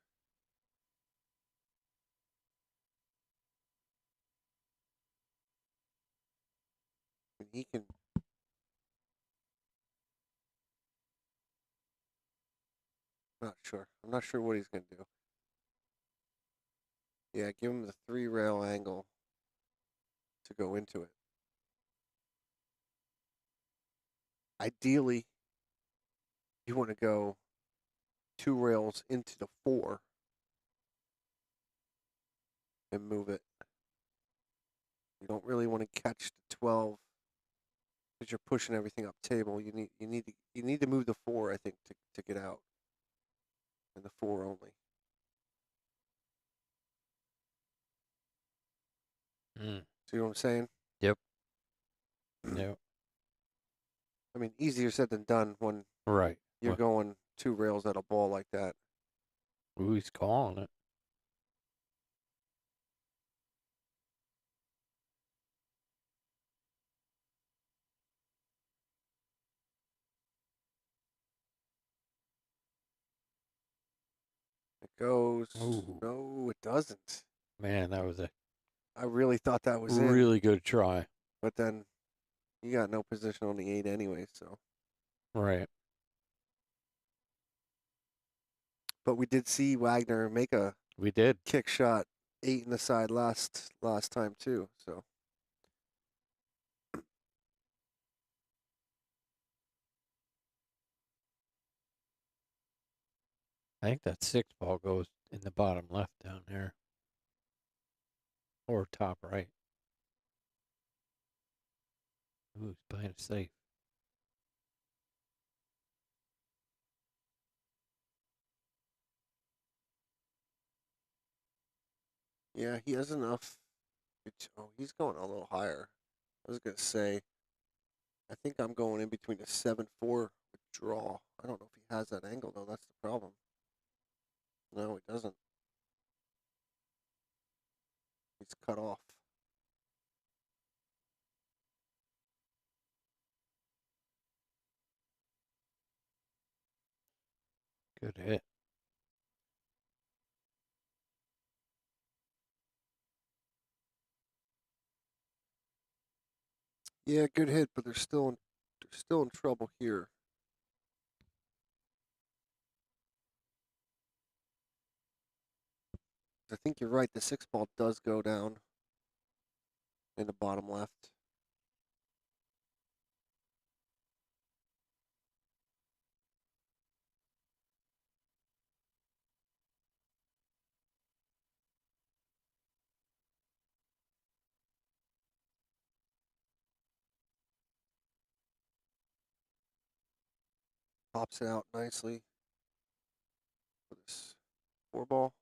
[SPEAKER 1] And he can. Not sure. I'm not sure what he's going to do. Yeah, give him the 3 rail angle to go into it. Ideally, you want to go 2 rails into the 4 and move it. You don't really want to catch the 12 because you're pushing everything up table. You need to move the 4, I think, to get out. And the 4 only. See what I'm saying?
[SPEAKER 3] Yep. Yep.
[SPEAKER 1] I mean, easier said than done when
[SPEAKER 3] Right.
[SPEAKER 1] you're going 2 rails at a ball like that.
[SPEAKER 3] Ooh, he's calling it.
[SPEAKER 1] It goes.
[SPEAKER 3] Ooh.
[SPEAKER 1] No, it doesn't.
[SPEAKER 3] Man, that was a
[SPEAKER 1] I really thought that was in.
[SPEAKER 3] really good try.
[SPEAKER 1] But then you got no position on the 8 anyway, so.
[SPEAKER 3] Right.
[SPEAKER 1] But we did see Wagner make a
[SPEAKER 3] We did.
[SPEAKER 1] kick shot 8 in the side last time too, so.
[SPEAKER 3] I think that 6 ball goes in the bottom left down there. Or top right. Ooh, he's playing it safe.
[SPEAKER 1] Yeah, he has enough. Oh, he's going a little higher. I was going to say, I think I'm going in between a 7-4 with draw. I don't know if he has that angle, though. That's the problem. No, he doesn't. He's cut off.
[SPEAKER 3] Good hit.
[SPEAKER 1] Yeah, good hit, but they're still in trouble here. I think you're right. The 6 ball does go down in the bottom left. Pops it out nicely for this 4 ball.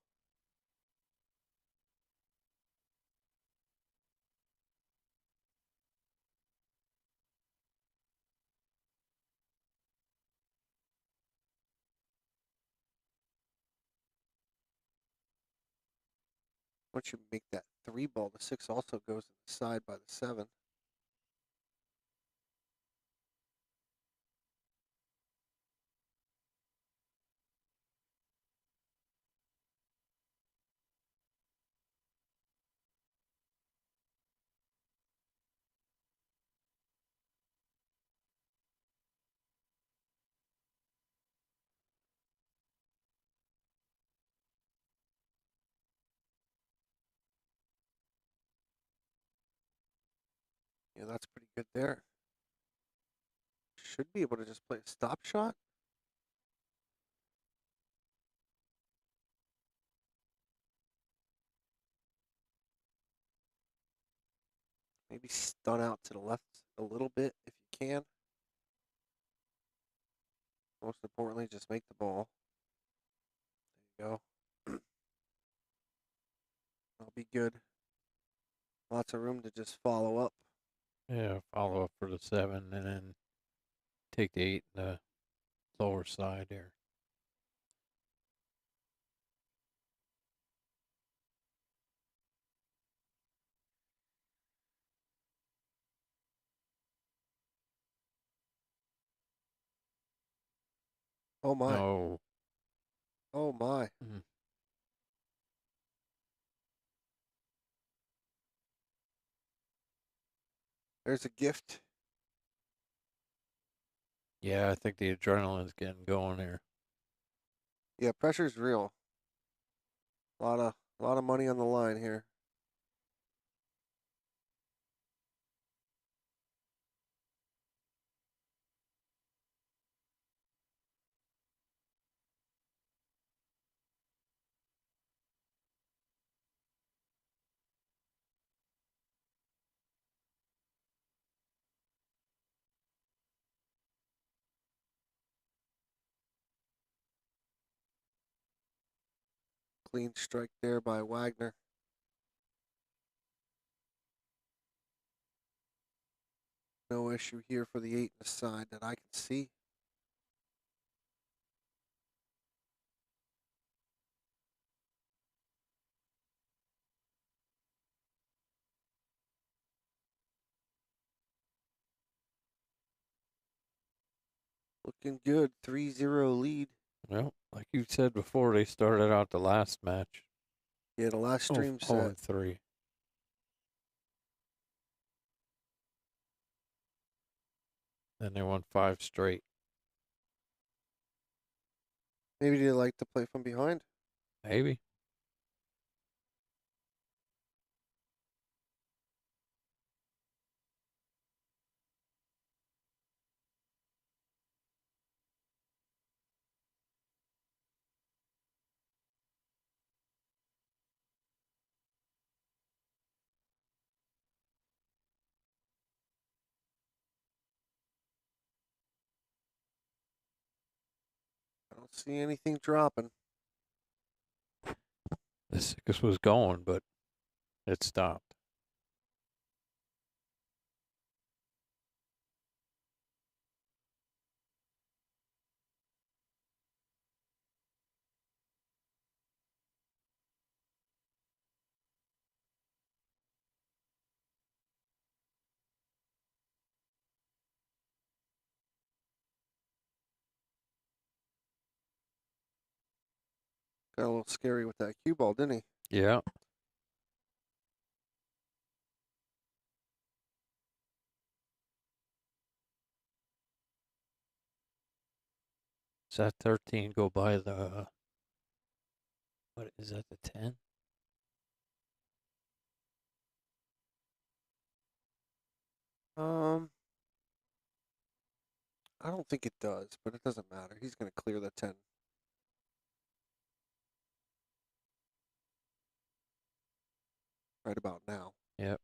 [SPEAKER 1] Once you make that 3 ball, the 6 also goes to the side by the 7. Yeah, that's pretty good there. Should be able to just play a stop shot. Maybe stun out to the left a little bit if you can. Most importantly, just make the ball. There you go. That'll be good. Lots of room to just follow up.
[SPEAKER 3] Yeah, follow up for the 7 and then take the 8 in the lower side there.
[SPEAKER 1] Oh my.
[SPEAKER 3] No.
[SPEAKER 1] Oh my.
[SPEAKER 3] Mm.
[SPEAKER 1] There's a gift.
[SPEAKER 3] Yeah, I think the adrenaline's getting going here.
[SPEAKER 1] Yeah, pressure's real. A lot of money on the line here. Clean strike there by Wagner. No issue here for the 8 in the side that I can see. Looking good. 3-0 lead.
[SPEAKER 3] Well, like you said before, they started out the last match.
[SPEAKER 1] Yeah, the last stream
[SPEAKER 3] 0-3. Then they won 5 straight.
[SPEAKER 1] Maybe they like to play from behind.
[SPEAKER 3] Maybe.
[SPEAKER 1] I don't see anything dropping.
[SPEAKER 3] The 6 was going, but it stopped.
[SPEAKER 1] Got a little scary with that cue ball, didn't he?
[SPEAKER 3] Yeah. Does that 13 go by the, what is that, the 10?
[SPEAKER 1] I don't think it does, but it doesn't matter. He's going to clear the 10. Right about now.
[SPEAKER 3] Yep.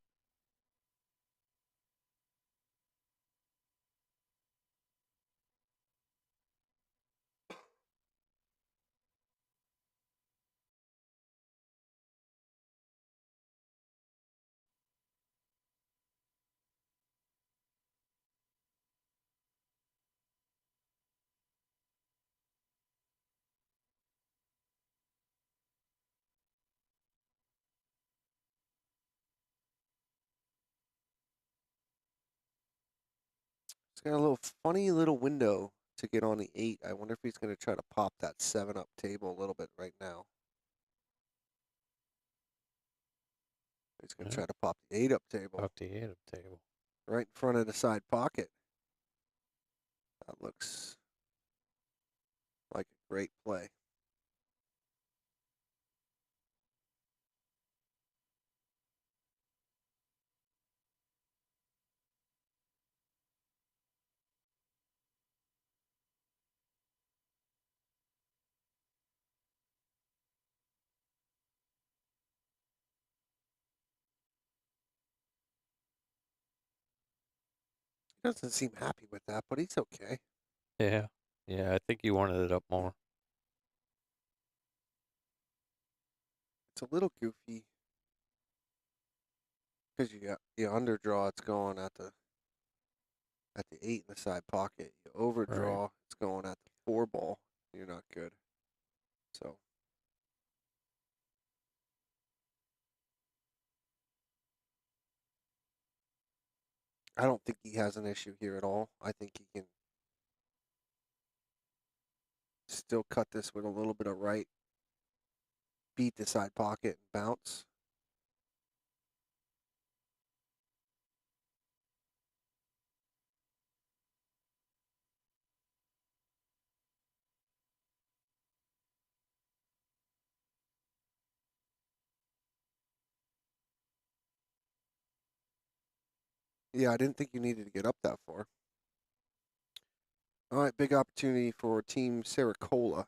[SPEAKER 1] He's got a little funny little window to get on the 8. I wonder if he's going to try to pop that 7 up table a little bit right now. He's going to try to pop the 8 up table.
[SPEAKER 3] Pop the 8 up table.
[SPEAKER 1] Right in front of the side pocket. That looks like a great play. He doesn't seem happy with that, but he's okay.
[SPEAKER 3] Yeah. Yeah, I think he wanted it up more.
[SPEAKER 1] It's a little goofy because you underdraw. It's going at at the 8 in the side pocket. You overdraw, it's going at the 4 ball. You're not good. So I don't think he has an issue here at all. I think he can still cut this with a little bit of right, beat the side pocket and bounce. Yeah, I didn't think you needed to get up that far. All right, big opportunity for Team Saracola.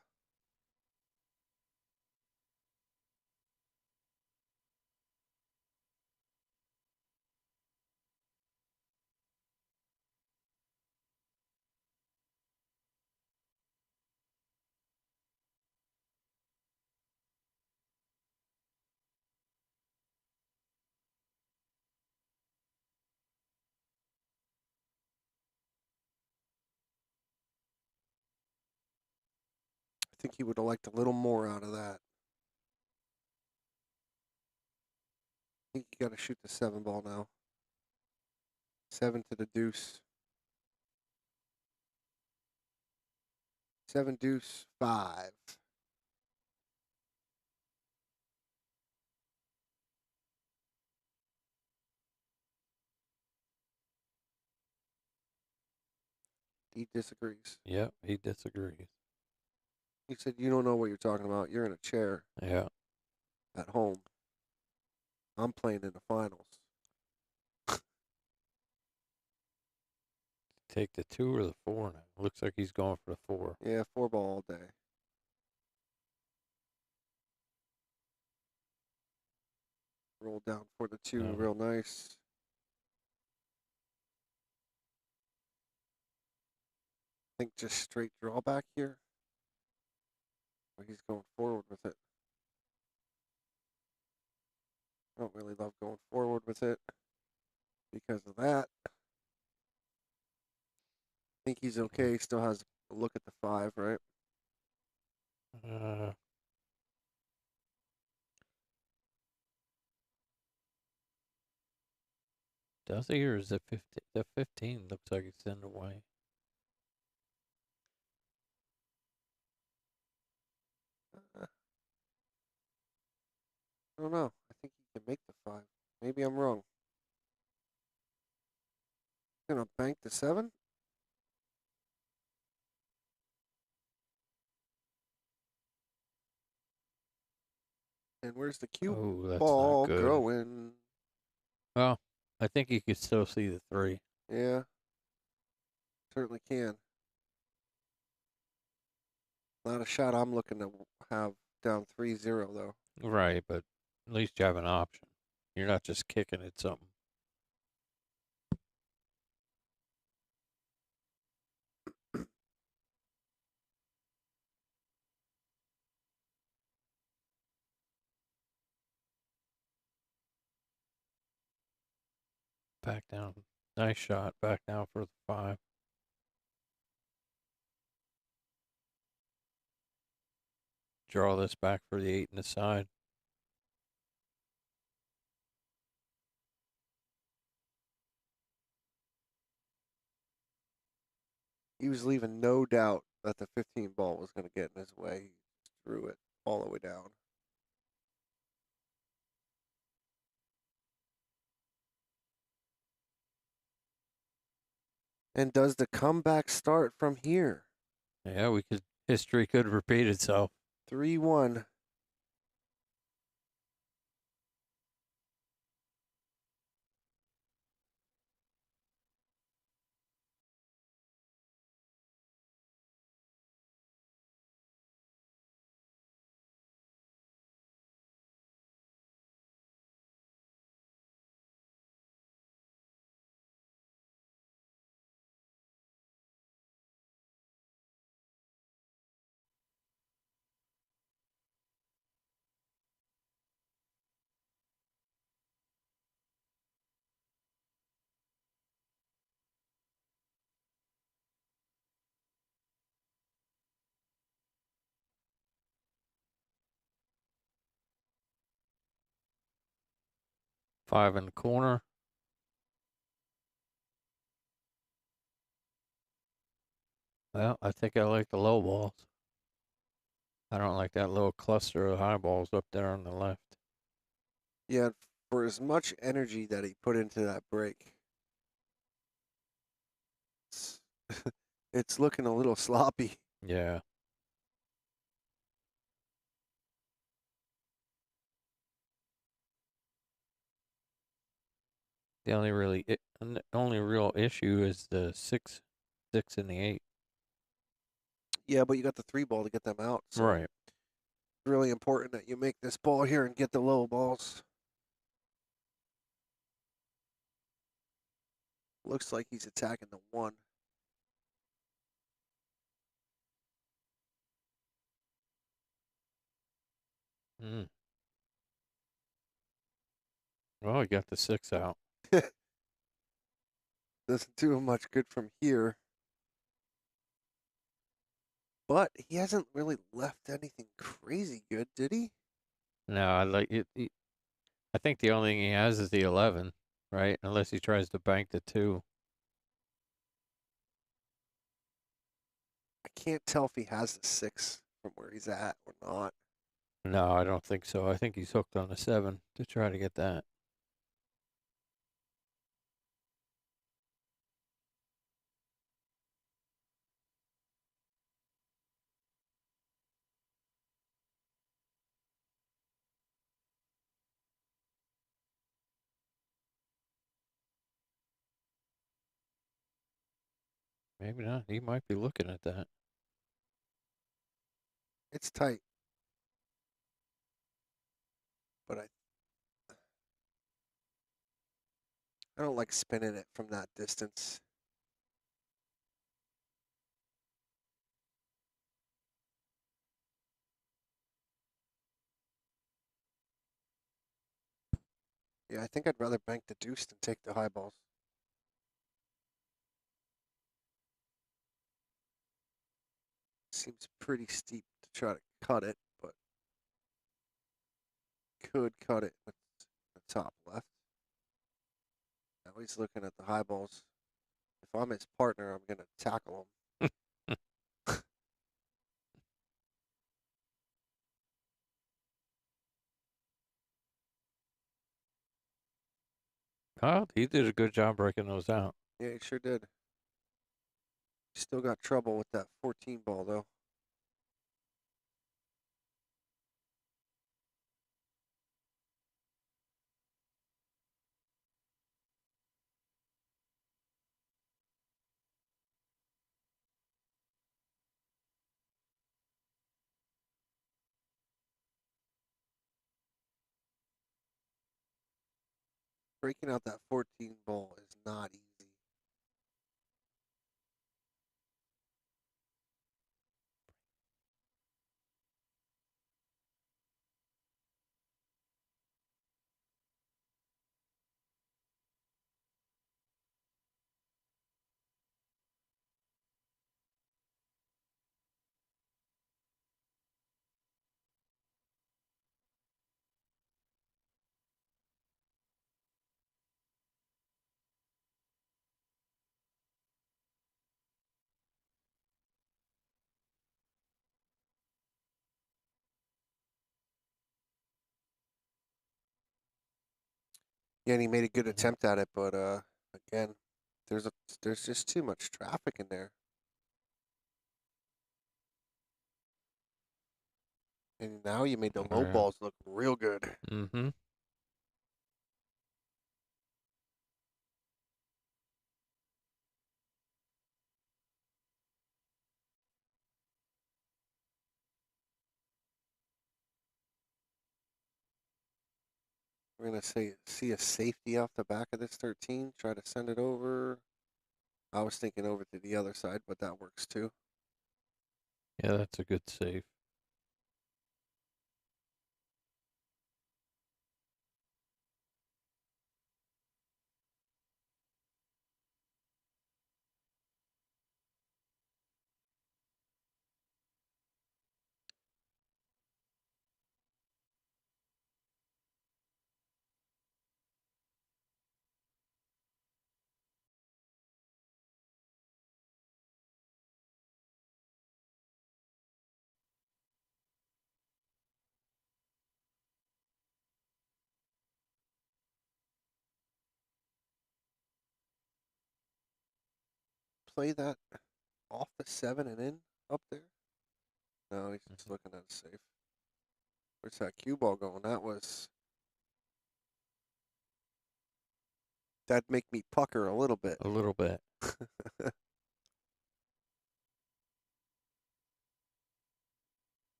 [SPEAKER 1] I think he would have liked a little more out of that. I think you got to shoot the 7 ball now. 7 to the deuce. 7 deuce 5. He disagrees.
[SPEAKER 3] Yep, he disagrees.
[SPEAKER 1] He said, "You don't know what you're talking about. You're in a chair
[SPEAKER 3] Yeah.
[SPEAKER 1] at home. I'm playing in the finals."
[SPEAKER 3] Take the 2 or the 4 now. Looks like he's going for the 4.
[SPEAKER 1] Yeah, 4 ball all day. Roll down for the 2,
[SPEAKER 3] No.
[SPEAKER 1] real nice. I think just straight draw back here. Or he's going forward with it. I don't really love going forward with it because of that. I think he's okay. He still has a look at the 5, right?
[SPEAKER 3] Does he, or is it 15? The 15 looks like it's in the way.
[SPEAKER 1] I don't know. I think he can make the 5. Maybe I'm wrong. Gonna bank the 7? And where's the cue
[SPEAKER 3] Oh, that's
[SPEAKER 1] ball
[SPEAKER 3] not good.
[SPEAKER 1] going?
[SPEAKER 3] Well, I think you could still see the 3.
[SPEAKER 1] Yeah, certainly can. Not a shot I'm looking to have down 3-0, though.
[SPEAKER 3] Right, but at least you have an option. You're not just kicking at something. Back down. Nice shot. Back down for the 5. Draw this back for the 8 in the side.
[SPEAKER 1] He was leaving no doubt that the 15 ball was going to get in his way. He threw it all the way down. And does the comeback start from here?
[SPEAKER 3] Yeah, history could repeat itself.
[SPEAKER 1] 3-1.
[SPEAKER 3] 5 in the corner. Well, I think I like the low balls. I don't like that little cluster of high balls up there on the left.
[SPEAKER 1] Yeah, for as much energy that he put into that break, it's, it's looking a little sloppy.
[SPEAKER 3] Yeah. The only real issue is the 6, and the 8.
[SPEAKER 1] Yeah, but you got the 3 ball to get them out. So
[SPEAKER 3] Right.
[SPEAKER 1] it's really important that you make this ball here and get the low balls. Looks like he's attacking the 1.
[SPEAKER 3] Mm. Well, he got the 6 out.
[SPEAKER 1] Doesn't do him much good from here. But he hasn't really left anything crazy good, did he?
[SPEAKER 3] No, I like it. I think the only thing he has is the 11, right? Unless he tries to bank the 2.
[SPEAKER 1] I can't tell if he has the 6 from where he's at or not.
[SPEAKER 3] No, I don't think so. I think he's hooked on the 7 to try to get that. Maybe not. He might be looking at that.
[SPEAKER 1] It's tight. But I don't like spinning it from that distance. Yeah, I think I'd rather bank the deuce than take the high balls. Seems pretty steep to try to cut it, but could cut it with the top left. Now he's looking at the high balls. If I'm his partner, I'm going to tackle him.
[SPEAKER 3] Oh, he did a good job breaking those out.
[SPEAKER 1] Yeah, he sure did. Still got trouble with that 14 ball, though. Breaking out that 14 ball is not easy. Yeah, and he made a good attempt at it, but again, there's just too much traffic in there. And now you made the low
[SPEAKER 3] Yeah.
[SPEAKER 1] balls look real good.
[SPEAKER 3] Mm-hmm.
[SPEAKER 1] We're gonna see a safety off the back of this 13. Try to send it over. I was thinking over to the other side, but that works too.
[SPEAKER 3] Yeah, that's a good save.
[SPEAKER 1] play that off the 7 and in up there? No, he's just
[SPEAKER 3] Mhm.
[SPEAKER 1] looking at a safe. Where's that cue ball going? That'd make me pucker a little bit.
[SPEAKER 3] A little bit.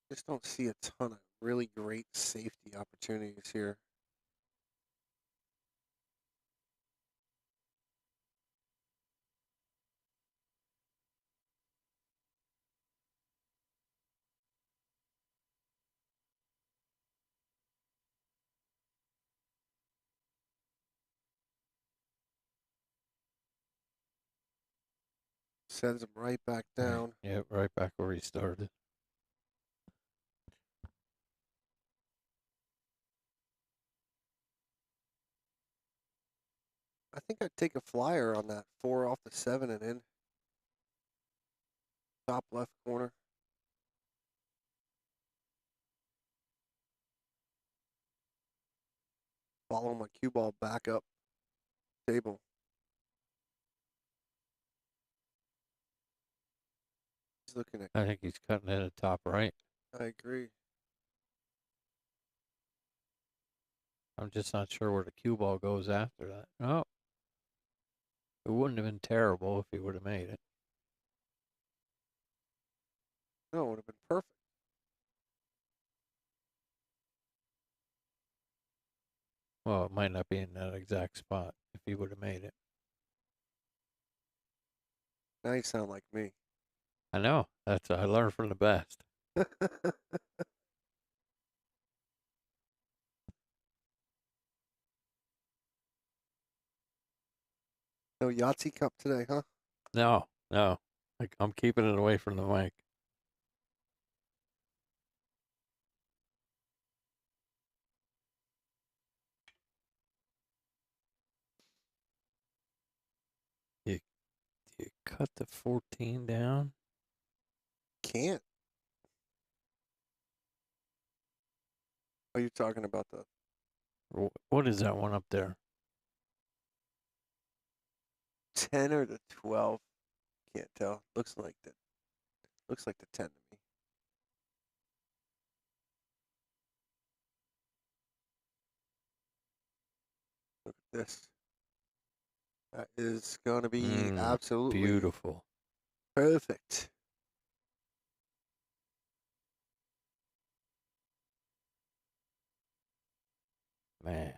[SPEAKER 1] Just don't see a ton of really great safety opportunities here. Sends him right back down.
[SPEAKER 3] Yeah, right back where he started.
[SPEAKER 1] I think I'd take a flyer on that 4 off the 7 and in. Top left corner. Follow my cue ball back up table. He's looking at.
[SPEAKER 3] I think he's cutting it at top right.
[SPEAKER 1] I agree.
[SPEAKER 3] I'm just not sure where the cue ball goes after that. Oh, it wouldn't have been terrible if he would have made it.
[SPEAKER 1] No, it would have been perfect.
[SPEAKER 3] Well, it might not be in that exact spot if he would have made it.
[SPEAKER 1] Now you sound like me.
[SPEAKER 3] I know. I learned from the best.
[SPEAKER 1] No Yahtzee Cup today, huh?
[SPEAKER 3] No. I'm keeping it away from the mic. You cut the 14 down.
[SPEAKER 1] Can't. Are you talking about the
[SPEAKER 3] What is that one up there?
[SPEAKER 1] 10 or the 12? Can't tell. Looks like the 10 to me. Look at this. That is going to be absolutely
[SPEAKER 3] Beautiful.
[SPEAKER 1] perfect.
[SPEAKER 3] Man.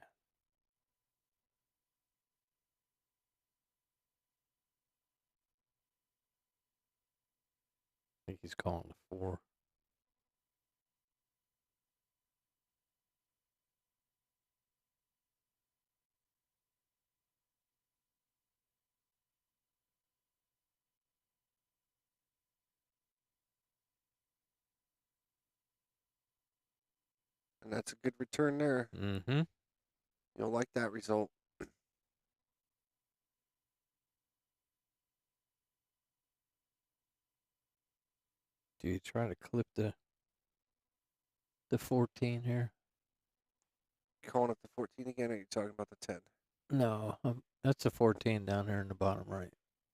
[SPEAKER 3] I think he's calling the 4.
[SPEAKER 1] And that's a good return there.
[SPEAKER 3] Mm-hmm.
[SPEAKER 1] You'll like that result.
[SPEAKER 3] Do you try to clip the 14 here?
[SPEAKER 1] Calling it the 14 again, or are you talking about the 10?
[SPEAKER 3] No, that's a 14 down there in the bottom right.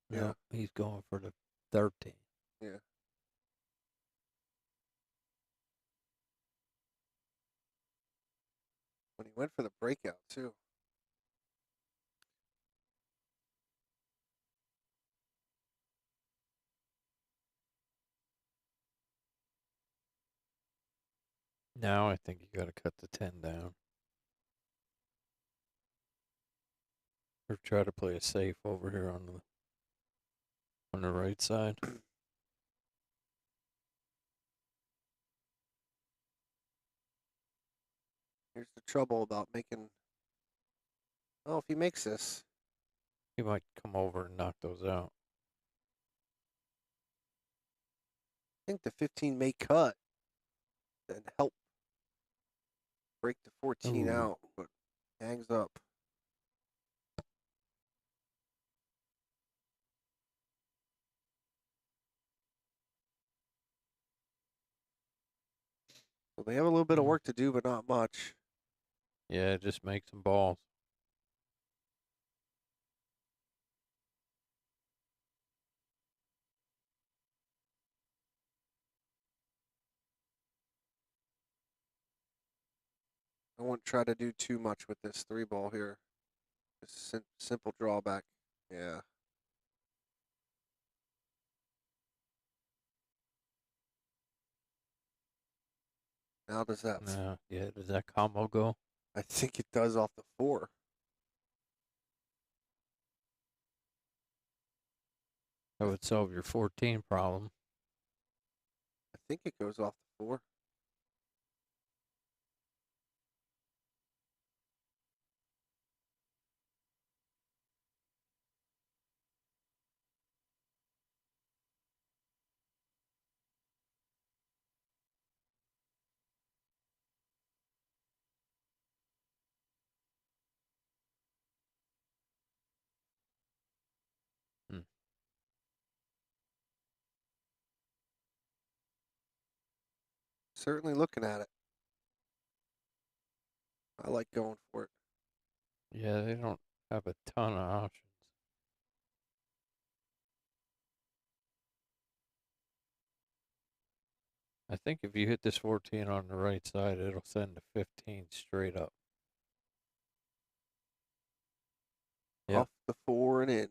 [SPEAKER 1] Yeah.
[SPEAKER 3] No, he's going for the 13.
[SPEAKER 1] Yeah. When he went for the breakout, too.
[SPEAKER 3] Now I think you got to cut the 10 down. Or try to play a safe over here on the right side.
[SPEAKER 1] Here's the trouble about making. Oh, if he makes this,
[SPEAKER 3] He might come over and knock those out.
[SPEAKER 1] I think the 15 may cut and help Break the 14
[SPEAKER 3] Ooh.
[SPEAKER 1] out, but hangs up. So they have a little bit of work to do, but not much.
[SPEAKER 3] Yeah, just make some balls.
[SPEAKER 1] I wouldn't try to do too much with this 3-ball here. Just simple drawback. Yeah. Now does that?
[SPEAKER 3] Yeah, does that combo go?
[SPEAKER 1] I think it does off the 4.
[SPEAKER 3] That would solve your 14 problem.
[SPEAKER 1] I think it goes off the 4.
[SPEAKER 3] Hmm.
[SPEAKER 1] Certainly looking at it. I like going for it.
[SPEAKER 3] Yeah, they don't have a ton of options. I think if you hit this 14 on the right side, it'll send the 15 straight up. Yep.
[SPEAKER 1] Off the 4 and in.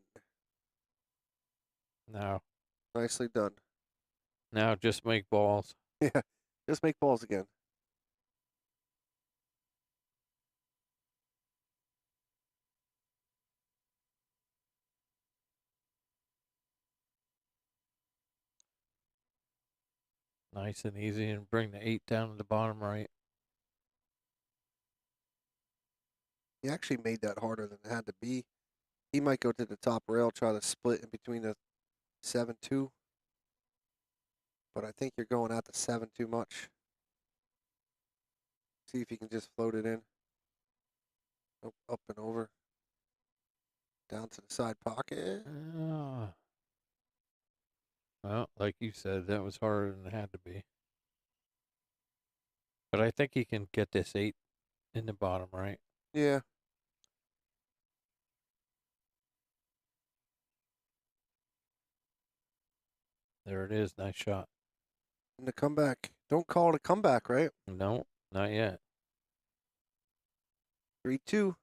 [SPEAKER 1] Nicely done.
[SPEAKER 3] Now just make balls.
[SPEAKER 1] Yeah, just make balls again.
[SPEAKER 3] Nice and easy, and bring the 8 down to the bottom right.
[SPEAKER 1] He actually made that harder than it had to be. He might go to the top rail, try to split in between the 7-2. But I think you're going at the 7 too much. See if you can just float it in. Nope, up and over. Down to the side pocket.
[SPEAKER 3] Well, like you said, that was harder than it had to be. But I think he can get this 8 in the bottom right.
[SPEAKER 1] Yeah.
[SPEAKER 3] There it is. Nice shot.
[SPEAKER 1] And the comeback. Don't call it a comeback, right?
[SPEAKER 3] No, not yet.
[SPEAKER 1] 3-2.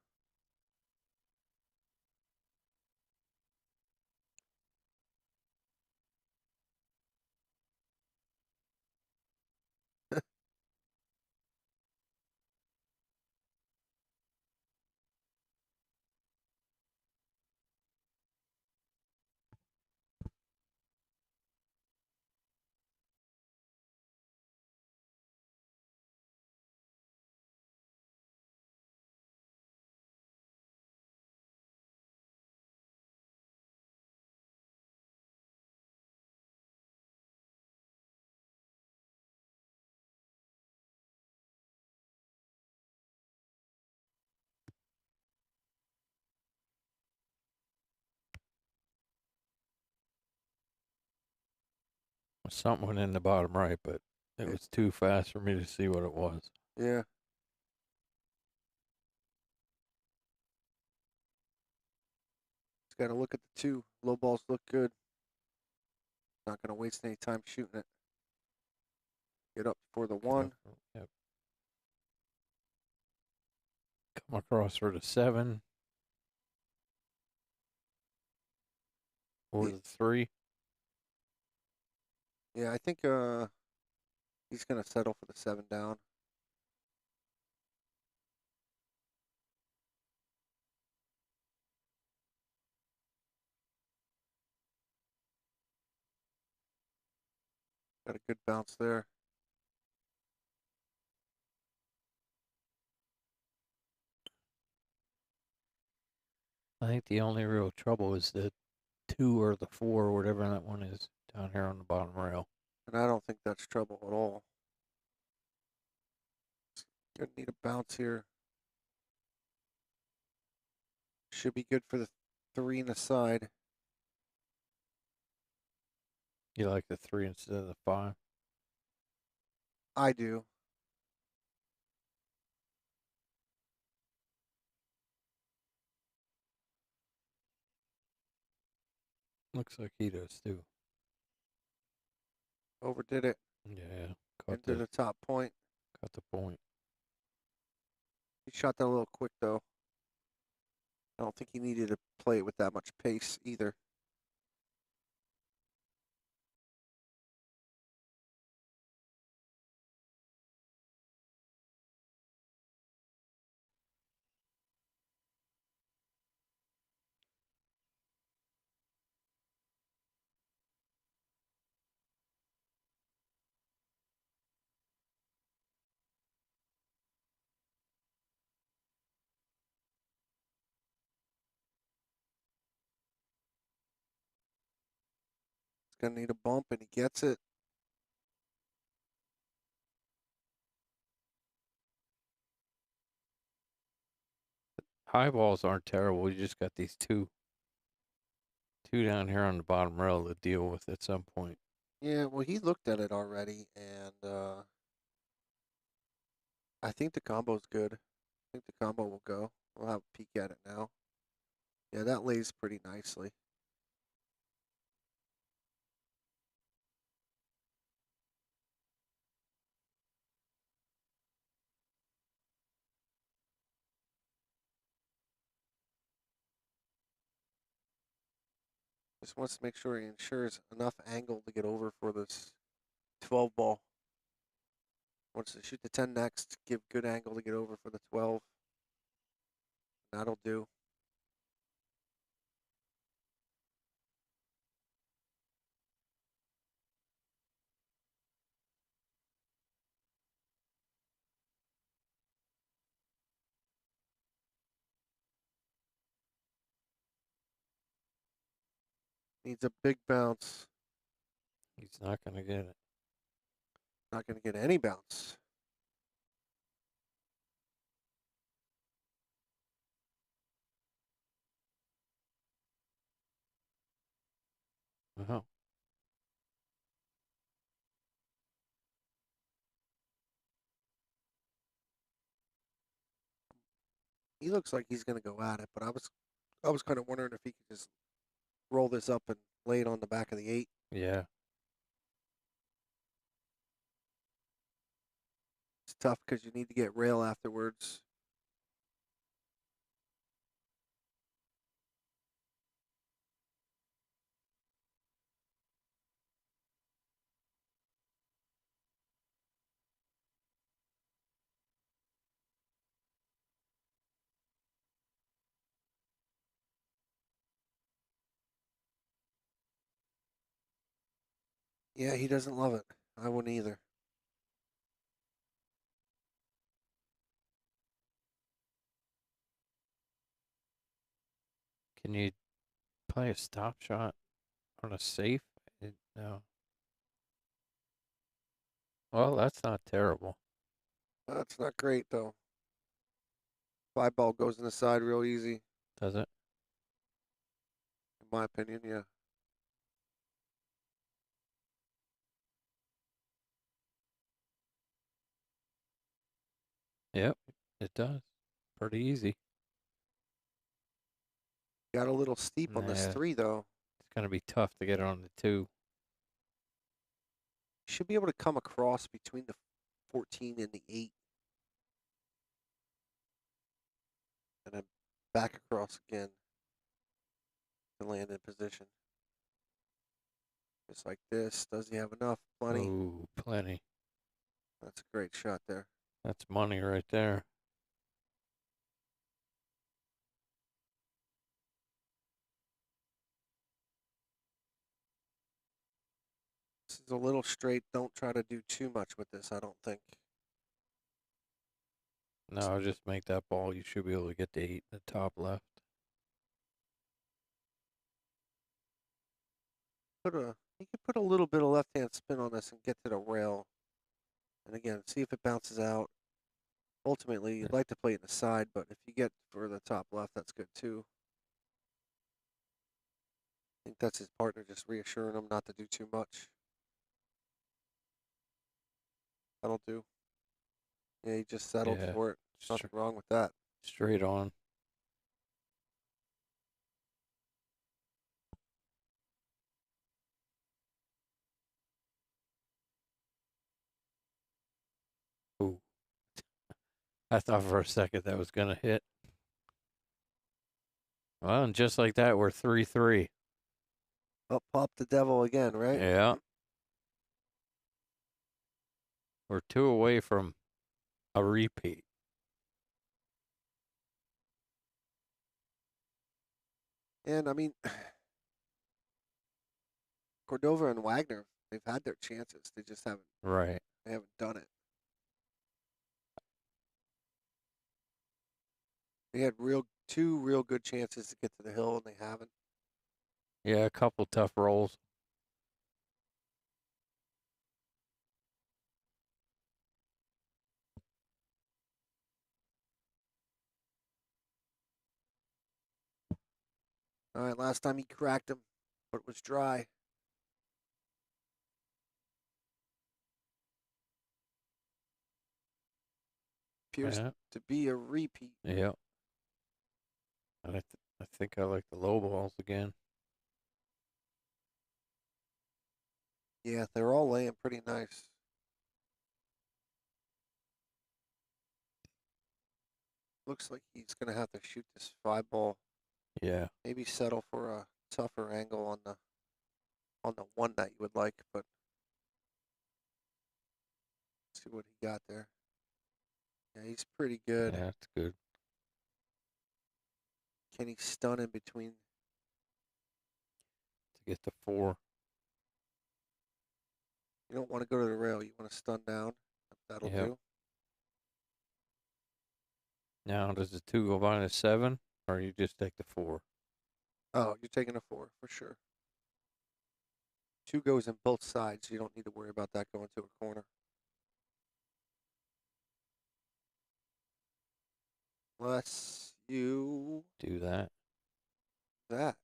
[SPEAKER 3] Something went in the bottom right, but it was too fast for me to see what it was.
[SPEAKER 1] Yeah. Just got to look at the 2. Low balls look good. Not going to waste any time shooting it. Get up for the 1.
[SPEAKER 3] Yep. Come across for the 7. Or the 3.
[SPEAKER 1] Yeah, I think he's going to settle for the 7 down. Got a good bounce there.
[SPEAKER 3] I think the only real trouble is the 2 or the 4, whatever that one is, down here on the bottom rail.
[SPEAKER 1] And I don't think that's trouble at all. Gonna need a bounce here. Should be good for the 3 and the side.
[SPEAKER 3] You like the 3 instead of the 5?
[SPEAKER 1] I do.
[SPEAKER 3] Looks like he does too.
[SPEAKER 1] Overdid it.
[SPEAKER 3] Yeah, caught
[SPEAKER 1] Into the top point.
[SPEAKER 3] the point.
[SPEAKER 1] He shot that a little quick though. I don't think he needed to play it with that much pace either. He's gonna need a bump and he gets it.
[SPEAKER 3] High balls aren't terrible. You just got these two down here on the bottom rail to deal with at some point.
[SPEAKER 1] Yeah, well, he looked at it already, and I think the combo's good. I think the combo will go. We'll have a peek at it now. Yeah, that lays pretty nicely. Just wants to make sure he ensures enough angle to get over for this 12 ball. Wants to shoot the 10 next, give good angle to get over for the 12. That'll do. Needs a big bounce.
[SPEAKER 3] He's not going to get it.
[SPEAKER 1] Not going to get any bounce.
[SPEAKER 3] Wow.
[SPEAKER 1] He looks like he's going to go at it, but I was kind of wondering if he could just roll this up and lay it on the back of the 8.
[SPEAKER 3] Yeah.
[SPEAKER 1] It's tough because you need to get rail afterwards. Yeah, he doesn't love it. I wouldn't either.
[SPEAKER 3] Can you play a stop shot on a safe? No. Well, that's not terrible.
[SPEAKER 1] That's not great, though. 5 ball goes in the side real easy,
[SPEAKER 3] Does it?
[SPEAKER 1] in my opinion, yeah.
[SPEAKER 3] Yep, it does. Pretty easy.
[SPEAKER 1] Got a little steep on this
[SPEAKER 3] Yeah.
[SPEAKER 1] 3, though.
[SPEAKER 3] It's going to be tough to get it on the 2.
[SPEAKER 1] Should be able to come across between the 14 and the 8. And then back across again to land in position. Just like this. Does he have enough? Plenty.
[SPEAKER 3] Ooh, plenty.
[SPEAKER 1] That's a great shot there.
[SPEAKER 3] That's money right there.
[SPEAKER 1] This is a little straight. Don't try to do too much with this, I don't think.
[SPEAKER 3] No, just make that ball. You should be able to get the 8 in the top left.
[SPEAKER 1] You could put a little bit of left-hand spin on this and get to the rail. And again, see if it bounces out. Ultimately, you'd like to play it in the side, but if you get for the top left, that's good too. I think that's his partner just reassuring him not to do too much. That'll do. Yeah, he just settled
[SPEAKER 3] Yeah.
[SPEAKER 1] for it. Nothing wrong with that.
[SPEAKER 3] Straight on. Ooh. I thought for a second that was going to hit. Well, and just like that, we're 3-3.
[SPEAKER 1] Up pop the devil again, right?
[SPEAKER 3] Yeah. We're 2 away from a repeat.
[SPEAKER 1] And I mean, Cordova and Wagner, they've had their chances. They just haven't.
[SPEAKER 3] Right.
[SPEAKER 1] They haven't done it. They had two real good chances to get to the hill, and they haven't.
[SPEAKER 3] Yeah, a couple tough rolls.
[SPEAKER 1] All right, last time he cracked him, but it was dry. Appears to be a repeat.
[SPEAKER 3] Yeah. And I think I like the low balls again.
[SPEAKER 1] Yeah, they're all laying pretty nice. Looks like he's going to have to shoot this 5-ball.
[SPEAKER 3] Yeah.
[SPEAKER 1] Maybe settle for a tougher angle on the one that you would like, but see what he got there. Yeah, he's pretty good.
[SPEAKER 3] Yeah, that's good.
[SPEAKER 1] Can he stun in between?
[SPEAKER 3] To get to 4.
[SPEAKER 1] You don't want to go to the rail. You want to stun down. That'll do.
[SPEAKER 3] Now, does the 2 go by the 7, or you just take the 4?
[SPEAKER 1] Oh, you're taking a 4 for sure. 2 goes in both sides. You don't need to worry about that going to a corner. Unless you
[SPEAKER 3] Do that.
[SPEAKER 1] that.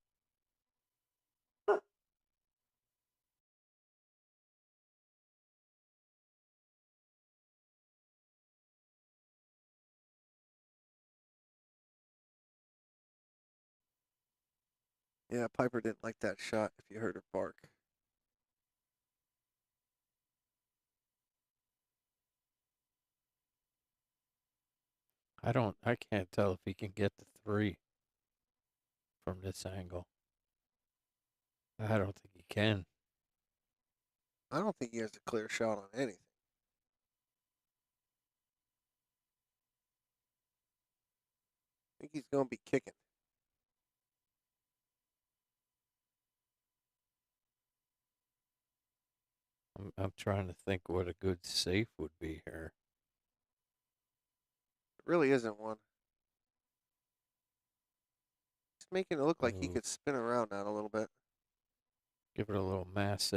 [SPEAKER 1] Yeah, Piper didn't like that shot if you heard her bark.
[SPEAKER 3] I can't tell if he can get the 3 from this angle. I don't think he can.
[SPEAKER 1] I don't think he has a clear shot on anything. I think he's going to be kicking.
[SPEAKER 3] I'm trying to think what a good safe would be here.
[SPEAKER 1] It really isn't one. It's making it look like he could spin around that a little bit.
[SPEAKER 3] Give it a little masse.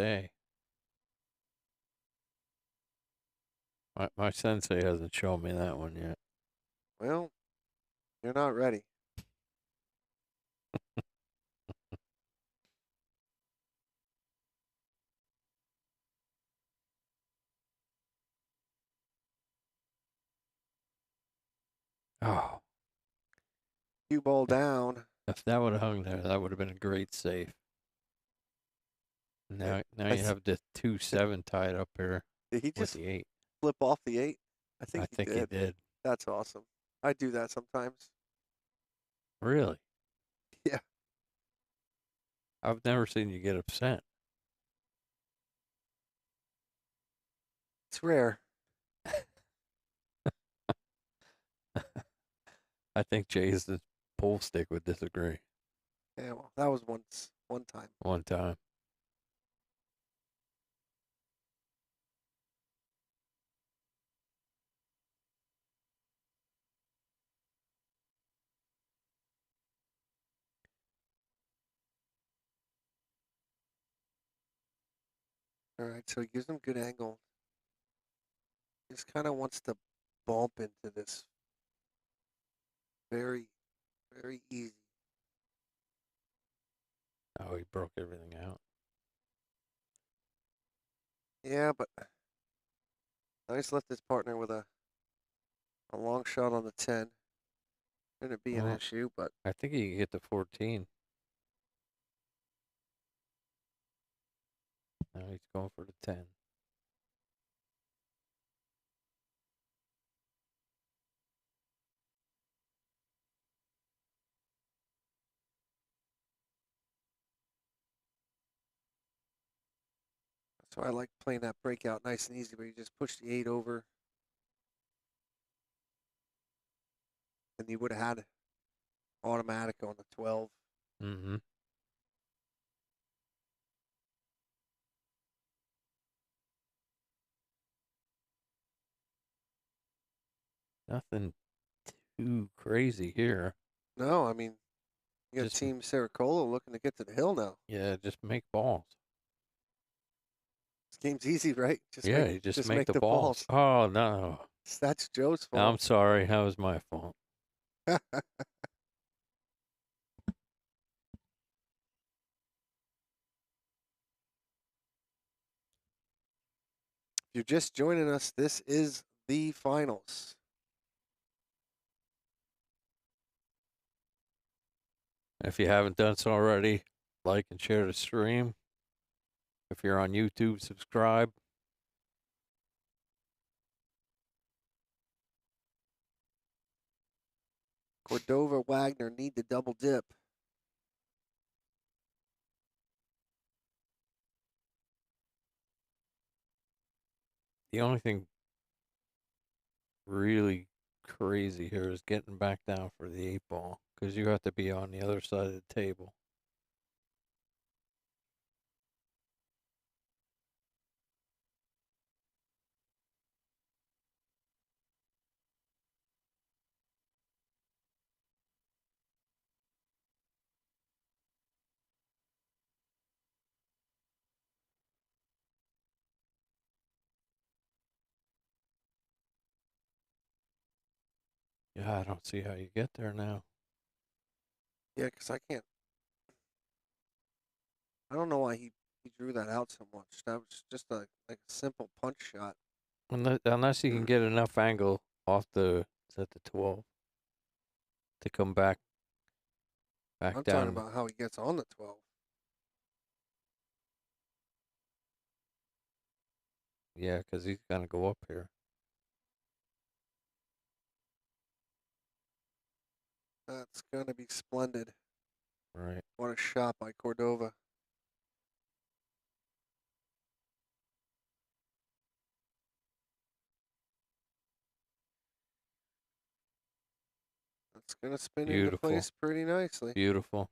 [SPEAKER 3] My sensei hasn't shown me that one yet.
[SPEAKER 1] Well, you're not ready.
[SPEAKER 3] Oh.
[SPEAKER 1] Cue ball down.
[SPEAKER 3] If that would have hung there, that would have been a great save. Now you have the 2-7 tied up here.
[SPEAKER 1] Did he
[SPEAKER 3] with
[SPEAKER 1] just
[SPEAKER 3] the 8?
[SPEAKER 1] flip off the 8? I think
[SPEAKER 3] he did.
[SPEAKER 1] That's awesome. I do that sometimes.
[SPEAKER 3] Really?
[SPEAKER 1] Yeah.
[SPEAKER 3] I've never seen you get upset.
[SPEAKER 1] It's rare.
[SPEAKER 3] I think Jay's the pull stick would disagree.
[SPEAKER 1] Yeah, well, that was one time.
[SPEAKER 3] One time.
[SPEAKER 1] All right, so he gives him good angle. Just kind of wants to bump into this. Very, very easy.
[SPEAKER 3] Oh, he broke everything out.
[SPEAKER 1] Yeah, but nice left his partner with a long shot on the 10. Shouldn't be an
[SPEAKER 3] Well,
[SPEAKER 1] issue, but
[SPEAKER 3] I think he can get to 14. Now he's going for the 10.
[SPEAKER 1] that's why I like playing that breakout nice and easy, where you just push the 8 over. And you would have had automatic on the 12.
[SPEAKER 3] Mm-hmm. Nothing too crazy here.
[SPEAKER 1] No, I mean, you got
[SPEAKER 3] Just
[SPEAKER 1] Team Saracola looking to get to the hill now.
[SPEAKER 3] Yeah, just make balls.
[SPEAKER 1] This game's easy, right?
[SPEAKER 3] Yeah, you just make the balls.
[SPEAKER 1] balls.
[SPEAKER 3] Oh no.
[SPEAKER 1] That's Joe's
[SPEAKER 3] I'm
[SPEAKER 1] fault.
[SPEAKER 3] sorry. That was my fault.
[SPEAKER 1] If you're just joining us, this is the finals.
[SPEAKER 3] If you haven't done so already, like and share the stream. If you're on YouTube, subscribe.
[SPEAKER 1] Cordova Wagner need to double dip.
[SPEAKER 3] The only thing really crazy here is getting back down for the 8-ball, because you have to be on the other side of the table. Yeah, I don't see how you get there now.
[SPEAKER 1] Yeah, because I can't. I don't know why he drew that out so much. That was just like a simple punch shot.
[SPEAKER 3] Unless you can get enough angle off the 12 to come back
[SPEAKER 1] I'm
[SPEAKER 3] down.
[SPEAKER 1] talking about how he gets on the 12.
[SPEAKER 3] Yeah, because he's gonna go up here.
[SPEAKER 1] That's going to be splendid.
[SPEAKER 3] Right.
[SPEAKER 1] What a shot by Cordova. That's going to spin into
[SPEAKER 3] Beautiful.
[SPEAKER 1] place pretty nicely.
[SPEAKER 3] Beautiful.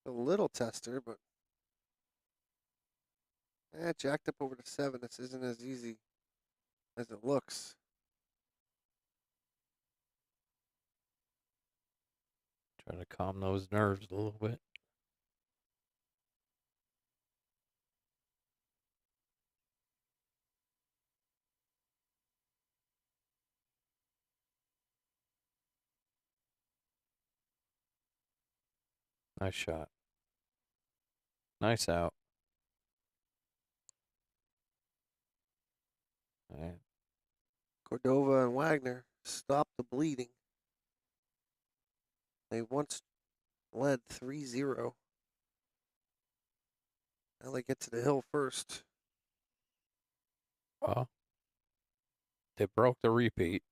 [SPEAKER 1] A little tester, but jacked up over to 7. This isn't as easy as it looks.
[SPEAKER 3] Trying to calm those nerves a little bit. Nice shot. Nice out. And
[SPEAKER 1] Cordova and Wagner stop the bleeding. They once led 3-0. Now they get to the hill first.
[SPEAKER 3] well, they broke the repeat.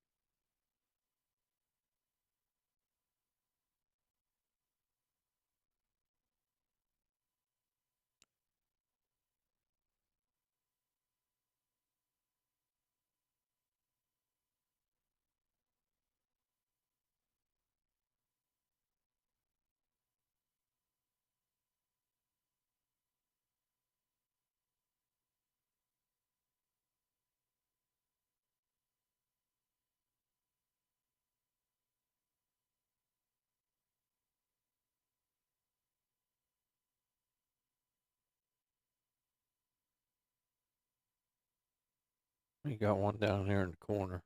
[SPEAKER 3] We got one down here in the corner.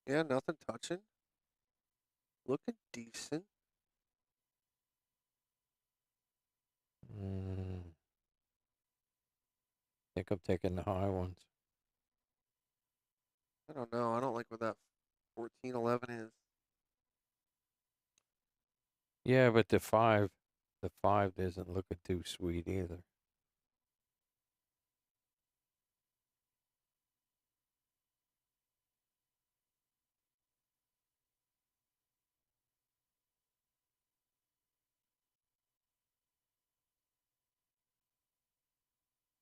[SPEAKER 1] Yeah, nothing touching. Looking decent.
[SPEAKER 3] Think I'm taking the high ones.
[SPEAKER 1] I don't know. I don't like what that 14-11 is.
[SPEAKER 3] Yeah, but the five isn't looking too sweet either.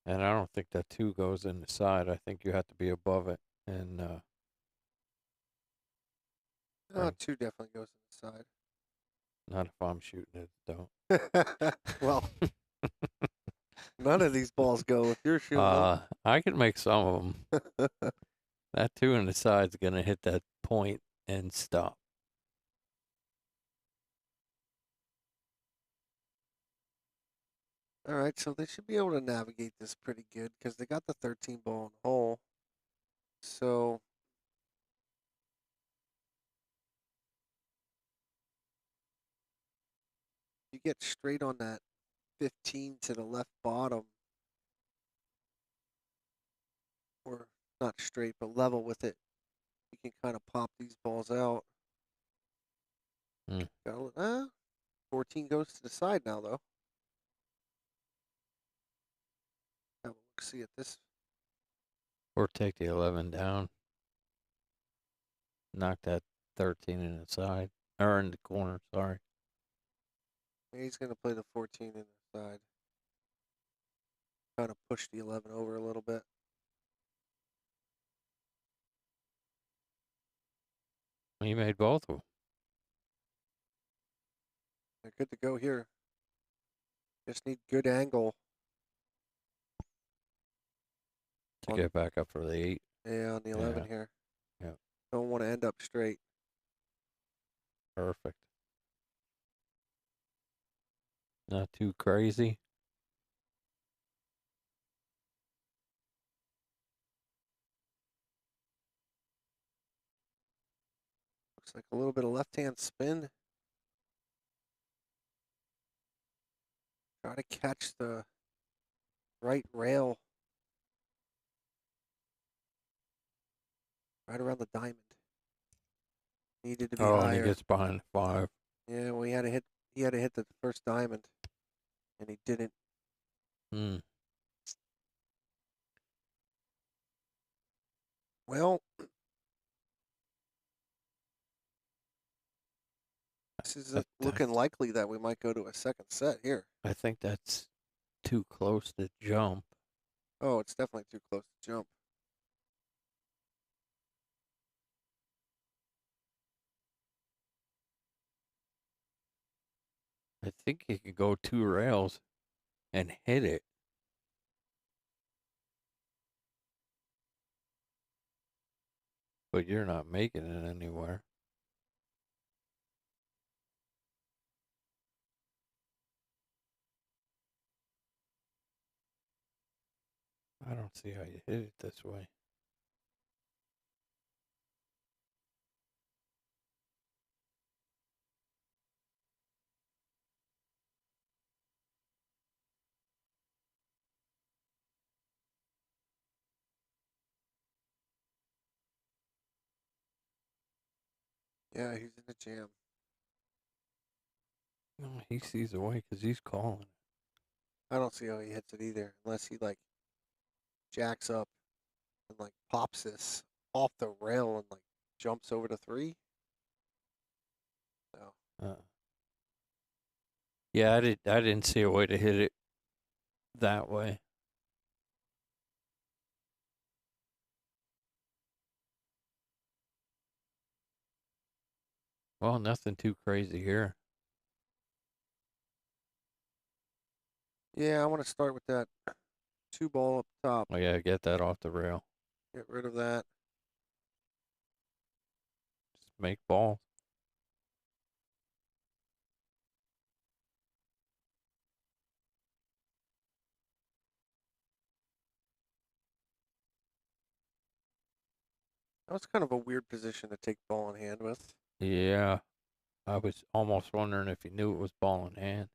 [SPEAKER 3] And I don't think that 2 goes in the side. I think you have to be above it. And
[SPEAKER 1] Oh,
[SPEAKER 3] Right.
[SPEAKER 1] 2 definitely goes inside.
[SPEAKER 3] not if I'm shooting it, don't.
[SPEAKER 1] Well, none of these balls go if you're shooting
[SPEAKER 3] I can make some of them.
[SPEAKER 1] them.
[SPEAKER 3] That 2 in the side's going to hit that point and stop.
[SPEAKER 1] All right, so they should be able to navigate this pretty good because they got the 13 ball in the hole. So you get straight on that 15 to the left bottom, or not straight, but level with it. You can kind of pop these balls out.
[SPEAKER 3] Hmm.
[SPEAKER 1] 14 goes to the side now, though. Have a look, see at this.
[SPEAKER 3] Or take the 11 down. Knock that 13 in the side. Or in the corner, sorry.
[SPEAKER 1] He's going to play the 14 in the side. Kind of push the 11 over a little bit.
[SPEAKER 3] You made both of them.
[SPEAKER 1] They're good to go here. Just need good angle.
[SPEAKER 3] To get back up for the 8.
[SPEAKER 1] Yeah, on the 11
[SPEAKER 3] Yeah.
[SPEAKER 1] here.
[SPEAKER 3] Yep.
[SPEAKER 1] Don't want to end up straight.
[SPEAKER 3] Perfect. Not too crazy.
[SPEAKER 1] Looks like a little bit of left-hand spin. Try to catch the right rail. Right around the diamond. Needed to be
[SPEAKER 3] Oh,
[SPEAKER 1] higher.
[SPEAKER 3] and he gets behind the 5.
[SPEAKER 1] Yeah, well, he had to hit the first diamond, and he didn't.
[SPEAKER 3] Hmm.
[SPEAKER 1] Well, this is looking likely that we might go to a second set here.
[SPEAKER 3] I think that's too close to jump.
[SPEAKER 1] Oh, it's definitely too close to jump.
[SPEAKER 3] I think he could go 2 rails and hit it. But you're not making it anywhere. I don't see how you hit it this way.
[SPEAKER 1] Yeah, he's in the jam.
[SPEAKER 3] No, he sees a way because he's calling.
[SPEAKER 1] I don't see how he hits it either, unless he like jacks up and like pops this off the rail and like jumps over to 3. No.
[SPEAKER 3] Yeah, I didn't see a way to hit it that way. Well, nothing too crazy here.
[SPEAKER 1] Yeah, I want to start with that 2 ball up top.
[SPEAKER 3] Oh yeah, get that off the rail.
[SPEAKER 1] Get rid of that.
[SPEAKER 3] Just make balls.
[SPEAKER 1] That was kind of a weird position to take ball in hand with.
[SPEAKER 3] Yeah. I was almost wondering if he knew it was ball in hand.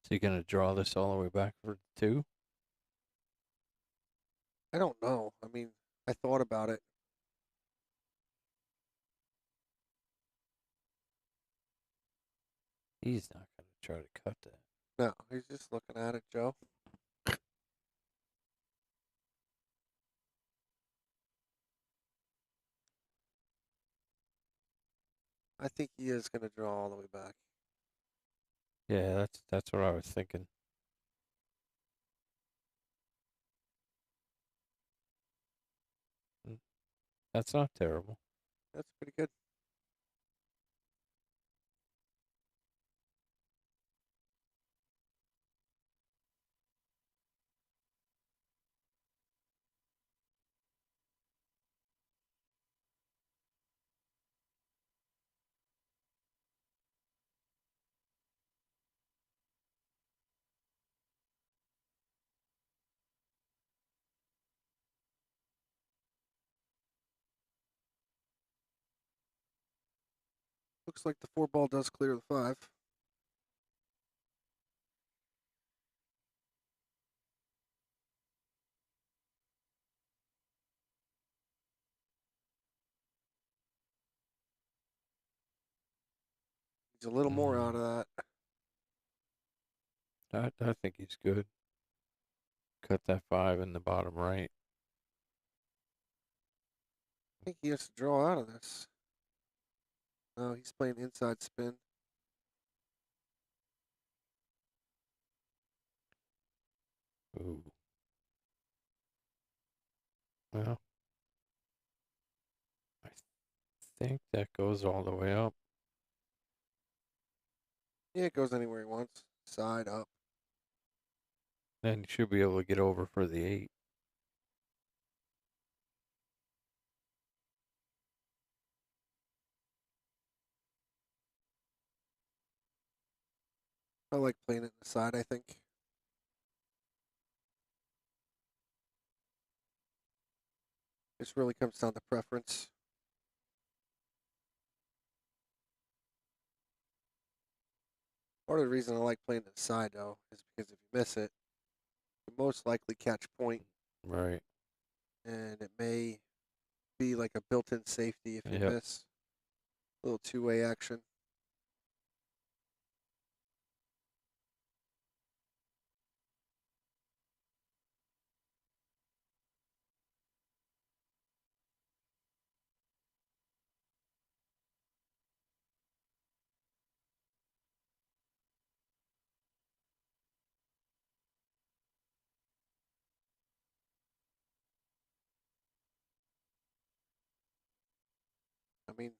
[SPEAKER 3] Is he going to draw this all the way back for 2?
[SPEAKER 1] I don't know. I mean, I thought about it.
[SPEAKER 3] He's not going to try to cut that.
[SPEAKER 1] No, he's just looking at it, Joe. I think he is going to draw all the way back.
[SPEAKER 3] Yeah, that's what I was thinking. That's not terrible.
[SPEAKER 1] That's pretty good. Looks like the 4 ball does clear the 5. He's a little more out of that.
[SPEAKER 3] I think he's good. Cut that 5 in the bottom right.
[SPEAKER 1] I think he has to draw out of this. No, he's playing inside spin.
[SPEAKER 3] Ooh. Well, I think that goes all the way up.
[SPEAKER 1] Yeah, it goes anywhere he wants. Side, up.
[SPEAKER 3] Then you should be able to get over for the 8.
[SPEAKER 1] I like playing it in the side, I think. This really comes down to preference. Part of the reason I like playing the side, though, is because if you miss it, you most likely catch point,
[SPEAKER 3] Right.
[SPEAKER 1] and it may be like a built-in safety if you
[SPEAKER 3] Yep.
[SPEAKER 1] miss. A little two-way action. I mean,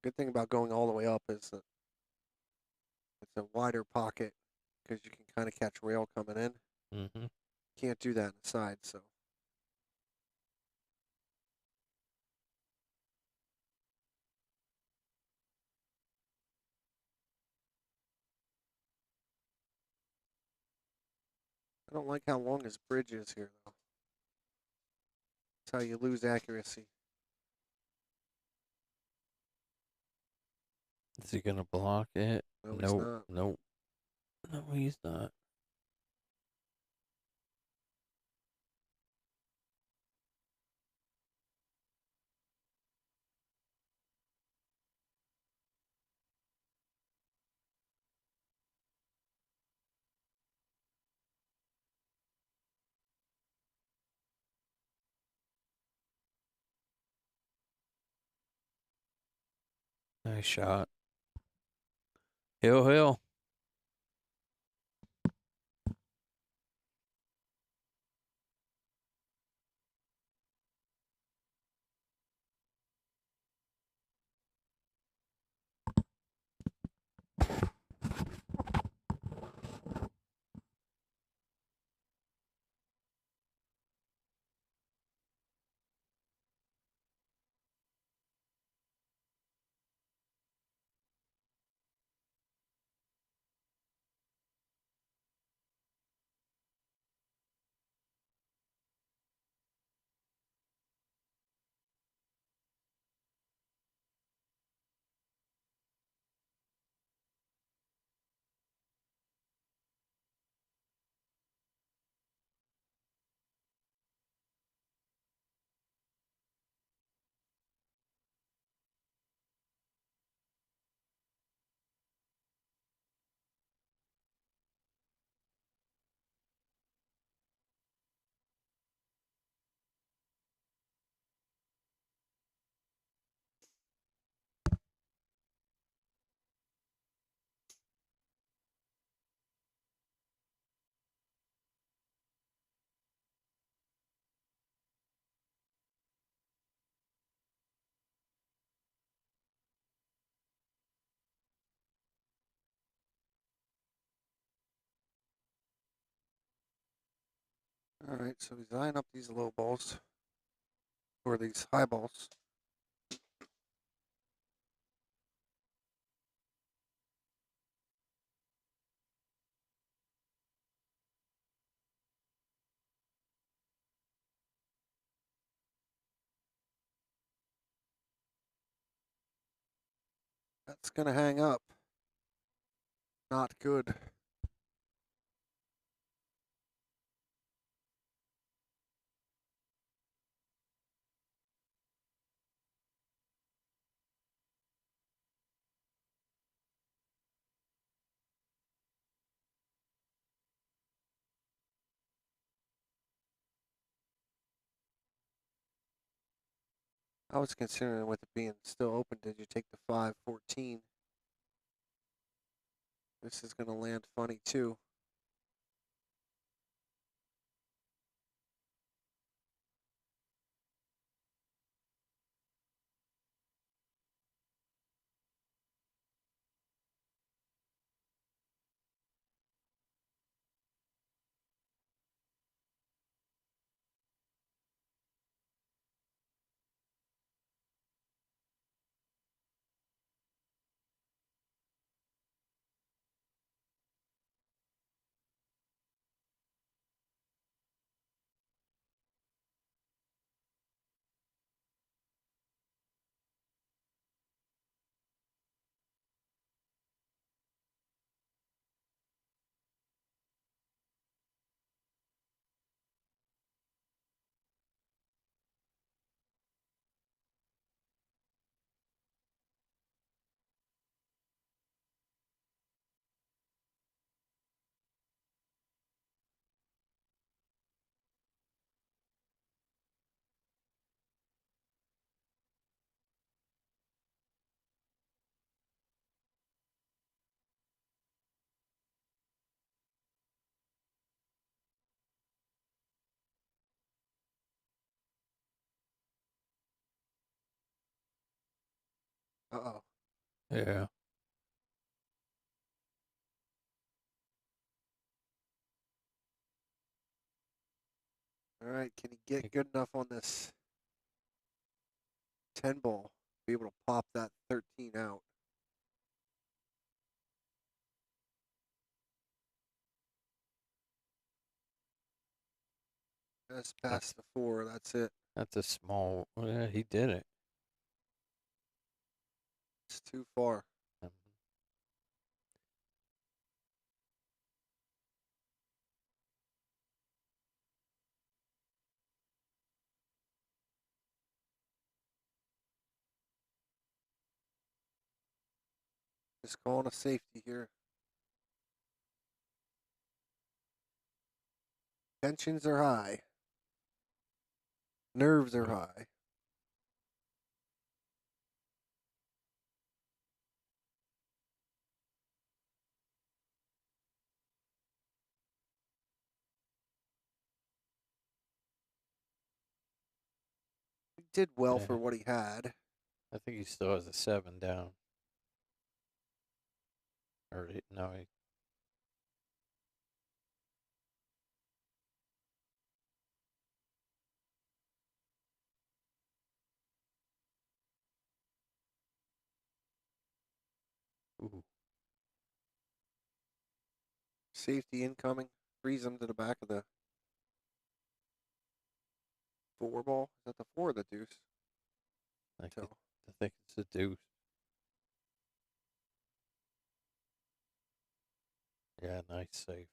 [SPEAKER 1] good thing about going all the way up is that it's a wider pocket because you can kind of catch rail coming in.
[SPEAKER 3] Mm-hmm.
[SPEAKER 1] Can't do that in the side, so. I don't like how long his bridge is here, though. That's how you lose accuracy.
[SPEAKER 3] Is he going to block it?
[SPEAKER 1] No, he's
[SPEAKER 3] Nope.
[SPEAKER 1] not.
[SPEAKER 3] Nope. No, he's not. Nice shot. Hill.
[SPEAKER 1] All right, so he's eyeing up these low balls or these high balls. That's gonna hang up. Not good. I was considering with it being still open, did you take the 5-14? This is gonna land funny too. Uh-oh.
[SPEAKER 3] Yeah.
[SPEAKER 1] All right, can he get good enough on this 10 ball? Be able to pop that 13 out. Just past the 4, that's it.
[SPEAKER 3] That's a small. Yeah, he did it.
[SPEAKER 1] It's too far.
[SPEAKER 3] Um,
[SPEAKER 1] Just calling a safety here. Tensions are high. Nerves are high. He did well
[SPEAKER 3] Yeah.
[SPEAKER 1] for what he had.
[SPEAKER 3] I think he still has a 7 down. Or no, he. Ooh.
[SPEAKER 1] Safety incoming. Freeze him to the back of the 4 ball. Is that the 4 or the deuce?
[SPEAKER 3] I
[SPEAKER 1] So,
[SPEAKER 3] think it's a deuce. Yeah, nice save.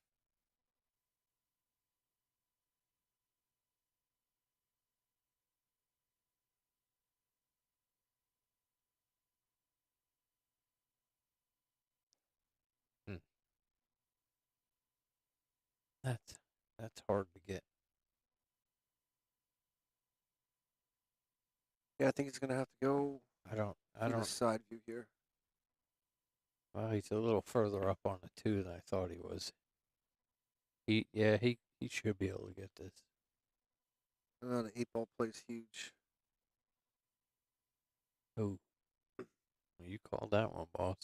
[SPEAKER 3] Hmm. That's hard to get.
[SPEAKER 1] yeah, I think he's going to have to go
[SPEAKER 3] I
[SPEAKER 1] to the
[SPEAKER 3] don't.
[SPEAKER 1] side view here.
[SPEAKER 3] Well, he's a little further up on the 2 than I thought he was. He should be able to get this.
[SPEAKER 1] The 8 ball plays huge.
[SPEAKER 3] Oh, you called that one, boss.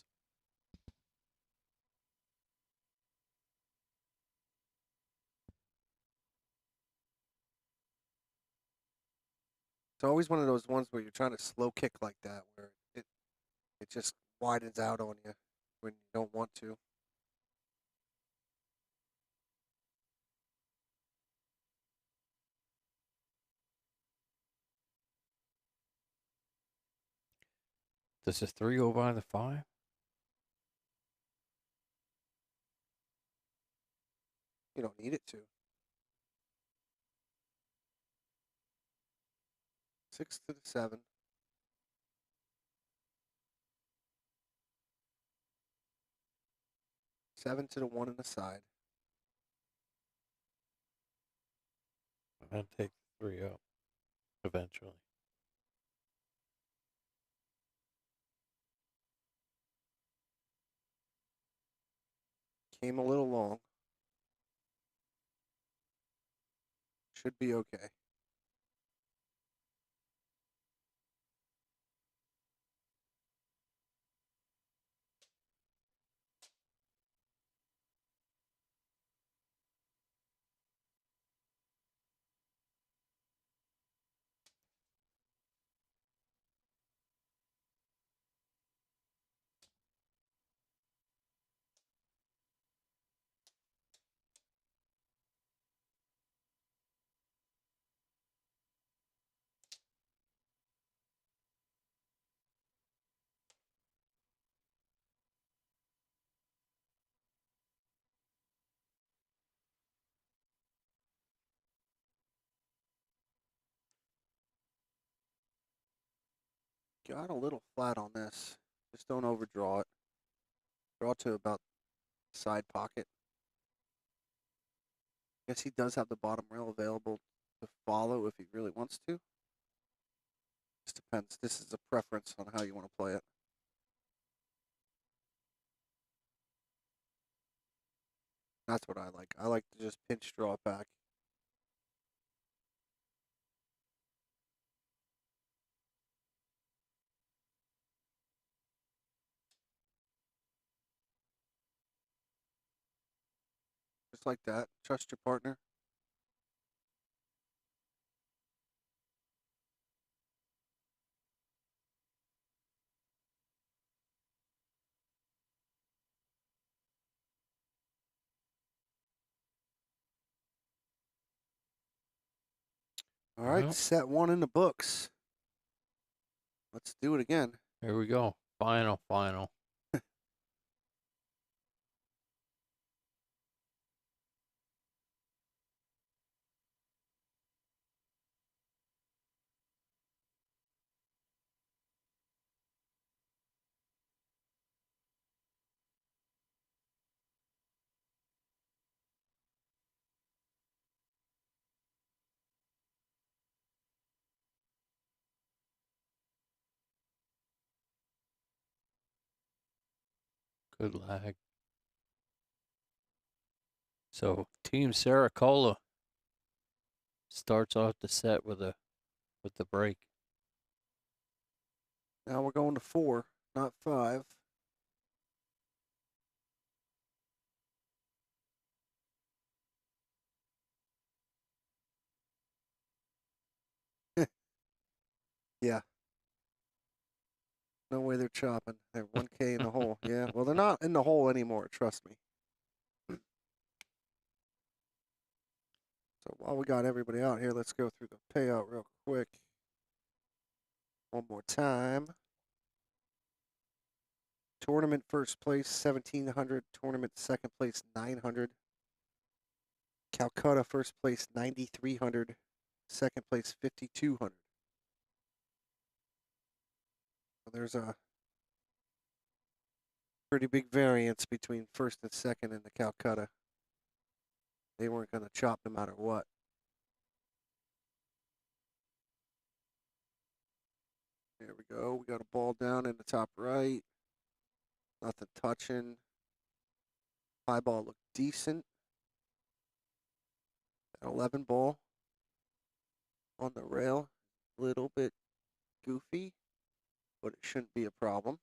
[SPEAKER 1] It's always one of those ones where you're trying to slow kick like that, where it just widens out on you when you don't want to.
[SPEAKER 3] Does this 3 go by the 5?
[SPEAKER 1] You don't need it to. 6 to the 7. Seven to the 1 on the side.
[SPEAKER 3] I'm going to take the 3 up eventually.
[SPEAKER 1] Came a little long. Should be okay. Got a little flat on this. Just don't overdraw it. Draw to about side pocket. Guess he does have the bottom rail available to follow if he really wants to. Just depends. This is a preference on how you want to play it. That's what I like. I like to just pinch draw it back. Just like that. Trust your partner. All right,
[SPEAKER 3] Well,
[SPEAKER 1] set 1 in the books. Let's do it again.
[SPEAKER 3] here we go. Final. Good lag. So Team Saracola starts off the set with the break.
[SPEAKER 1] Now we're going to 4, not 5. Yeah. No way they're chopping. They're 1K in the hole. Yeah, well, they're not in the hole anymore, trust me. So while we got everybody out here, let's go through the payout real quick. One more time. Tournament first place, 1,700. Tournament second place, 900. Calcutta first place, 9,300. Second place, 5,200. So there's a pretty big variance between first and second in the Calcutta. They weren't going to chop no matter what. There we go. We got a ball down in the top right. Nothing touching. High ball looked decent. An 11 ball on the rail. A little bit goofy, but it shouldn't be a problem.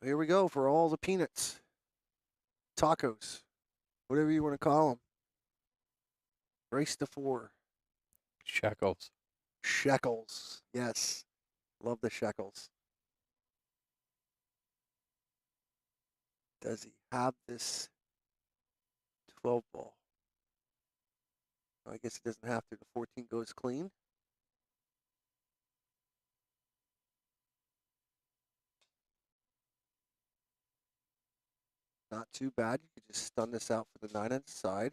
[SPEAKER 1] Here we go for all the peanuts, tacos, whatever you want to call them. Race to 4.
[SPEAKER 3] Shekels.
[SPEAKER 1] Shekels. Yes. Love the shekels. Does he have this 12 ball? I guess he doesn't have to. The 14 goes clean. Not too bad. You could just stun this out for the 9 on the side.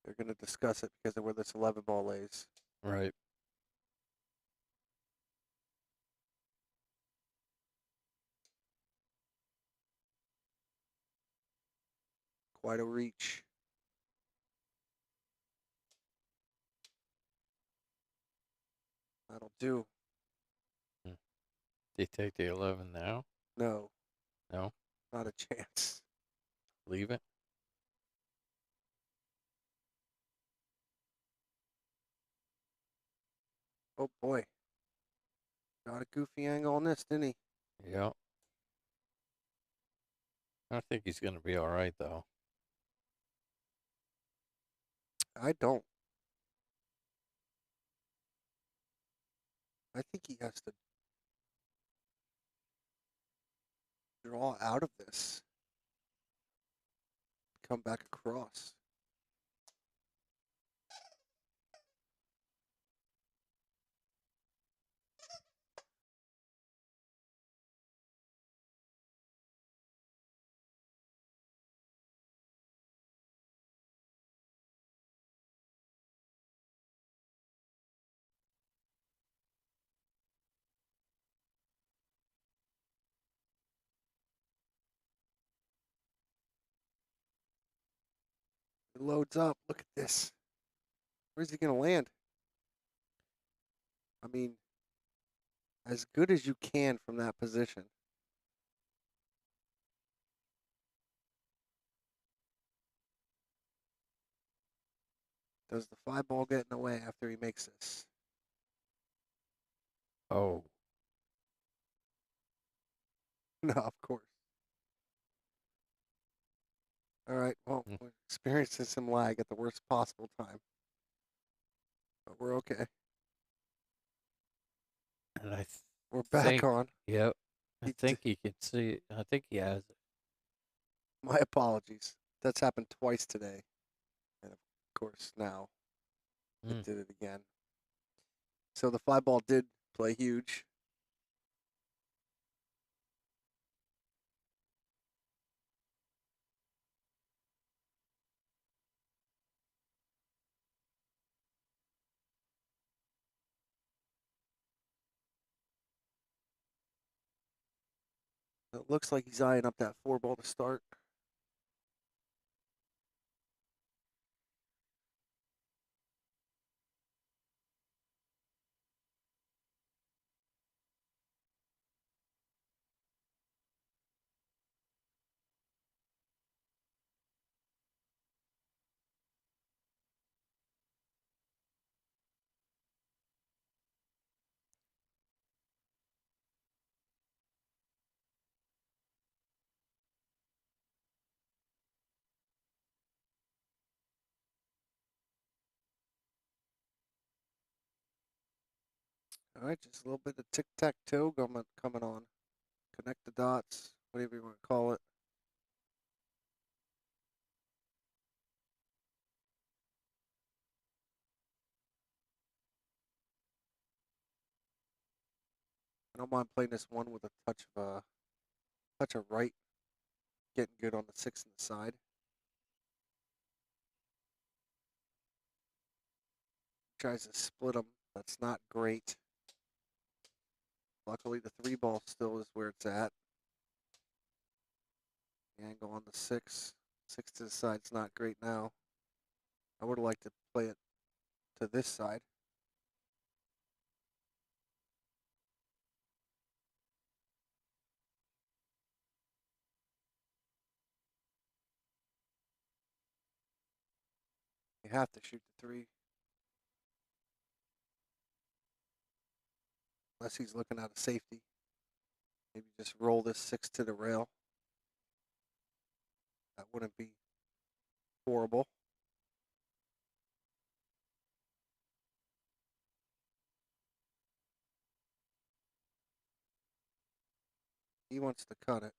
[SPEAKER 1] They're going to discuss it because of where this 11 ball lays.
[SPEAKER 3] Right.
[SPEAKER 1] Quite a reach. That'll do.
[SPEAKER 3] They take the 11 now?
[SPEAKER 1] No,
[SPEAKER 3] No?
[SPEAKER 1] not a chance.
[SPEAKER 3] Leave it?
[SPEAKER 1] Oh boy. Got a goofy angle on this, didn't he?
[SPEAKER 3] Yeah. I think he's going to be all right, though.
[SPEAKER 1] I don't. I think he has to draw out of this. Come back across. It loads up. Look at this. Where's he going to land? I mean, as good as you can from that position. Does the 5 ball get in the way after he makes this?
[SPEAKER 3] Oh.
[SPEAKER 1] No, of course. All right, well, we're experiencing some lag at the worst possible time. But we're okay.
[SPEAKER 3] And I
[SPEAKER 1] We're back
[SPEAKER 3] think,
[SPEAKER 1] on.
[SPEAKER 3] yep. I
[SPEAKER 1] He
[SPEAKER 3] think he can see it. I think he has it.
[SPEAKER 1] My apologies. That's happened twice today. And of course, now it did it again. So the 5 ball did play huge. It looks like he's eyeing up that 4 ball to start. All right, just a little bit of tic-tac-toe coming on. Connect the dots, whatever you want to call it. I don't mind playing this one with a touch of right, getting good on the 6 and the side. Tries to split them. That's not great. Luckily, the 3 ball still is where it's at. The angle on the 6 to the side's not great now. I would have liked to play it to this side. You have to shoot the 3.
[SPEAKER 4] unless he's looking at a safety. Maybe just roll this 6 to the rail. That wouldn't be horrible. He wants to cut it.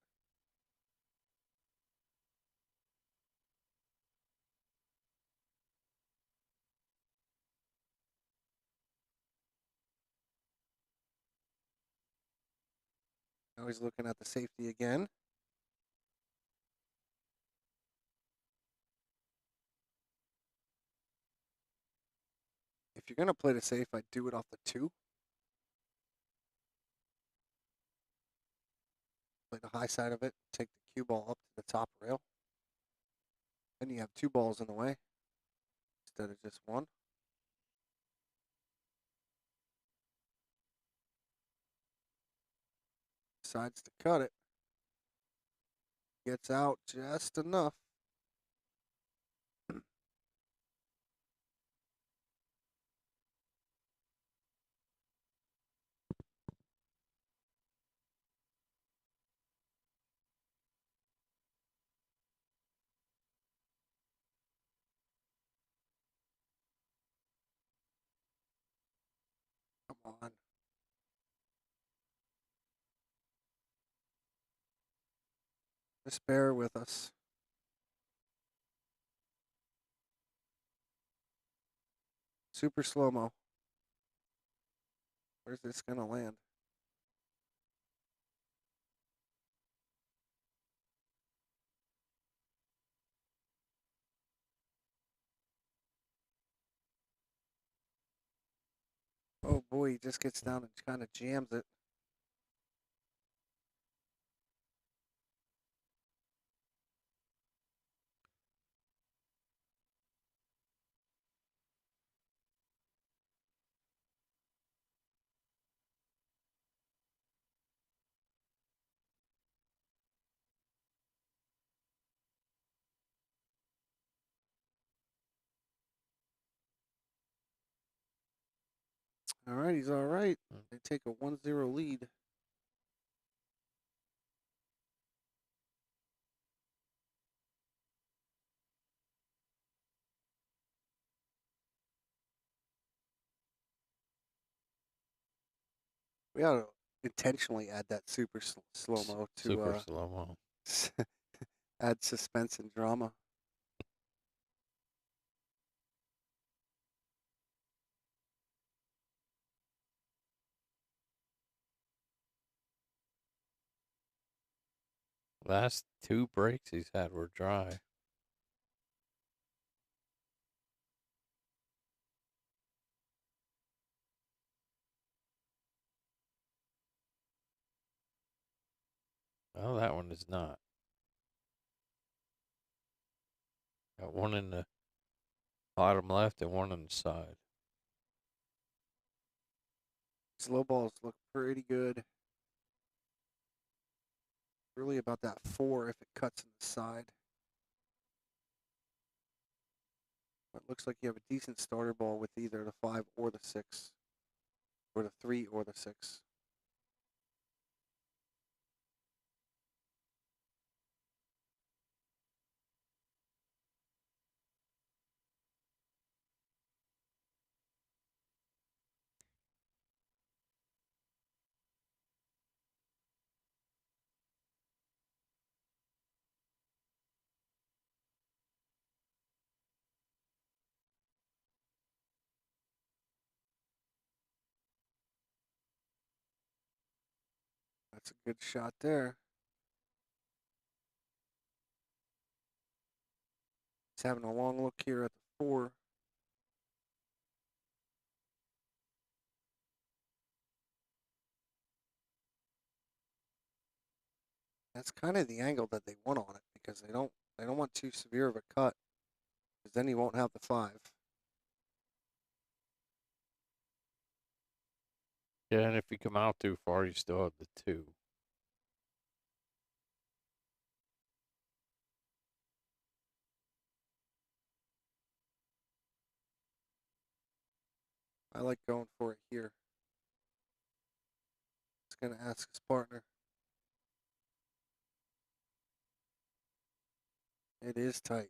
[SPEAKER 4] Now he's looking at the safety again. If you're going to play the safe, I'd do it off the 2. Play the high side of it, take the cue ball up to the top rail. Then you have 2 balls in the way instead of just 1. Decides to cut it. Gets out just enough. Come on. Just bear with us. Super slow-mo. Where's this going to land? Oh boy, he just gets down and kind of jams it. All right, he's all right. They take a 1-0 lead. We ought to intentionally add that super slow-mo to
[SPEAKER 3] Super slow-mo.
[SPEAKER 4] add suspense and drama.
[SPEAKER 3] Last 2 breaks he's had were dry. Well, that one is not. Got one in the bottom left and one on the side.
[SPEAKER 4] Slow balls look pretty good. Really about that 4 if it cuts in the side. It looks like you have a decent starter ball with either the 5 or the 6. Or the 3 or the 6. That's a good shot there. He's having a long look here at the 4. That's kind of the angle that they want on it because they don't want too severe of a cut because then he won't have the 5.
[SPEAKER 3] Yeah, and if you come out too far, you still have the 2.
[SPEAKER 4] I like going for it here. going to ask his partner. It is tight.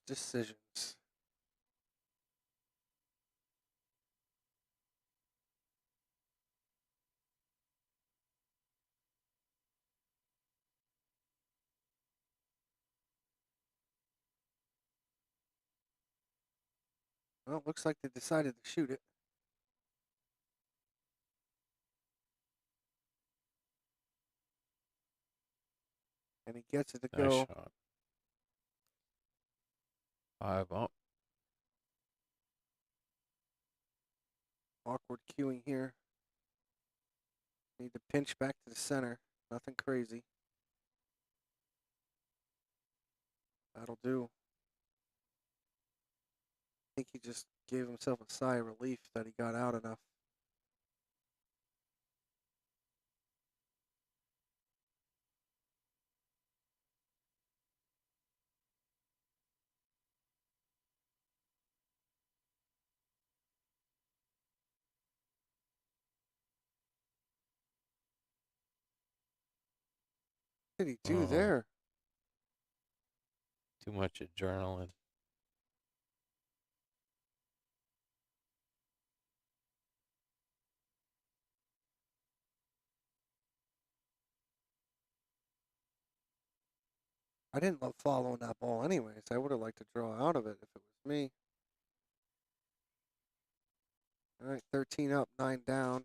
[SPEAKER 4] Decisions. Well, it looks like they decided to shoot it. And he gets it to
[SPEAKER 3] Nice
[SPEAKER 4] go.
[SPEAKER 3] shot. 5 up.
[SPEAKER 4] Awkward cueing here. Need to pinch back to the center. Nothing crazy. That'll do. I think he just gave himself a sigh of relief that he got out enough. What did he do there?
[SPEAKER 3] Too much adrenaline.
[SPEAKER 4] I didn't love following that ball anyways. I would have liked to draw out of it if it was me. All right, 13 up, 9 down.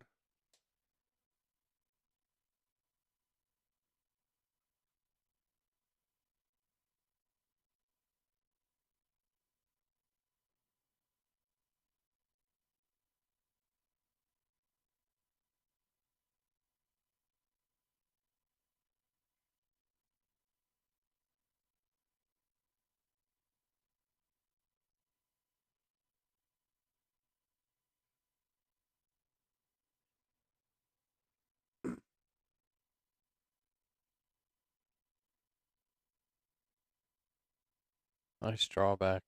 [SPEAKER 3] Nice drawback.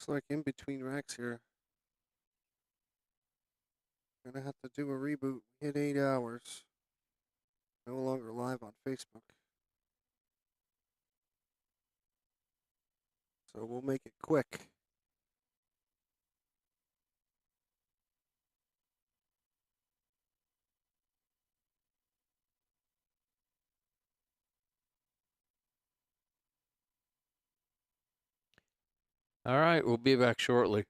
[SPEAKER 4] Looks like in between racks here. Gonna have to do a reboot. We hit 8 hours. No longer live on Facebook. So we'll make it quick.
[SPEAKER 3] All right, we'll be back shortly.